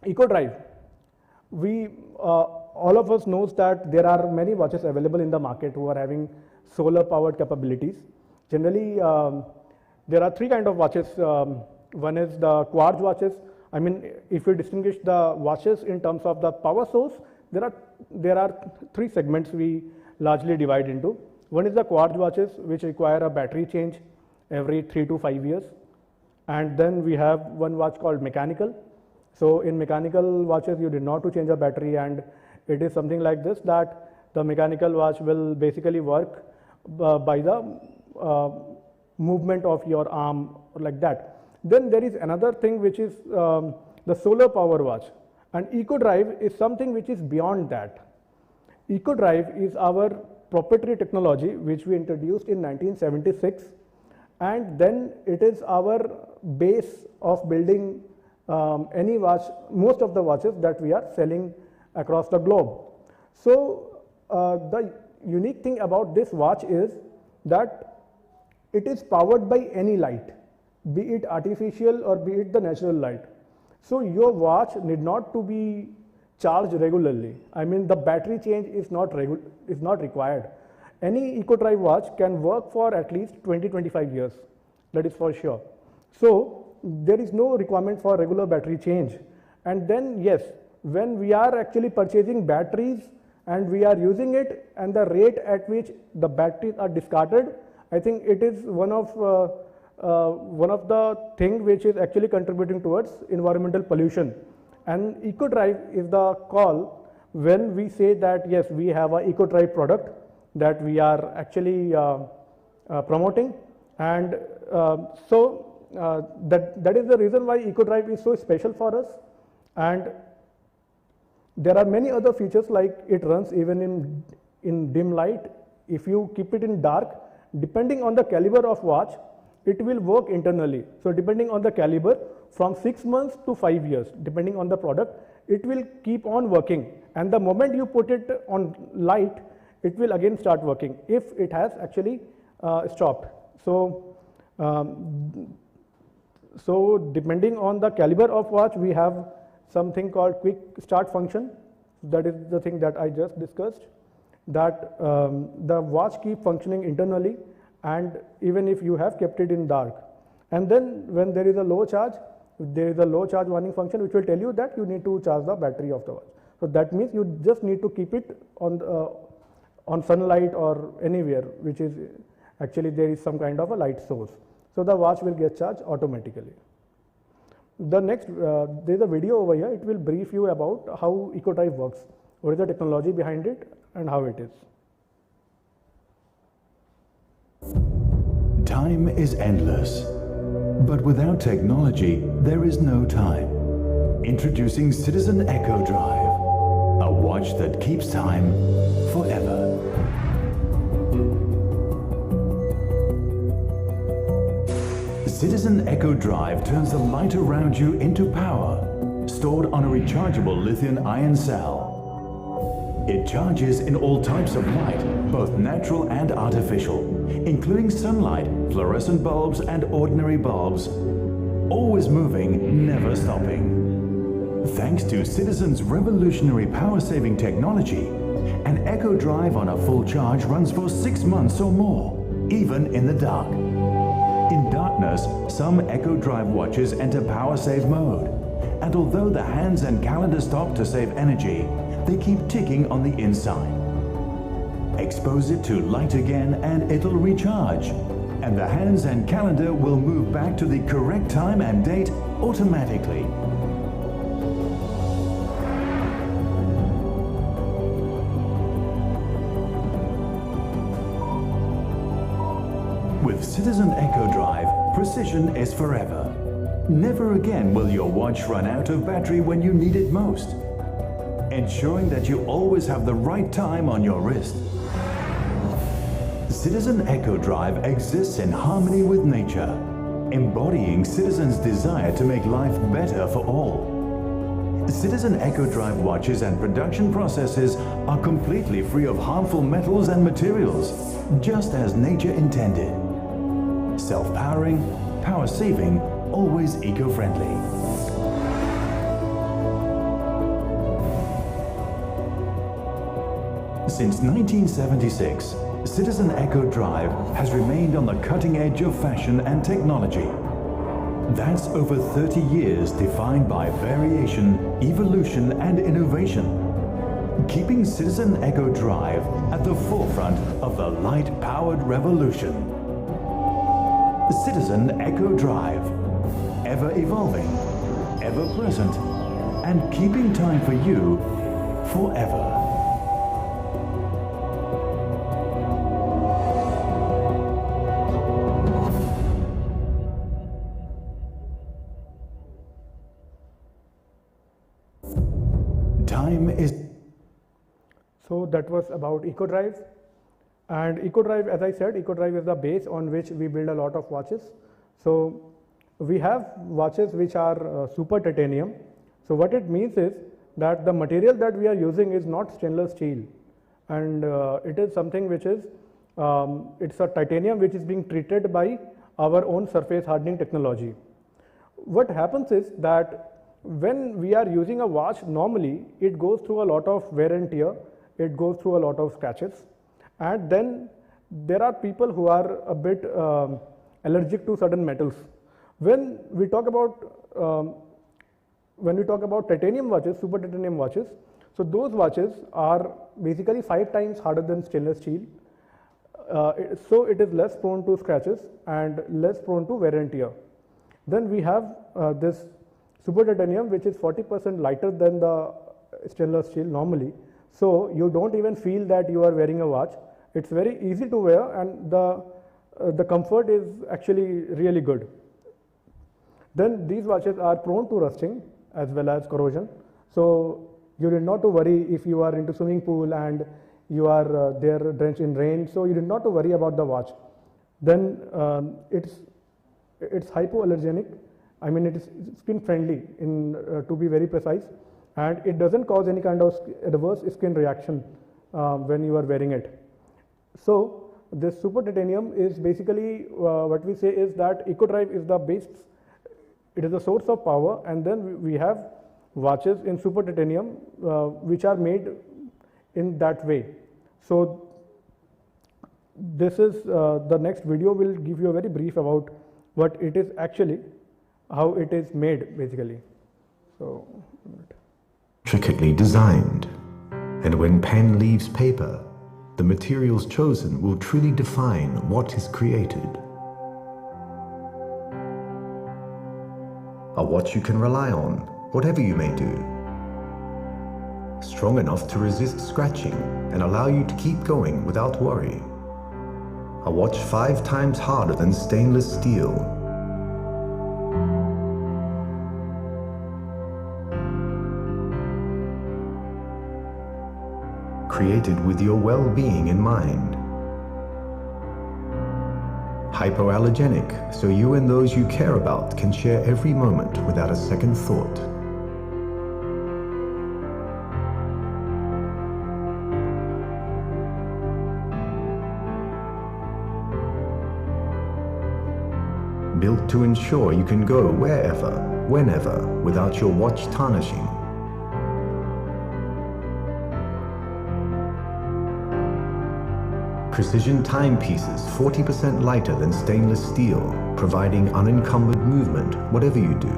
EcoDrive, we all of us knows that there are many watches available in the market who are having solar powered capabilities. Generally, there are 3 kinds of watches. One is the quartz watches. I mean, if we distinguish the watches in terms of the power source, there are 3 segments we largely divide into. One is the quartz watches, which require a battery change every 3 to 5 years. And then we have one watch called mechanical. So in mechanical watches, you did not to change a battery, and it is something like this, that the mechanical watch will basically work by the movement of your arm, like that. Then there is another thing which is the solar power watch, and EcoDrive is something which is beyond that. EcoDrive is our proprietary technology which we introduced in 1976, and then it is our base of building any watch, most of the watches that we are selling across the globe. So the unique thing about this watch is that it is powered by any light, be it artificial or be it the natural light. So your watch need not to be charged regularly. I mean, the battery change is not required. Any EcoDrive watch can work for at least 20-25 years, that is for sure. So there is no requirement for regular battery change. And then yes, when we are actually purchasing batteries and we are using it, and the rate at which the batteries are discarded, I think it is one of the things which is actually contributing towards environmental pollution. And EcoDrive is the call when we say that yes, we have an EcoDrive product that we are actually promoting, and that is the reason why EcoDrive is so special for us. And there are many other features, like it runs even in dim light. If you keep it in dark, depending on the caliber of watch, it will work internally. So depending on the caliber, from 6 months to 5 years, depending on the product, it will keep on working. And the moment you put it on light, it will again start working if it has actually stopped. So depending on the caliber of watch, we have something called quick start function. That is the thing that I just discussed, that the watch keep functioning internally, and even if you have kept it in dark. And then when there is a low charge, there is a low charge warning function which will tell you that you need to charge the battery of the watch. So that means you just need to keep it on sunlight or anywhere which is actually there is some kind of a light source. So the watch will get charged automatically. The next, there is a video over here. It will brief you about how EcoDrive works, what is the technology behind it, and how it is. Time is endless, but without technology, there is no time. Introducing Citizen EcoDrive, a watch that keeps time forever. Citizen EcoDrive turns the light around you into power, stored on a rechargeable lithium-ion cell. It charges in all types of light, both natural and artificial, including sunlight, fluorescent bulbs, and ordinary bulbs. Always moving, never stopping. Thanks to Citizen's revolutionary power-saving technology, an EcoDrive on a full charge runs for 6 months or more, even in the dark. In darkness, some EcoDrive watches enter power-save mode, and although the hands and calendar stop to save energy, they keep ticking on the inside. Expose it to light again and it'll recharge, and the hands and calendar will move back to the correct time and date automatically. With Citizen EcoDrive, precision is forever. Never again will your watch run out of battery when you need it most, ensuring that you always have the right time on your wrist. Citizen EcoDrive exists in harmony with nature, embodying Citizen's desire to make life better for all. Citizen EcoDrive watches and production processes are completely free of harmful metals and materials, just as nature intended. Self-powering, power-saving, always eco-friendly. Since 1976, Citizen EcoDrive has remained on the cutting edge of fashion and technology. That's over 30 years defined by variation, evolution, and innovation, keeping Citizen EcoDrive at the forefront of the light-powered revolution. Citizen EcoDrive, ever evolving, ever present, and keeping time for you forever. Time is. So that was about EcoDrive. And EcoDrive, as I said, EcoDrive is the base on which we build a lot of watches. So we have watches which are super titanium. So what it means is that the material that we are using is not stainless steel, and it is something which is, it's a titanium which is being treated by our own surface hardening technology. What happens is that when we are using a watch, normally it goes through a lot of wear and tear, it goes through a lot of scratches, and then there are people who are a bit allergic to certain metals. When we talk about titanium watches, super titanium watches, so those watches are basically 5 times harder than stainless steel. So it is less prone to scratches and less prone to wear and tear. Then we have this super titanium, which is 40% lighter than the stainless steel normally. So you don't even feel that you are wearing a watch. It's very easy to wear, and the comfort is actually really good. Then these watches are prone to rusting as well as corrosion. So you need not to worry if you are into swimming pool and you are there drenched in rain. So you need not to worry about the watch. Then it's hypoallergenic. I mean, it's skin friendly to be very precise, and it doesn't cause any kind of adverse skin reaction when you are wearing it. So this super titanium is basically what we say is that EcoDrive is the base. It is a source of power, and then we have watches in super titanium which are made in that way. So this is the next video will give you a very brief about what it is actually, how it is made basically. So intricately designed, and when pen leaves paper, the materials chosen will truly define what is created. A watch you can rely on, whatever you may do. Strong enough to resist scratching and allow you to keep going without worry. A watch 5 times harder than stainless steel. Created with your well-being in mind. Hypoallergenic, so you and those you care about can share every moment without a second thought. Built to ensure you can go wherever, whenever, without your watch tarnishing. Precision timepieces 40% lighter than stainless steel, providing unencumbered movement whatever you do.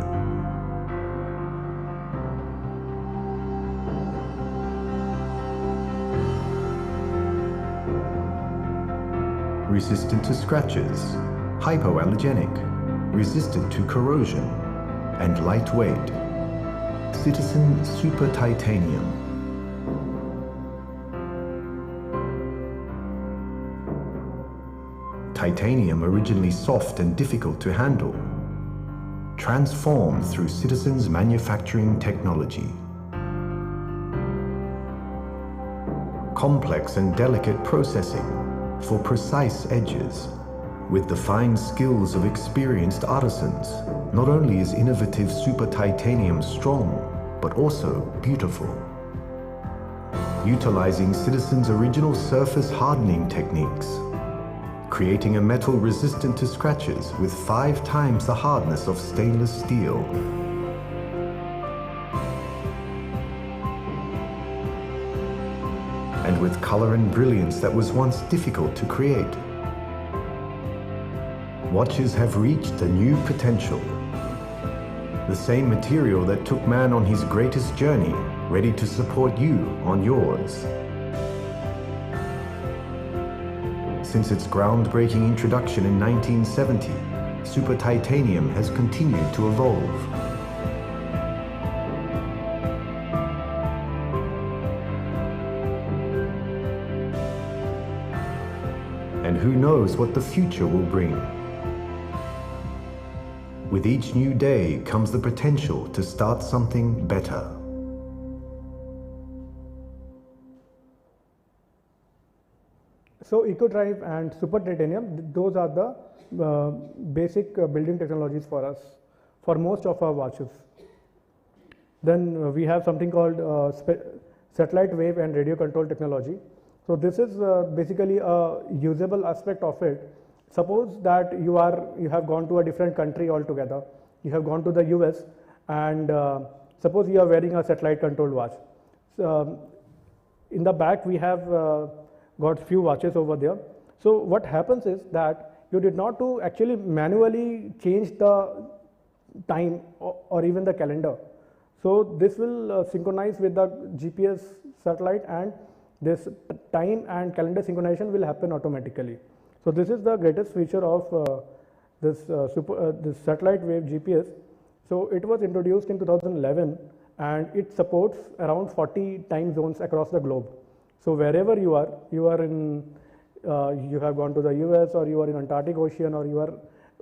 Resistant to scratches, hypoallergenic, resistant to corrosion, and lightweight. Citizen Super Titanium. Titanium, originally soft and difficult to handle, transformed through Citizen's manufacturing technology. Complex and delicate processing for precise edges. With the fine skills of experienced artisans, not only is innovative Super Titanium strong, but also beautiful. Utilizing Citizen's original surface hardening techniques, creating a metal resistant to scratches with 5 times the hardness of stainless steel. And with color and brilliance that was once difficult to create. Watches have reached a new potential. The same material that took man on his greatest journey, ready to support you on yours. Since its groundbreaking introduction in 1970, Super Titanium has continued to evolve. And who knows what the future will bring. With each new day comes the potential to start something better. So EcoDrive and Super Titanium, those are the basic building technologies for us, for most of our watches. Then we have something called satellite wave and radio control technology. So this is basically a usable aspect of it. Suppose that you have gone to a different country altogether. You have gone to the US, and suppose you are wearing a satellite controlled watch. In the back we have got few watches over there. So what happens is that you did not to actually manually change the time or even the calendar. So this will synchronize with the GPS satellite, and this time and calendar synchronization will happen automatically. So this is the greatest feature of this satellite wave GPS. So it was introduced in 2011, and it supports around 40 time zones across the globe. So wherever you are in, you have gone to the US, or you are in Antarctic Ocean, or you are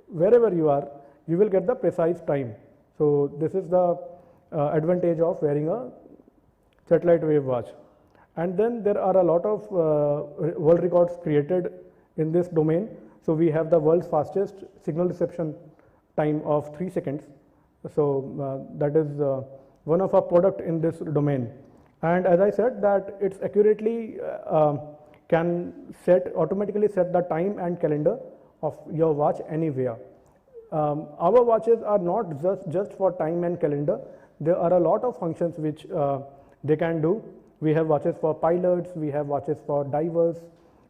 wherever you are, you will get the precise time. So this is the advantage of wearing a satellite wave watch. And then there are a lot of world records created in this domain. So we have the world's fastest signal reception time of 3 seconds. So that is one of our product in this domain. And as I said, that it's accurately can automatically set the time and calendar of your watch anywhere. Our watches are not just for time and calendar. There are a lot of functions which they can do. We have watches for pilots, we have watches for divers,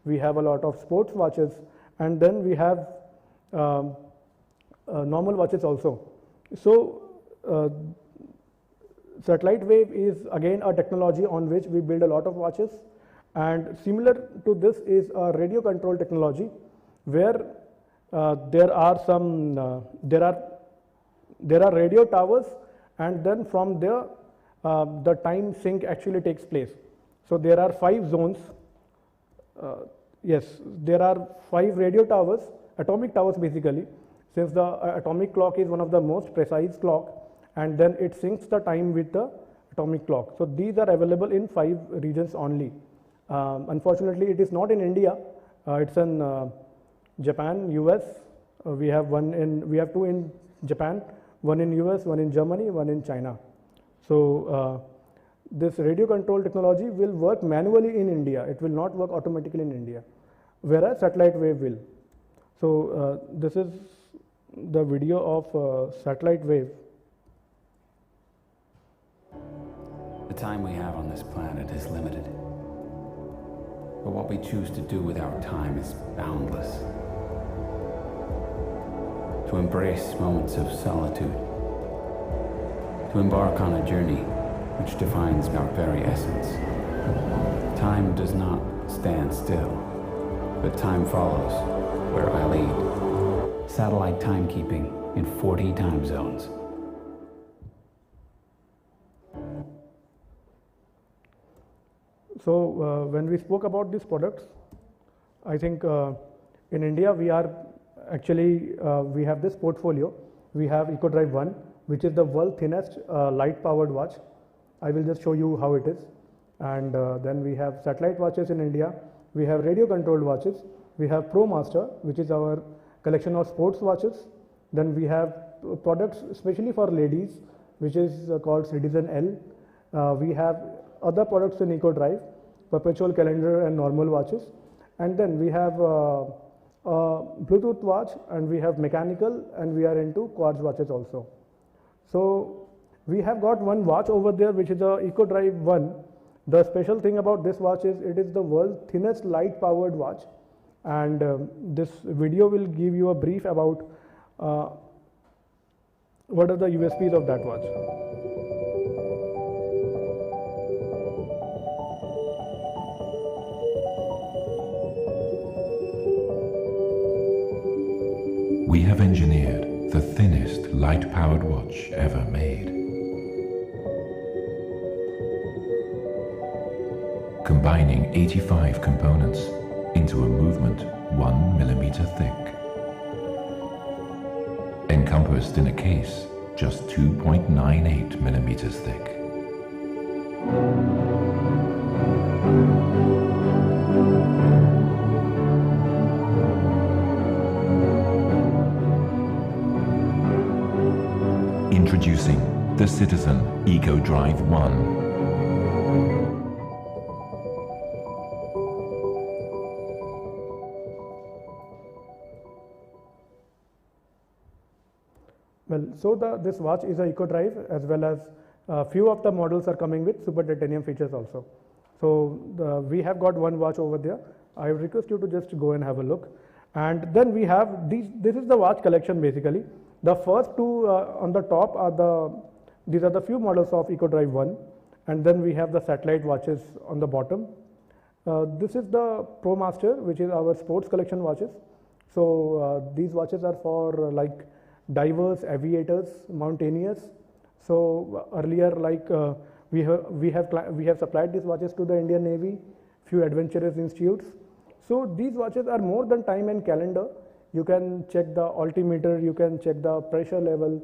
we have a lot of sports watches, and then we have normal watches also. So satellite wave is again a technology on which we build a lot of watches, and similar to this is a radio control technology, where there are radio towers, and then from there the time sync actually takes place. So there are 5 zones. Yes, there are 5 radio towers, atomic towers basically, since the atomic clock is one of the most precise clock, and then it syncs the time with the atomic clock. So these are available in 5 regions only. Unfortunately, it is not in India. It's in Japan, US. We have 2 in Japan, 1 in US, 1 in Germany, 1 in China. So this radio control technology will work manually in India. It will not work automatically in India, whereas satellite wave will. So this is the video of satellite wave. The time we have on this planet is limited, but what we choose to do with our time is boundless. To embrace moments of solitude, to embark on a journey which defines our very essence. Time does not stand still, but time follows where I lead. Satellite timekeeping in 40 time zones. So when we spoke about these products, I think in India we are actually, we have this portfolio. We have EcoDrive 1, which is the world's thinnest light powered watch. I will just show you how it is. And then we have satellite watches in India. We have radio controlled watches. We have ProMaster, which is our collection of sports watches. Then we have products especially for ladies, which is called Citizen L. We have other products in EcoDrive, perpetual calendar and normal watches. And then we have Bluetooth watch, and we have mechanical, and we are into quartz watches also. So we have got one watch over there, which is the EcoDrive 1. The special thing about this watch is it is the world's thinnest light powered watch, and this video will give you a brief about what are the USPs of that watch. We have engineered the thinnest light-powered watch ever made. Combining 85 components into a movement 1 millimeter thick. Encompassed in a case just 2.98 millimeters thick. the Citizen EcoDrive 1. Well, so this watch is a EcoDrive, as well as a few of the models are coming with super titanium features also. So we have got one watch over there. I would request you to just go and have a look. And then we have this is the watch collection basically. The first two on the top are these are the few models of EcoDrive 1, and then we have the satellite watches on the bottom. This is the Pro Master, which is our sports collection watches. So these watches are for like divers, aviators, mountaineers. So earlier, like we have supplied these watches to the Indian Navy, few adventurous institutes. So these watches are more than time and calendar. You can check the altimeter, you can check the pressure level,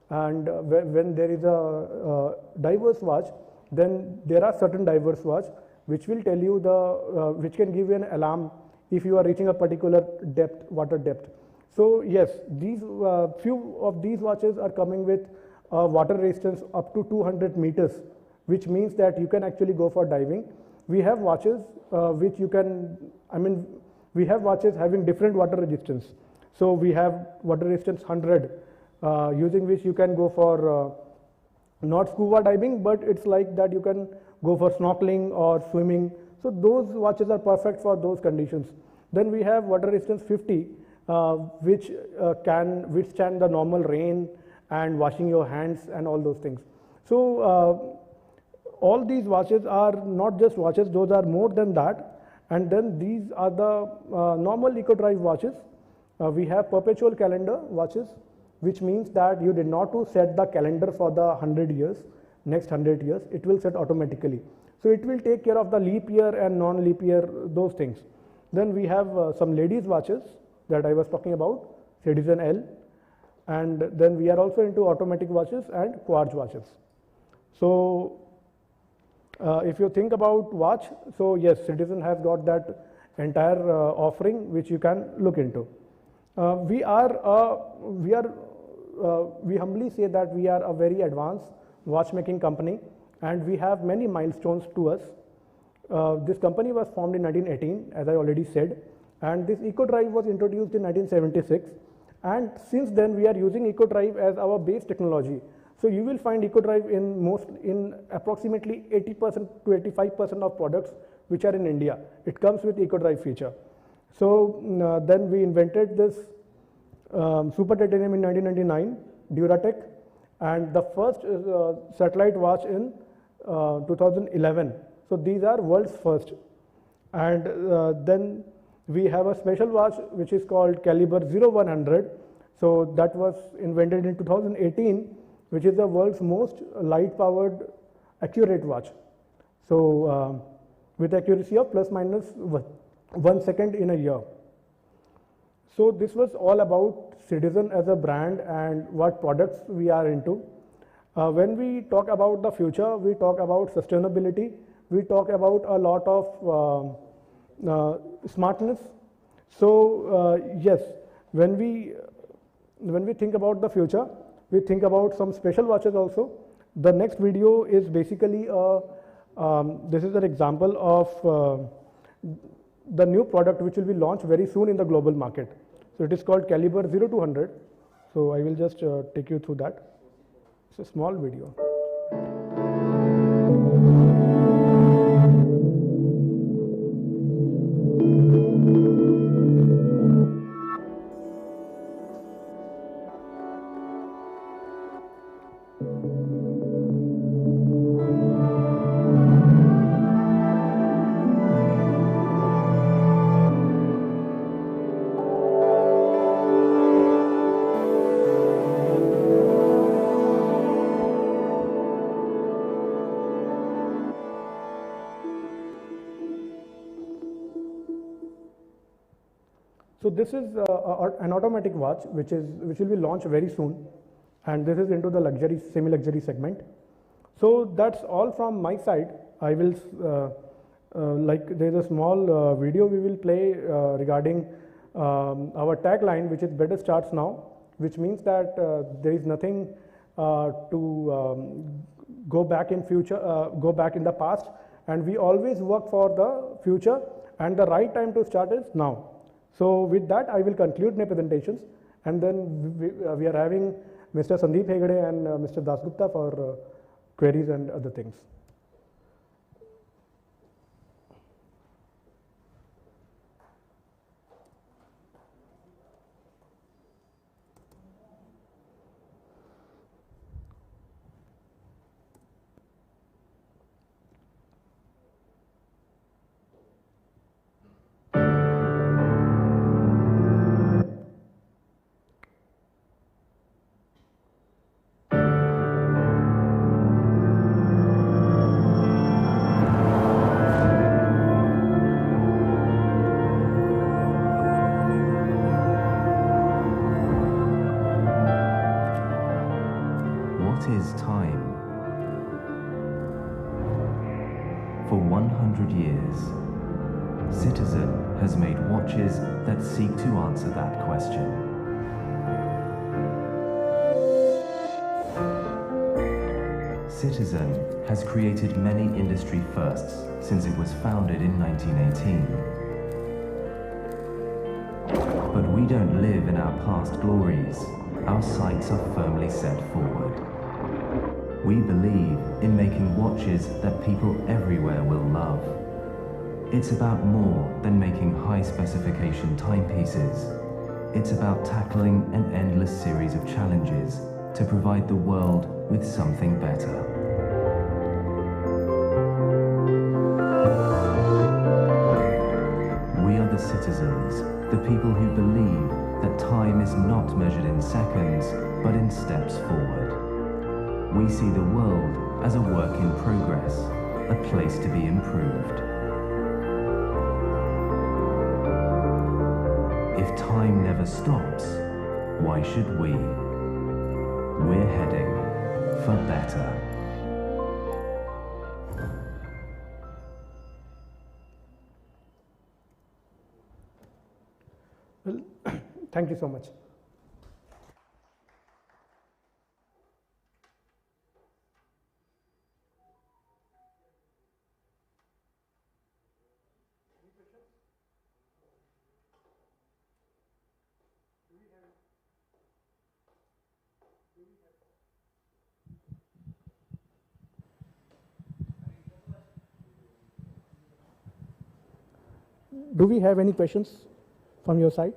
and when there is a diver's watch, then there are certain diver's watch which will tell you which can give you an alarm if you are reaching a particular depth, water depth. So yes, these few of these watches are coming with water resistance up to 200 meters, which means that you can actually go for diving. We have watches which you can, we have watches having different water resistance. So we have water resistance 100, using which you can go for not scuba diving, but it's like that you can go for snorkeling or swimming. So those watches are perfect for those conditions. Then we have water resistance 50, which can withstand the normal rain and washing your hands and all those things. So all these watches are not just watches, those are more than that. And then these are the normal EcoDrive watches. We have perpetual calendar watches, which means that you did not to set the calendar for the 100 years, next 100 years, it will set automatically. So it will take care of the leap year and non-leap year, those things. Then we have some ladies watches that I was talking about, Citizen L. And then we are also into automatic watches and quartz watches. So if you think about watch, so yes, Citizen has got that entire offering which you can look into. We humbly say that we are a very advanced watchmaking company, and we have many milestones to us. This company was formed in 1918, as I already said, and this EcoDrive was introduced in 1976. And since then, we are using EcoDrive as our base technology. So you will find EcoDrive in approximately 80% to 85% of products which are in India. It comes with EcoDrive feature. So then we invented this super titanium in 1999, Datre, and the first satellite watch in 2011. So these are world's first. And then we have a special watch which is called Caliber 0100. So that was invented in 2018, which is the world's most light powered accurate watch. So with accuracy of plus minus 1 second in a year. So this was all about Citizen as a brand and what products we are into. When we talk about the future, we talk about sustainability, we talk about a lot of smartness. So yes, when we think about the future, we think about some special watches also. The next video is basically this is an example of the new product which will be launched very soon in the global market. So it is called Caliber 0200. So I will just take you through that. It's a small video. So this is an automatic watch which will be launched very soon, and this is into the luxury, semi-luxury segment. So that's all from my side. I will there's a small video we will play regarding our tagline, which is better starts now, which means that there is nothing to go back in future, go back in the past, and we always work for the future, and the right time to start is now. So with that, I will conclude my presentations, and then we are having Mr. Sandeep Hegde and Mr. Dasgupta for queries and other things. What is time? For 100 years, Citizen has made watches that seek to answer that question. Citizen has created many industry firsts since it was founded in 1918. But we don't live in our past glories. Our sights are firmly set forward. We believe in making watches that people everywhere will love. It's about more than making high-specification timepieces. It's about tackling an endless series of challenges to provide the world with something better. We are the citizens, the people who believe that time is not measured in seconds, but in steps forward. We see the world as a work in progress, a place to be improved. If time never stops, why should we? We're heading for better. Well, thank you so much. Do we have any questions from your side?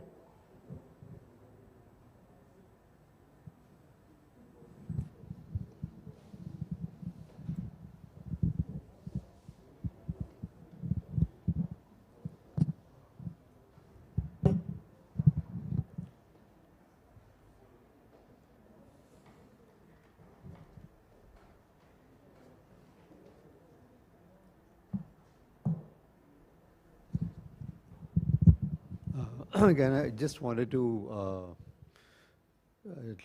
Again, I just wanted to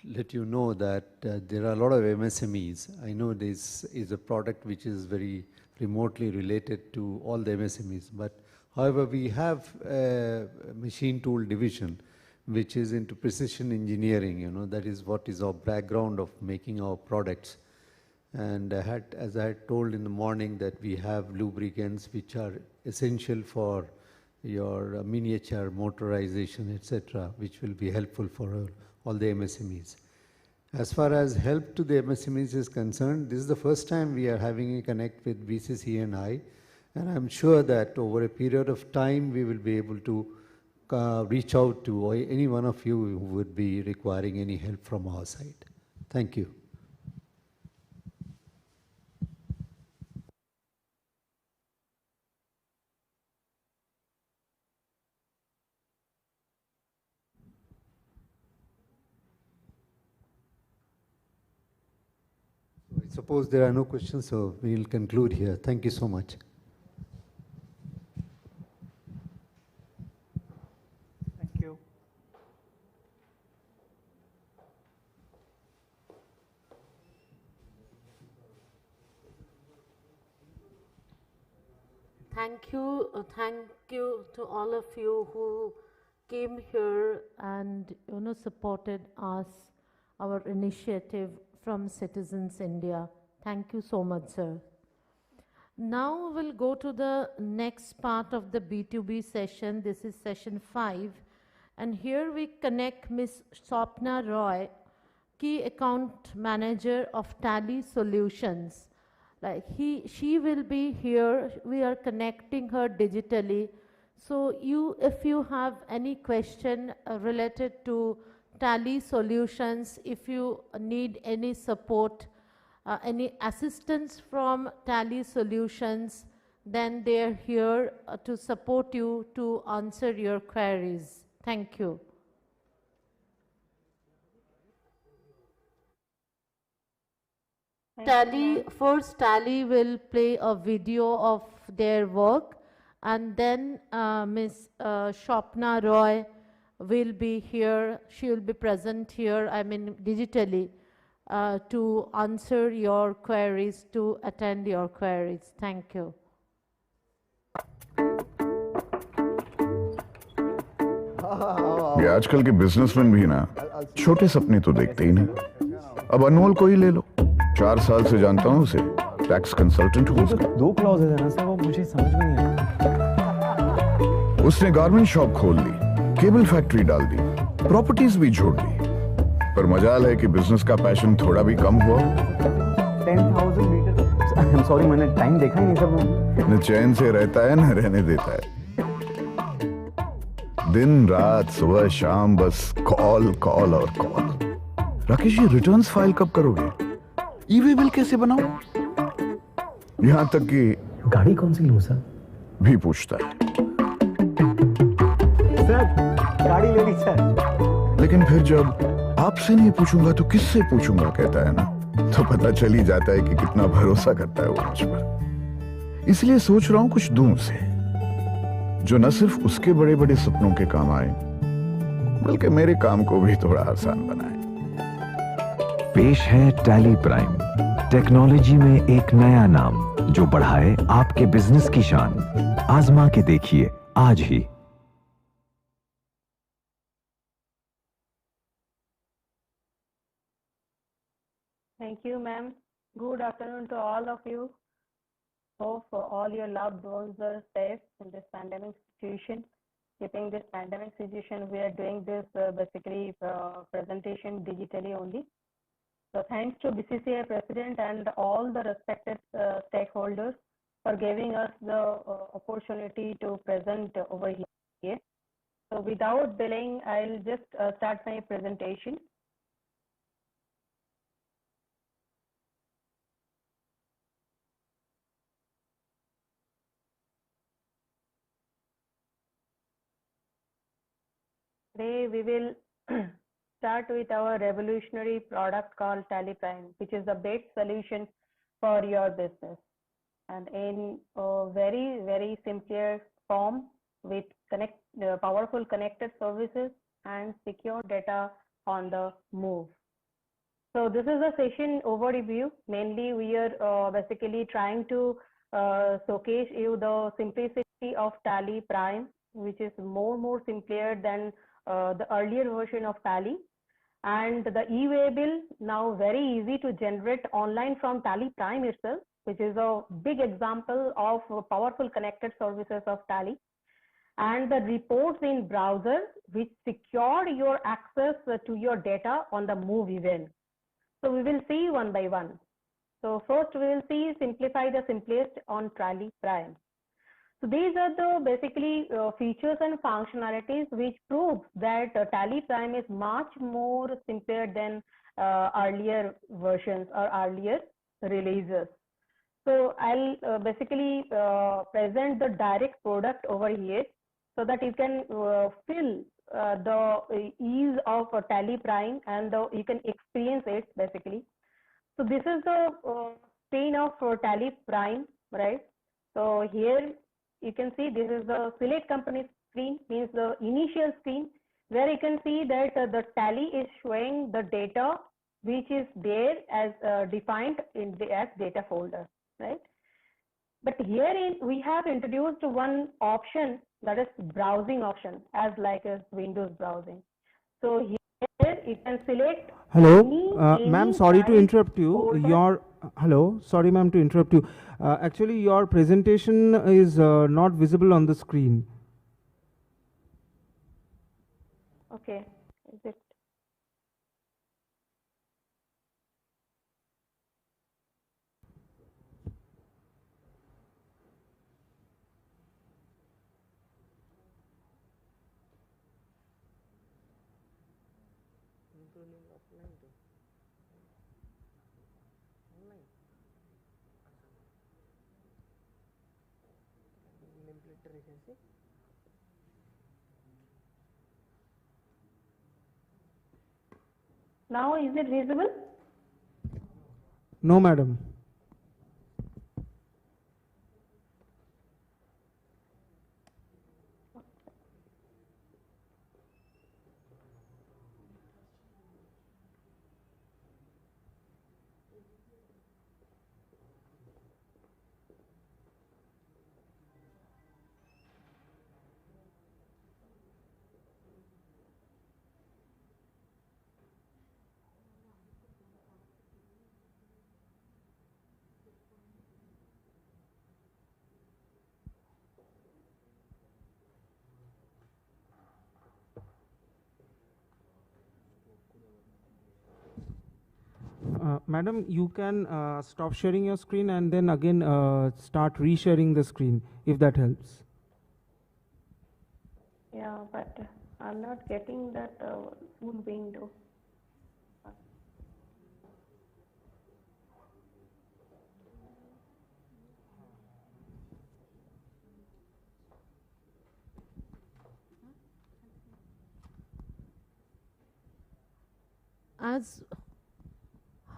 let you know that there are a lot of MSMEs. I know this is a product which is very remotely related to all the MSMEs, but however, we have a machine tool division which is into precision engineering, you know, that is what is our background of making our products. And as I had told in the morning, that we have lubricants which are essential for your miniature motorization, etc., which will be helpful for all the MSMEs. As far as help to the MSMEs is concerned, this is the first time we are having a connect with BCC and I, and I'm sure that over a period of time we will be able to reach out to any one of you who would be requiring any help from our side. Thank you. I suppose there are no questions, so we'll conclude here. Thank you so much. Thank you. Thank you to all of you who came here and supported us, our initiative from Citizens India. Thank you so much, sir. Now we'll go to the next part of the B2B session. This is session 5. And here we connect Ms. Sustiknow Roy, Key Account Manager of Tally Solutions. She will be here. We are connecting her digitally. So if you have any question related to Tally Solutions, if you need any support, any assistance from Tally Solutions, then they are here to support you to answer your queries. Thank you. First Tally will play a video of their work, and then Ms. Sustiknow Roy will be here. She will be present here, digitally, to answer your queries, to attend your queries. Thank you. ये आजकल के businessman भी ना छोटे सपने तो देखते ही नहीं। अब अनमोल को ही ले लो, 4 साल से जानता हूँ उसे, टैक्स कंसल्टेंट हूँ उसका। 2 क्लॉजेज है ना सर, वो मुझे समझ में नहीं आया। उसने गारमेंट शॉप खोल ली, केबल फैक्ट्री डाल दी, प्रॉपर्टीज भी छोड़ दी, पर मजाल है कि बिजनेस का पैशन थोड़ा भी कम हुआ। 10,000 मीटर। आई एम सॉरी, मैंने टाइम देखा ही नहीं सर। न चैन से रहता है न रहने देता है, दिन रात सुबह शाम बस कॉल कॉल और call. Rakesh ji, returns file कब करोगे? ईवे बिल कैसे बनाऊं? यहां तक कि गाड़ी कौन सी लूं सर भी पूछता है। सर गाड़ी ले ली सर। लेकिन फिर जब आपसे नहीं पूछूंगा तो किससे पूछूंगा कहता है ना, तो पता चल ही जाता है कि कितना भरोसा करता है वो मुझ पर। इसलिए सोच रहा हूं कुछ दूं उसे, जो न सिर्फ उसके बड़े बड़े सपनों के काम आए, बल्कि मेरे काम को भी थोड़ा आसान बनाए। पेश है टैली प्राइम, टेक्नोलॉजी में एक नया नाम जो बढ़ाए आपके बिजनेस की शान। आजमा के देखिए आज ही। Thank you, ma'am. Good afternoon to all of you. Hope all your loved ones are safe in this pandemic situation. Keeping this pandemic situation, we are doing this presentation digitally only. So thanks to BCCI President and all the respected stakeholders for giving us the opportunity to present over here. So without delaying, I'll just start my presentation. Today we will start with our revolutionary product called Tally Prime, which is the best solution for your business, and in a very, very simpler form with powerful connected services and secure data on the move. So this is a session overview. Mainly we are basically trying to showcase you the simplicity of Tally Prime, which is more simpler than the earlier version of Tally, and the e-way bill now very easy to generate online from Tally Prime itself, which is a big example of powerful connected services of Tally, and the reports in browser which secure your access to your data on the move event. So we will see one by one. So first we will see simplify the simplest on Tally Prime. So these are the basically features and functionalities which prove that Tally Prime is much more simpler than earlier versions or earlier releases. So I'll basically present the direct product over here so that you can feel the ease of Tally Prime and you can experience it basically. So this is the screen of Tally Prime, right? So here you can see this is the select company screen, means the initial screen, where you can see that the Tally is showing the data which is there as defined in the as data folder, right? But here we have introduced one option, that is browsing option, as like as Windows browsing. So here you can select Hello, ma'am, sorry to interrupt you. Hello, sorry ma'am to interrupt you. Actually, your presentation is not visible on the screen. Okay, is it? Now is it visible? No, madam. Madam, you can stop sharing your screen and then again start resharing the screen, if that helps. Yeah, but I'm not getting that full window.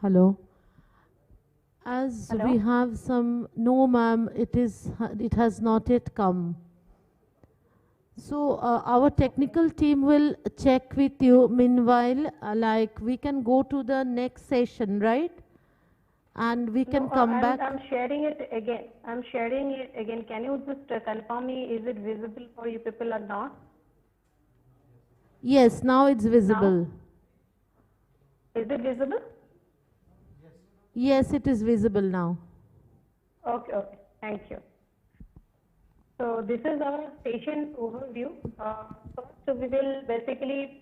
Hello. As Hello? we have some, no ma'am, it has not yet come. So our technical team will check with you. Meanwhile, like we can go to the next session, right? And we can come back. I'm sharing it again. I'm sharing it again. Can you just confirm me, is it visible for you people or not? Yes, now it's visible. Is it visible? Yes, it is visible now. Okay, okay. Thank you. So this is our station overview. First, we will basically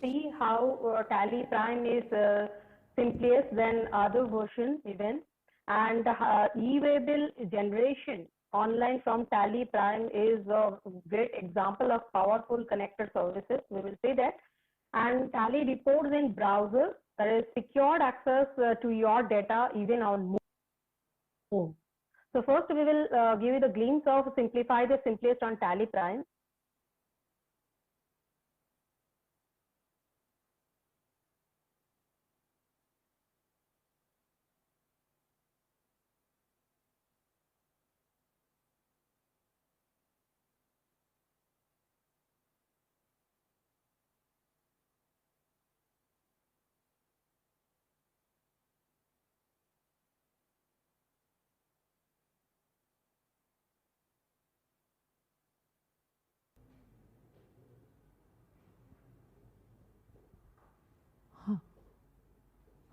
see how Tally Prime is simplest than other versions even, and e-waybill generation online from Tally Prime is a great example of powerful connected services. We will see that. And Tally reports in browser, that is secured access to your data even on mobile. So first we will give you the glimpse of simplify the simplest on Tally Prime.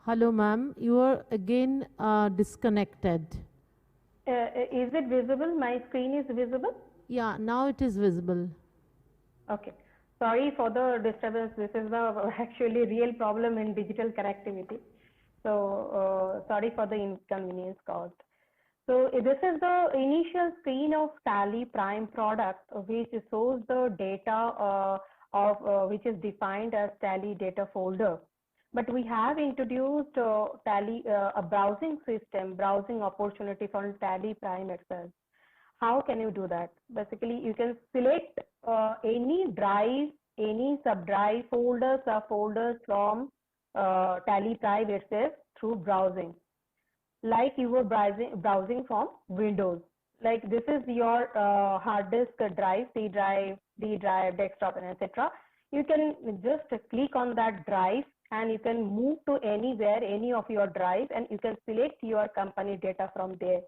Hello, ma'am. You are again disconnected. Is it visible? My screen is visible? Yeah, now it is visible. Okay. Sorry for the disturbance. This is the actually real problem in digital connectivity. So sorry for the inconvenience caused. So this is the initial screen of Tally Prime product, which shows the data which is defined as Tally data folder. But we have introduced Tally a browsing system, browsing opportunity for Tally Prime itself. How can you do that? Basically, you can select any drive, any sub-drive folders or folders from Tally Prime itself through browsing. Like you were browsing from Windows. Like this is your hard disk drive, C drive, D drive, desktop, and etc. You can just click on that drive and you can move to anywhere, any of your drive, and you can select your company data from there.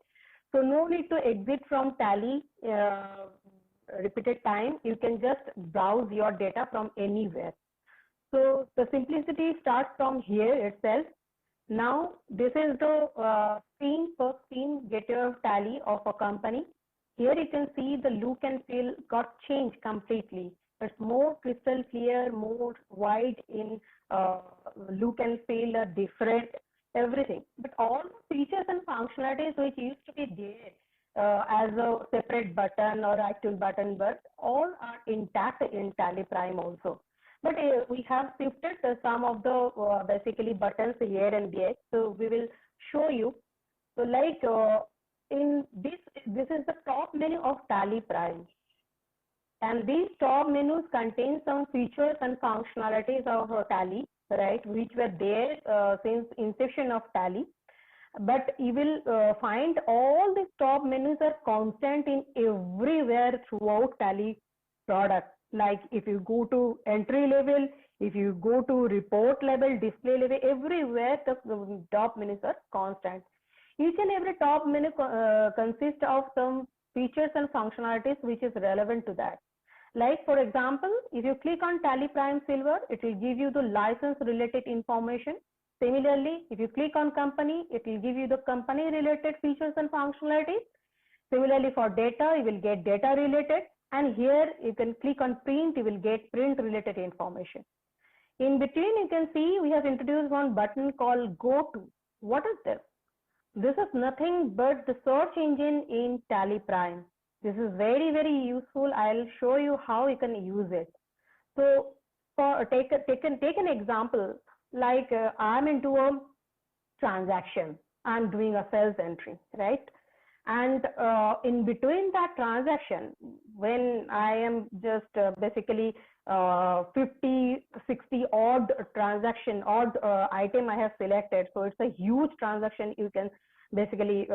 So no need to exit from Tally repeated time. You can just browse your data from anywhere. So the simplicity starts from here itself. Now this is the screen per screen get your tally of a company. Here you can see the look and feel got changed completely. It's more crystal clear, more wide in look and feel, different, everything. But all the features and functionalities which used to be there as a separate button or active button, but all are intact in Tally Prime also. But we have shifted some of the basically buttons here and there. So we will show you. So like in this is the top menu of Tally Prime. And these top menus contain some features and functionalities of Tally, right, which were there since inception of Tally. But you will find all these top menus are constant in everywhere throughout Tally product. Like if you go to entry level, if you go to report level, display level, everywhere the top menus are constant. Each and every top menu consists of some features and functionalities which is relevant to that. Like for example, if you click on Tally Prime Silver, it will give you the license related information. Similarly, if you click on company, it will give you the company related features and functionalities. Similarly, for data, you will get data related. And here you can click on print, you will get print related information. In between, you can see we have introduced one button called Go To. What is this? This is nothing but the search engine in Tally Prime. This is very, very useful. I'll show you how you can use it. So for take an example, like I'm into a transaction. I'm doing a sales entry, right? And in between that transaction, when I am just basically 50, 60 odd transaction, odd item I have selected. So it's a huge transaction you can basically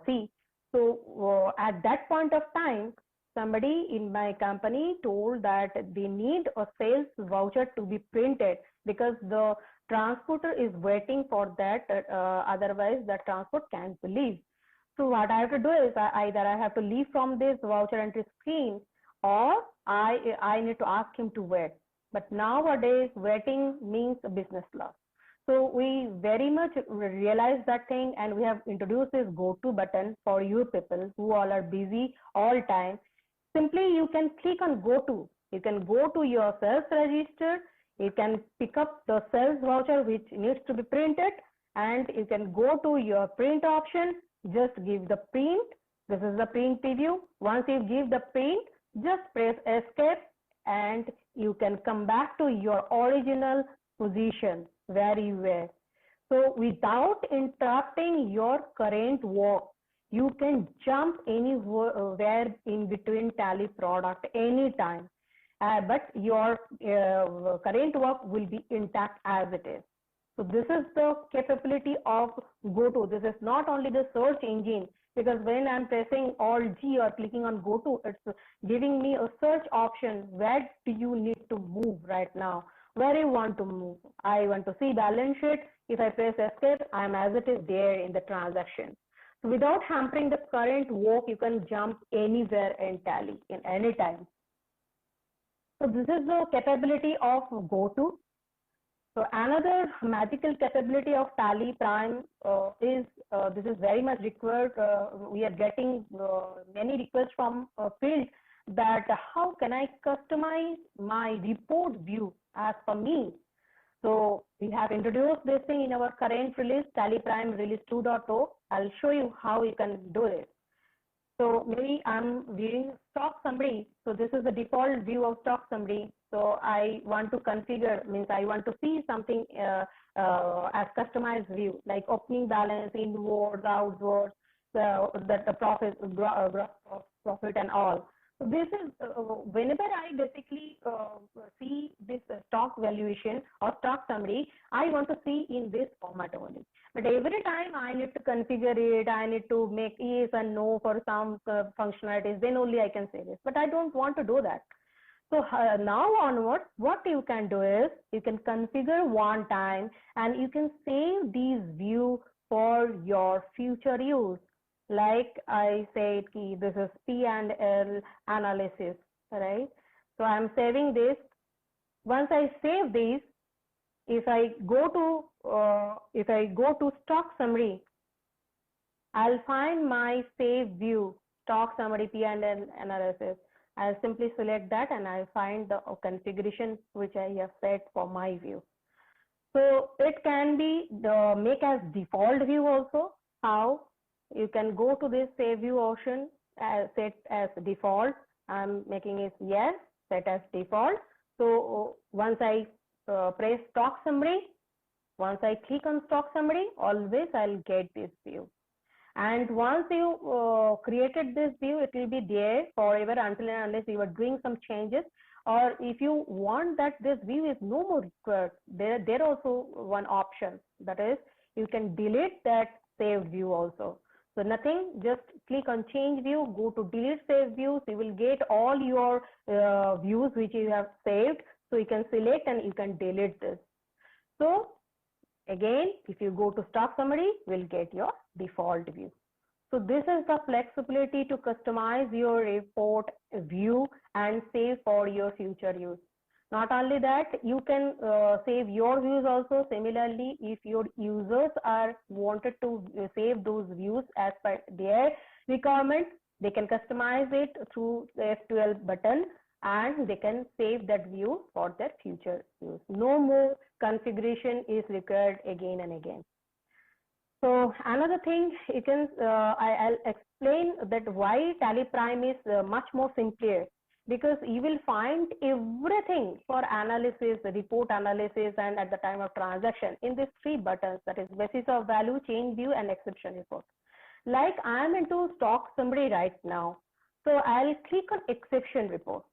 see. So at that point of time, somebody in my company told that they need a sales voucher to be printed because the transporter is waiting for that. Otherwise, the transport can't leave. So what I have to do is either I have to leave from this voucher entry screen, or I need to ask him to wait. But nowadays, waiting means a business loss. So we very much realize that thing, and we have introduced this go-to button for you people who all are busy all time. Simply, you can click on go-to. You can go to your sales register. You can pick up the sales voucher which needs to be printed, and you can go to your print option. Just give the print. This is the print preview. Once you give the print, just press escape and you can come back to your original position where you were. So without interrupting your current work, you can jump anywhere in between Tally product anytime. But your current work will be intact as it is. So this is the capability of GoTo. This is not only the search engine, because when I'm pressing Alt G or clicking on GoTo, it's giving me a search option. Where do you need to move right now? Where you want to move? I want to see balance sheet. If I press escape, I'm as it is there in the transaction. So without hampering the current work, you can jump anywhere in Tally in any time. So this is the capability of GoTo. So another magical capability of Tally Prime is this is very much required. We are getting many requests from field that how can I customize my report view as per me. So we have introduced this thing in our current release, Tally Prime release 2.0. I'll show you how you can do it. So maybe I'm viewing stock summary. So this is the default view of stock summary. So I want to configure, means I want to see something as customized view, like opening balance, inwards, outwards, the profit, profit and all. So this is whenever I basically see this stock valuation or stock summary, I want to see in this format only. But every time I need to configure it, I need to make yes and no for some functionalities, then only I can say this. But I don't want to do that. So now onwards, what you can do is you can configure one time and you can save these views for your future use. Like I said, this is P&L analysis, right? So I'm saving this. Once I save this, if I go to stock summary, I'll find my save view, stock summary P&L analysis. I'll simply select that and I'll find the configuration which I have set for my view. So it can be make as default view also. How? You can go to this save view option, set as default. I'm making it yes, set as default. So once I press stock summary, once I click on stock summary, always I'll get this view. And once you created this view, it will be there forever until and unless you are doing some changes. Or if you want that this view is no more required, there also one option, that is you can delete that saved view also. So nothing, just click on change view, go to delete saved views. You will get all your views which you have saved. So you can select and you can delete this. So again, if you go to stock summary, you will get your default view. So this is the flexibility to customize your report view and save for your future use. Not only that, you can save your views also. Similarly, if your users are wanted to save those views as per their requirement, they can customize it through the F12 button and they can save that view for their future use. No more configuration is required again and again. So another thing, you can I'll explain that why Tally Prime is much more simpler, because you will find everything for analysis, report analysis, and at the time of transaction in these three buttons, that is basis of value, change view, and exception report. Like I am into stock summary right now, so I'll click on exception report.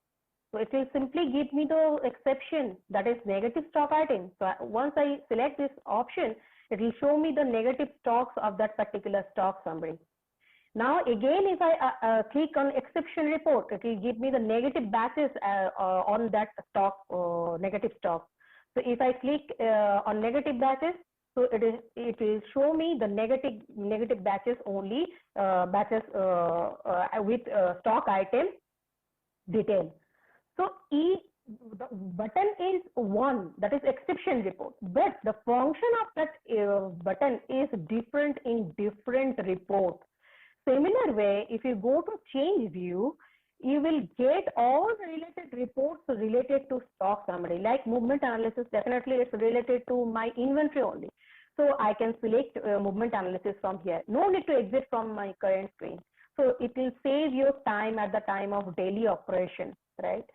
So it will simply give me the exception, that is negative stock item. So once I select this option, it will show me the negative stocks of that particular stock summary. Now again, if I click on exception report, it will give me the negative batches on that stock, negative stock. So if I click on negative batches, so it will show me the negative batches only, batches with stock item detail. So the button is one, that is exception report, but the function of that button is different in different reports. Similar way, if you go to change view, you will get all the related reports related to stock summary. Like movement analysis, definitely it's related to my inventory only. So I can select movement analysis from here. No need to exit from my current screen. So it will save your time at the time of daily operation, right?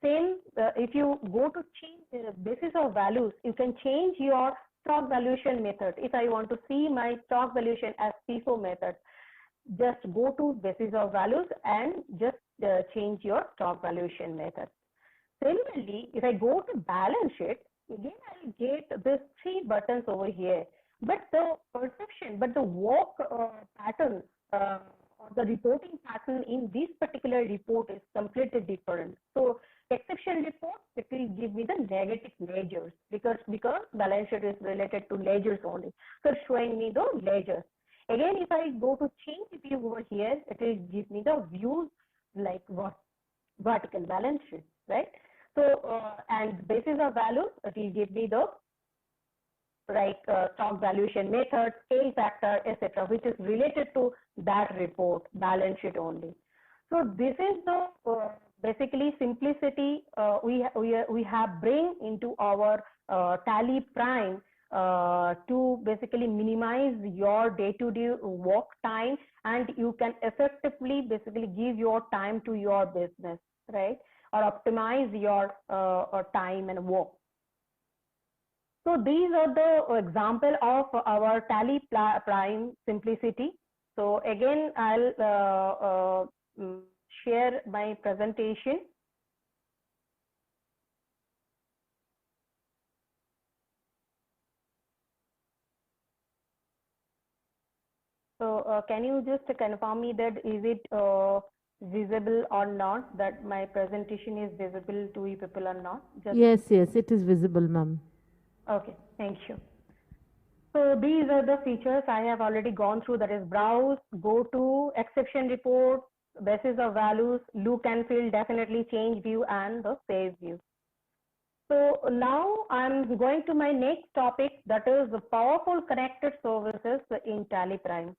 Same, if you go to change basis of values, you can change your stock valuation method. If I want to see my stock valuation as FIFO method, just go to basis of values and just change your stock valuation method. Similarly, if I go to balance sheet, again I will get these three buttons over here. But the perception, but the work pattern, or the reporting pattern in this particular report is completely different. So exception report, it will give me the negative ledgers because balance sheet is related to ledgers only. So it's showing me the ledgers. Again, if I go to change view over here, it will give me the views like what vertical balance sheet, right? So and basis of values, it will give me the stock valuation method, scale factor, etc., which is related to that report, balance sheet only. So this is the basically simplicity we have bring into our Tally Prime to basically minimize your day-to-day work time, and you can effectively basically give your time to your business, right? Or optimize your time and work. So these are the example of our Tally Prime simplicity. So again, I'll share my presentation. So can you just confirm me that is it visible or not, that my presentation is visible to you people or not? Yes, it is visible, ma'am. Okay, thank you. So these are the features I have already gone through, that is browse, go to, exception report, basis of values, look and feel, definitely change view, and the save view. So now I'm going to my next topic, that is the powerful connected services in Tally Prime.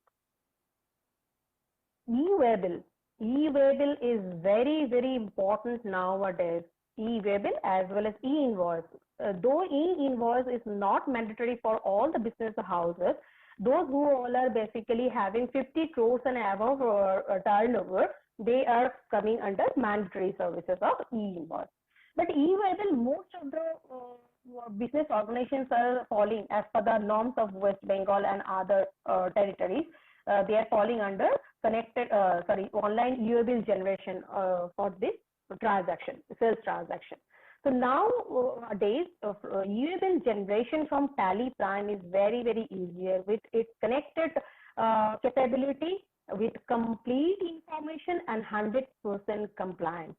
E-Waybill. E-Waybill is very, very important nowadays. E-Waybill as well as e-invoice. Though e-invoice is not mandatory for all the business houses, those who all are basically having 50 crores and above turnover, they are coming under mandatory services of e-invoice. But e-Waybill, most of the business organizations are falling as per the norms of West Bengal and other territories. They are falling under online e-bill generation for this transaction, sales transaction. So nowadays, e-bill generation from Tally Prime is very, very easier with its connected capability, with complete information and 100% compliance.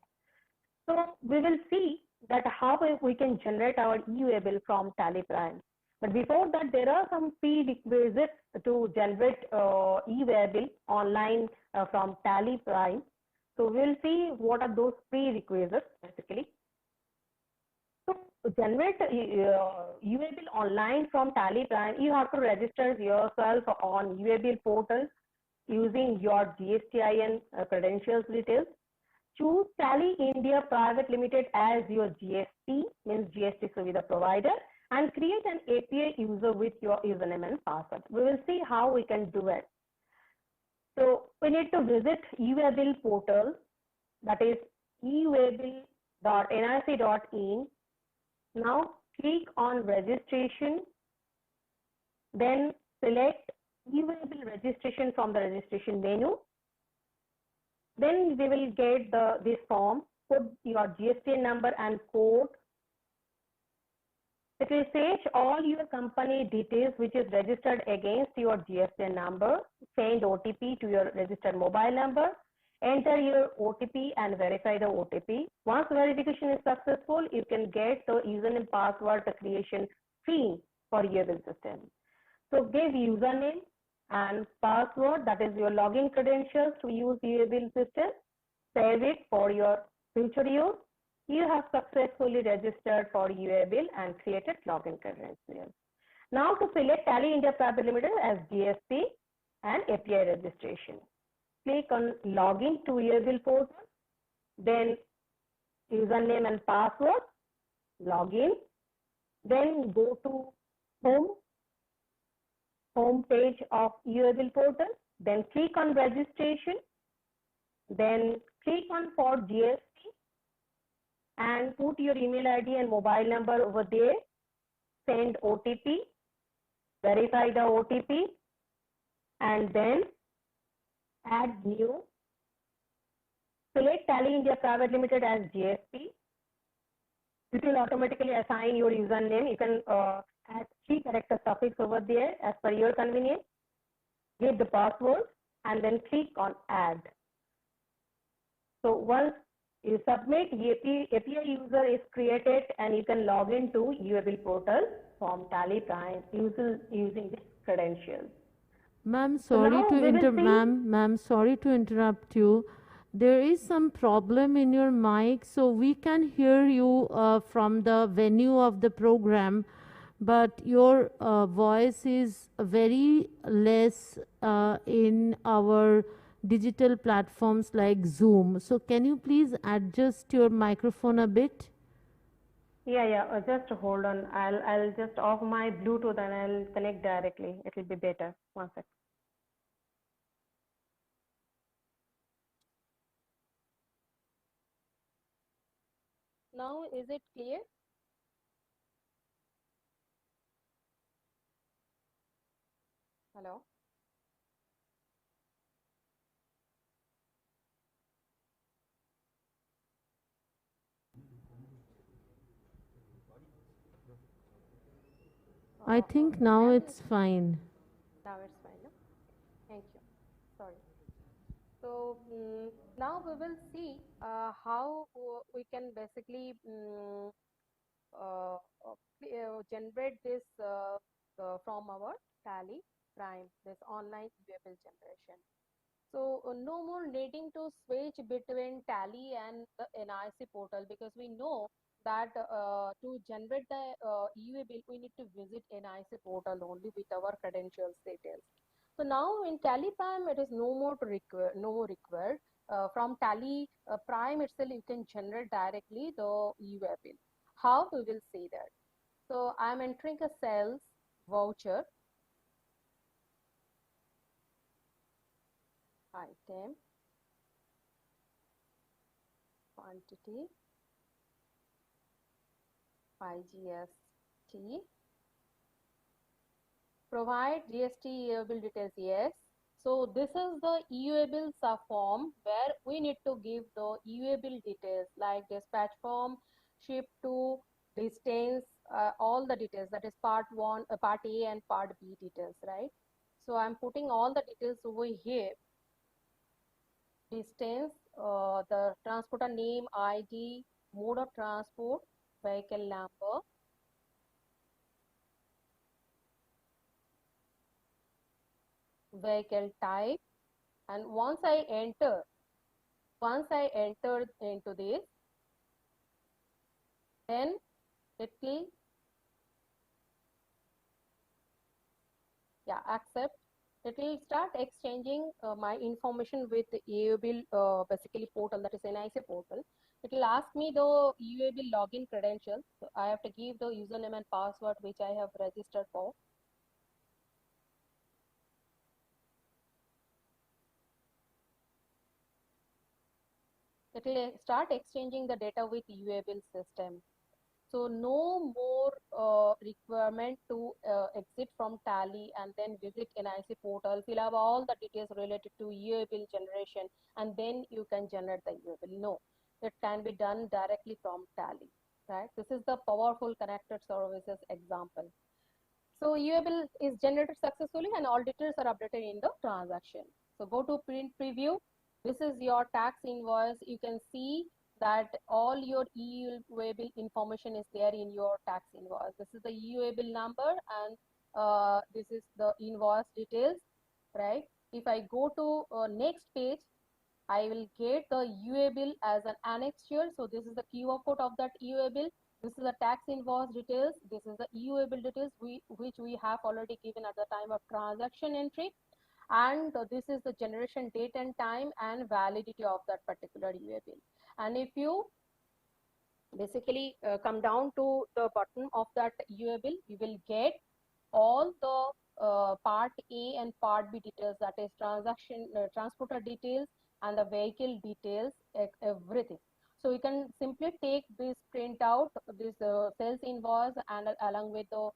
So we will see that how we can generate our e-bill from Tally Prime. But before that, there are some prerequisites to generate e-bill online from Tally Prime. So we'll see what are those prerequisites basically. So to generate e-bill online from Tally Prime, you have to register yourself on e-bill portal using your GSTIN credentials details. Choose Tally India Private Limited as your GST, means GST Suvidha provider, and create an API user with your username and password. We will see how we can do it. So we need to visit e-Waybill portal, that is e-waybill.nic.in. Now click on registration, then select e-Waybill registration from the registration menu. Then we will get this form, put your GST number and code. It will fetch all your company details which is registered against your GST number, send OTP to your registered mobile number, enter your OTP and verify the OTP. Once verification is successful, you can get the username password creation free for your bill system. So give username and password, that is your login credentials to use your bill system. Save it for your future use. You have successfully registered for e-Waybill and created login credentials. Now to select Tally India Private Limited as GST and API registration. Click on login to e-Waybill portal, then username and password, login, then go to home page of e-Waybill portal, then click on registration, then click on for GST and put your email ID and mobile number over there, send OTP, verify the OTP, and then add new. Select Tally India Private Limited as GST. It will automatically assign your username. You can add 3 character suffix over there as per your convenience. Give the password and then click on add. So once you submit, API user is created and you can log into e-Waybill portal from Tally Prime using this credentials. Ma'am, sorry to interrupt you. There is some problem in your mic, so we can hear you from the venue of the program, but your voice is very less in our digital platforms like Zoom. So can you please adjust your microphone a bit? Yeah. Just hold on. I'll just off my Bluetooth and I'll connect directly. It will be better. One sec. Now is it clear? Hello. I think now it's fine. Now it's fine. No? Thank you. Sorry. So now we will see how we can basically generate this from our Tally Prime, this online e-Waybill generation. So no more needing to switch between Tally and the NIC portal, because we know that to generate the EUA bill, we need to visit NIC portal only with our credentials details. So now in Tally Prime, it is no more required. From Tally Prime itself, you can generate directly the EUA bill. How we will see that? So I'm entering a sales voucher, item, quantity, IGST, provide GST EUA bill details, yes. So this is the EUA bill subform where we need to give the EUA bill details like dispatch form, ship to, distance, all the details, that is part 1, part A and part B details, right? So I'm putting all the details over here. Distance, the transporter name, ID, mode of transport, vehicle number, vehicle type, and once I entered into this, then it will accept. It will start exchanging my information with the EUA bill basically portal, that is NIC portal. It will ask me the EUA bill login credentials. So I have to give the username and password which I have registered for. It will start exchanging the data with EUA bill system. So no more requirement to exit from Tally and then visit NIC portal, fill up all the details related to EUA bill generation, and then you can generate the EUA bill. No, it can be done directly from Tally, right? This is the powerful connected services example. So EUA bill is generated successfully and all details are updated in the transaction. So go to print preview. This is your tax invoice. You can see that all your EUA bill information is there in your tax invoice. This is the EUA bill number and this is the invoice details, right? If I go to next page, I will get the EUA bill as an annexure. So this is the QR code of that EUA bill. This is the tax invoice details. This is the EUA bill details which we have already given at the time of transaction entry. And this is the generation date and time and validity of that particular EUA bill. And if you basically come down to the bottom of that EUA bill, you will get all the part A and part B details, that is transporter details and the vehicle details, everything. So you can simply take this printout, this sales invoice and along with the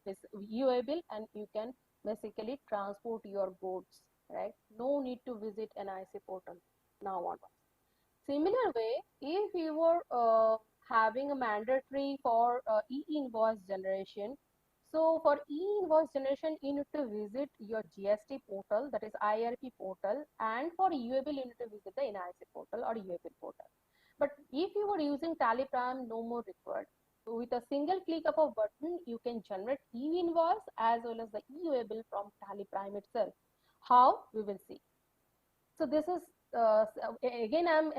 this EUA bill, and you can basically transport your goods, right? No need to visit NIC portal now onwards. Similar way, if you were having a mandatory for e-invoice generation, so for e-invoice generation, you need to visit your GST portal, that is IRP portal, and for EUA bill, you need to visit the NIC portal or EUA bill portal. But if you were using Tally Prime, no more required. So with a single click of a button, you can generate e-invoice as well as the EUA bill from Tally Prime itself. How? We will see. So this is, again, I'm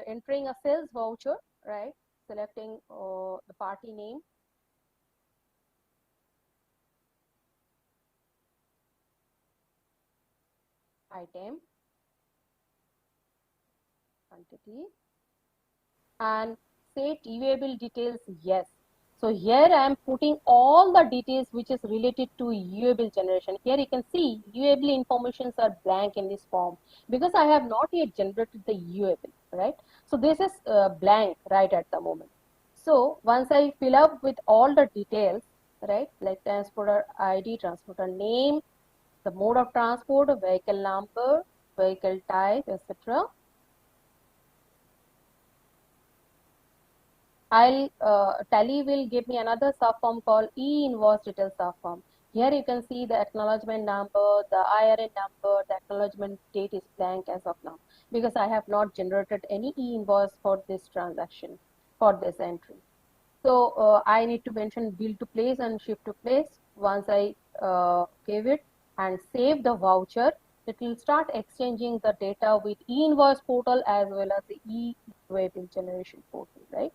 entering a sales voucher, right? Selecting the party name. Item, quantity, and set EUA bill details, yes. So here I am putting all the details which is related to EUA bill generation. Here you can see EUA bill informations are blank in this form because I have not yet generated the EUA bill, right? So this is blank right at the moment. So once I fill up with all the details, right, like transporter ID, transporter name, the mode of transport, vehicle number, vehicle type, etc. Tally will give me another subform called e-invoice detail subform. Here you can see the acknowledgement number, the IRN number, the acknowledgement date is blank as of now because I have not generated any e-invoice for this transaction, for this entry. So I need to mention bill to place and ship to place. Once I give it and save the voucher, it will start exchanging the data with e-invoice portal as well as the e-bill generation portal, right?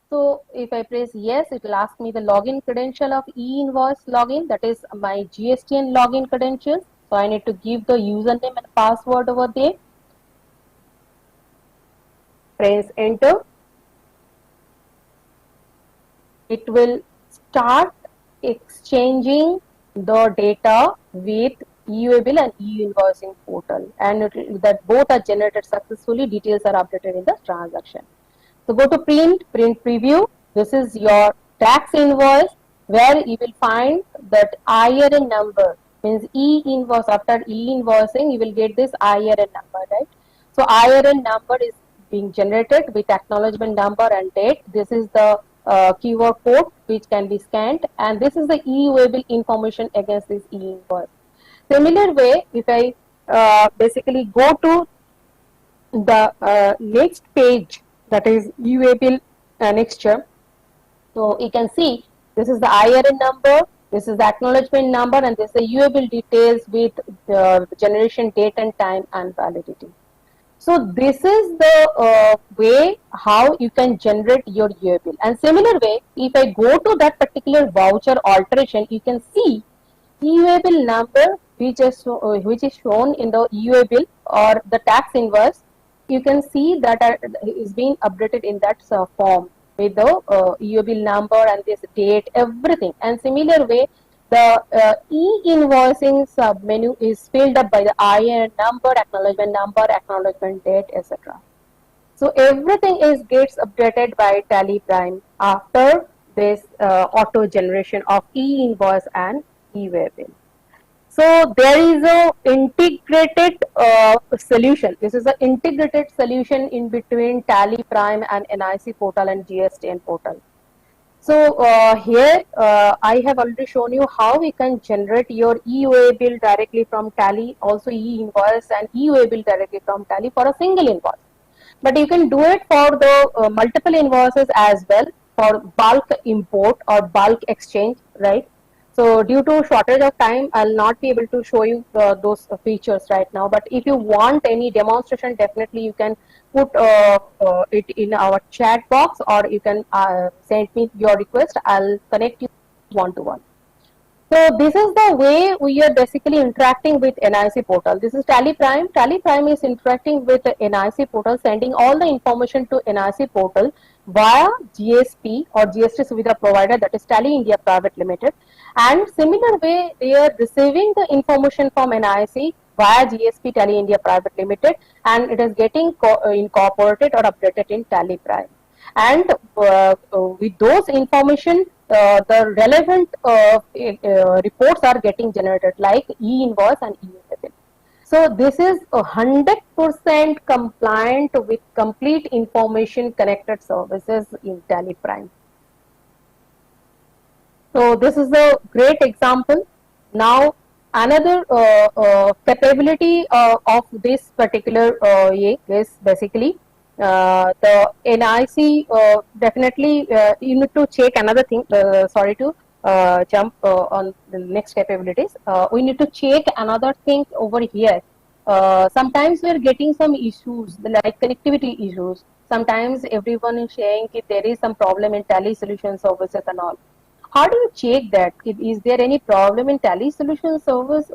So if I press yes, it will ask me the login credential of e-invoice login, that is my GSTN login credentials. So I need to give the username and password over there. Press enter. It will start exchanging the data with e-bill and e-invoicing portal, and that both are generated successfully. Details are updated in the transaction. So go to print preview. This is your tax invoice, where you will find that IRN number, means e-invoice. After e-invoicing, you will get this IRN number, right? So IRN number is being generated with acknowledgement number and date. This is the QR code which can be scanned, and this is the e-bill information against this e-invoice. Similar way, if I basically go to the next page, that is e-bill annexure, so you can see this is the IRN number, this is the acknowledgement number, and this is the e-bill details with the generation date and time and validity. So this is the way how you can generate your e-bill. And similar way, if I go to that particular voucher alteration, you can see e-bill number which is shown in the e-bill or the tax invoice. You can see that is being updated in that form with the e-bill number and this date, everything. And similar way, the e-invoicing submenu is filled up by the IN number, acknowledgement date, etc. So everything gets updated by Tally Prime after this auto generation of e-invoice and e-bill. So there is a integrated solution. This is an integrated solution in between Tally Prime and NIC portal and GSTN portal. So here I have already shown you how we can generate your e-bill directly from Tally, also e-invoice and e-bill directly from Tally for a single invoice. But you can do it for the multiple invoices as well, for bulk import or bulk exchange, right? So due to shortage of time, I'll not be able to show you those features right now. But if you want any demonstration, definitely you can put it in our chat box, or you can send me your request. I'll connect you one-to-one. So this is the way we are basically interacting with NIC portal. This is Tally Prime. Tally Prime is interacting with the NIC portal, sending all the information to NIC portal via GSP or GST Suvidha provider, that is Tally India Private Limited. And similar way, they are receiving the information from NIC via GSP Tally India Private Limited, and it is getting incorporated or updated in Tally Prime. And with those information, the relevant reports are getting generated, like e-invoice and e-bill. So this is 100% compliant with complete information connected services in Tally Prime. So this is a great example. Now another capability of this particular is basically the NIC. Definitely you need to check another thing. Sorry to jump on the next capabilities. We need to check another thing over here. Sometimes we are getting some issues like connectivity issues. Sometimes everyone is saying that there is some problem in Tally Solution Services and all. How do you check that? Is there any problem in Tally Solution Service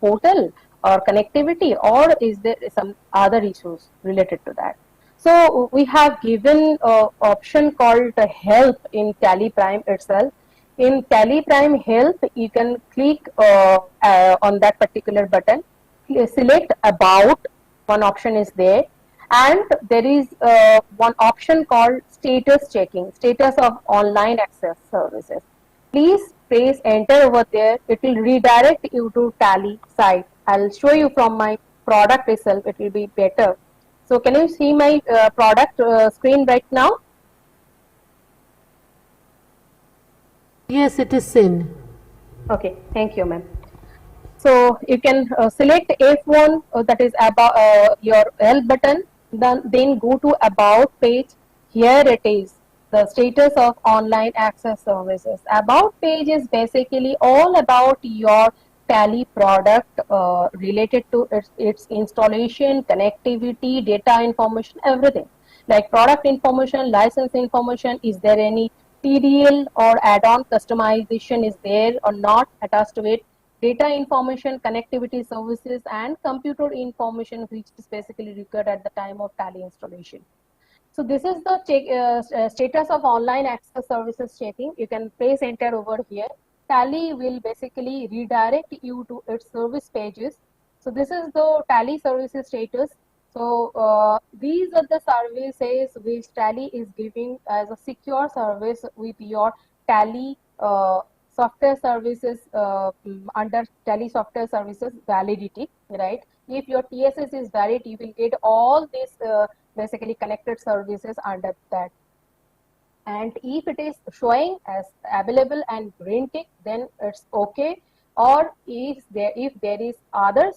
portal or connectivity, or is there some other issues related to that? So we have given an option called help in Tally Prime itself. In Tally Prime help, you can click on that particular button, select about, one option is there, and there is one option called status checking, status of online access services. Please press enter over there. It will redirect you to Tally site. I'll show you from my product itself, it will be better. So can you see my product screen right now? Yes, it is seen. Okay, thank you, ma'am. So you can select F1, that is about your help button, then go to about page. Here it is, the status of online access services. About page is basically all about your Tally product related to its installation, connectivity, data information, everything. Like product information, license information, is there any TDL or add-on customization is there or not attached to it, data information, connectivity services, and computer information which is basically required at the time of Tally installation. So this is the status of online access services checking. You can press enter over here. Tally will basically redirect you to its service pages. So this is the Tally services status. So these are the services which Tally is giving as a secure service with your Tally software services under Tally software services validity, right? If your TSS is valid, you will get all these basically connected services under that. And if it is showing as available and green tick, then it's okay. Or if there is other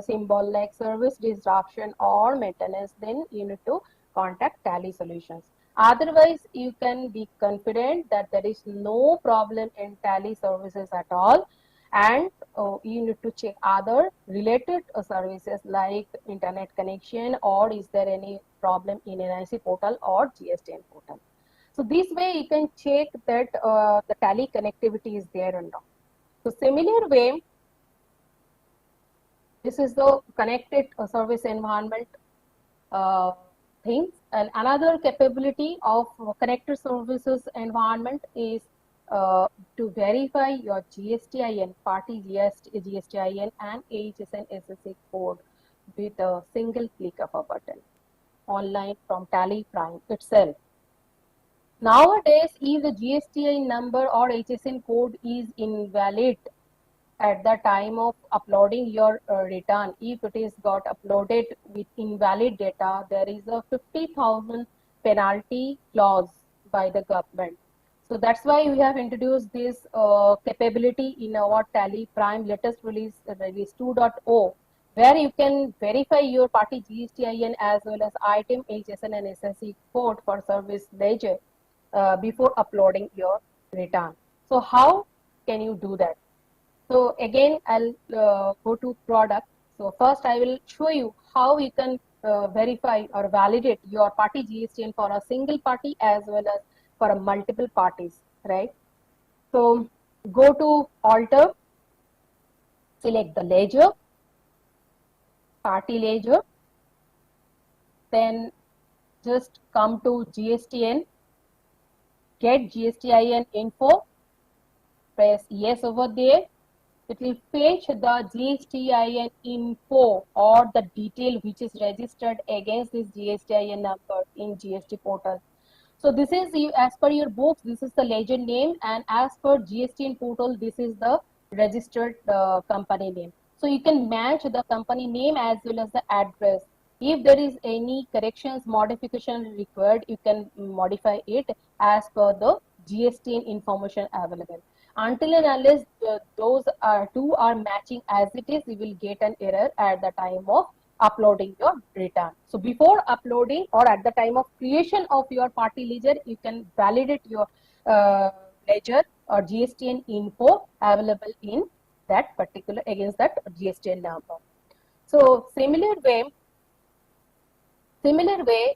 symbol like service disruption or maintenance, then you need to contact Tally Solutions. Otherwise, you can be confident that there is no problem in Tally services at all. And you need to check other related services like internet connection, or is there any problem in NIC portal or GSTN portal. So this way you can check that the Tally connectivity is there or not. So similar way, this is the connected service environment things. And another capability of connected services environment is to verify your GSTIN, party GSTIN and HSN SSA code with a single click of a button online from Tally Prime itself. Nowadays, if the GSTIN number or HSN code is invalid at the time of uploading your return, if it is got uploaded with invalid data, there is a 50,000 penalty clause by the government. So that's why we have introduced this capability in our Tally Prime latest release 2.0, where you can verify your party GSTIN as well as item HSN and SSC code for service ledger before uploading your return. So how can you do that? So again, I'll go to product. So first I will show you how you can verify or validate your party GSTN for a single party as well as for a multiple parties, right? So go to alter, select the ledger, party ledger, then just come to GSTN, get GSTIN info, press yes over there. It will fetch the GSTIN info or the detail which is registered against this GSTIN number in GST portal. So this is, as per your books, this is the ledger name, and as per GSTN portal, this is the registered company name. So you can match the company name as well as the address. If there is any corrections, modification required, you can modify it as per the GSTN information available. Until and unless those two are matching as it is, you will get an error at the time of uploading your return. So before uploading or at the time of creation of your party ledger, you can validate your ledger or GSTN info available in that particular against that GSTN number. So similar way,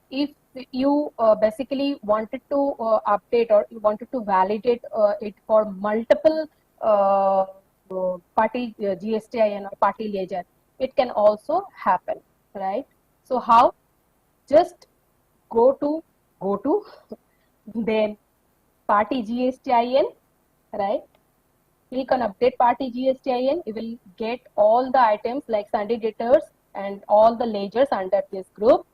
if you basically wanted to update or you wanted to validate it for multiple party GSTIN or party ledger, it can also happen, right? So how? Just go to then party GSTIN, right? Click on update party GSTIN. You will get all the items like Sunday debtors and all the ledgers under this group.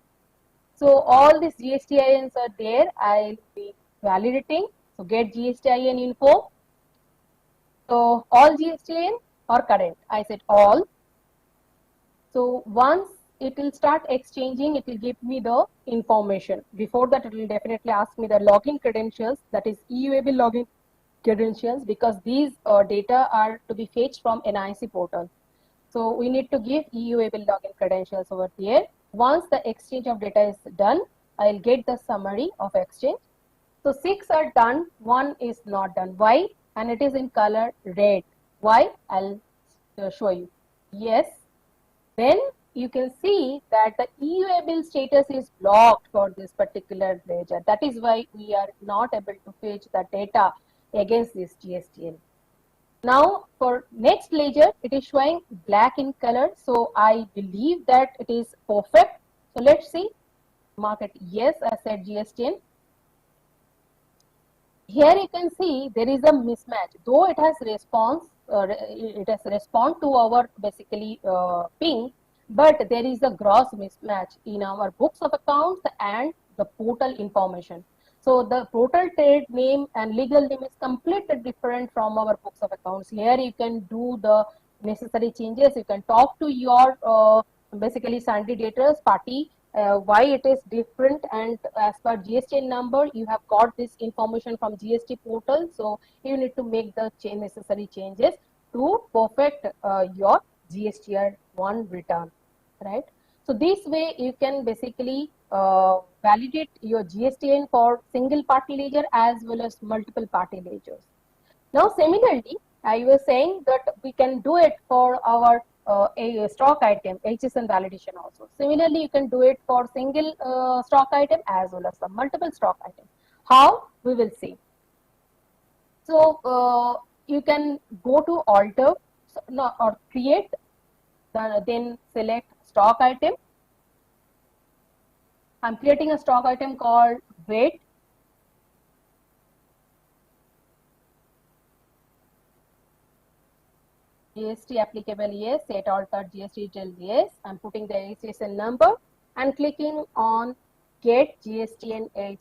So all these GSTINs are there. I'll be validating. So get GSTIN info. So all GSTIN or current. I said all. So once it will start exchanging, it will give me the information. Before that, it will definitely ask me the login credentials, that is EUAB login credentials, because these data are to be fetched from NIC portal. So we need to give EUAB login credentials over here. Once the exchange of data is done, I'll get the summary of exchange. So 6 are done, 1 is not done. Why? And it is in color red. Why? I'll show you. Yes. Then you can see that the EUA bill status is blocked for this particular ledger. That is why we are not able to fetch the data against this GSTN. Now for next ledger, it is showing black in color. So I believe that it is perfect. So let's see. Mark it yes, I said GSTN. Here you can see there is a mismatch. Though it has response, it has respond to our basically ping, but there is a gross mismatch in our books of accounts and the portal information. So the portal trade name and legal name is completely different from our books of accounts. Here you can do the necessary changes. You can talk to your basically Sandy Datre's party why it is different, and as per GSTN number you have got this information from GST portal, so you need to make the necessary changes to perfect your GSTR1 return, right? So this way you can basically validate your GSTN for single party ledger as well as multiple party ledgers. Now similarly, I was saying that we can do it for our a stock item HSN validation also. Similarly, you can do it for single stock item as well as the multiple stock item. How? We will see. So you can go to alter or create, then select stock item. I'm creating a stock item called weight. GST applicable, yes. Set altered GST detail, yes. I'm putting the HSN number and clicking on get GST and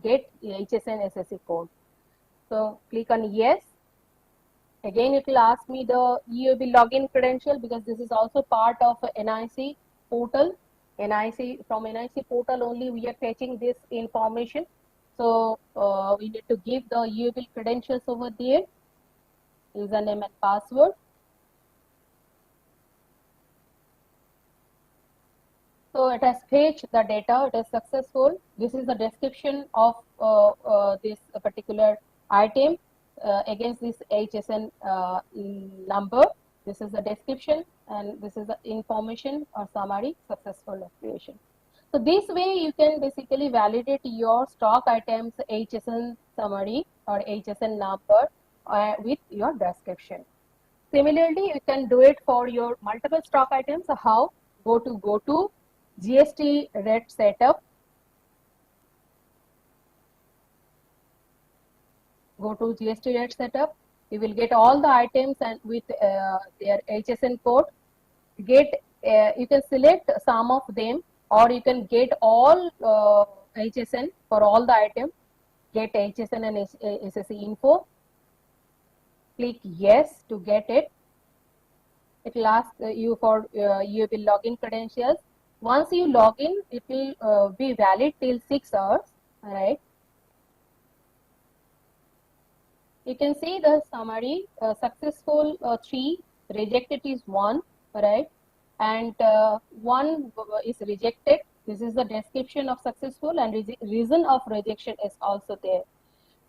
get HSN SSC code. So click on yes. Again, it will ask me the EUB login credential because this is also part of NIC portal. From NIC portal only we are fetching this information. So we need to give the EUB credentials over there. Username and password. So it has fetched the data, it is successful. This is the description of this particular item against this HSN number. This is the description and this is the information or summary, successful creation. So this way you can basically validate your stock items HSN summary or HSN number with your description. Similarly, you can do it for your multiple stock items. So how? Go to GST rate setup. Go to GST rate setup. You will get all the items and with their HSN code. You can select some of them, or you can get all HSN for all the items. Get HSN and SSC info. Click yes to get it. It will ask you for you will login credentials. Once you log in, it will be valid till 6 hours. All right. You can see the summary. Successful 3, rejected is 1. Right, and 1 is rejected. This is the description of successful, and reason of rejection is also there.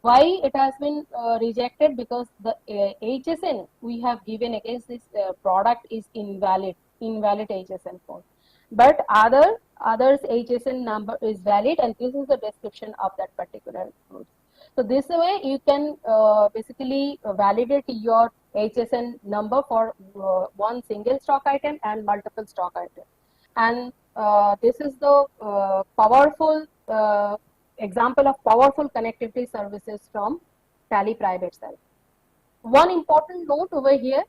Why it has been rejected? Because the HSN we have given against this product is invalid HSN code. But others HSN number is valid, and this is the description of that particular code. So this way you can basically validate your HSN number for one single stock item and multiple stock item. And this is the powerful example of powerful connectivity services from Tally Prime itself. One important note over here,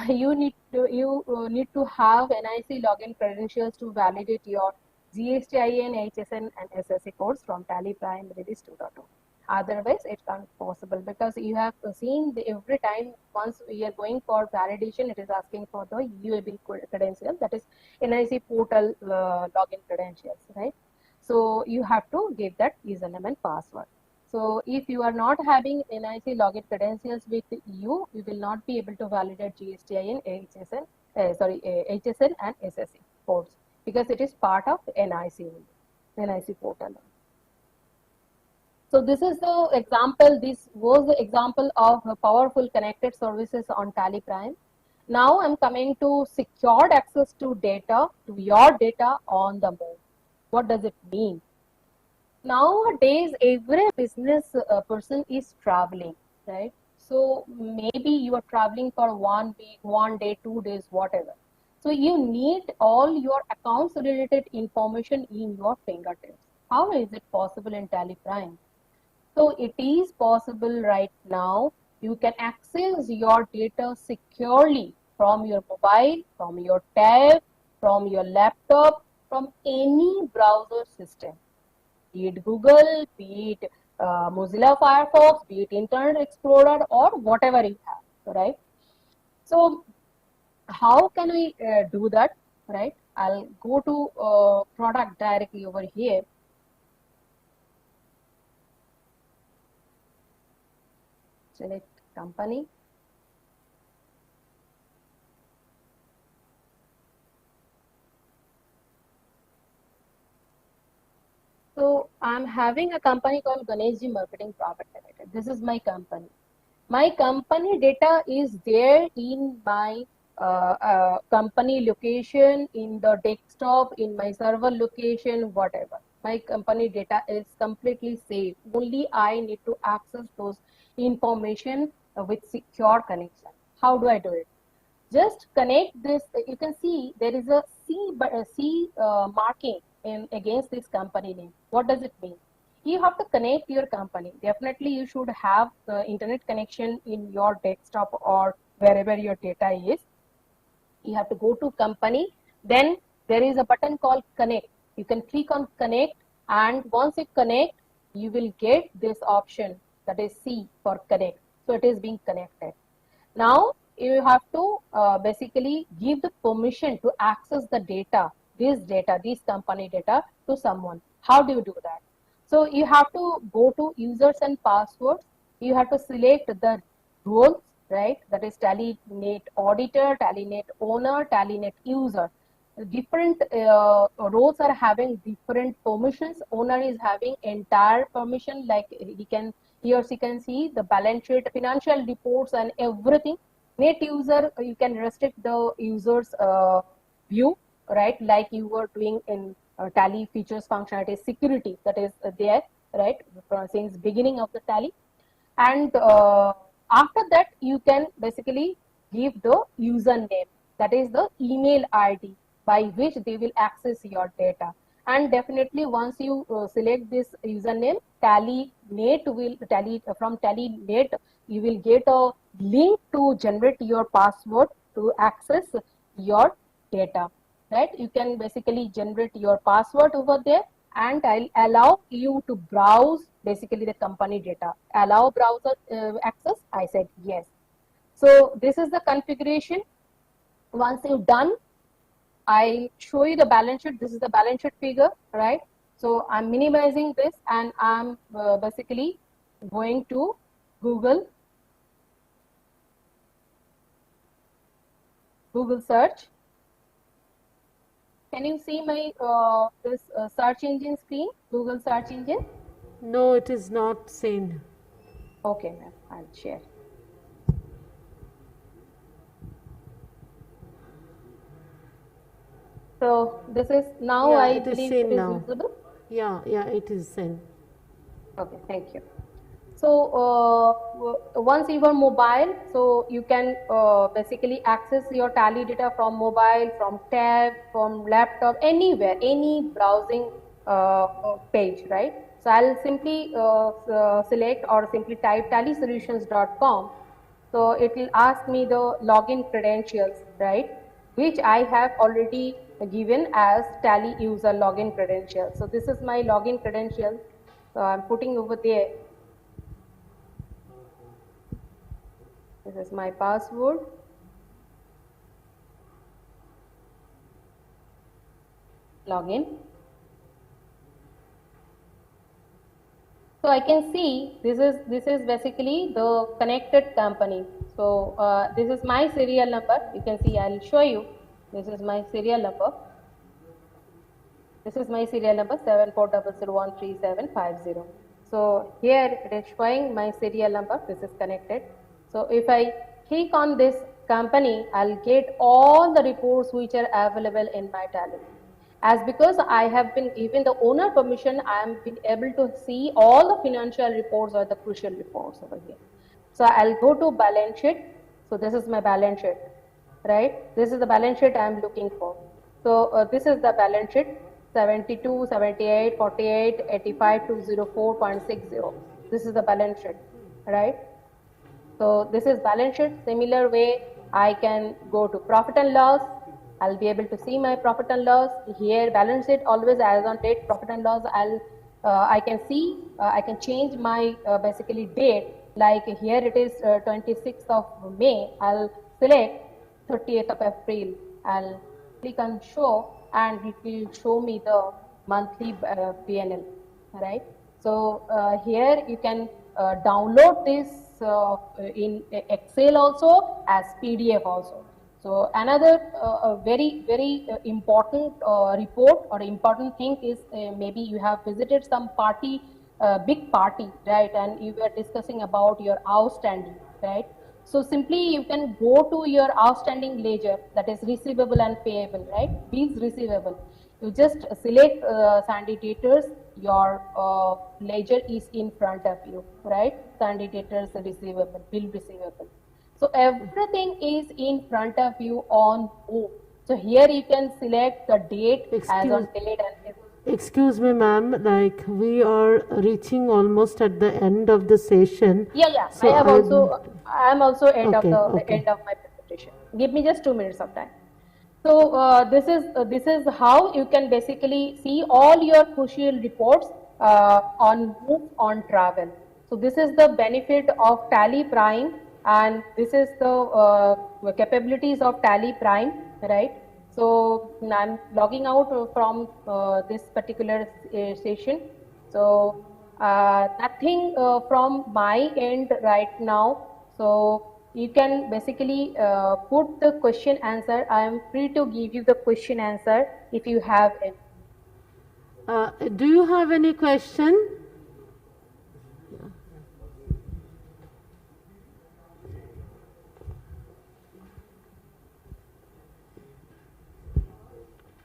you need to have NIC login credentials to validate your GSTIN, HSN and SSC codes from Tally Prime Release 2.0. Otherwise, it can't possible, because you have seen every time once we are going for validation, it is asking for the UAB credential, that is NIC portal login credentials, right? So you have to give that username and password. So if you are not having NIC login credentials with you, you will not be able to validate GSTIN, HSN and SSC codes, because it is part of NIC portal. So this is the example. This was the example of powerful connected services on Tally Prime. Now I'm coming to secured access to data, to your data on the move. What does it mean? Nowadays, every business person is traveling, right? So maybe you are traveling for 1 week, 1 day, 2 days, whatever. So you need all your accounts related information in your fingertips. How is it possible in Tally Prime? So it is possible right now. You can access your data securely from your mobile, from your tab, from your laptop, from any browser system. Be it Google, be it Mozilla Firefox, be it Internet Explorer, or whatever you have, right? So how can we do that, right? I'll go to product directly over here. Select company. So I'm having a company called Ganeshji Marketing Private Limited. This is my company. My company data is there in my company location, in the desktop, in my server location, whatever. My company data is completely safe. Only I need to access those information with secure connection. How do I do it? Just connect this. You can see there is a C marking against this company name. What does it mean? You have to connect your company. Definitely you should have the internet connection in your desktop or wherever your data is. You have to go to company. Then there is a button called connect. You can click on connect, and once you connect, you will get this option, that is C for connect. So it is being connected. Now you have to basically give the permission to access the data, this company data, to someone. How do you do that? So you have to go to users and passwords. You have to select the roles, right? That is TallyNet auditor, TallyNet owner, TallyNet user. Different roles are having different permissions. Owner is having entire permission, like he or she can see the balance sheet, financial reports, and everything. Net user, you can restrict the user's view, right? Like you were doing in Tally features functionality security, that is there, right? Since beginning of the Tally. And after that, you can basically give the username, that is the email ID by which they will access your data. And definitely once you select this username, TallyNet will from TallyNet, you will get a link to generate your password to access your data, right? You can basically generate your password over there, and I'll allow you to browse basically the company data. Allow browser access. I said yes. So this is the configuration. Once you've done, I show you the balance sheet. This is the balance sheet figure, right? So I'm minimizing this, and I'm basically going to Google search. Can you see my this search engine screen, Google search engine? No, it is not seen. Okay, ma'am, I'll share. So this is now, I believe it is visible. Yeah, it is seen. Okay, thank you. So once you are mobile, so you can basically access your Tally data from mobile, from tab, from laptop, anywhere, any browsing page, right? So I'll simply select or simply type tallysolutions.com. So it will ask me the login credentials, right? Which I have already given as Tally user login credentials. So this is my login credentials. So I'm putting over there. This is my password. Login. So I can see this is basically the connected company. So this is my serial number. You can see, I'll show you. This is my serial number. This is my serial number 74001370. So here it is showing my serial number. This is connected. So if I click on this company, I'll get all the reports which are available in my Tally. As because I have been given the owner permission, I am been able to see all the financial reports or the crucial reports over here. So I'll go to balance sheet. So this is my balance sheet, right? This is the balance sheet I am looking for. So this is the balance sheet, 72, 78, 48, 85, 204.60. This is the balance sheet, right? So this is balance sheet. Similar way, I can go to profit and loss. I'll be able to see my profit and loss here. Balance sheet always as on date profit and loss. I can see. I can change my basically date. Like here it is 26th of May. I'll select 30th of April. I'll click on show, and it will show me the monthly P&L. Right. So here you can download this in Excel also as PDF also. So another very important report or important thing is maybe you have visited some party, big party, right, and you were discussing about your outstanding, right. So simply you can go to your outstanding ledger, that is receivable and payable, right, bills receivable. You just select Sandy Debtors, your ledger is in front of you, right, Sandy Debtors receivable, bill receivable. So everything is in front of you on move. So here you can select the date as on date and Excuse me, ma'am, like we are reaching almost at the end of the session. Yeah. So I am also end of the end of my presentation. Give me just 2 minutes of time. So this is how you can basically see all your crucial reports on move, on travel. So this is the benefit of Tally Prime, and this is the capabilities of Tally Prime, right? So I'm logging out from this particular session. So nothing from my end right now. So you can basically put the question answer. I am free to give you the question answer if you have any. Do you have any question?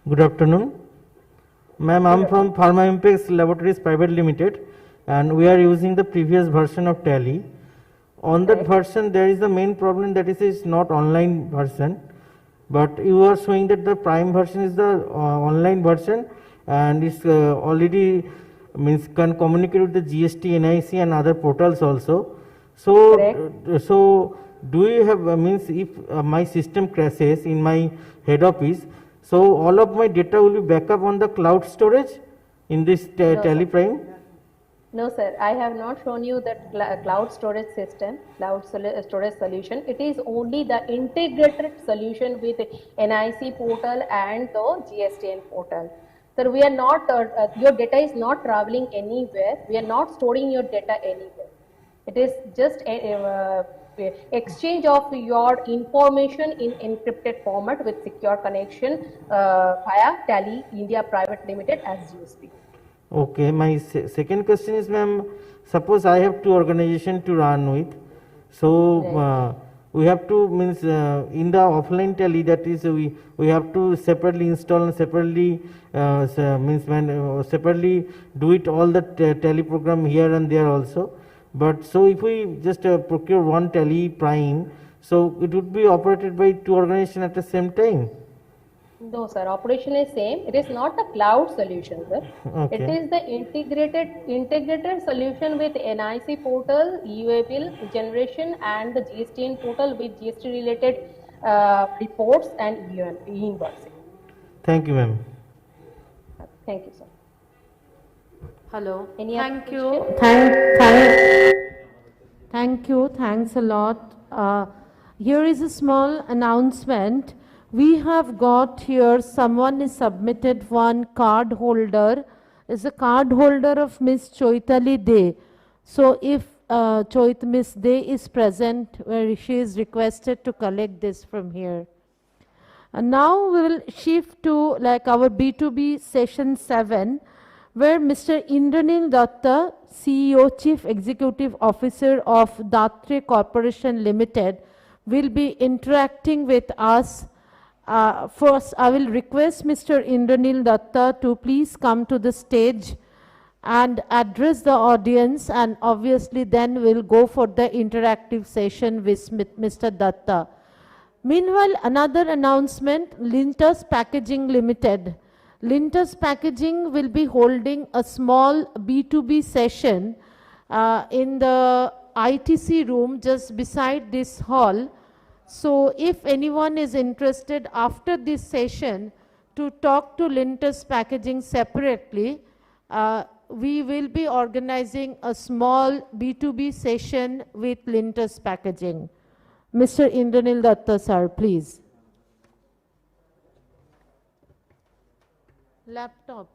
Good afternoon. Ma'am, I'm from Pharma Impex Laboratories Private Limited, and we are using the previous version of Tally. On that version, there is the main problem that is not online version, but you are showing that the Prime version is the online version, and it's already means can communicate with the GST, NIC, and other portals also. So do you have means if my system crashes in my head office? So all of my data will be back up on the cloud storage in this Tally Prime? No, sir. I have not shown you that cloud storage system, cloud storage solution. It is only the integrated solution with NIC portal and the GSTN portal. Sir, we are not, your data is not traveling anywhere. We are not storing your data anywhere. It is just exchange of your information in encrypted format with secure connection via Tally India Private Limited as GSP. Okay, my second question is, ma'am, suppose I have two organizations to run with, so we have to means in the offline Tally, that is we have to separately install and separately separately do it all the Tally program here and there also. But so if we just procure one Tally Prime, so it would be operated by two organizations at the same time. No, sir. Operation is same. It is not a cloud solution, sir. Okay. It is the integrated solution with NIC portal, EUA bill generation, and the GSTN portal with GST related reports and e-invoicing. Thank you, ma'am. Thank you, sir. Hello. Thank you. Thank you. Thanks a lot. Here is a small announcement. We have got here someone is submitted one card holder. Is a card holder of Miss Choitali De. So if Miss De is present, where she is requested to collect this from here. And now we will shift to like our B2B session 7. Where Mr. Indranil Datta, CEO, Chief Executive Officer of Datre Corporation Limited, will be interacting with us. First, I will request Mr. Indranil Datre to please come to the stage and address the audience, and obviously then we'll go for the interactive session with Mr. Datre. Meanwhile, another announcement, Lintas Packaging Limited. Lintas Packaging will be holding a small B2B session in the ITC room just beside this hall. So if anyone is interested after this session to talk to Lintas Packaging separately, we will be organizing a small B2B session with Lintas Packaging. Mr. Indranil Datre, sir, please. Laptop.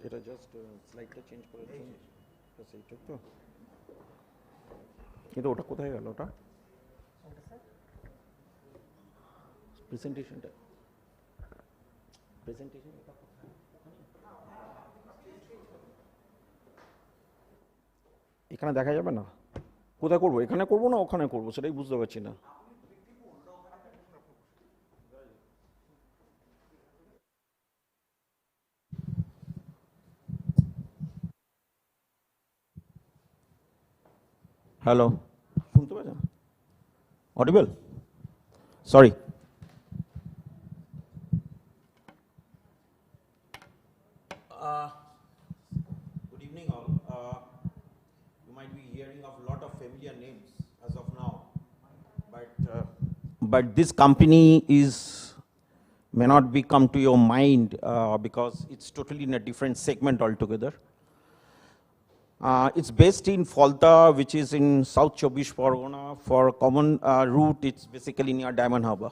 এটা just স্লাইডটা change করে দিন এইটুক তো কিন্তু ওটা কোথায় গেল ওটা প্রেজেন্টেশনটা এখানে দেখা যাবে না কোথায় করব এখানে করব না ওখানে করব সেটাই বুঝতে পারছি না হ্যালো শুনতে পাচ্ছেন audible sorry good evening all you might be hearing of a lot of familiar names as of now but this company may not be come to your mind because it's totally in a different segment altogether. It's based in Falta, which is in South Chobbish Pargona. For common route, it's basically near Diamond Harbour.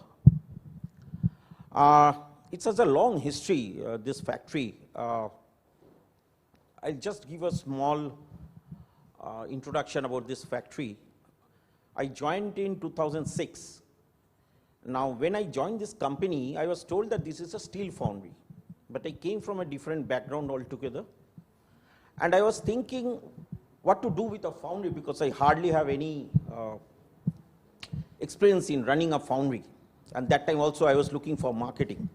It has a long history, this factory. I'll just give a small introduction about this factory. I joined in 2006. Now, when I joined this company, I was told that this is a steel foundry, but I came from a different background altogether. And I was thinking what to do with a foundry because I hardly have any experience in running a foundry. And that time also I was looking for marketing.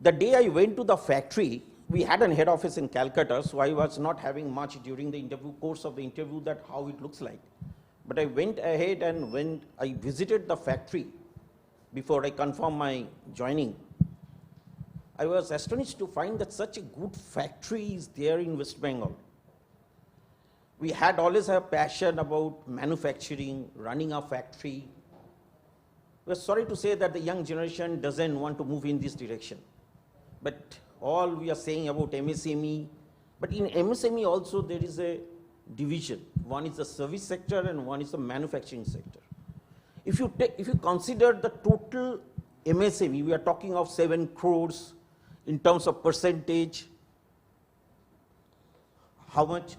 The day I went to the factory, we had a head office in Calcutta, so I was not having much during the course of the interview that how it looks like. But I went ahead and I visited the factory before I confirmed my joining. I was astonished to find that such a good factory is there in West Bengal. We had always a passion about manufacturing, running a factory. We're sorry to say that the young generation doesn't want to move in this direction. But all we are saying about MSME, but in MSME also there is a division. One is the service sector and one is the manufacturing sector. If you consider the total MSME, we are talking of 7 crores in terms of percentage. How much?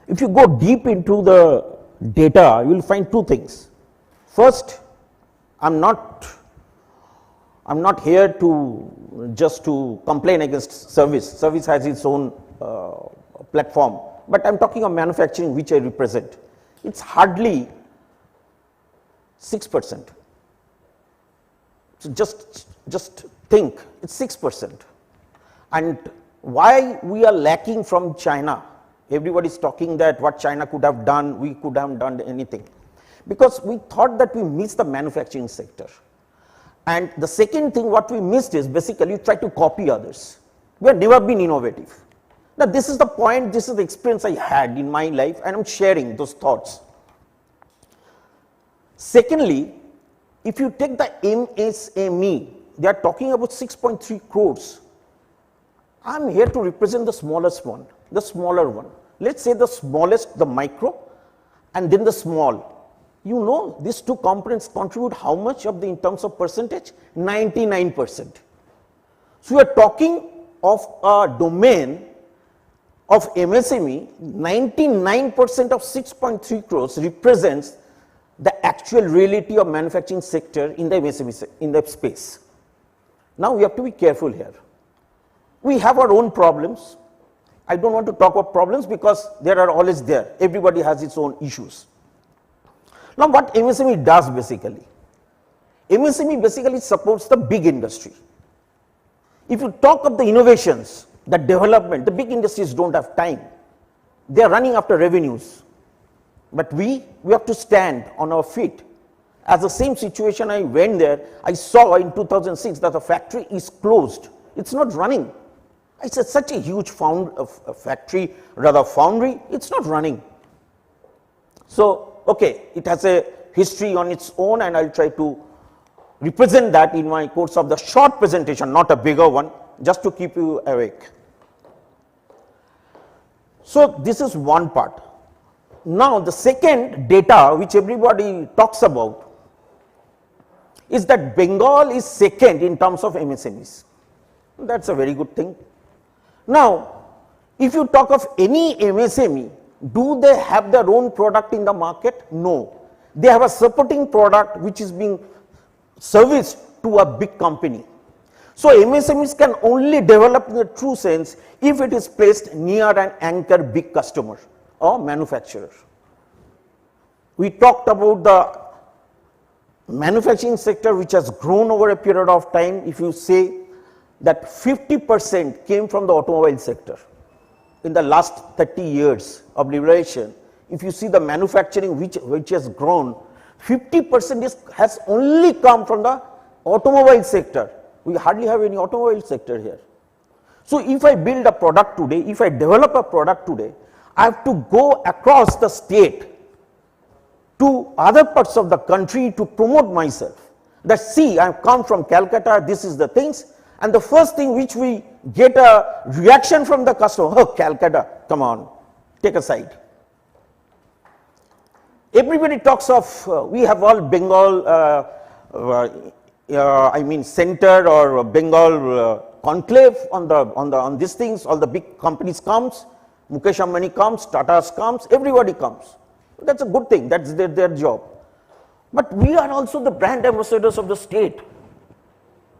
If you go deep into the data, you will find 2 things. First, I'm not here to just to complain against service. Service has its own platform, but I'm talking of manufacturing, which I represent. It's hardly 6%. So just think, it's 6%. And why we are lacking from China? Everybody is talking that what China could have done, we could have done anything. Because we thought that we missed the manufacturing sector. And the second thing what we missed is basically try to copy others. We have never been innovative. Now this is the point, this is the experience I had in my life, and I'm sharing those thoughts. Secondly, if you take the MSME, they are talking about 6.3 crores. I'm here to represent the smallest one, the smaller one. Let's say the smallest, the micro, and then the small. You know, these 2 components contribute how much of in terms of percentage? 99%. So we are talking of a domain of MSME, 99% of 6.3 crores represents the actual reality of manufacturing sector in the MSME in the space. Now we have to be careful here. We have our own problems. I don't want to talk about problems because they are always there. Everybody has its own issues. Now what MSME does basically? MSME basically supports the big industry. If you talk of the innovations, the development, the big industries don't have time. They are running after revenues. But we have to stand on our feet. As the same situation I went there, I saw in 2006 that the factory is closed. It's not running. I said such a huge factory, rather foundry, it's not running. So, okay, it has a history on its own and I'll try to represent that in my course of the short presentation, not a bigger one, just to keep you awake. So, this is one part. Now, the second data which everybody talks about is that Bengal is second in terms of MSMEs. That's a very good thing. Now, if you talk of any MSME, do they have their own product in the market? No. They have a supporting product which is being serviced to a big company. So, MSMEs can only develop in the true sense if it is placed near an anchor big customer or manufacturer. We talked about the manufacturing sector which has grown over a period of time. If you say that 50% came from the automobile sector in the last 30 years of liberation. If you see the manufacturing which has grown, 50% has only come from the automobile sector. We hardly have any automobile sector here. So if I build a product today, if I develop a product today, I have to go across the state to other parts of the country to promote myself. That see, I have come from Calcutta, this is the things. And the first thing which we get a reaction from the customer, oh, Calcutta, come on, take a side. Everybody talks of, we have all Bengal, center or Bengal conclave on these things, all the big companies comes, Mukesh Ambani comes, Tata's comes, everybody comes. That's a good thing, that's their job. But we are also the brand ambassadors of the state.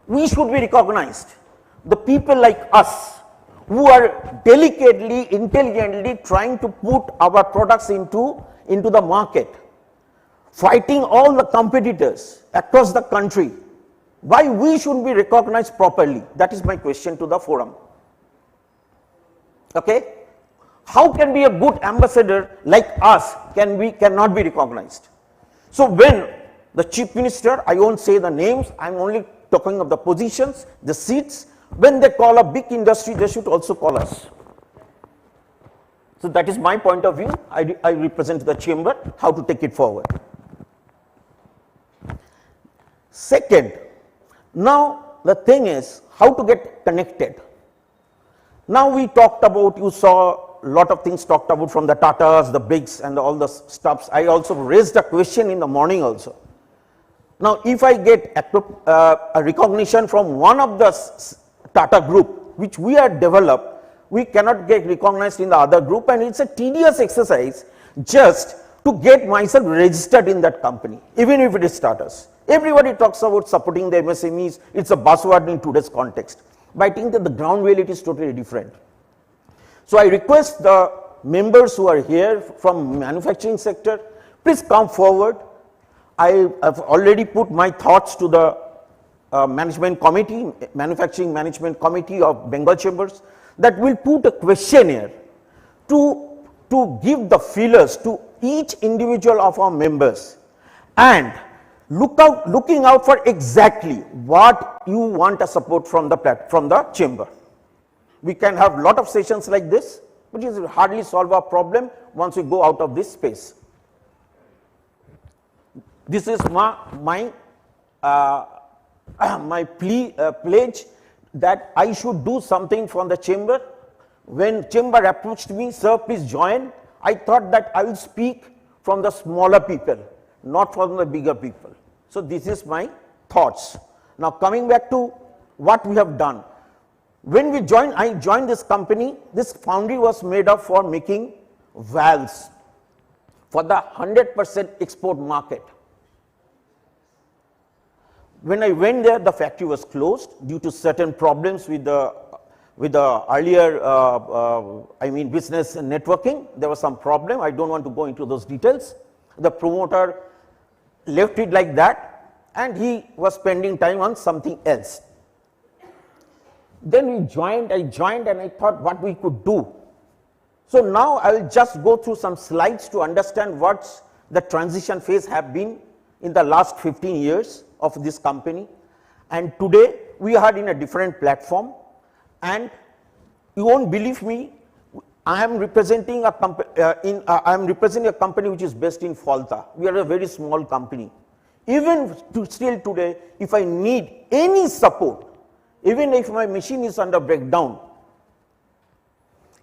We should be recognized. The people like us who are delicately, intelligently trying to put our products into the market, fighting all the competitors across the country. Why we should be recognized properly? That is my question to the forum. Okay? How can be a good ambassador like us cannot be recognized? So when the Chief Minister, I won't say the names, I am only talking of the positions, the seats, when they call a big industry, they should also call us. So that is my point of view. I represent the chamber, how to take it forward. Second, now the thing is how to get connected. Now we talked about, you saw a lot of things talked about from the Tatas, the bigs and all the stuffs. I also raised a question in the morning also. Now if I get a recognition from one of the Tata group which we have developed, we cannot get recognized in the other group, and it's a tedious exercise just to get myself registered in that company, even if it is Tatas. Everybody talks about supporting the MSMEs, it's a buzzword in today's context, but I think that the ground reality is totally different. So I request the members who are here from manufacturing sector, please come forward. I have already put my thoughts to the management committee, manufacturing management committee of Bengal Chambers, that will put a questionnaire to give the feelers to each individual of our members, and looking out for exactly what you want a support from the chamber. We can have lot of sessions like this, which is hardly solve our problem once we go out of this space. This is my pledge that I should do something from the chamber. When chamber approached me, sir, please join, I thought that I will speak from the smaller people, not from the bigger people. So this is my thoughts. Now coming back to what we have done. When I joined this company, this foundry was made up for making valves for the 100% export market. When I went there, the factory was closed due to certain problems with the earlier, business and networking. There was some problem. I don't want to go into those details. The promoter left it like that, and he was spending time on something else. Then I joined and I thought what we could do. So now I will just go through some slides to understand what the transition phase have been in the last 15 years of this company, and today we are in a different platform, and you won't believe me, I am representing a company which is based in Falta. We are a very small company. Even still today, if I need any support, even if my machine is under breakdown,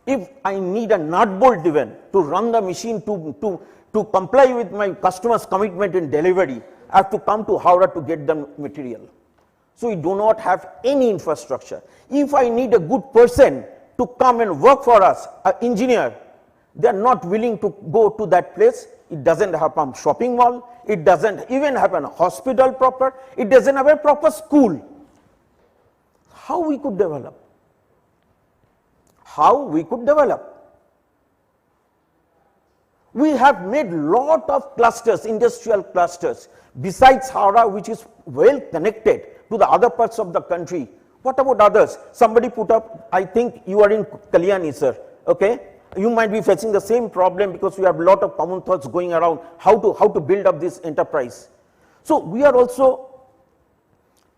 if I need a nut bolt even to run the machine to comply with my customer's commitment in delivery, I have to come to Howrah to get the material. So we do not have any infrastructure. If I need a good person to come and work for us, an engineer, they are not willing to go to that place. It doesn't have a shopping mall, it doesn't even have a hospital proper, it doesn't have a proper school. How we could develop? How we could develop? We have made lot of clusters, industrial clusters, besides Howrah, which is well connected to the other parts of the country. What about others? Somebody put up, I think you are in Kalyani, sir, okay? You might be facing the same problem because we have a lot of common thoughts going around how to build up this enterprise. So we are also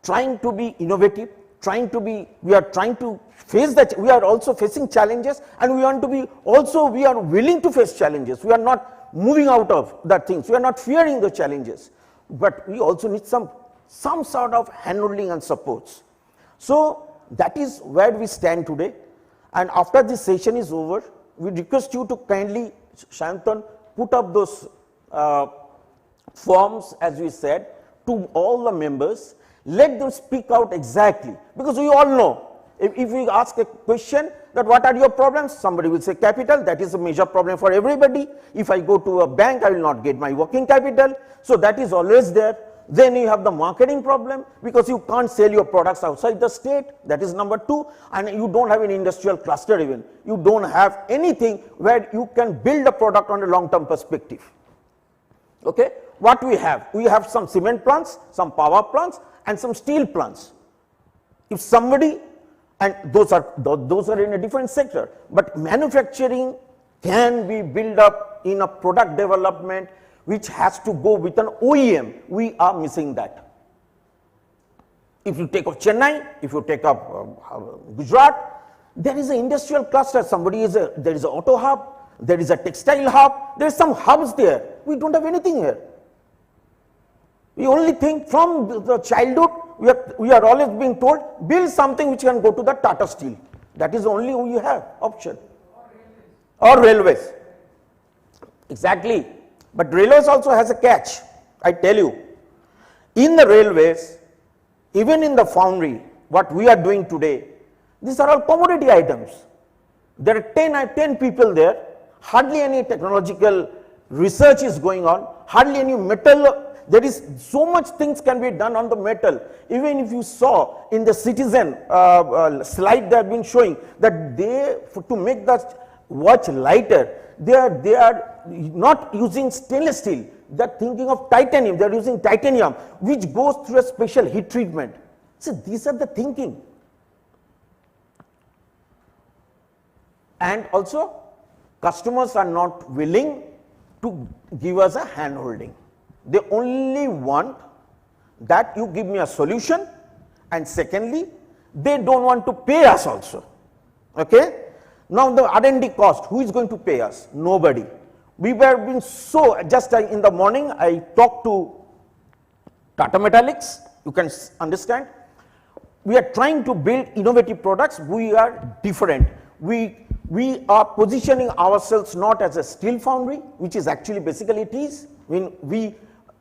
trying to be innovative, we are trying to face that, we are also facing challenges, and we are willing to face challenges. We are not moving out of that things, we are not fearing the challenges, but we also need some sort of handholding and supports. So that is where we stand today, and after this session is over, we request you to kindly, Shantan, put up those forms, as we said, to all the members. Let them speak out exactly, because we all know, if we ask a question that what are your problems, somebody will say capital, that is a major problem for everybody. If I go to a bank, I will not get my working capital, so that is always there. Then you have the marketing problem because you can't sell your products outside the state, that is number 2, and you don't have an industrial cluster even. You don't have anything where you can build a product on a long term perspective. Okay? What we have? We have some cement plants, some power plants and some steel plants. If somebody, and those are in a different sector, but manufacturing can be built up in a product development which has to go with an OEM. We are missing that. If you take up Chennai, if you take up Gujarat, there is an industrial cluster. There is an auto hub, there is a textile hub, there is some hubs there. We don't have anything here. We only think from the childhood, we are always being told, build something which can go to the Tata Steel. That is the only we have option. Or railways. Exactly. But railways also has a catch. I tell you, in the railways, even in the foundry, what we are doing today, these are all commodity items. There are 10 people there, hardly any technological research is going on, hardly any metal. There is so much things can be done on the metal. Even if you saw in the Citizen slide they have been showing that to make the watch lighter, they are not using stainless steel. They are thinking of titanium. They are using titanium, which goes through a special heat treatment. So these are the thinking. And also, customers are not willing to give us a hand holding. They only want that you give me a solution, and secondly, they don't want to pay us also. Okay? Now the R&D cost, who is going to pay us? Nobody. We were being so, just in the morning I talked to Tata Metaliks, you can understand. We are trying to build innovative products, we are different. We are positioning ourselves not as a steel foundry, which is actually basically it is. When we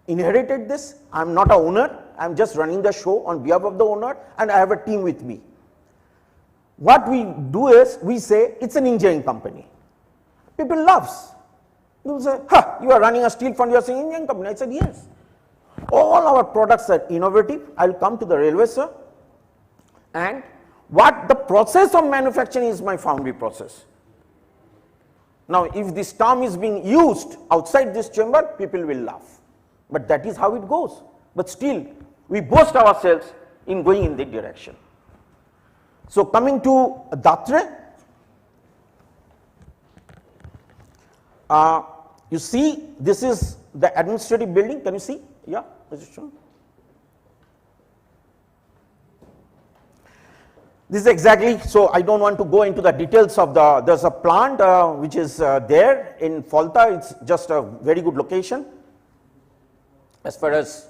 inherited this, I am not a owner, I am just running the show on behalf of the owner, and I have a team with me. What we do is, we say it's an engineering company. People loves. People say, ha, you are running a steel foundry, you are saying engineering company. I said, yes. All our products are innovative. I will come to the railway, sir. And what the process of manufacturing is my foundry process. Now, if this term is being used outside this chamber, people will laugh. But that is how it goes. But still, we boast ourselves in going in that direction. So coming to Datre, you see this is the administrative building. Can you see? Yeah, is it shown? This is exactly, so I don't want to go into the details of there's a plant which is there in Falta. It's just a very good location. As far as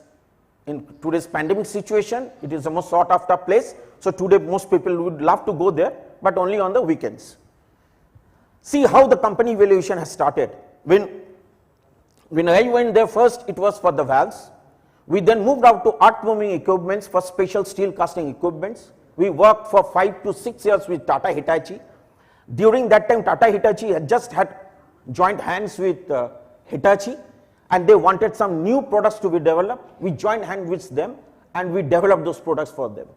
in today's pandemic situation, it is the most sought after place. So today most people would love to go there, but only on the weekends. See how the company evaluation has started. When I went there first, it was for the valves. We then moved out to earth moving equipments for special steel casting equipments. We worked for 5 to 6 years with Tata Hitachi. During that time, Tata Hitachi had just had joined hands with Hitachi, and they wanted some new products to be developed. We joined hands with them and we developed those products for them.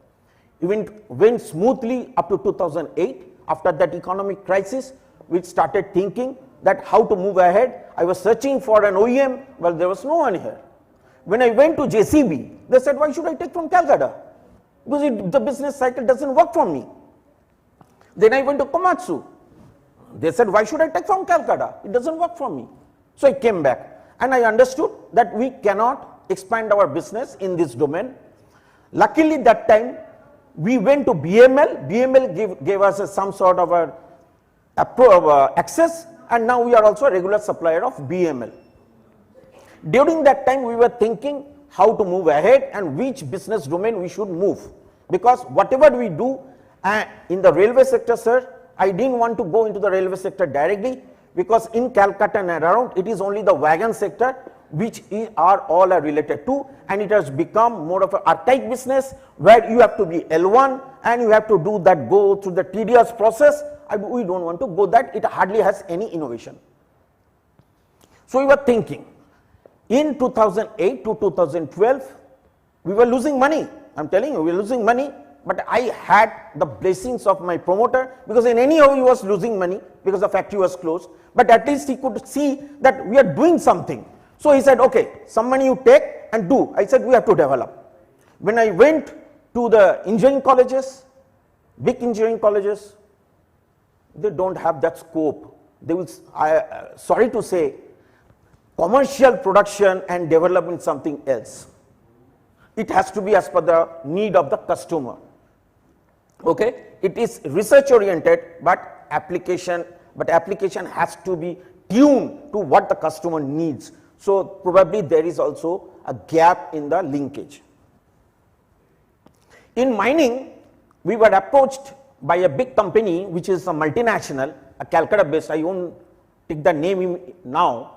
It went smoothly up to 2008. After that economic crisis, we started thinking that how to move ahead. I was searching for an OEM, well, there was no one here. When I went to JCB, they said, why should I take from Calcutta? Because the business cycle doesn't work for me. Then I went to Komatsu. They said, why should I take from Calcutta? It doesn't work for me. So I came back and I understood that we cannot expand our business in this domain. Luckily that time we went to BML. BML gave us some sort of access, and now we are also a regular supplier of BML. During that time we were thinking how to move ahead and which business domain we should move, because whatever we do in the railway sector, sir, I didn't want to go into the railway sector directly, because in Calcutta and around it is only the wagon sector which are all are related to, and it has become more of an archaic business where you have to be L1 and you have to do that, go through the tedious process. We don't want to go that, it hardly has any innovation. So we were thinking in 2008 to 2012 We were losing money. I'm telling you, we were losing money, but I had the blessings of my promoter, because in anyhow he was losing money because the factory was closed, but at least he could see that we are doing something. So he said, okay, some money you take and do. I said, we have to develop. When I went to the engineering colleges, big engineering colleges, they don't have that scope. They will, sorry to say, commercial production and development something else. It has to be as per the need of the customer. Okay, it is research oriented, but application has to be tuned to what the customer needs. So probably there is also a gap in the linkage. In mining, we were approached by a big company which is a multinational, a Calcutta based, I won't take the name now,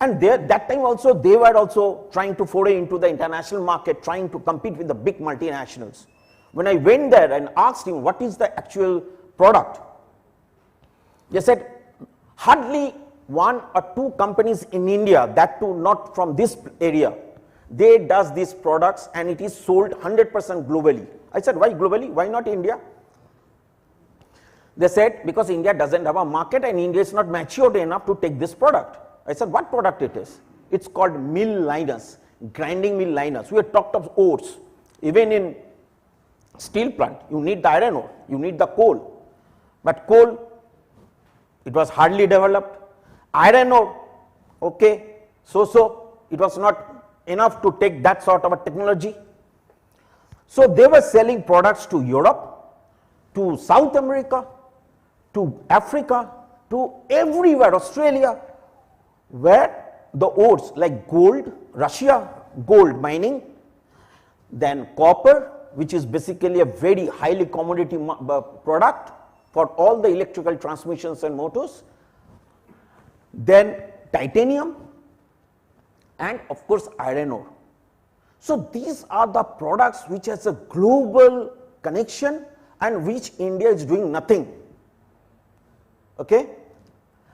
and that time also they were also trying to foray into the international market, trying to compete with the big multinationals. When I went there and asked him what is the actual product, they said hardly 1 or 2 companies in India, that too not from this area, they does these products and it is sold 100% globally. I said, why globally? Why not India? They said, because India doesn't have a market and India is not matured enough to take this product. I said, what product it is? It's called mill liners, grinding mill liners. We have talked of ores. Even in steel plant, you need the iron ore, you need the coal. But coal, it was hardly developed. Iron ore, okay, so it was not enough to take that sort of a technology. So they were selling products to Europe, to South America, to Africa, to everywhere, Australia, where the ores like gold, Russia, gold mining, then copper, which is basically a very highly commodity product for all the electrical transmissions and motors, then titanium, and of course iron ore. So these are the products which has a global connection and which India is doing nothing. Okay?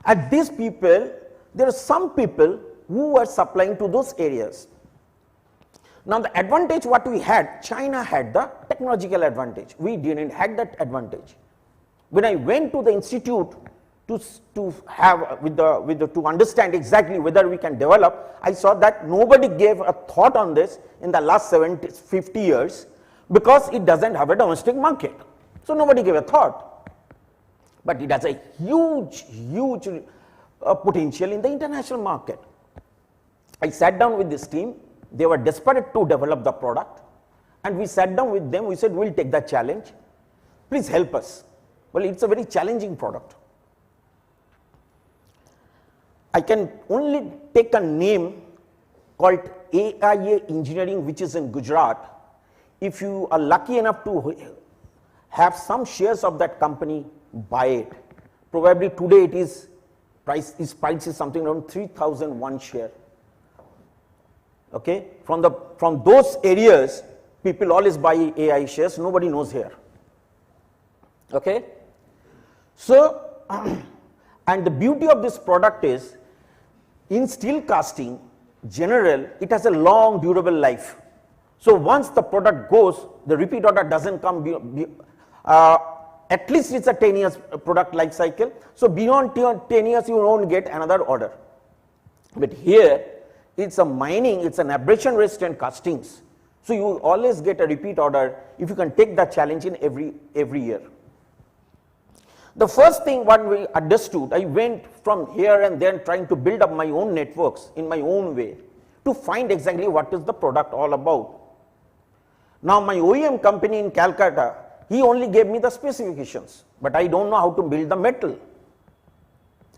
And these people, there are some people who are supplying to those areas. Now the advantage what we had, China had the technological advantage. We didn't have that advantage. When I went to the institute to understand exactly whether we can develop, I saw that nobody gave a thought on this in the last 50 years because it doesn't have a domestic market. So nobody gave a thought. But it has a huge potential in the international market. I sat down with this team. They were desperate to develop the product, and we sat down with them. We said, we'll take the challenge. Please help us. Well, it's a very challenging product. I can only take a name called AIA Engineering, which is in Gujarat. If you are lucky enough to have some shares of that company, buy it. Probably today it is price is something around 3,001 share. Okay, from those areas, people always buy AI shares. Nobody knows here. Okay, so and the beauty of this product is, in steel casting, general, it has a long durable life. So once the product goes, the repeat order doesn't come. At least it's a 10 years product life cycle. So beyond 10 years, you won't get another order. But here, it's a mining, it's an abrasion resistant castings. So you will always get a repeat order if you can take that challenge in every year. The first thing what we understood, I went from here and then trying to build up my own networks in my own way to find exactly what is the product all about. Now my OEM company in Calcutta, he only gave me the specifications, but I don't know how to build the metal.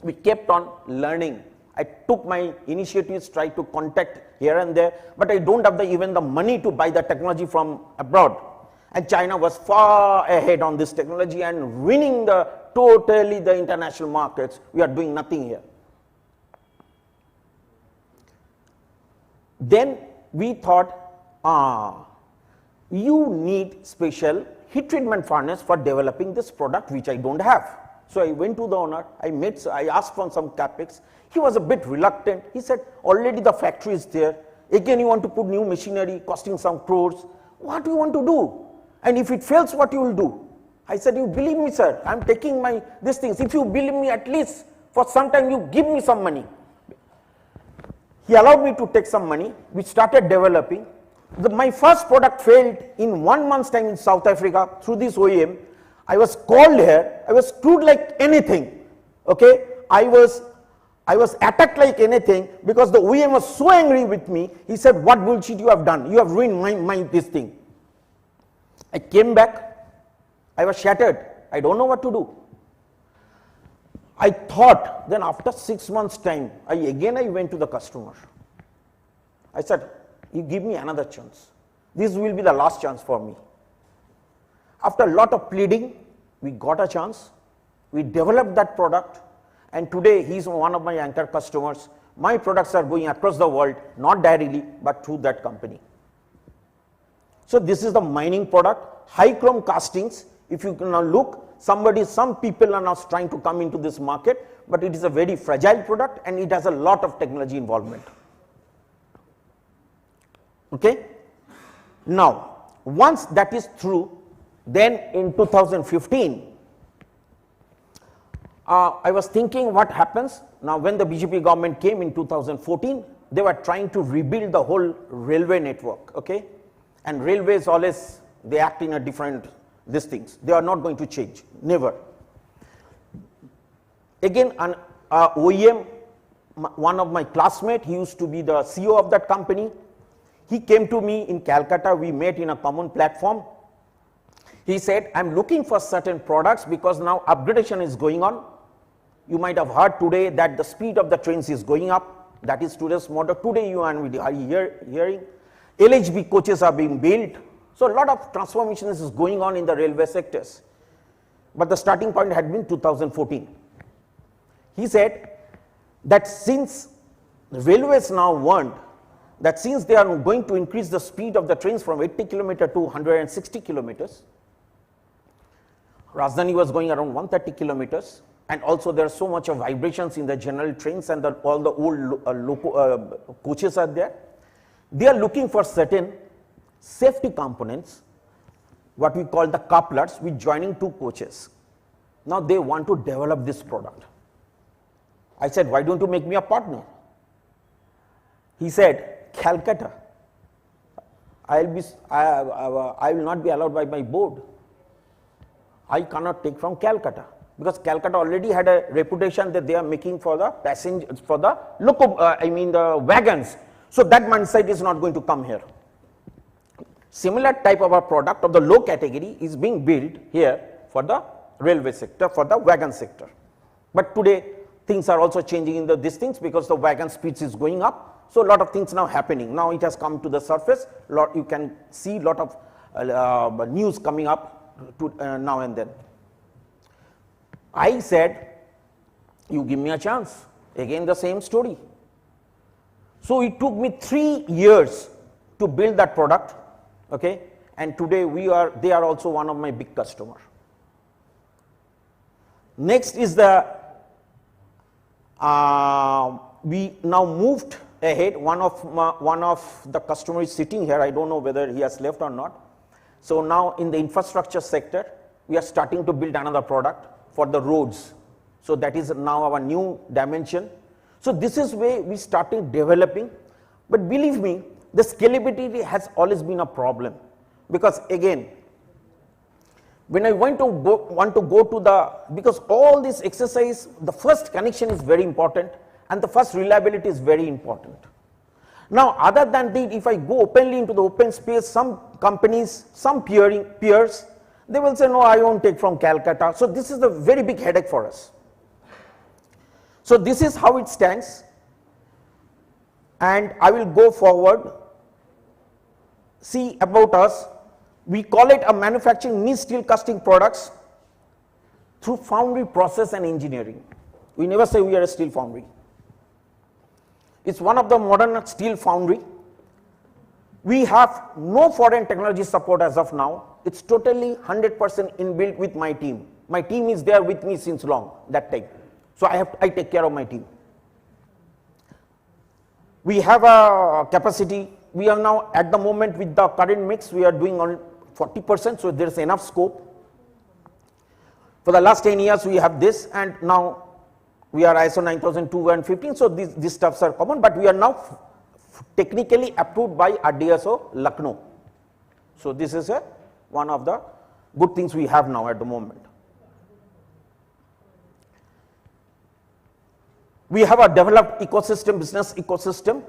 We kept on learning. I took my initiatives, tried to contact here and there, but I don't have even the money to buy the technology from abroad. And China was far ahead on this technology and winning totally the international markets. We are doing nothing here. Then we thought, you need special heat treatment furnace for developing this product, which I don't have. So I went to the owner, I asked for some capex. He was a bit reluctant. He said, already the factory is there. Again, you want to put new machinery costing some crores. What do you want to do? And if it fails, what you will do? I said, you believe me, sir, I'm taking these things. If you believe me, at least for some time, you give me some money. He allowed me to take some money. We started developing. My first product failed in 1 month's time in South Africa through this OEM. I was called here. I was screwed like anything. Okay, I was attacked like anything because the OEM was so angry with me. He said, what bullshit you have done? You have ruined this thing. I came back. I was shattered. I don't know what to do. I thought, then after 6 months' time, I went to the customer. I said, you give me another chance. This will be the last chance for me. After a lot of pleading, we got a chance. We developed that product, and today he is one of my anchor customers. My products are going across the world, not directly, but through that company. So this is the mining product, high chrome castings. If you can now look, some people are now trying to come into this market, but it is a very fragile product and it has a lot of technology involvement. Okay. Now, once that is through, then in 2015, I was thinking what happens. Now, when the BJP government came in 2014, they were trying to rebuild the whole railway network. Okay. And railways always, they act in a different, these things. They are not going to change, never. Again, an OEM, one of my classmates, he used to be the CEO of that company. He came to me in Calcutta. We met in a common platform. He said, I'm looking for certain products because now upgradation is going on. You might have heard today that the speed of the trains is going up. That is today's model. Today you and we are hearing LHB coaches are being built. So a lot of transformations is going on in the railway sectors. But the starting point had been 2014. He said that since the railways now want that since they are going to increase the speed of the trains from 80 km to 160 kilometers, Rajdhani was going around 130 kilometers, and also there are so much of vibrations in the general trains and all the old coaches are there. They are looking for certain safety components, what we call the couplers, with joining two coaches. Now they want to develop this product. I said, why don't you make me a partner? He said, Calcutta, I will not be allowed by my board. I cannot take from Calcutta because Calcutta already had a reputation that they are making for the passengers, for the the wagons. So that mindset is not going to come here. Similar type of a product of the low category is being built here for the railway sector, for the wagon sector. But today things are also changing in these things because the wagon speeds is going up. So a lot of things now happening. Now it has come to the surface. You can see a lot of news coming up now and then. I said, you give me a chance. Again the same story. So it took me 3 years to build that product. Okay, and today they are also one of my big customers. Next is the we now moved ahead. One of the customers is sitting here. I don't know whether he has left or not. So now in the infrastructure sector, we are starting to build another product for the roads. So that is now our new dimension. So this is where we started developing. But believe me, the scalability has always been a problem, because again, when I want to go to the, because all this exercise, the first connection is very important and the first reliability is very important. Now other than that, if I go openly into the open space, some companies, some peers, they will say, no, I won't take from Calcutta. So this is a very big headache for us. So this is how it stands, and I will go forward. See about us, we call it a manufacturing niche steel casting products through foundry process and engineering. We never say we are a steel foundry. It's one of the modern steel foundry. We have no foreign technology support as of now. It's totally 100% inbuilt with my team. My team is there with me since long, that time. So I take care of my team. We have a capacity. We are now at the moment with the current mix, we are doing on 40%, so there is enough scope. For the last 10 years, we have this, and now we are ISO 9002 and 15, so these stuffs are common, but we are now technically approved by RDSO Lucknow. So this is one of the good things we have now at the moment. We have a developed ecosystem, business ecosystem,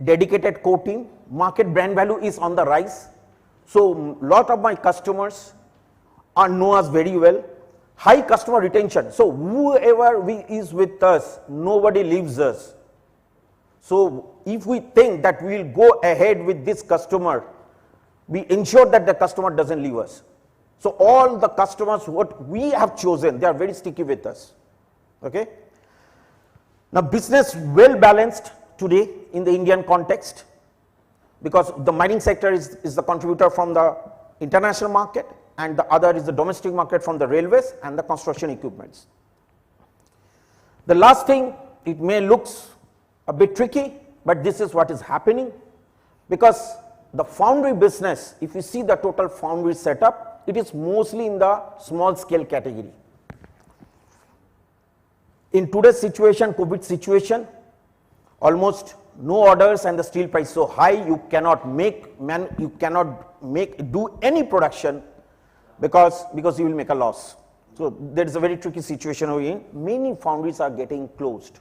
dedicated core team, market brand value is on the rise. So lot of my customers know us very well. High customer retention. So whoever is with us, nobody leaves us. So if we think that we will go ahead with this customer, we ensure that the customer doesn't leave us. So all the customers what we have chosen, they are very sticky with us. Okay. Now business well balanced today in the Indian context, because the mining sector is the contributor from the international market, and the other is the domestic market from the railways and the construction equipments. The last thing, it may looks a bit tricky, but this is what is happening, because the foundry business, if you see the total foundry setup, it is mostly in the small scale category. In today's situation, COVID situation, almost no orders and the steel price so high, you cannot do any production because you will make a loss. So there is a very tricky situation we're in. Many foundries are getting closed.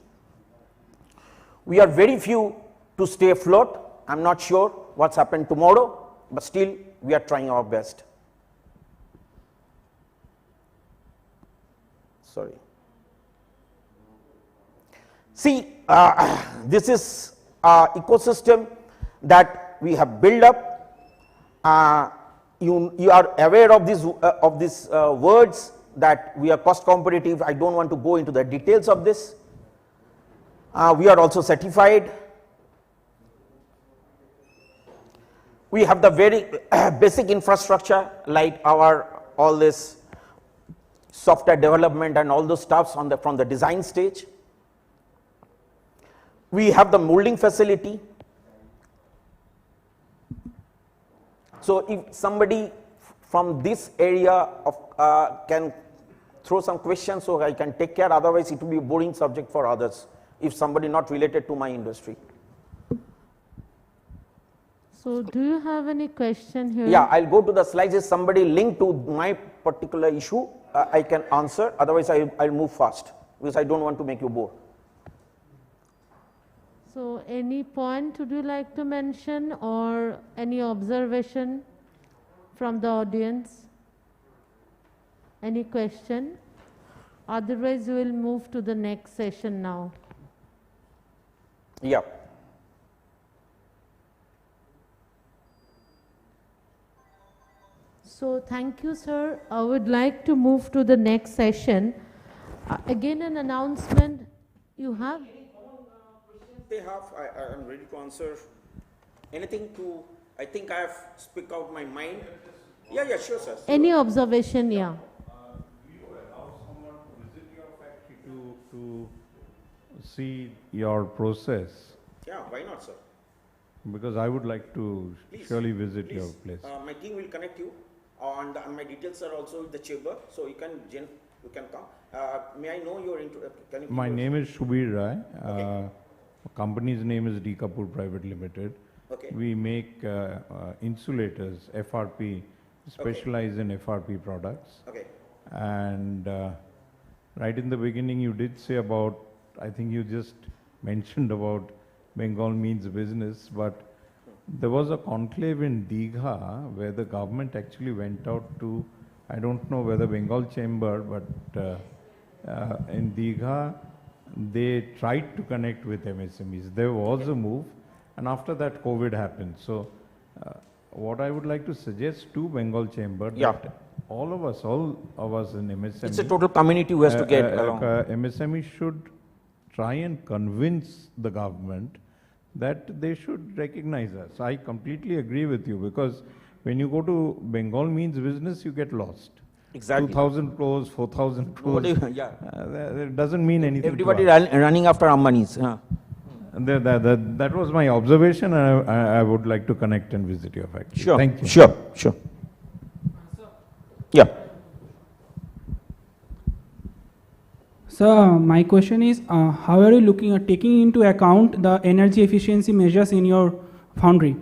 We are very few to stay afloat. I'm not sure what's happened tomorrow, but still we are trying our best. Sorry. See, this is an ecosystem that we have built up. You are aware of these words that we are cost competitive. I don't want to go into the details of this. We are also certified. We have the very basic infrastructure like all this software development and all those stuffs from the design stage. We have the molding facility. So if somebody from this area of can throw some questions, so I can take care, otherwise it will be a boring subject for others if somebody not related to my industry. So do you have any question here? Yeah, I'll go to the slides. If somebody linked to my particular issue, I can answer, otherwise I'll move fast because I don't want to make you bored. So any point would you like to mention or any observation from the audience? Any question? Otherwise we will move to the next session now. Yeah. So thank you, sir. I would like to move to the next session. Again, an announcement you have? They have, I'm ready to answer anything to, I think I have speak out my mind. Yeah, sure, sir. Any observation, yeah. You allow someone to visit your factory to see your process? Yeah, why not, sir? Because I would like to surely visit your place. My team will connect you, and my details are also with the chamber, so you can come. May I know your can you My name is Shubir Rai. Okay. Company's name is D Kapoor Private Limited. Okay. We make insulators, FRP, specialize in FRP products. Okay. And right in the beginning you did say about, I think you just mentioned about Bengal means business, but there was a conclave in Digha where the government actually went out to, I don't know whether Bengal Chamber, but in Digha, they tried to connect with MSMEs. There was a move, and after that COVID happened. So what I would like to suggest to Bengal Chamber, that all of us in MSME, it's a total community who has to get along. MSME should try and convince the government that they should recognize us. I completely agree with you, because when you go to Bengal means business, you get lost. Exactly. 2,000 crores, 4,000 crores. Yeah. That doesn't mean anything. Everybody running after Ambani's. That was my observation, and I would like to connect and visit your factory. Sure. Thank you. Sure. Sure. Yeah. So my question is, how are you looking at taking into account the energy efficiency measures in your foundry?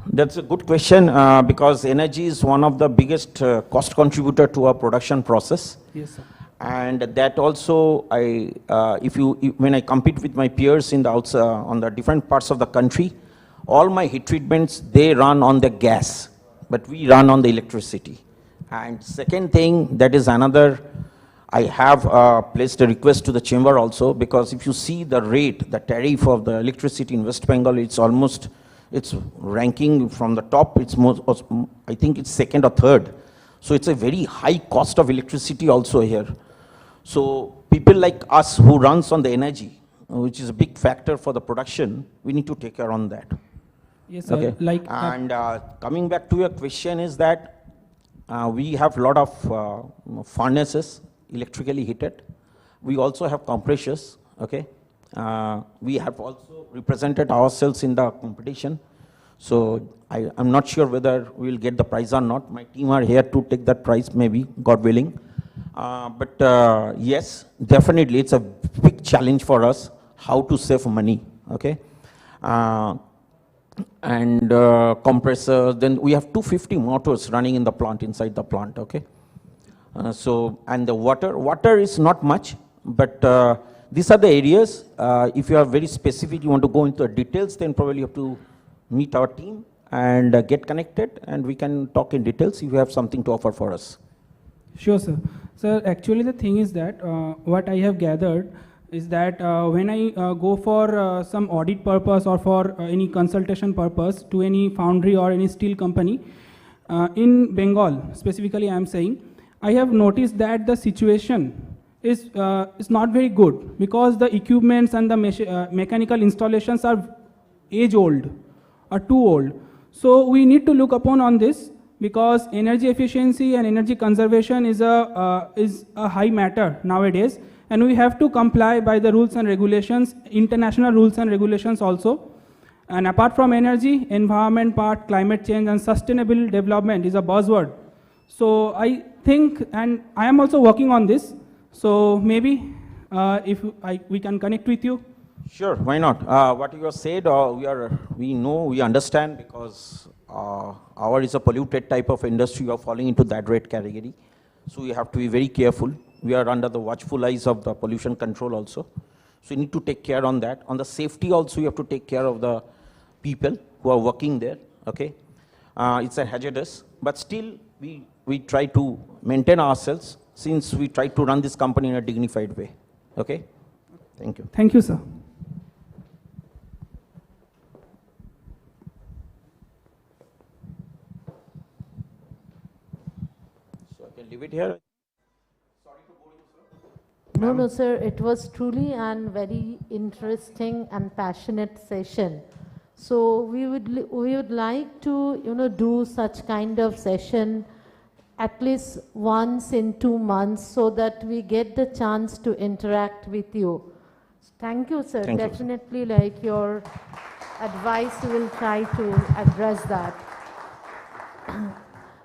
That's a good question because energy is one of the biggest cost contributor to our production process. Yes, sir. And that also, when I compete with my peers in the on the different parts of the country, all my heat treatments, they run on the gas, but we run on the electricity. And second thing, that is another, I have placed a request to the chamber also, because if you see the rate, the tariff of the electricity in West Bengal, it's ranking from the top, I think it's second or third. So it's a very high cost of electricity also here. So people like us who runs on the energy, which is a big factor for the production, we need to take care on that. Yes, sir. Okay. And coming back to your question is that we have a lot of furnaces, electrically heated. We also have compressors, okay. We have also represented ourselves in the competition. So I'm not sure whether we will get the prize or not. My team are here to take that prize, maybe, God willing. But yes, definitely it's a big challenge for us how to save money, okay. And compressors, then we have 250 motors running in the plant, inside the plant, okay. And the water is not much, but these are the areas, if you are very specific, you want to go into the details, then probably you have to meet our team and get connected, and we can talk in details if you have something to offer for us. Sure, sir. Sir, actually the thing is that what I have gathered is that when I go for some audit purpose or for any consultation purpose to any foundry or any steel company, in Bengal, specifically I am saying, I have noticed that the situation is not very good because the equipments and the mechanical installations are age-old, are too old. So we need to look upon on this because energy efficiency and energy conservation is a high matter nowadays, and we have to comply by the rules and regulations, international rules and regulations also. And apart from energy, environment part, climate change and sustainable development is a buzzword. So I think, and I am also working on this, so maybe if we can connect with you. Sure, why not? What you have said, we know, we understand, because our is a polluted type of industry, we are falling into that rate category. So we have to be very careful. We are under the watchful eyes of the pollution control also. So you need to take care on that. On the safety also, you have to take care of the people who are working there, okay? It's a hazardous, but still we try to maintain ourselves since we try to run this company in a dignified way, okay? Thank you. Thank you, sir. So I can leave it here. No, sir, it was truly and very interesting and passionate session. So we would like to, do such kind of session at least once in 2 months so that we get the chance to interact with you. Thank you, sir. Thank you. Definitely, like your advice, we will try to address that.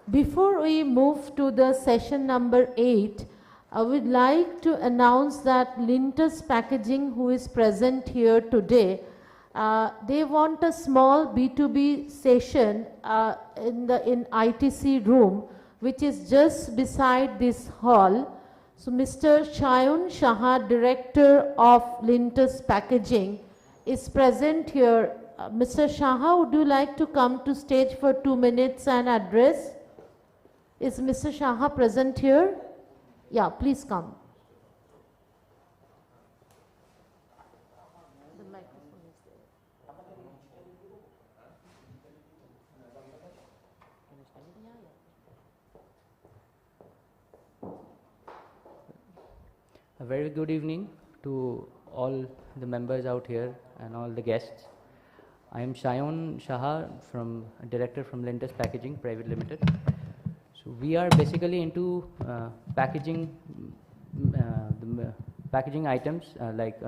Before we move to the session number 8, I would like to announce that Lintas Packaging, who is present here today, they want a small B2B session in ITC room, which is just beside this hall. So Mr. Shayun Shaha, Director of Lintas Packaging, is present here. Mr. Shaha, would you like to come to stage for 2 minutes and address? Is Mr. Shaha present here? Yeah, please come. The microphone is there. A very good evening to all the members out here and all the guests. I am Shayun Shaha, Director from Lintas Packaging Private Limited. So we are basically into packaging, the packaging items like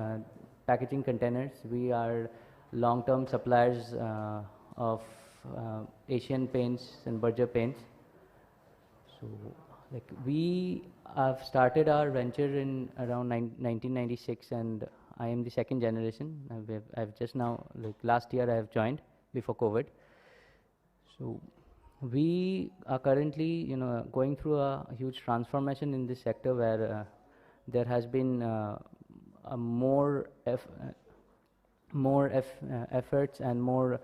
packaging containers. We are long-term suppliers of Asian Paints and Berger Paints. So, like we have started our venture in around 1996, and I am the second generation. I've just now, like last year, I have joined before COVID. So, we are currently, going through a huge transformation in this sector where there has been more efforts and more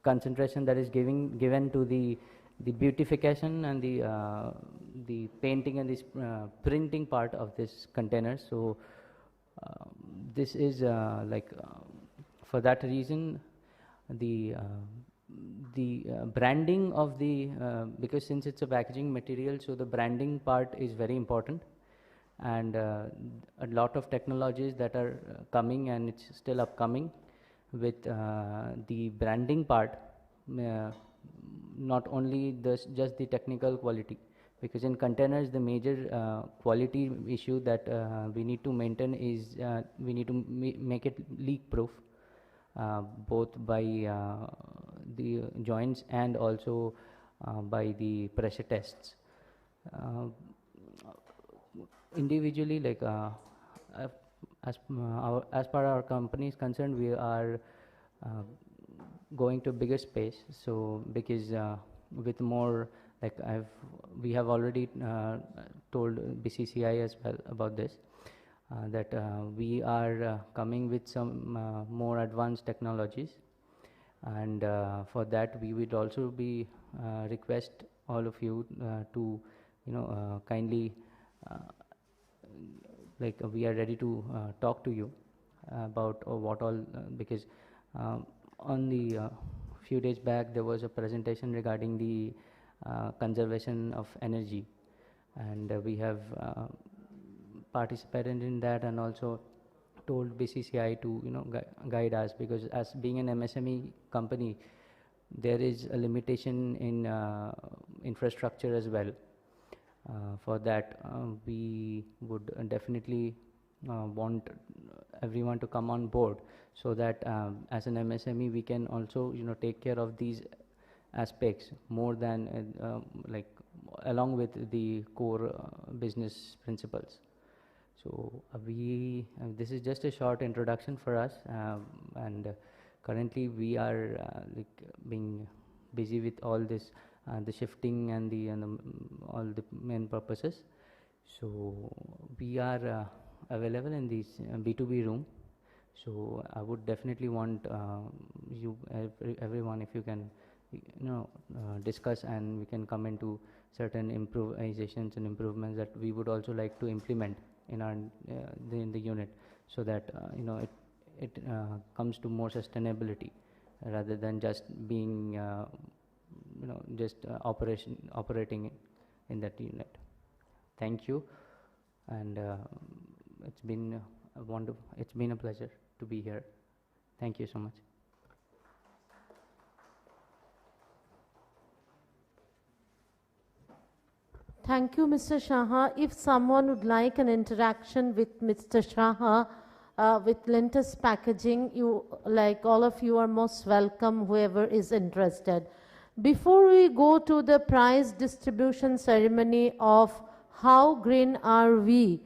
concentration that is given to the beautification and the painting and this printing part of this container. So this is for that reason the branding of the because since it's a packaging material, so the branding part is very important, and a lot of technologies that are coming, and it's still upcoming with the branding part, not only just the technical quality, because in containers the major quality issue that we need to maintain is we need to make it leak proof, both by the joints and also by the pressure tests. Individually, like as per our company is concerned, we are going to bigger space. So because with more, like we have already told BCCI as well about this, that we are coming with some more advanced technologies, and for that we would also be request all of you to kindly like we are ready to talk to you about what all because on the few days back there was a presentation regarding the conservation of energy, and we have participated in that and also told BCCI to guide us, because as being an MSME company there is a limitation in infrastructure as well. For that we would definitely want everyone to come on board, so that as an MSME we can also take care of these aspects more than like along with the core business principles. So we this is just a short introduction for us, and currently we are like being busy with all this the shifting and the all the main purposes. So we are available in this B2B room. So I would definitely want you everyone, if you can discuss, and we can come into certain improvisations and improvements that we would also like to implement in our in the unit, so that it comes to more sustainability rather than just being just operating in that unit. Thank you, and it's been a wonderful, it's been a pleasure to be here. Thank you so much. Thank you, Mr. Shaha. If someone would like an interaction with Mr. Shaha, with Lintas Packaging, you, like all of you, are most welcome, whoever is interested. Before we go to the prize distribution ceremony of How Green Are We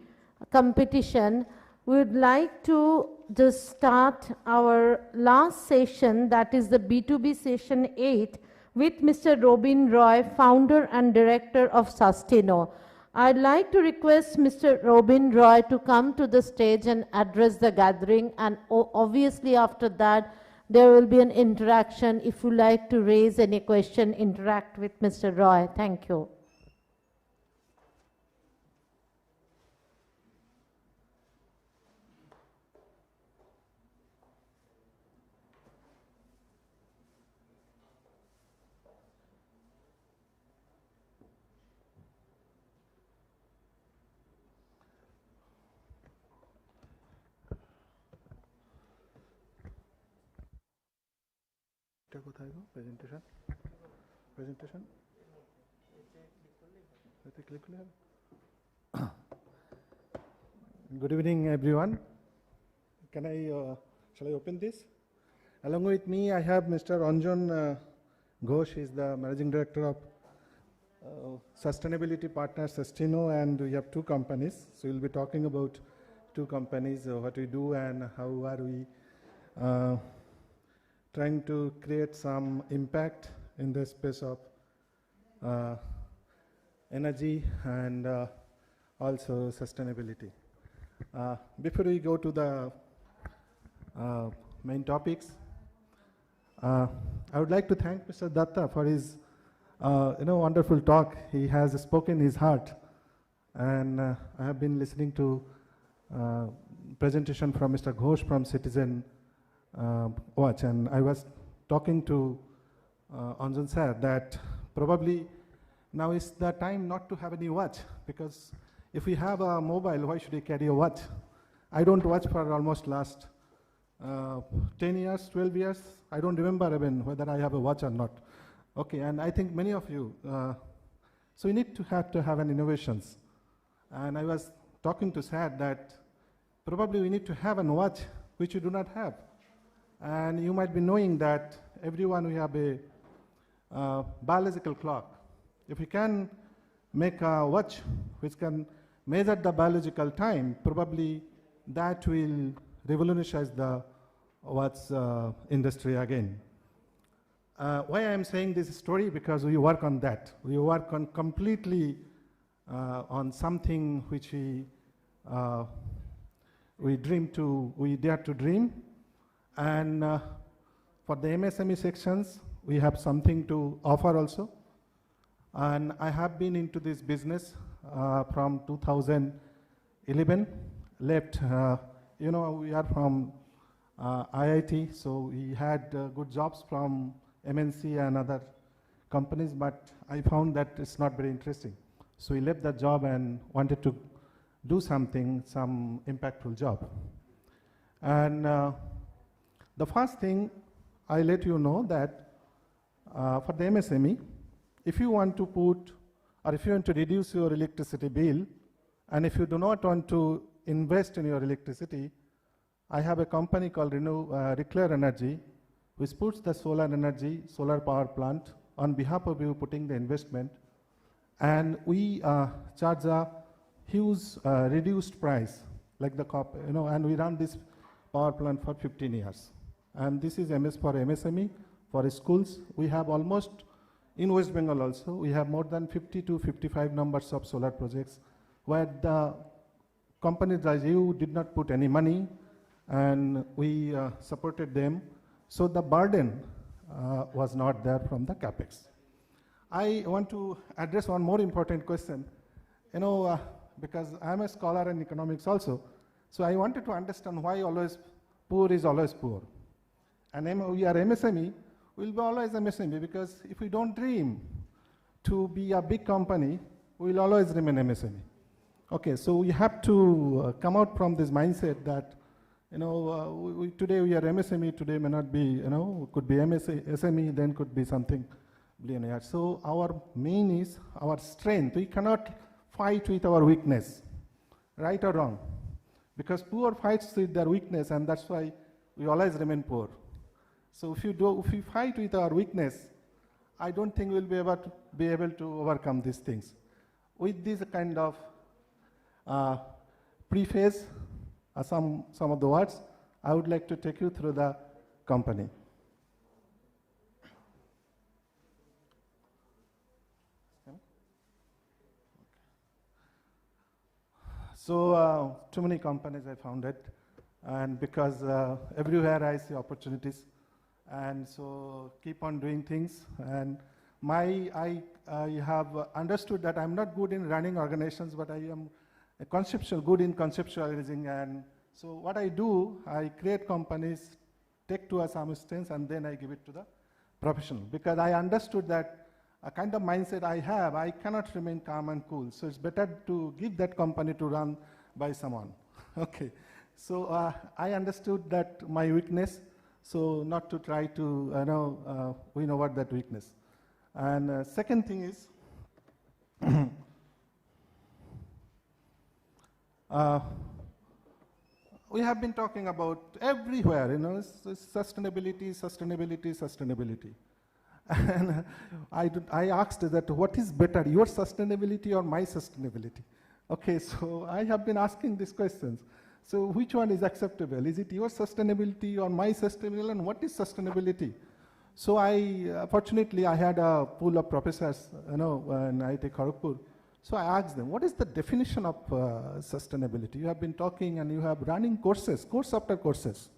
competition, we would like to just start our last session, that is the B2B session 8, with Mr. Robin Roy, founder and director of Sustiknow. I'd like to request Mr. Robin Roy to come to the stage and address the gathering, and obviously after that there will be an interaction. If you like to raise any question, interact with Mr. Roy. Thank you. Presentation. Good evening, everyone. Can shall I open this? Along with me, I have Mr. Ranjan Ghosh. He is the Managing Director of Sustainability Partner Sustiknow, and we have two companies. So we'll be talking about two companies, what we do and how are we trying to create some impact in the space of energy and also sustainability. Before we go to the main topics, I would like to thank Mr. Datre for his wonderful talk. He has spoken his heart, and I have been listening to presentation from Mr. Ghosh from Citizen Watch, and I was talking to Anjan sir that probably now is the time not to have any watch, because if we have a mobile, why should we carry a watch? I don't watch for almost last 10 years, 12 years. I don't remember even whether I have a watch or not. Okay, and I think many of you, so we need to have an innovations. And I was talking to Sad that probably we need to have a watch which you do not have. And you might be knowing that everyone we have a biological clock. If we can make a watch which can measure the biological time, probably that will revolutionize the watch industry again. Why I am saying this story? Because we work on that. We work on completely on something which we dare to dream. And for the MSME sections, we have something to offer also. And I have been into this business from 2011, left, we are from IIT, so we had good jobs from MNC and other companies, but I found that it's not very interesting. So we left that job and wanted to do something, some impactful job. And the first thing I let you know that for the MSME, if you want to put, or if you want to reduce your electricity bill, and if you do not want to invest in your electricity, I have a company called Declare Energy, which puts the solar energy, solar power plant on behalf of you putting the investment, and we charge a huge reduced price, like the and we run this power plant for 15 years. And this is for MSME, for schools. We have almost, in West Bengal also, we have more than 50 to 55 numbers of solar projects where the companies like you did not put any money, and we supported them. So the burden was not there from the capex. I want to address one more important question, because I'm a scholar in economics also. So I wanted to understand why always poor is always poor. And we are MSME, we'll be always MSME, because if we don't dream to be a big company, we'll always remain MSME. Okay, so we have to come out from this mindset that, today we are MSME, today may not be, could be SME, then could be something billionaire. So our main is our strength. We cannot fight with our weakness, right or wrong? Because poor fights with their weakness, and that's why we always remain poor. So if we fight with our weakness, I don't think we'll be able to overcome these things. With this kind of preface, some of the words, I would like to take you through the company. So too many companies I founded, and because everywhere I see opportunities, and so keep on doing things. And I have understood that I'm not good in running organizations, but I am good in conceptualizing. And so what I do, I create companies, take to some instance, and then I give it to the professional, because I understood that a kind of mindset I have, I cannot remain calm and cool. So it's better to give that company to run by someone. Okay, so I understood that my weakness, so not to try to win over that weakness. And second thing is, we have been talking about everywhere, you know, sustainability, sustainability, sustainability. And I asked that what is better, your sustainability or my sustainability? Okay, so I have been asking these questions. So which one is acceptable? Is it your sustainability or my sustainability, and what is sustainability? So fortunately, I had a pool of professors, you know, in IIT Kharagpur. So I asked them, what is the definition of sustainability? You have been talking and you have running courses, course after courses.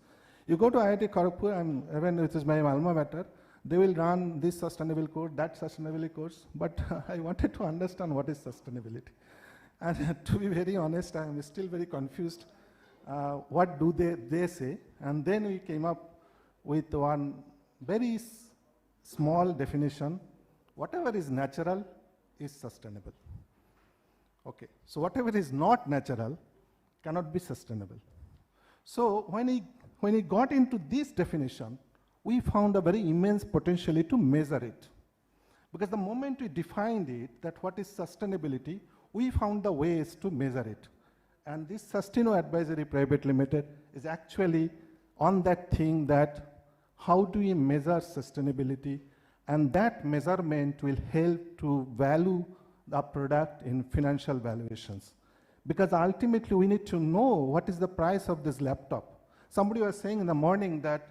You go to IIT Kharagpur, and even which is my alma mater, they will run this sustainable course, that sustainability course, but I wanted to understand what is sustainability. And to be very honest, I am still very confused. What do they say? And then we came up with one very small definition. Whatever is natural is sustainable. Okay, so whatever is not natural cannot be sustainable. So when he got into this definition, we found a very immense potential to measure it. Because the moment we defined it, that what is sustainability, we found the ways to measure it. And this Sustiknow Advisory Private Limited is actually on that thing that how do we measure sustainability, and that measurement will help to value the product in financial valuations. Because ultimately we need to know what is the price of this laptop. Somebody was saying in the morning that,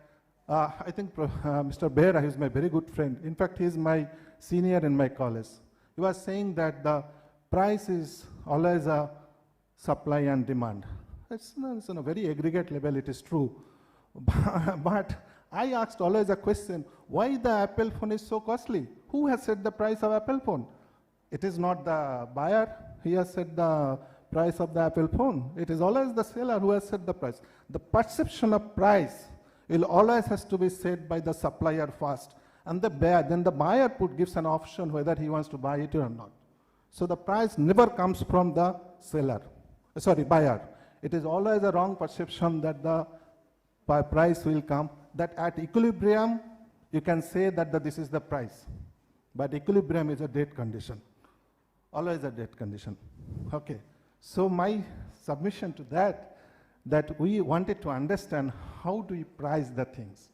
I think Mr. Behra, who is my very good friend, in fact he is my senior in my college, he was saying that the price is always a supply and demand. It's on a very aggregate level, it is true. But I asked always a question, why the Apple phone is so costly? Who has set the price of Apple phone? It is not the buyer, he has set the price of the Apple phone. It is always the seller who has set the price. The perception of price will always has to be set by the supplier first. And then the buyer gives an option whether he wants to buy it or not. So the price never comes from the buyer. It is always a wrong perception that the price will come, that at equilibrium, you can say that this is the price. But equilibrium is a dead condition, always a dead condition. Okay, so my submission to that we wanted to understand how do we price the things.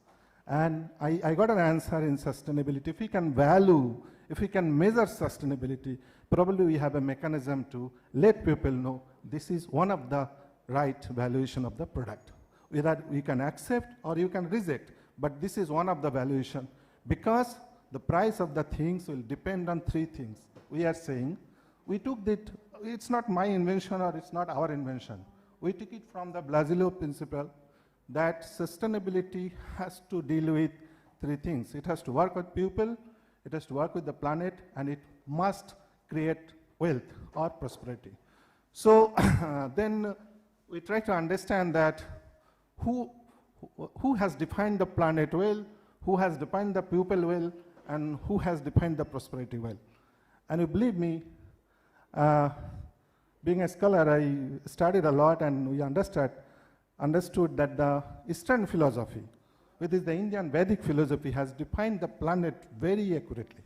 And I got an answer in sustainability. If we can value, if we can measure sustainability, probably we have a mechanism to let people know this is one of the right valuation of the product. Whether we can accept or you can reject, but this is one of the valuation, because the price of the things will depend on three things. We are saying, we took that, it's not my invention or it's not our invention. We took it from the Blasilo principle that sustainability has to deal with three things. It has to work with people, it has to work with the planet, and it must create wealth or prosperity. So then we try to understand that who has defined the planet well, who has defined the people well, and who has defined the prosperity well. And you believe me, being a scholar, I studied a lot, and we understood that the Eastern philosophy, which is the Indian Vedic philosophy, has defined the planet very accurately.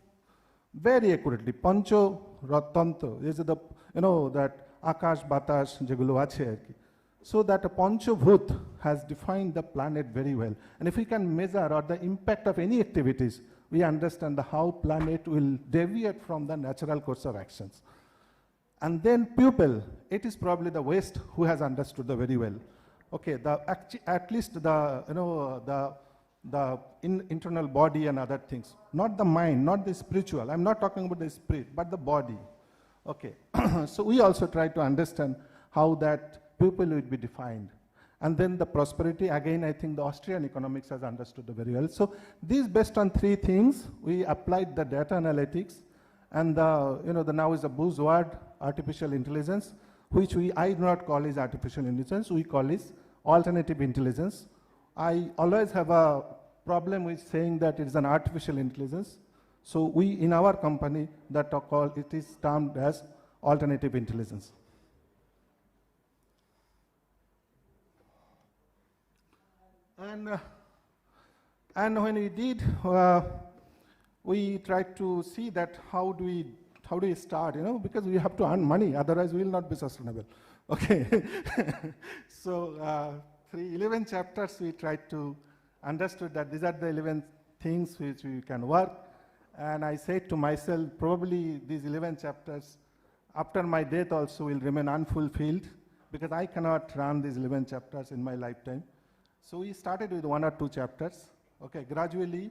Very accurately. Pancho Ratanto is the, that Akash Batash Jegulo ache. So that a Panchabhut has defined the planet very well. And if we can measure or the impact of any activities, we understand how planet will deviate from the natural course of actions. And then people, it is probably the West who has understood the very well. Okay, at least the internal body and other things, not the mind, not the spiritual. I'm not talking about the spirit, but the body. Okay, so we also try to understand how that people will be defined. And then the prosperity, again, I think the Austrian economics has understood very well. So these based on three things, we applied the data analytics, and the now is a buzzword, artificial intelligence, which I do not call is artificial intelligence, we call is alternative intelligence. I always have a problem with saying that it is an artificial intelligence. So we, in our company, that it is termed as alternative intelligence. And when we did, we tried to see that how do we start, because we have to earn money, otherwise we will not be sustainable. Okay. So 11 chapters we tried to understood that these are the 11 things which we can work. And I said to myself, probably these 11 chapters after my death also will remain unfulfilled because I cannot run these 11 chapters in my lifetime. So we started with 1 or 2 chapters. Okay, gradually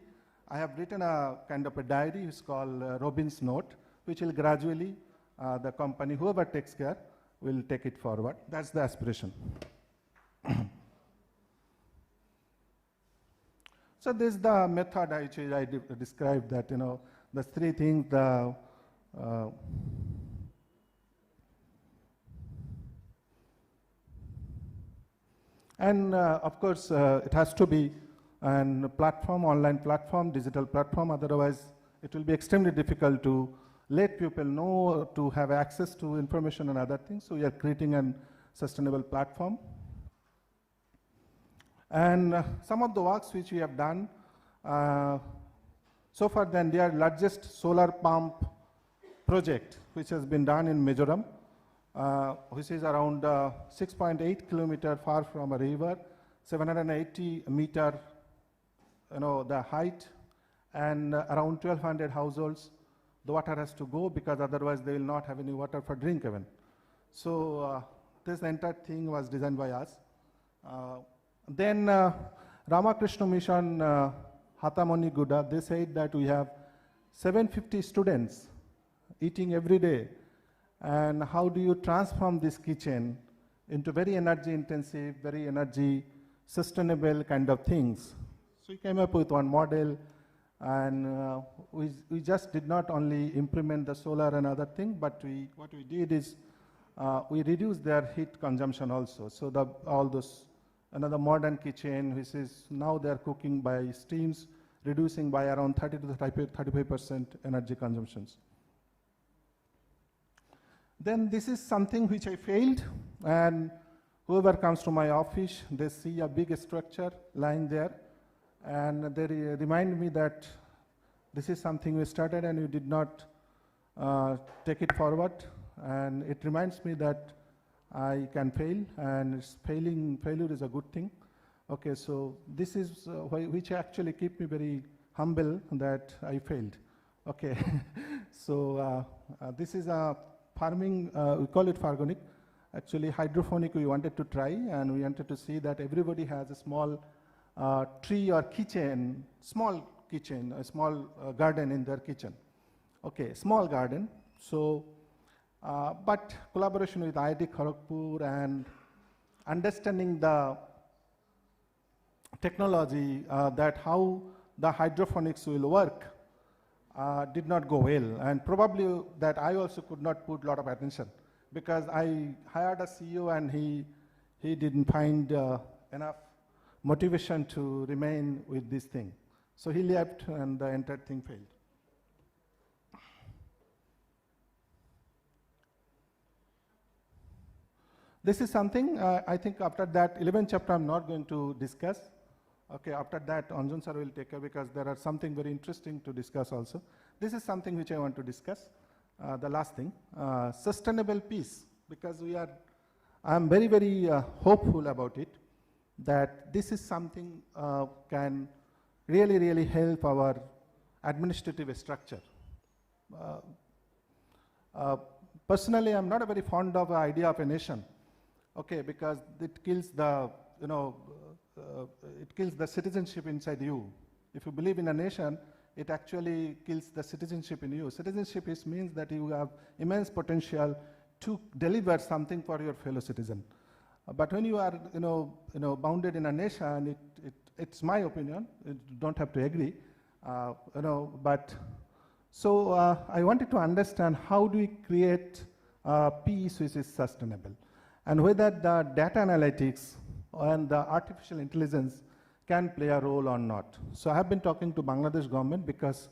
I have written a kind of a diary which is called Robin's Note, which will gradually the company, whoever takes care, will take it forward. That's the aspiration. So this is the method I described that, you know, the 3 things, the and of course it has to be a platform, online platform, digital platform, otherwise it will be extremely difficult to let people know, to have access to information and other things. So we are creating a sustainable platform. And some of the works which we have done, so far the India's largest solar pump project, which has been done in Mizoram, which is around 6.8 kilometers far from a river, 780 meter, you know, the height, and around 1,200 households. The water has to go because otherwise they will not have any water for drink even. So this entire thing was designed by us. Then Ramakrishna Mission, Hatamoni Guda, they said that we have 750 students eating every day. And how do you transform this kitchen into very energy intensive, very energy sustainable kind of things? So we came up with one model, and we just did not only implement the solar and other thing, but what we did is we reduced their heat consumption also. So all those, another modern kitchen, which is now they're cooking by steams, reducing by around 30 to 35% energy consumptions. Then this is something which I failed, and whoever comes to my office, they see a big structure lying there, and they remind me that this is something we started and we did not take it forward, and it reminds me that I can fail, and failure is a good thing. Okay, so this is which actually keep me very humble that I failed. Okay, so this is a farming, we call it fargonic. Actually, hydroponic we wanted to try, and we wanted to see that everybody has a small tree or kitchen, small kitchen, a small garden in their kitchen. Okay, small garden. So, but collaboration with IIT Kharagpur and understanding the technology that how the hydroponics will work did not go well, and probably that I also could not put a lot of attention because I hired a CEO and he didn't find enough motivation to remain with this thing. So he left and the entire thing failed. This is something I think after that 11th chapter I'm not going to discuss. Okay, after that Anjan sir will take care because there are something very interesting to discuss also. This is something which I want to discuss. The last thing, sustainable peace, because I'm very, very hopeful about it, that this is something can really, really help our administrative structure. Personally, I'm not a very fond of the idea of a nation, okay, because it kills the, it kills the citizenship inside you. If you believe in a nation, it actually kills the citizenship in you. Citizenship means that you have immense potential to deliver something for your fellow citizen. But when you are, bounded in a nation, it's my opinion. You don't have to agree, But so I wanted to understand how do we create peace which is sustainable, and whether the data analytics and the artificial intelligence can play a role or not. So I have been talking to Bangladesh government because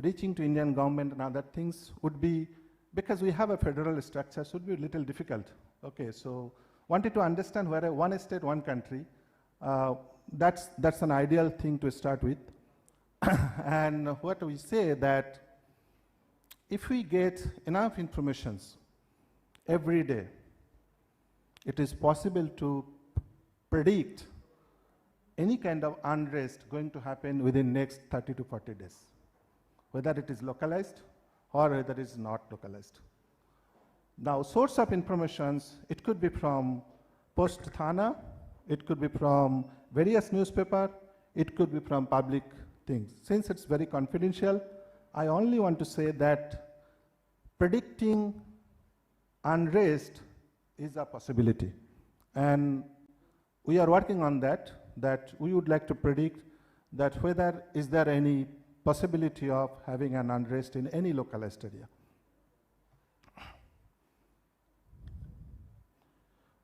reaching to Indian government and other things would be, because we have a federal structure, so would be a little difficult. Okay, so wanted to understand where one state, one country, that's an ideal thing to start with. And what we say that if we get enough informations every day, it is possible to predict any kind of unrest going to happen within next 30 to 40 days, whether it is localized or whether it is not localized. Now, source of informations, it could be from Post Thana, it could be from various newspaper, it could be from public things. Since it's very confidential, I only want to say that predicting unrest is a possibility. And we are working on that we would like to predict that whether is there any possibility of having an unrest in any localized area.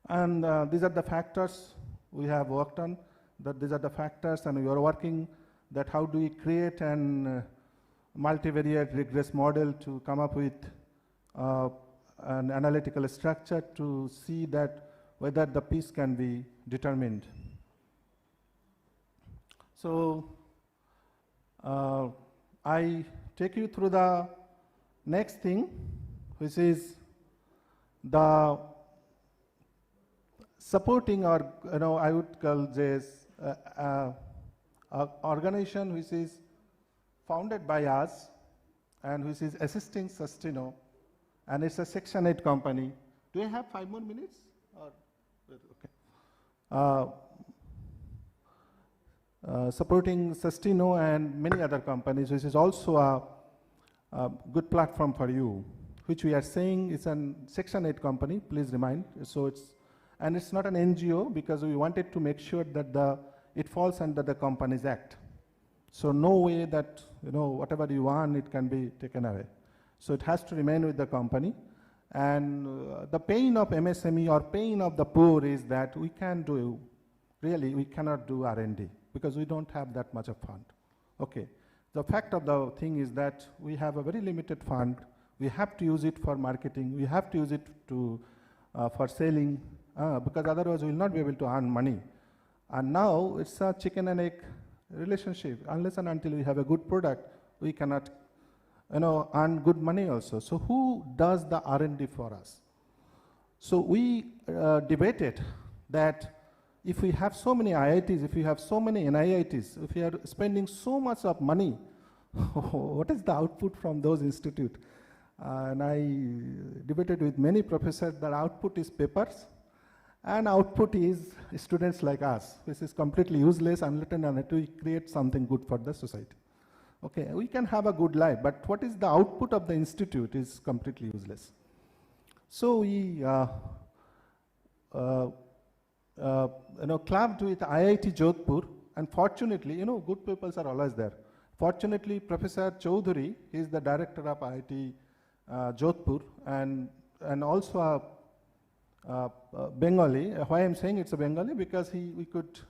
And these are the factors we have worked on, these are the factors, and we are working that how do we create an multivariate regress model to come up with an analytical structure to see that whether the piece can be determined. So I take you through the next thing, which is the supporting, or I would call this organization which is founded by us and which is assisting Sustiknow, and it's a Section 8 company. Do I have 5 more minutes? Or, okay. Supporting Sustiknow and many other companies, which is also a good platform for you, which we are saying is a Section 8 company, please remind. So it's not an NGO, because we wanted to make sure that it falls under the Companies Act. So no way that whatever you want, it can be taken away. So it has to remain with the company. And the pain of MSME or pain of the poor is that we cannot do R&D because we don't have that much of fund. Okay. The fact of the thing is that we have a very limited fund. We have to use it for marketing. We have to use it for selling, because otherwise we will not be able to earn money. And now it's a chicken and egg relationship. Unless and until we have a good product, we cannot earn good money also. So who does the R&D for us? So we debated that if we have so many IITs, if we have so many NIITs, if we are spending so much of money, what is the output from those institutes? And I debated with many professors that output is papers, and output is students like us, which is completely useless unless we create something good for the society. Okay, we can have a good life, but what is the output of the institute is completely useless. So we clubbed with IIT Jodhpur, and fortunately, good people are always there. Fortunately, Professor Chaudhary, he is the director of IIT Jodhpur, and also a Bengali. Why I'm saying it's a Bengali? Because we could,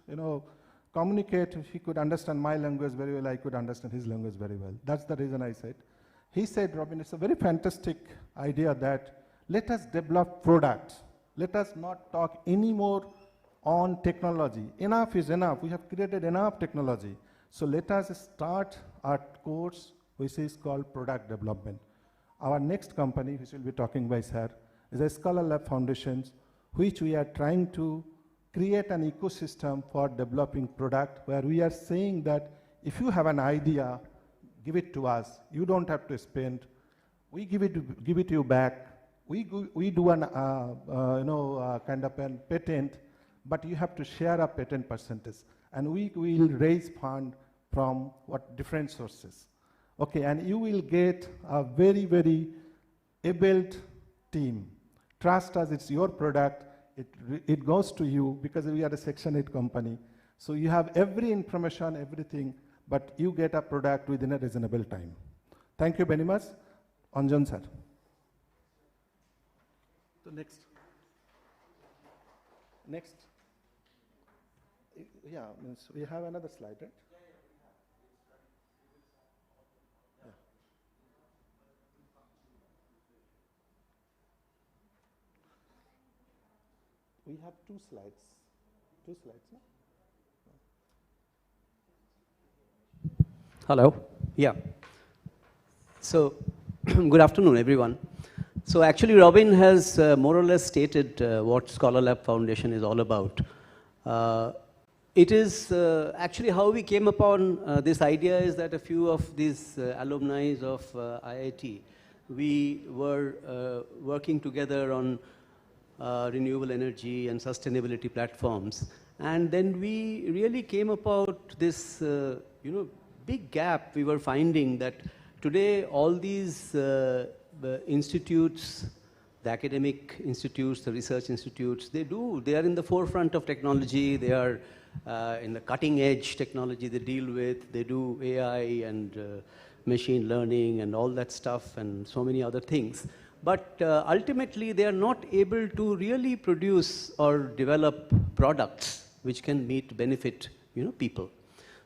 communicate. He could understand my language very well. I could understand his language very well. That's the reason I said. He said, Robin, it's a very fantastic idea that let us develop products. Let us not talk anymore on technology. Enough is enough. We have created enough technology. So let us start our course, which is called product development. Our next company, which will be talking by sir, is a Scholar Lab Foundation, which we are trying to create an ecosystem for developing product, where we are saying that if you have an idea, give it to us. You don't have to spend. We give it to you back. We do an kind of a patent, but you have to share a patent percentage, and we will raise fund from different sources. Okay, and you will get a very, very able team. Trust us, it's your product. It goes to you because we are a Section 8 company. So you have every information, everything, but you get a product within a reasonable time. Thank you very much. Anjan sir. So next. Yeah, means we have another slide, right? Yeah. We have two slides. No? Hello. Yeah. So, good afternoon, everyone. So actually, Robin has more or less stated what Scholar Lab Foundation is all about. It is actually how we came upon this idea is that a few of these alumni of IIT, we were working together on renewable energy and sustainability platforms. And then we really came about this big gap we were finding that today all these institutes, the academic institutes, the research institutes, they are in the forefront of technology, they are in the cutting edge technology they deal with, they do AI and machine learning and all that stuff and so many other things. But ultimately they are not able to really produce or develop products which can benefit people.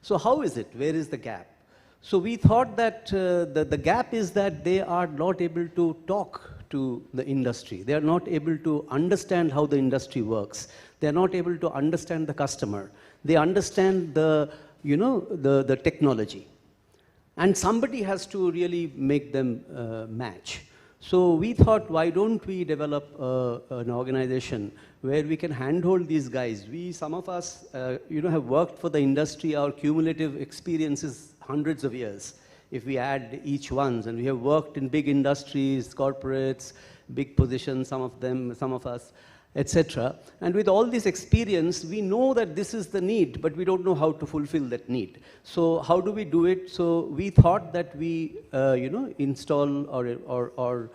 So how is it? Where is the gap? So we thought that the gap is that they are not able to talk to the industry. They are not able to understand how the industry works. They are not able to understand the customer. They understand the technology. And somebody has to really make them match. So we thought, why don't we develop an organization where we can handhold these guys? Some of us, have worked for the industry. Our cumulative experience is hundreds of years, if we add each ones. And we have worked in big industries, corporates, big positions, some of us, etc. And with all this experience, we know that this is the need, but we don't know how to fulfill that need. So how do we do it? So we thought that we, install or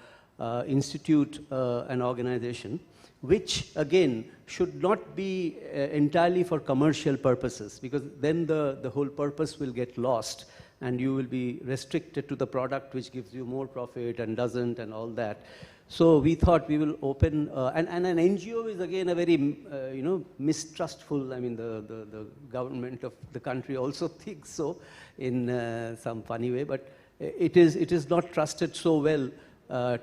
institute an organization which, again, should not be entirely for commercial purposes, because then the whole purpose will get lost and you will be restricted to the product which gives you more profit and doesn't and all that. So we thought we will open, and an NGO is again a very, mistrustful, I mean, the government of the country also thinks so in some funny way, but it is not trusted so well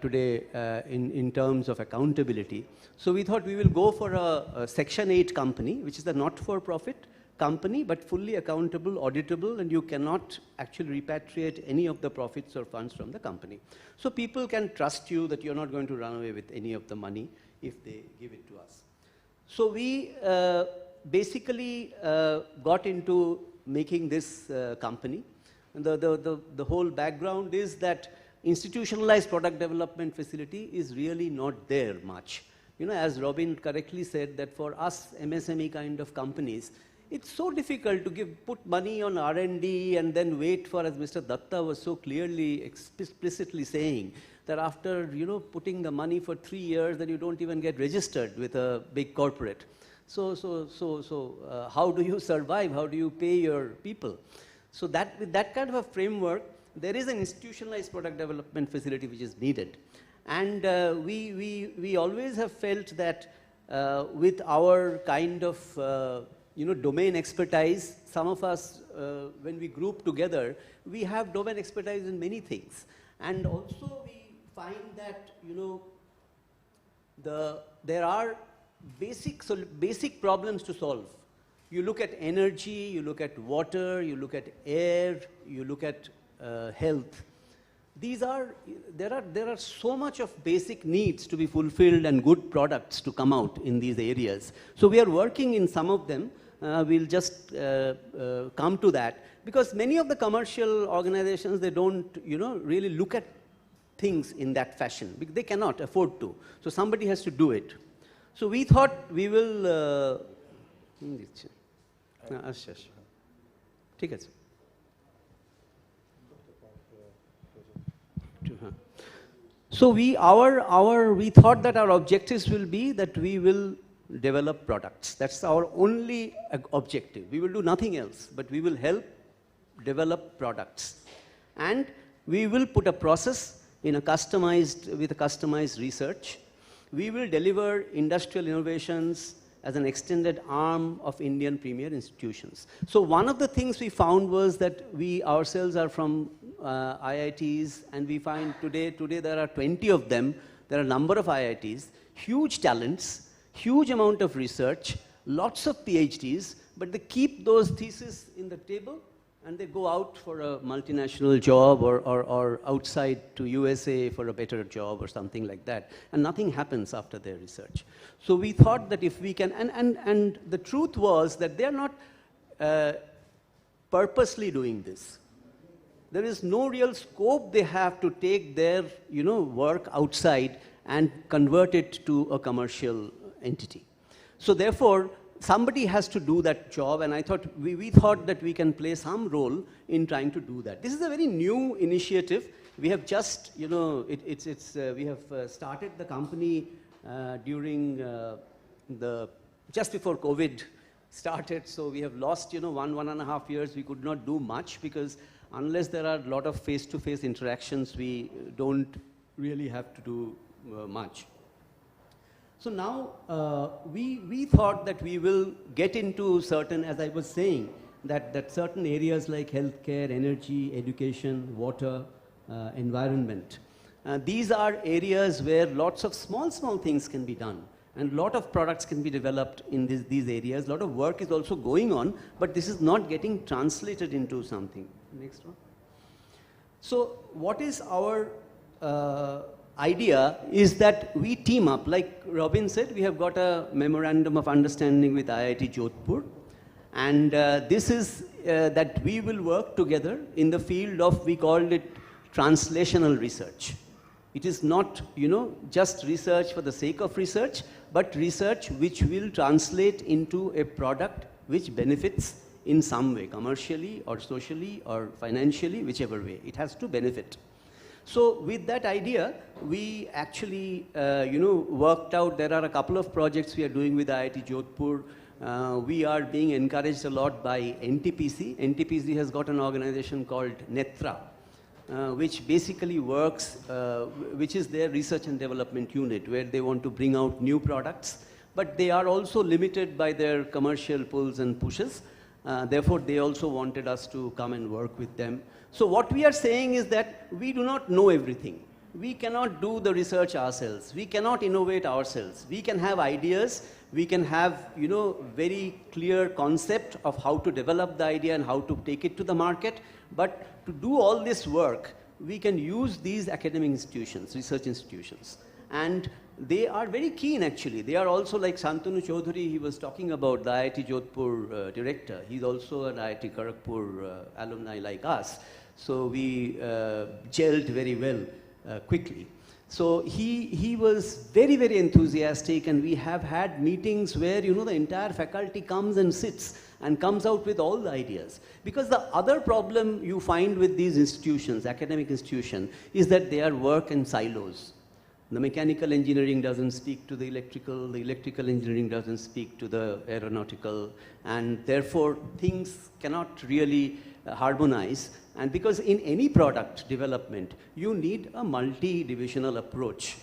today in terms of accountability. So we thought we will go for a Section 8 company, which is the not-for-profit company, but fully accountable, auditable, and you cannot actually repatriate any of the profits or funds from the company. So people can trust you that you're not going to run away with any of the money if they give it to us. So we basically got into making this company. And the whole background is that institutionalized product development facility is really not there much. As Robin correctly said, that for us MSME kind of companies, it's so difficult to put money on R&D and then wait for, as Mr. Datre was so clearly, explicitly saying, that after putting the money for 3 years, then you don't even get registered with a big corporate. So how do you survive? How do you pay your people? So with that kind of a framework, there is an institutionalized product development facility which is needed. And we always have felt that with our kind of domain expertise, some of us, when we group together, we have domain expertise in many things. And also we find that, there are basic problems to solve. You look at energy, you look at water, you look at air, you look at health. There are so much of basic needs to be fulfilled and good products to come out in these areas. So we are working in some of them. We'll just come to that, because many of the commercial organizations, they don't really look at things in that fashion, because they cannot afford to. So somebody has to do it. So we thought we will ঠিক আছে। So we thought that our objectives will be that we will develop products. That's our only objective. We will do nothing else, but we will help develop products. And we will put a process with a customized research. We will deliver industrial innovations as an extended arm of Indian premier institutions. So one of the things we found was that we ourselves are from IITs, and we find today there are 20 of them. There are a number of IITs, huge talents, huge amount of research, lots of PhDs, but they keep those theses in the table and they go out for a multinational job or outside to USA for a better job or something like that, and nothing happens after their research. So we thought that if we can, and the truth was that they're not purposely doing this. There is no real scope they have to take their work outside and convert it to a commercial entity. So therefore, somebody has to do that job, and I thought we thought that we can play some role in trying to do that. This is a very new initiative. We have just, we have started the company during just before COVID started, so we have lost 1.5 years. We could not do much because unless there are a lot of face-to-face interactions, we don't really have to do much. So now we thought that we will get into certain, as I was saying, that certain areas like healthcare, energy, education, water, environment. These are areas where lots of small things can be done, and a lot of products can be developed in these areas. A lot of work is also going on, but this is not getting translated into something. Next one. So what is our idea is that we team up. Like Robin said, we have got a memorandum of understanding with IIT Jodhpur, and this is that we will work together in the field of, we called it translational research. It is not, just research for the sake of research, but research which will translate into a product which benefits in some way, commercially or socially or financially, whichever way. It has to benefit. So with that idea, we actually, worked out, there are a couple of projects we are doing with IIT Jodhpur. We are being encouraged a lot by NTPC. NTPC has got an organization called Datre, which basically works, which is their research and development unit, where they want to bring out new products, but they are also limited by their commercial pulls and pushes. Therefore, they also wanted us to come and work with them. So what we are saying is that we do not know everything. We cannot do the research ourselves. We cannot innovate ourselves. We can have ideas. We can have, very clear concept of how to develop the idea and how to take it to the market. But to do all this work, we can use these academic institutions, research institutions. And they are very keen, actually. They are also like Shantanu Chaudhary, he was talking about, the IIT Jodhpur director. He's also an IIT Kharagpur alumni like us. So we gelled very well quickly. So he was very, very enthusiastic, and we have had meetings where, the entire faculty comes and sits and comes out with all the ideas. Because the other problem you find with these institutions, academic institutions, is that they are work in silos. The mechanical engineering doesn't speak to the electrical engineering doesn't speak to the aeronautical, and therefore things cannot really harmonize. And because in any product development, you need a multi-divisional approach,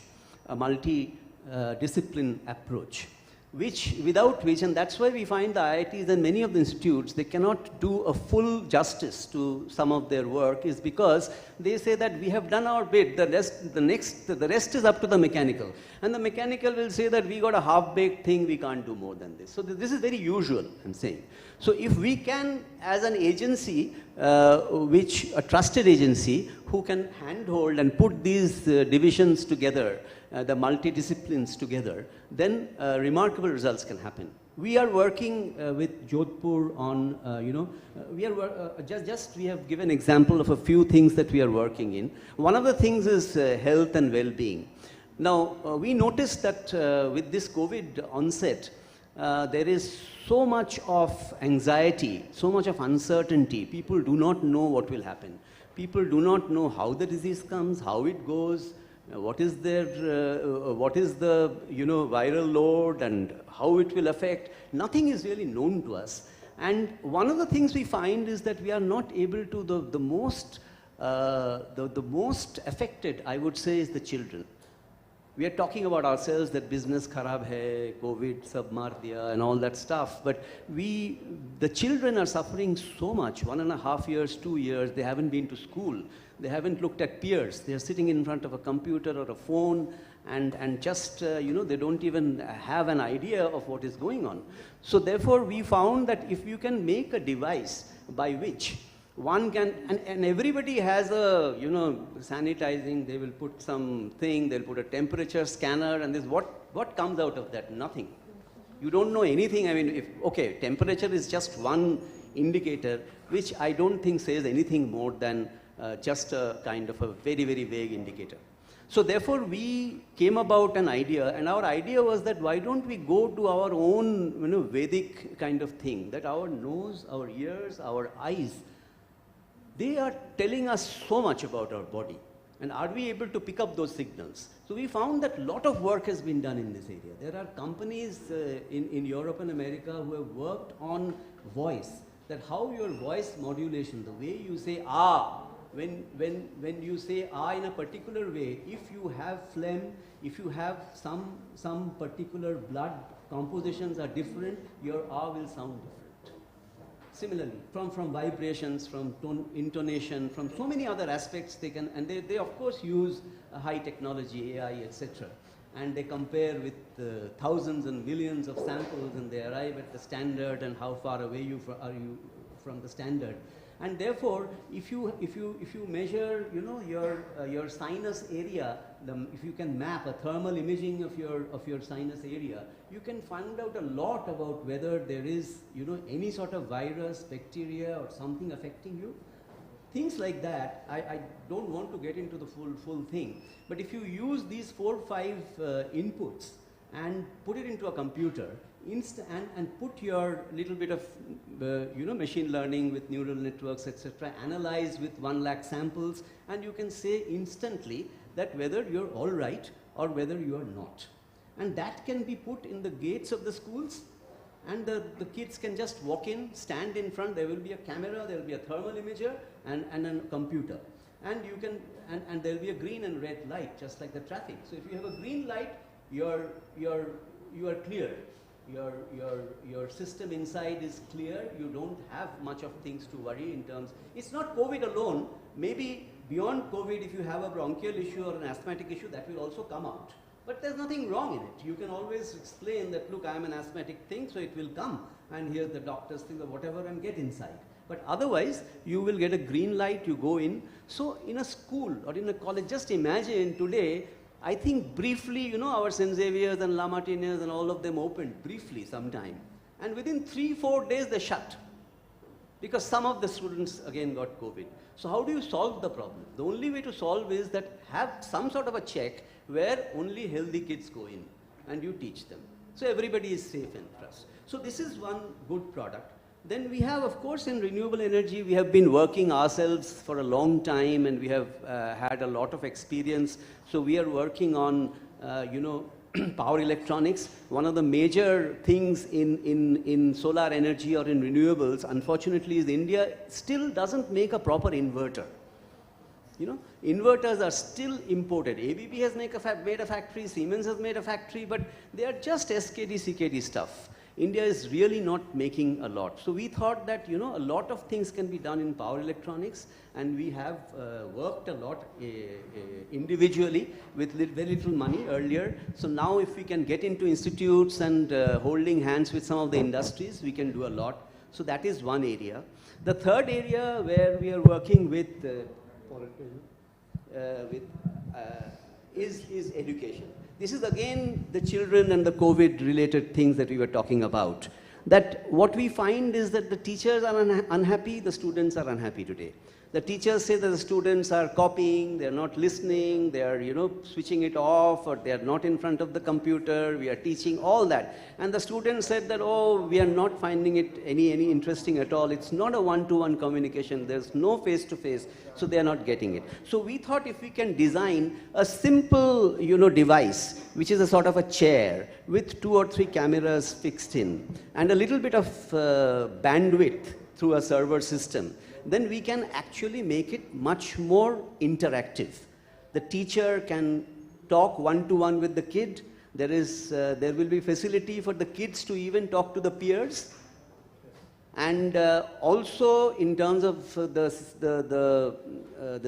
a multi-discipline approach, without which, and that's why we find the IITs and many of the institutes, they cannot do a full justice to some of their work, is because they say that we have done our bit, the rest is up to the mechanical. And the mechanical will say that we got a half-baked thing, we can't do more than this. So this is very usual, I'm saying. So if we can, as an agency, a trusted agency, who can handhold and put these divisions together, the multidisciplines together, then remarkable results can happen. We are working with Jodhpur on, we have given example of a few things that we are working in. One of the things is health and well-being. Now, we noticed that with this COVID onset, there is so much of anxiety, so much of uncertainty. People do not know what will happen. People do not know how the disease comes, how it goes, what is the viral load and how it will affect. Nothing is really known to us. And one of the things we find is that we are not able to, the most affected, I would say, is the children. We are talking about ourselves that business kharab hai, COVID sab maar diya and all that stuff, but the children are suffering so much, 1.5 years, 2 years, they haven't been to school, they haven't looked at peers, they are sitting in front of a computer or a phone and just, they don't even have an idea of what is going on. So therefore we found that if you can make a device by which One can, and everybody has a, you know, sanitizing, they will put something, they'll put a temperature scanner, and this, what comes out of that? Nothing. You don't know anything. I mean, okay, temperature is just one indicator, which I don't think says anything more than just a kind of a very, very vague indicator. So therefore, we came about an idea, and our idea was that why don't we go to our own, you know, Vedic kind of thing, that our nose, our ears, our eyes, they are telling us so much about our body. And are we able to pick up those signals? So we found that a lot of work has been done in this area. There are companies in Europe and America who have worked on voice, that how your voice modulation, the way you say ah, when you say ah in a particular way, if you have phlegm, if you have some particular blood compositions are different, your ah will sound different. Similarly, from vibrations, from tone, intonation, from so many other aspects they can, and they of course use high technology, AI, etc. And they compare with thousands and millions of samples, and they arrive at the standard and how far away are you from the standard. And therefore, if you measure, you know, your sinus area, if you can map a thermal imaging of your sinus area, you can find out a lot about whether there is, you know, any sort of virus, bacteria, or something affecting you. Things like that. I don't want to get into the full thing, but if you use these 4 or 5 inputs and put it into a computer, and put your little bit of you know, machine learning with neural networks, etc., analyze with 1 lakh samples, and you can say instantly that whether you're all right or whether you are not. And that can be put in the gates of the schools, and the kids can just walk in, stand in front, there will be a camera, there will be a thermal imager, and a computer. And you can, and there will be a green and red light, just like the traffic. So if you have a green light, you are clear. Your system inside is clear. You don't have much of things to worry in terms. It's not COVID alone. Maybe beyond COVID, if you have a bronchial issue or an asthmatic issue, that will also come out. But there's nothing wrong in it. You can always explain that, look, I'm an asthmatic thing, so it will come. And here's the doctor's thing or whatever, and get inside. But otherwise, you will get a green light, you go in. So in a school or in a college, just imagine today, I think briefly, you know, our St. Xavier's and La Martiniers and all of them opened briefly sometime. And within 3-4 days, they shut. Because some of the students, again, got COVID. So how do you solve the problem? The only way to solve is that have some sort of a check where only healthy kids go in and you teach them. So everybody is safe and trust. So this is one good product. Then we have, of course, in renewable energy, we have been working ourselves for a long time, and we have had a lot of experience. So we are working on, you know, power electronics. One of the major things in solar energy or in renewables, unfortunately, is India still doesn't make a proper inverter. You know, inverters are still imported. ABB has made a factory, Siemens has made a factory, but they are just SKD, CKD stuff. India is really not making a lot. So we thought that, you know, a lot of things can be done in power electronics, and we have worked a lot individually with very little money earlier. So now if we can get into institutes and holding hands with some of the industries, we can do a lot. So that is one area. The third area where we are working with is education. This is again the children and the COVID related things that we were talking about. That what we find is that the teachers are unhappy, the students are unhappy today. The teachers say that the students are copying, they're not listening, they are, you know, switching it off, or they are not in front of the computer, we are teaching all that. And the students said that, oh, we are not finding it any interesting at all. It's not a one-to-one communication, there's no face-to-face, so they are not getting it. So we thought if we can design a simple, you know, device, which is a sort of a chair with 2 or 3 cameras fixed in, and a little bit of bandwidth through a server system, then we can actually make it much more interactive. The teacher can talk one-to-one with the kid. There will be facility for the kids to even talk to the peers. And also in terms of the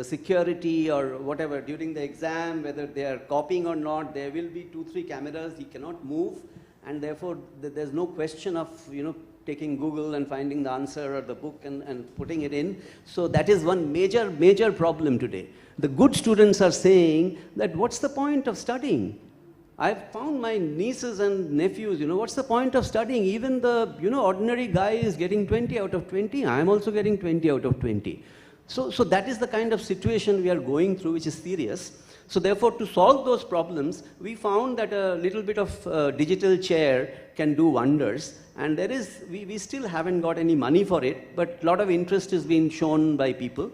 security or whatever during the exam, whether they are copying or not, there will be 2-3 cameras. You cannot move, and therefore there's no question of, you know, taking Google and finding the answer or the book and putting it in. So that is one major problem today. The good students are saying that what's the point of studying? I've found my nieces and nephews, what's the point of studying? Even the, ordinary guy is getting 20 out of 20. I'm also getting 20 out of 20. So that is the kind of situation we are going through, which is serious. So therefore, to solve those problems, we found that a little bit of digital chair can do wonders. And there is, we still haven't got any money for it, but a lot of interest is being shown by people.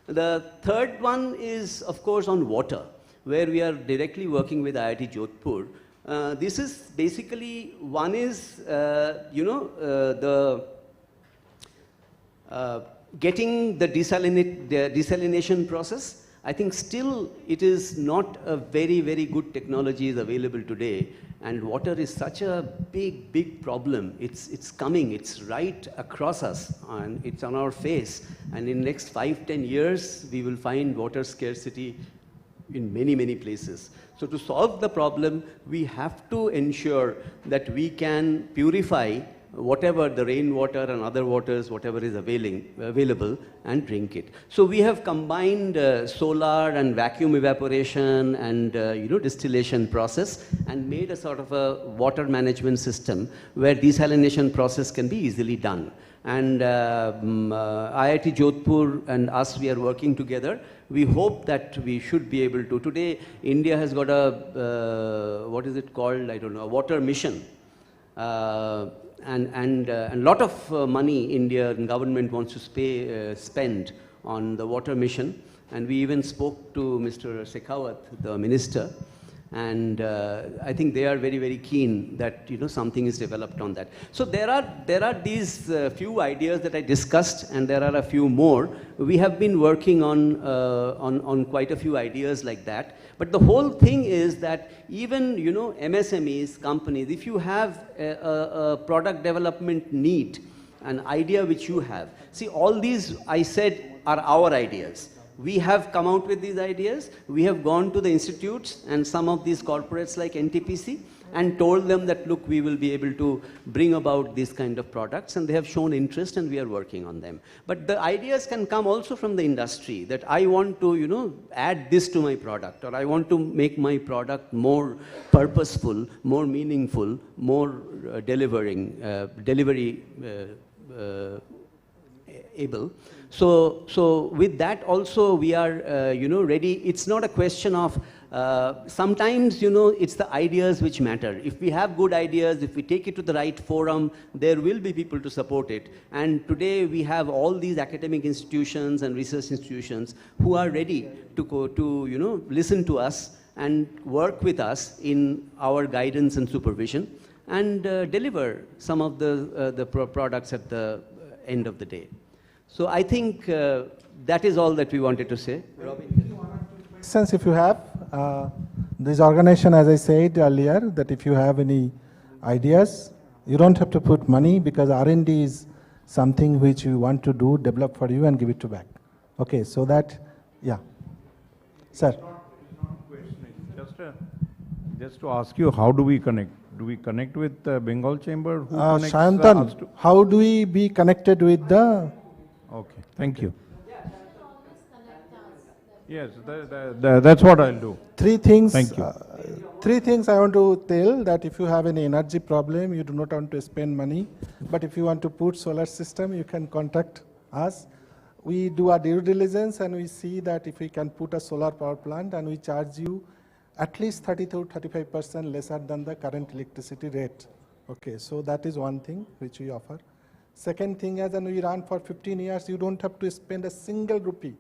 The third one is, of course, on water, where we are directly working with IIT Jodhpur. This is basically, one is, getting the desalination process. I think still it is not a very good technology is available today, and water is such a big problem. It's coming, it's right across us, and it's on our face, and in the next 5-10 years we will find water scarcity in many places. So to solve the problem, we have to ensure that we can purify whatever the rainwater and other waters, whatever is available, and drink it. So we have combined solar and vacuum evaporation and distillation process, and made a sort of a water management system where desalination process can be easily done. And IIT Jodhpur and us, we are working together. We hope that we should be able to. Today, India has got a, what is it called? I don't know, a water mission. And a lot of money Indian government wants to spend on the water mission. And we even spoke to Mr. Shekhawat, the minister. And I think they are very keen that something is developed on that. So there are these few ideas that I discussed, and there are a few more. We have been working on quite a few ideas like that. But the whole thing is that even MSMEs, companies, if you have a product development need, an idea which you have, see, all these I said are our ideas. We have come out with these ideas. We have gone to the institutes and some of these corporates like NTPC and told them that, look, we will be able to bring about these kind of products, and they have shown interest and we are working on them. But the ideas can come also from the industry, that I want to, add this to my product, or I want to make my product more purposeful, more meaningful, more delivery able. So with that also we are, ready. It's not a question of, sometimes, it's the ideas which matter. If we have good ideas, if we take it to the right forum, there will be people to support it. And today we have all these academic institutions and research institutions who are ready to go to, listen to us and work with us in our guidance and supervision, and deliver some of the products at the end of the day. So I think that is all that we wanted to say. Since if you have, this organization, as I said earlier, that if you have any ideas, you don't have to put money, because R&D is something which you want to do, develop for you and give it to back. Okay, so that, yeah. Sir. Just to ask you, how do we connect? Do we connect with the Bengal Chamber? Shayantan, how do we be connected with the... Okay, thank you. Yes, that's what I'll do. Three things. Thank you. Three things I want to tell, that if you have any energy problem, you do not want to spend money, but if you want to put solar system, you can contact us. We do our due diligence and we see that if we can put a solar power plant, and we charge you at least 30 to 35% lesser than the current electricity rate. Okay, so that is one thing which we offer. Second thing is, and we run for 15 years, you don't have to spend a single rupee.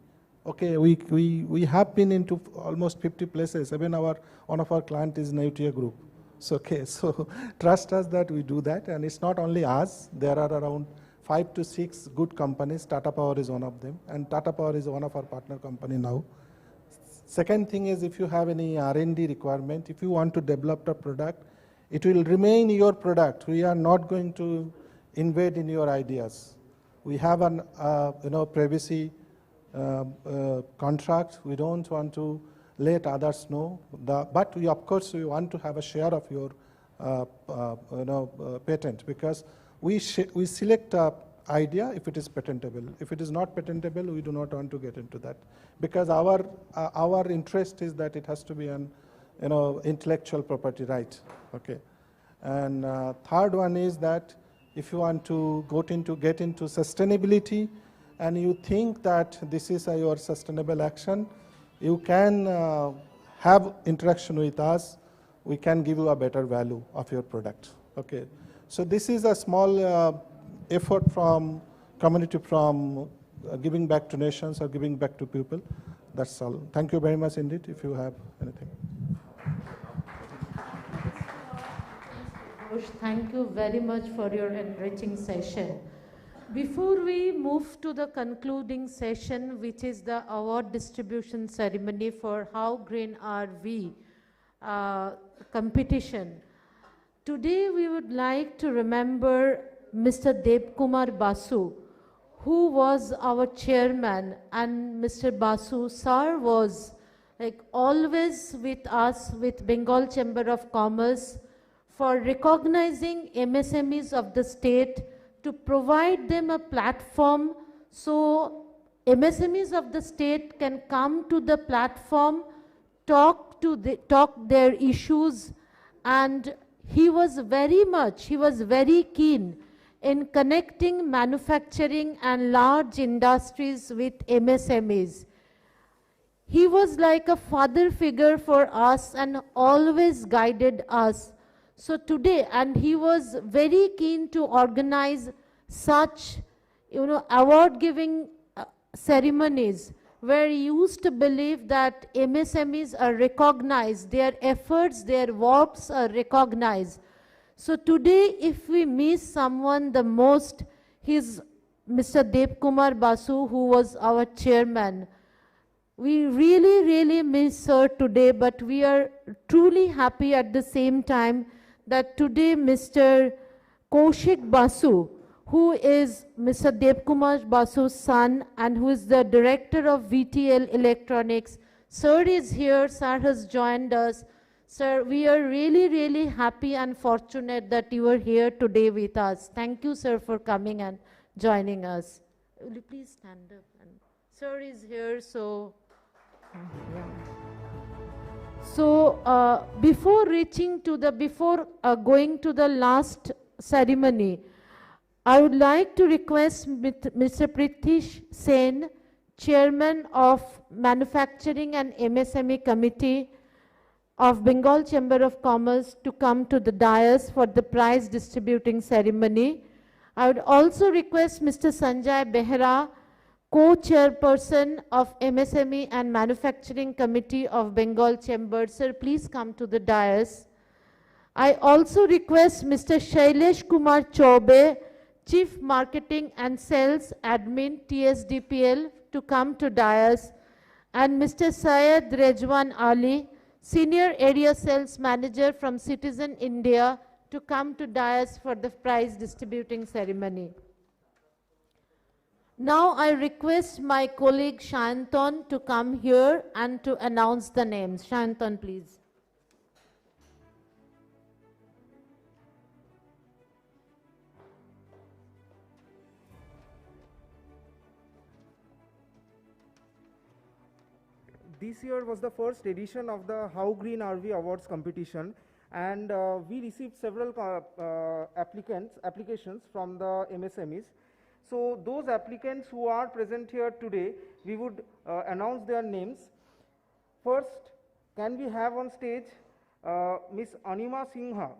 Okay, we have been into almost 50 places. Even one of our clients is Neutia Group. So, okay, so trust us that we do that, and it's not only us. There are around 5 to 6 good companies. Tata Power is one of them, and Tata Power is one of our partner company now. Second thing is, if you have any R&D requirement, if you want to develop a product, it will remain your product. We are not going to invade in your ideas. We have an privacy contract. We don't want to let others know. But we, of course, we want to have a share of your patent, because we select a idea if it is patentable. If it is not patentable, we do not want to get into that, because our interest is that it has to be an intellectual property right. Okay, and third one is that if you want to get into sustainability, and you think that this is your sustainable action, you can have interaction with us. We can give you a better value of your product. Okay, so this is a small effort from community, from giving back to nations or giving back to people. That's all. Thank you very much indeed. If you have anything. Thank you very much for your enriching session. Before we move to the concluding session, which is the award distribution ceremony for How Green Are We competition, today we would like to remember Mr. Devkumar Basu, who was our chairman, and Mr. Basu sir was always with us, with Bengal Chamber of Commerce, for recognizing MSMEs of the state, to provide them a platform so MSMEs of the state can come to the platform, talk their issues, and he was very keen in connecting manufacturing and large industries with MSMEs. He was like a father figure for us and always guided us. So today, and he was very keen to organize such, award-giving ceremonies, where he used to believe that MSMEs are recognized, their efforts, their works are recognized. So today, if we miss someone the most, he's Mr. Devkumar Basu, who was our chairman. We really miss sir today, but we are truly happy at the same time that today Mr. Kaushik Basu, who is Mr. Devkumar Basu's son and who is the director of VTL Electronics, sir is here, sir has joined us. Sir, we are really happy and fortunate that you are here today with us. Thank you, sir, for coming and joining us. Will you please stand up? And sir is here, so... So before going to the last ceremony, I would like to request Mr. Pritish Sen, Chairman of Manufacturing and MSME Committee of Bengal Chamber of Commerce, to come to the dais for the prize distributing ceremony. I would also request Mr. Sanjay Behra, Co-Chairperson of MSME and Manufacturing Committee of Bengal Chamber. Sir, please come to the dais. I also request Mr. Shailesh Kumar Chaube, Chief Marketing and Sales Admin, TSDPL, to come to dais, and Mr. Syed Rejwan Ali, Senior Area Sales Manager from Citizen India, to come to dais for the prize distributing ceremony. Now I request my colleague Shanton to come here and to announce the names. Shanton, please. This year was the first edition of the How Green Are We Awards competition, and we received several applications from the MSMEs. So those applicants who are present here today, we would announce their names. First, can we have on stage Ms. Anima Singha?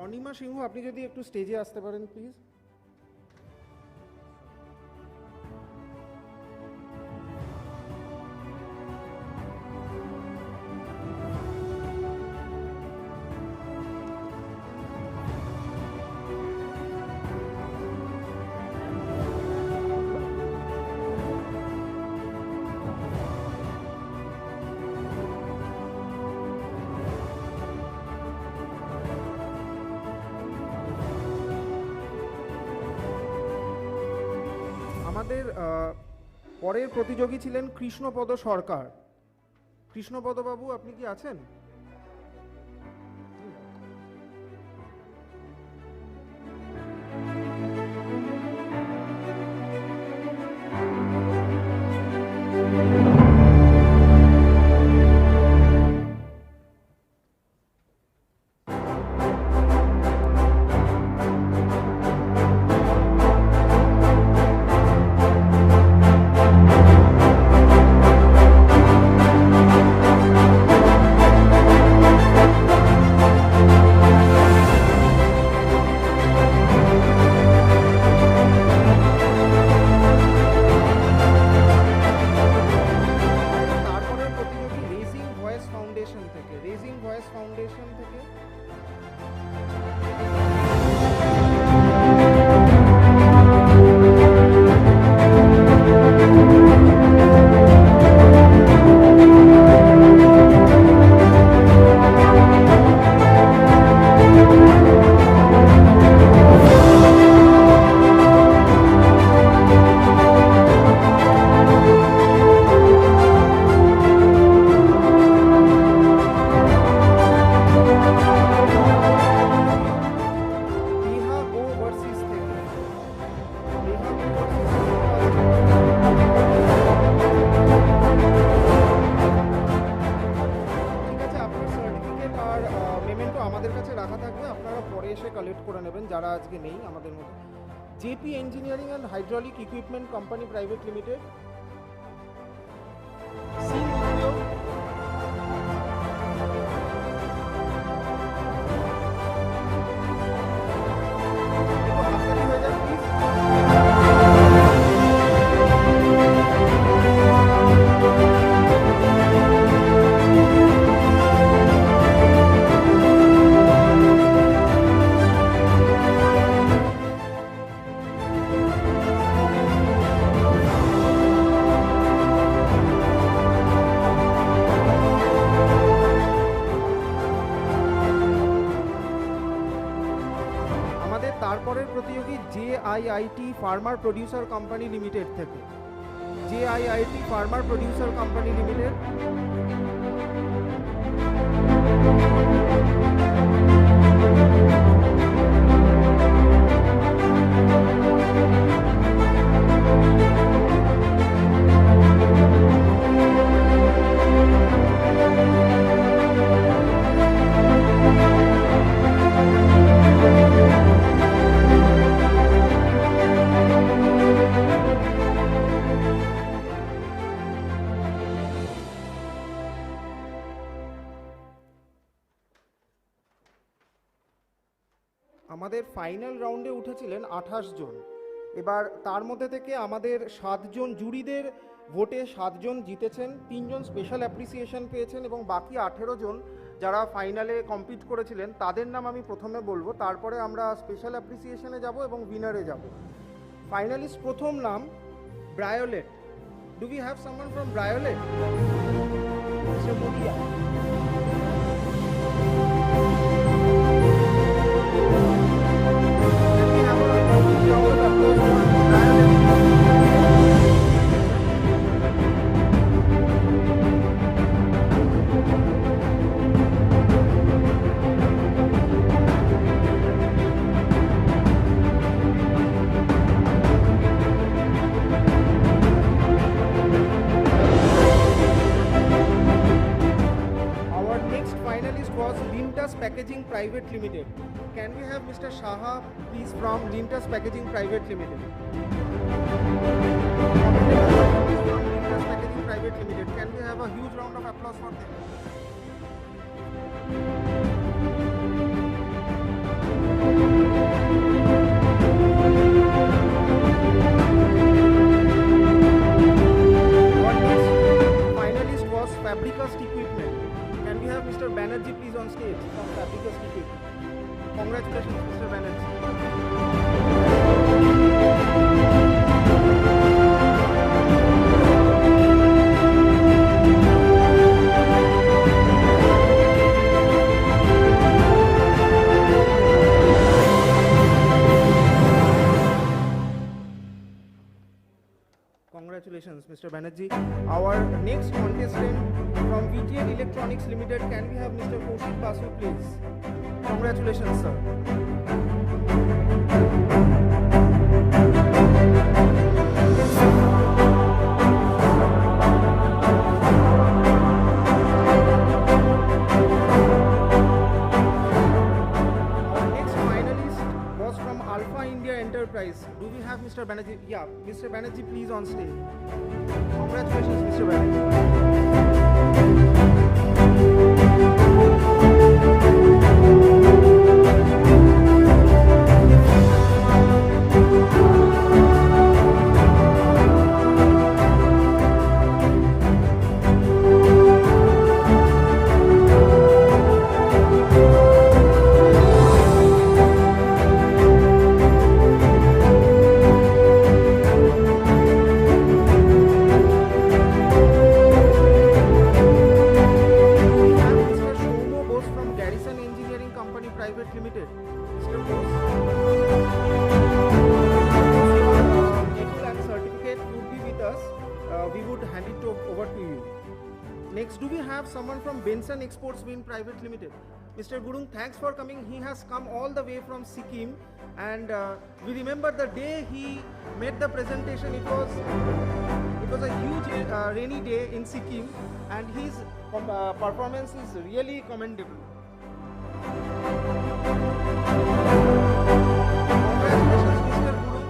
Anima সিংহ, আপনি যদি একটু স্টেজে আসতে পারেন please. আমাদের পরের প্রতিযোগী ছিলেন কৃষ্ণপদ সরকার। কৃষ্ণপদ বাবু, আপনি কি আছেন? Engineering and Hydraulic Equipment Company Private Limited, JIIT Farmer Producer Company Limited থেকে JIIT Farmer Producer Company Limited, আমাদের ফাইনাল রাউন্ডে উঠেছিলেন 28 জন। এবার তার মধ্যে থেকে আমাদের 7 জন জুরিদের ভোটে 7 জন জিতেছেন, 3 জন স্পেশাল অ্যাপ্রিসিয়েশন পেয়েছেন এবং বাকি 18 জন যারা ফাইনালে কম্পিট করেছিলেন তাদের নাম আমি প্রথমে বলবো, তারপরে আমরা স্পেশাল অ্যাপ্রিসিয়েশনে যাব এবং উইনারে যাব। ফাইনালিস্ট প্রথম নাম Briolet. Do we have someone from Briolet? Mister Modia. Lintas Packaging Private Limited. Can we have Mr. Shaha please from Lintas Packaging Private Limited? Lintas Packaging Private Limited. Can we have a huge round of applause for them? Our next finalist was Fabricast Equipment. Can we have Mr. Banerjee please on stage from Fabricast Equipment? Congratulations, Mr. Banerjee. Congratulations, Mr. Banerjee. Our next contestant from VTL Electronics Limited, can we have Mr. Kaushik Basu, please? Congratulations, sir. Do we have Mr. Banerjee? Yeah, Mr. Banerjee, please on stage. Congratulations, Mr. Exports Wind Private Limited. Mr. Gurung, thanks for coming. He has come all the way from Sikkim, and we remember the day he made the presentation. It was a huge rainy day in Sikkim, and his performance is really commendable. Congratulations, Mr. Gurung.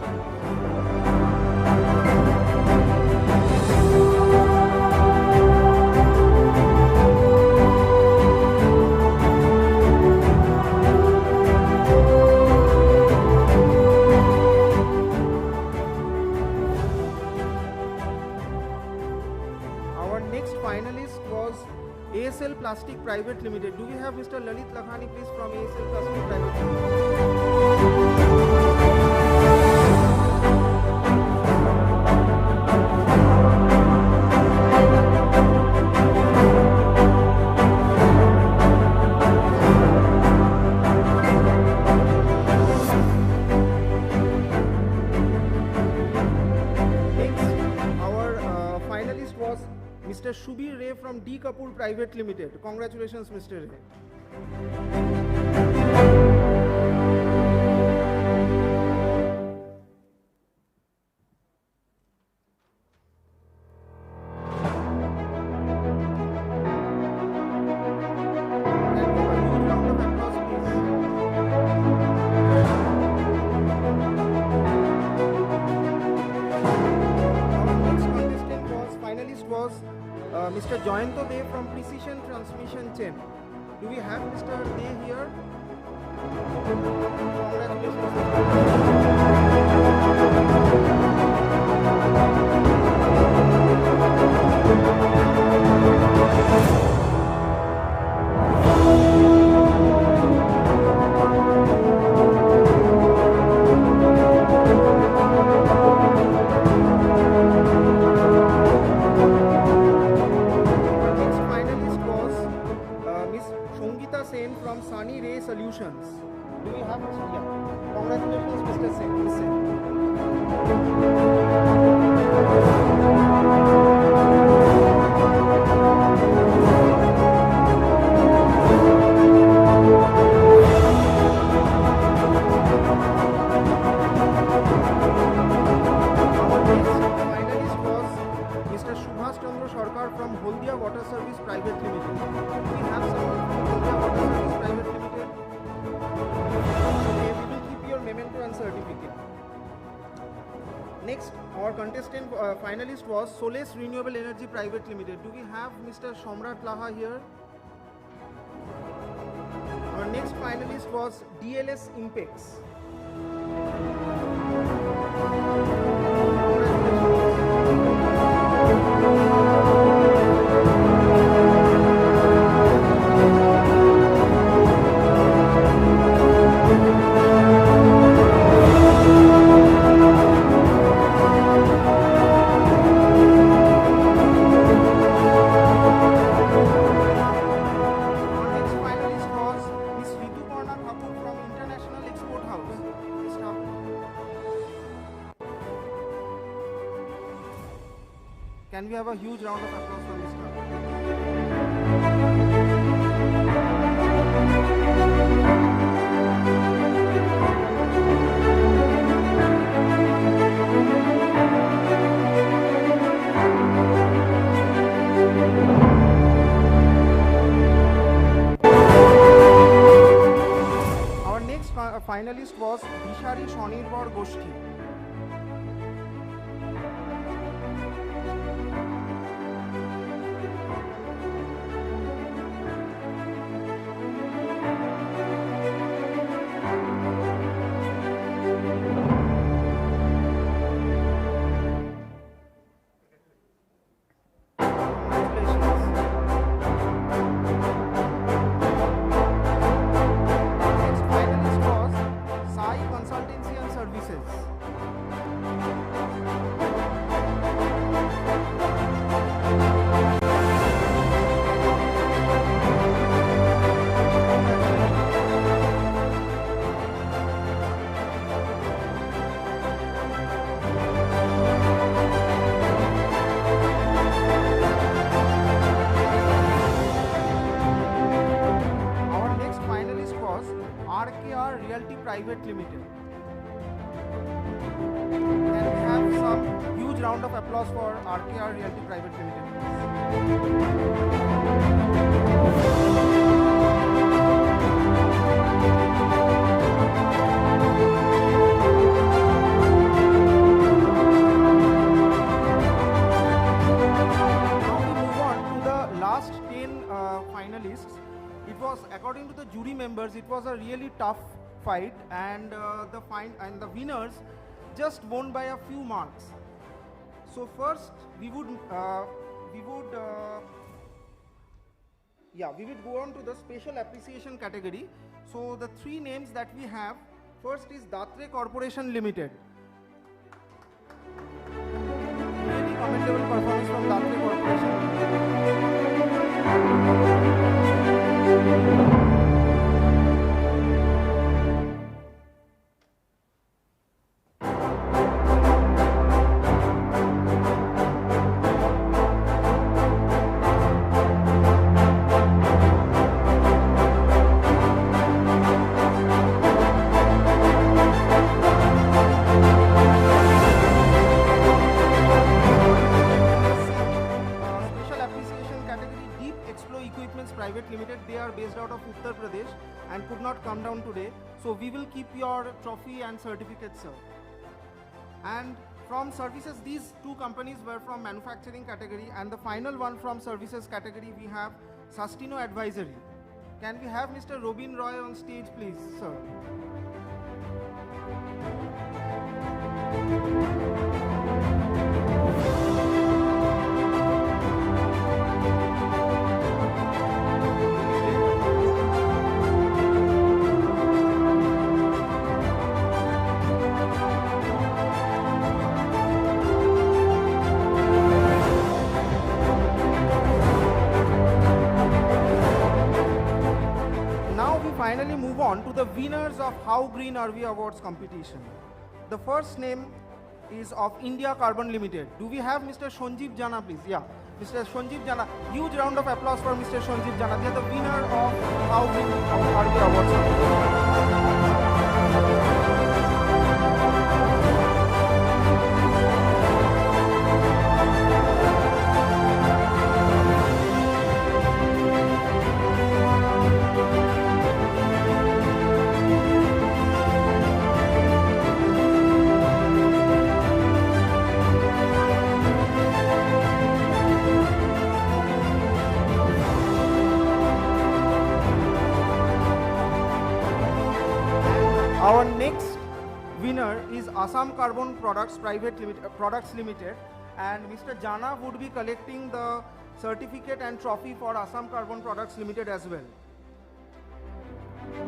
ASL Plastic Private Limited. Do we have Mr. Lalit Lakhani, please, from ASL Plastic Private Mr. Shubir Ray from D Kapoor Private Limited. Congratulations, Mr. Ray. Mr. Joyanto Dey from Precision Transmission Chain. Do we have Mr. Dey here? Solutions. Do we have Mr. Yeah. Congratulations, Mr. Sen. Our next finalist was Mr. Subhash Chandra Sarkar from Holdia Water Service Private Limited. Do we have someone from Holdia Water Service Private Limited? Okay, we will keep your memento and certificate. Next, our contestant finalist was Solace Renewable Energy Private Limited. Do we have Mr. Shomrat Laha here? Our next finalist was DLS Impex. Can we have a huge round of applause for Mr. Our next finalist was Bishari Shonirbor Goshti. Next finalist was Sai Consultancy and Services. Our next finalist was RKR Realty Private Limited. Can we have some huge round of applause for RKR Realty Private Limited? Now we move on to the last 10 finalists. It was, according to the jury members, it was a really tough fight, and the winners just won by a few marks. So first, we would go on to the special appreciation category. So the three names that we have, first is Datre Corporation Limited. Really commendable performance from Datre Corporation. Special appreciation category Deep Explo Equipments Private Limited. They are based out of Uttar Pradesh and could not come down today. So we will keep your trophy and certificate, sir. And from services, these two companies were from manufacturing category, and the final one from services category we have Sustiknow Advisory. Can we have Mr. Robin Roy on stage, please, sir? Now we finally move on to the winners of How Green Are We Awards competition. The first name is of India Carbon Limited. Do we have Mr. Sanjeev Jana, please? Yeah, Mr. Sanjeev Jana. Huge round of applause for Mr. Sanjeev Jana. They are the winner of How Green Are We Awards. Our next winner is Assam Carbon Products Limited, and Mr. Jana would be collecting the certificate and trophy for Assam Carbon Products Limited as well. We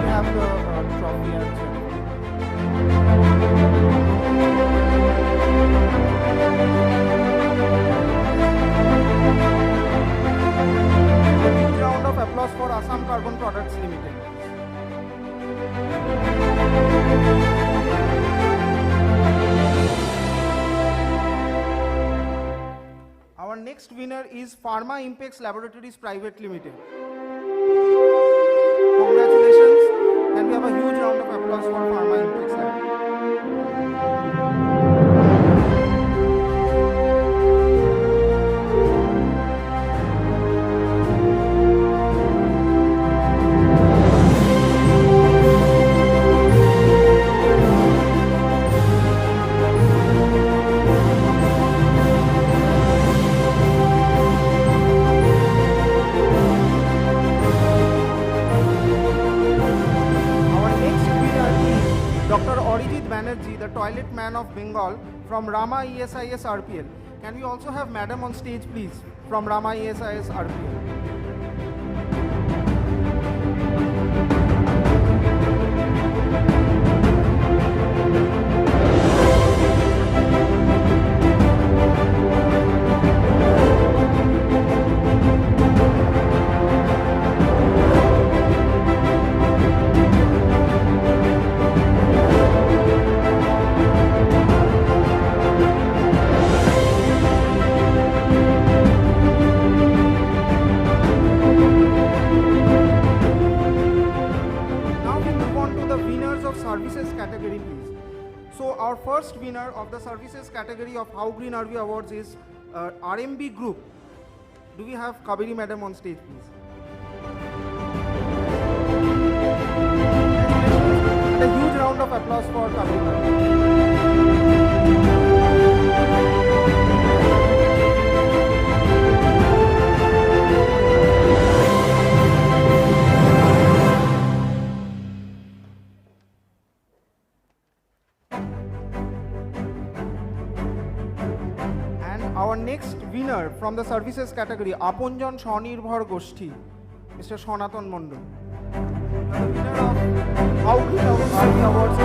have the trophy and round of applause for Assam Carbon Products Limited. Our next winner is Pharma Impex Laboratories Private Limited. Congratulations, and we have a huge round of applause for Pharma Impex Laboratories. Dr. Arijit Banerjee, the toilet man of Bengal from Rama ESIS RPL. Can we also have madam on stage, please, from Rama ESIS RPL? Services category, please. So our first winner of the services category of How Green Are We Awards is RMB Group. Do we have Kabiri madam on stage, please? And a huge round of applause for Kabiri madam. Our next winner from the services category, Aponjon Shonirbhar Goshti, Mr. Shonatan Mondol. The winner of How Green Are We Awards.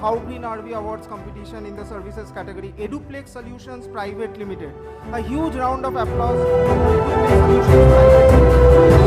How Green Are We Awards competition in the services category, Eduplex Solutions Private Limited. A huge round of applause for Eduplex Solutions Private Limited.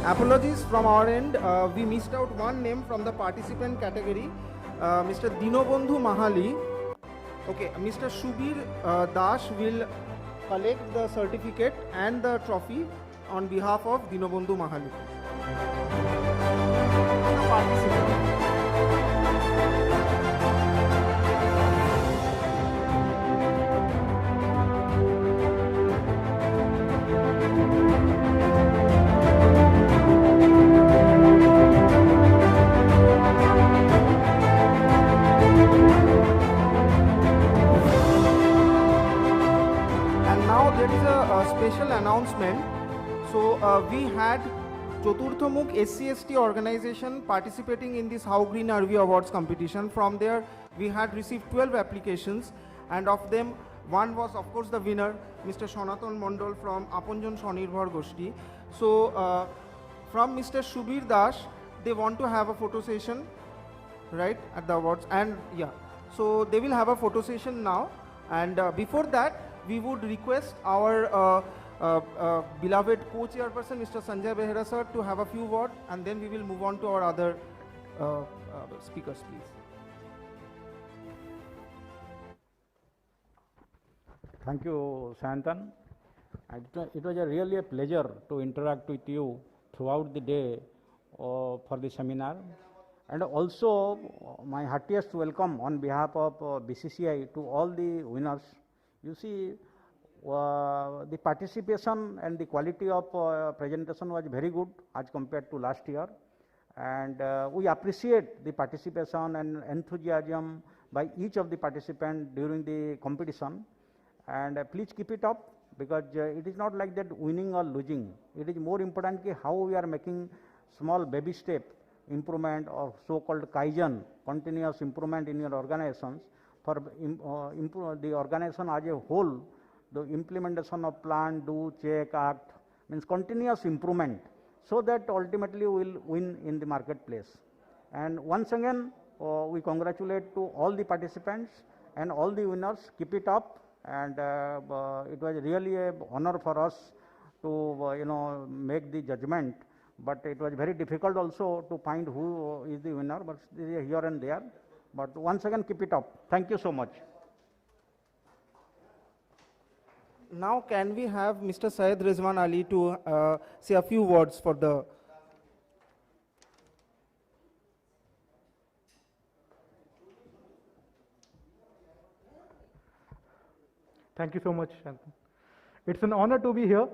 Apologies from our end, we missed out one name from the participant category, Mr. Dinobandhu Mahali. Okay, Mr. Shubir Dash will collect the certificate and the trophy on behalf of Dinobandhu Mahali. Special announcement. So we had Chaturthamukh SC/ST organization participating in this How Green Are We Awards competition. From there we had received 12 applications, and of them one was of course the winner, Mr. Shonatan Mondol from Aponjon Shonirbhar Goshti. So from Mr. Shubir Dash, they want to have a photo session right at the awards, and yeah, so they will have a photo session now, and before that we would request our beloved co-chairperson, Mr. Sanjay Behera sir, to have a few words, and then we will move on to our other speakers, please. Thank you, Sayantan. It was really a pleasure to interact with you throughout the day for the seminar. And also, my heartiest welcome on behalf of BCCI to all the winners. You see, the participation and the quality of presentation was very good as compared to last year. And we appreciate the participation and enthusiasm by each of the participants during the competition. And please keep it up, because it is not like that winning or losing. It is more important how we are making small baby step improvement or so-called Kaizen, continuous improvement in your organizations. For the organization as a whole, the implementation of plan, do, check, act means continuous improvement, so that ultimately we will win in the marketplace. And once again, we congratulate to all the participants and all the winners. Keep it up. And it was really an honor for us to make the judgment, but it was very difficult also to find who is the winner, but here and there. But once again, keep it up. Thank you so much. Now can we have Mr. Syed Rizwan Ali to say a few words for the Thank you so much, Shantan. It's an honor to be here.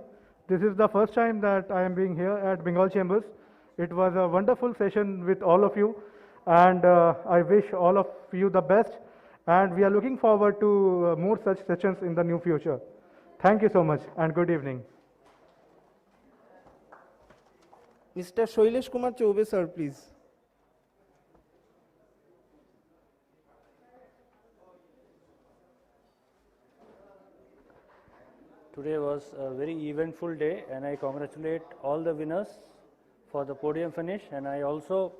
This is the first time that I am being here at Bengal Chambers. It was a wonderful session with all of you, and I wish all of you the best. And we are looking forward to more such sessions in the near future. Thank you so much, and good evening. Mr. Shailesh Kumar Choube, sir, please. Today was a very eventful day, and I congratulate all the winners for the podium finish. And I also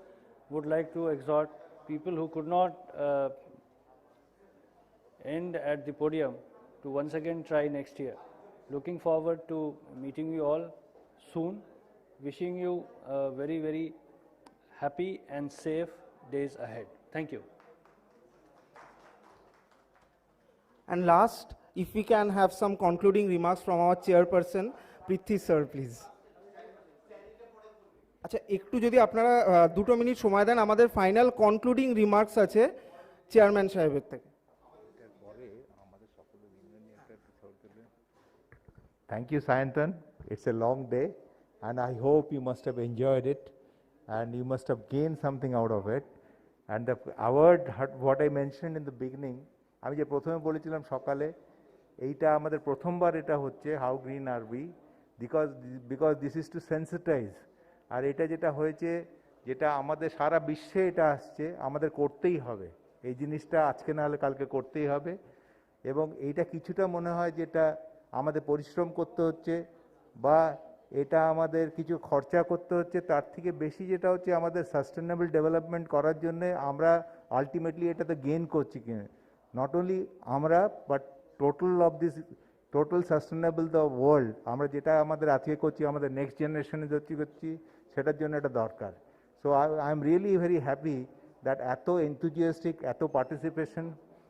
would like to exhort people who could not end at the podium to once again try next year. Looking forward to meeting you all soon. Wishing you very, very happy and safe days ahead. Thank you. And last, if we can have some concluding remarks from our chairperson, Prithvi sir, please. আচ্ছা একটু যদি আপনারা 2 minute সময় দেন, আমাদের final concluding remarks আছে chairman সাহেবের থেকে। Thank you, Sayantan. It's a long day, and I hope you must have enjoyed it, and you must have gained something out of it. And the award, what I mentioned in the beginning, আমি যে প্রথমে বলেছিলাম সকালে, এইটা আমাদের প্রথমবার এটা হচ্ছে how green are we, because this is to sensitise. আর এটা যেটা হয়েছে, যেটা আমাদের সারা বিশ্বে এটা আসছে, আমাদের করতেই হবে এই জিনিসটা, আজকে না হলে কালকে করতেই হবে। এবং এইটা কিছুটা মনে হয় যেটা আমাদের পরিশ্রম করতে হচ্ছে বা এটা আমাদের কিছু খরচা করতে হচ্ছে, তার থেকে বেশি যেটা হচ্ছে আমাদের সাস্টেনেবল ডেভেলপমেন্ট করার জন্য আমরা আলটিমেটলি এটাতে গেইন করছি কিনা, নট অনলি আমরা but total sustainable the world, আমরা যেটা আমাদের আজকে করছি আমাদের নেক্সট জেনারেশনে করছি, সেটার জন্য এটা দরকার। So I am really very happy that এত এনথুজিয়াস্টিক, এত participation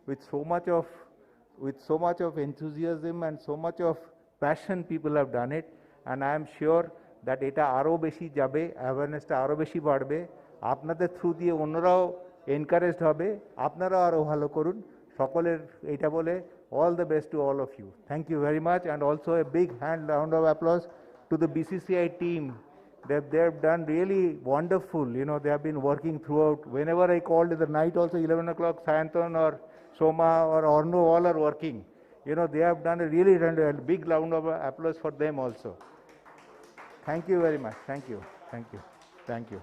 with so much of enthusiasm and so much of passion people have done it, and I am sure that এটা আরও বেশি যাবে, অ্যাওয়ারনেসটা আরও বেশি বাড়বে, আপনাদের থ্রু দিয়ে অন্যরাও এনকারেজড হবে, আপনারাও আরও ভালো করুন। সকলের এইটা বলে all the best to all of you. Thank you very much, and also a big round of applause to the BCCI team. They have done really wonderful, they have been working throughout. Whenever I called in the night also, 11 o'clock, Sayantan or Soma or Orno, all are working. They have done a really big round of applause for them also. Thank you very much. Thank you. Thank you. Thank you.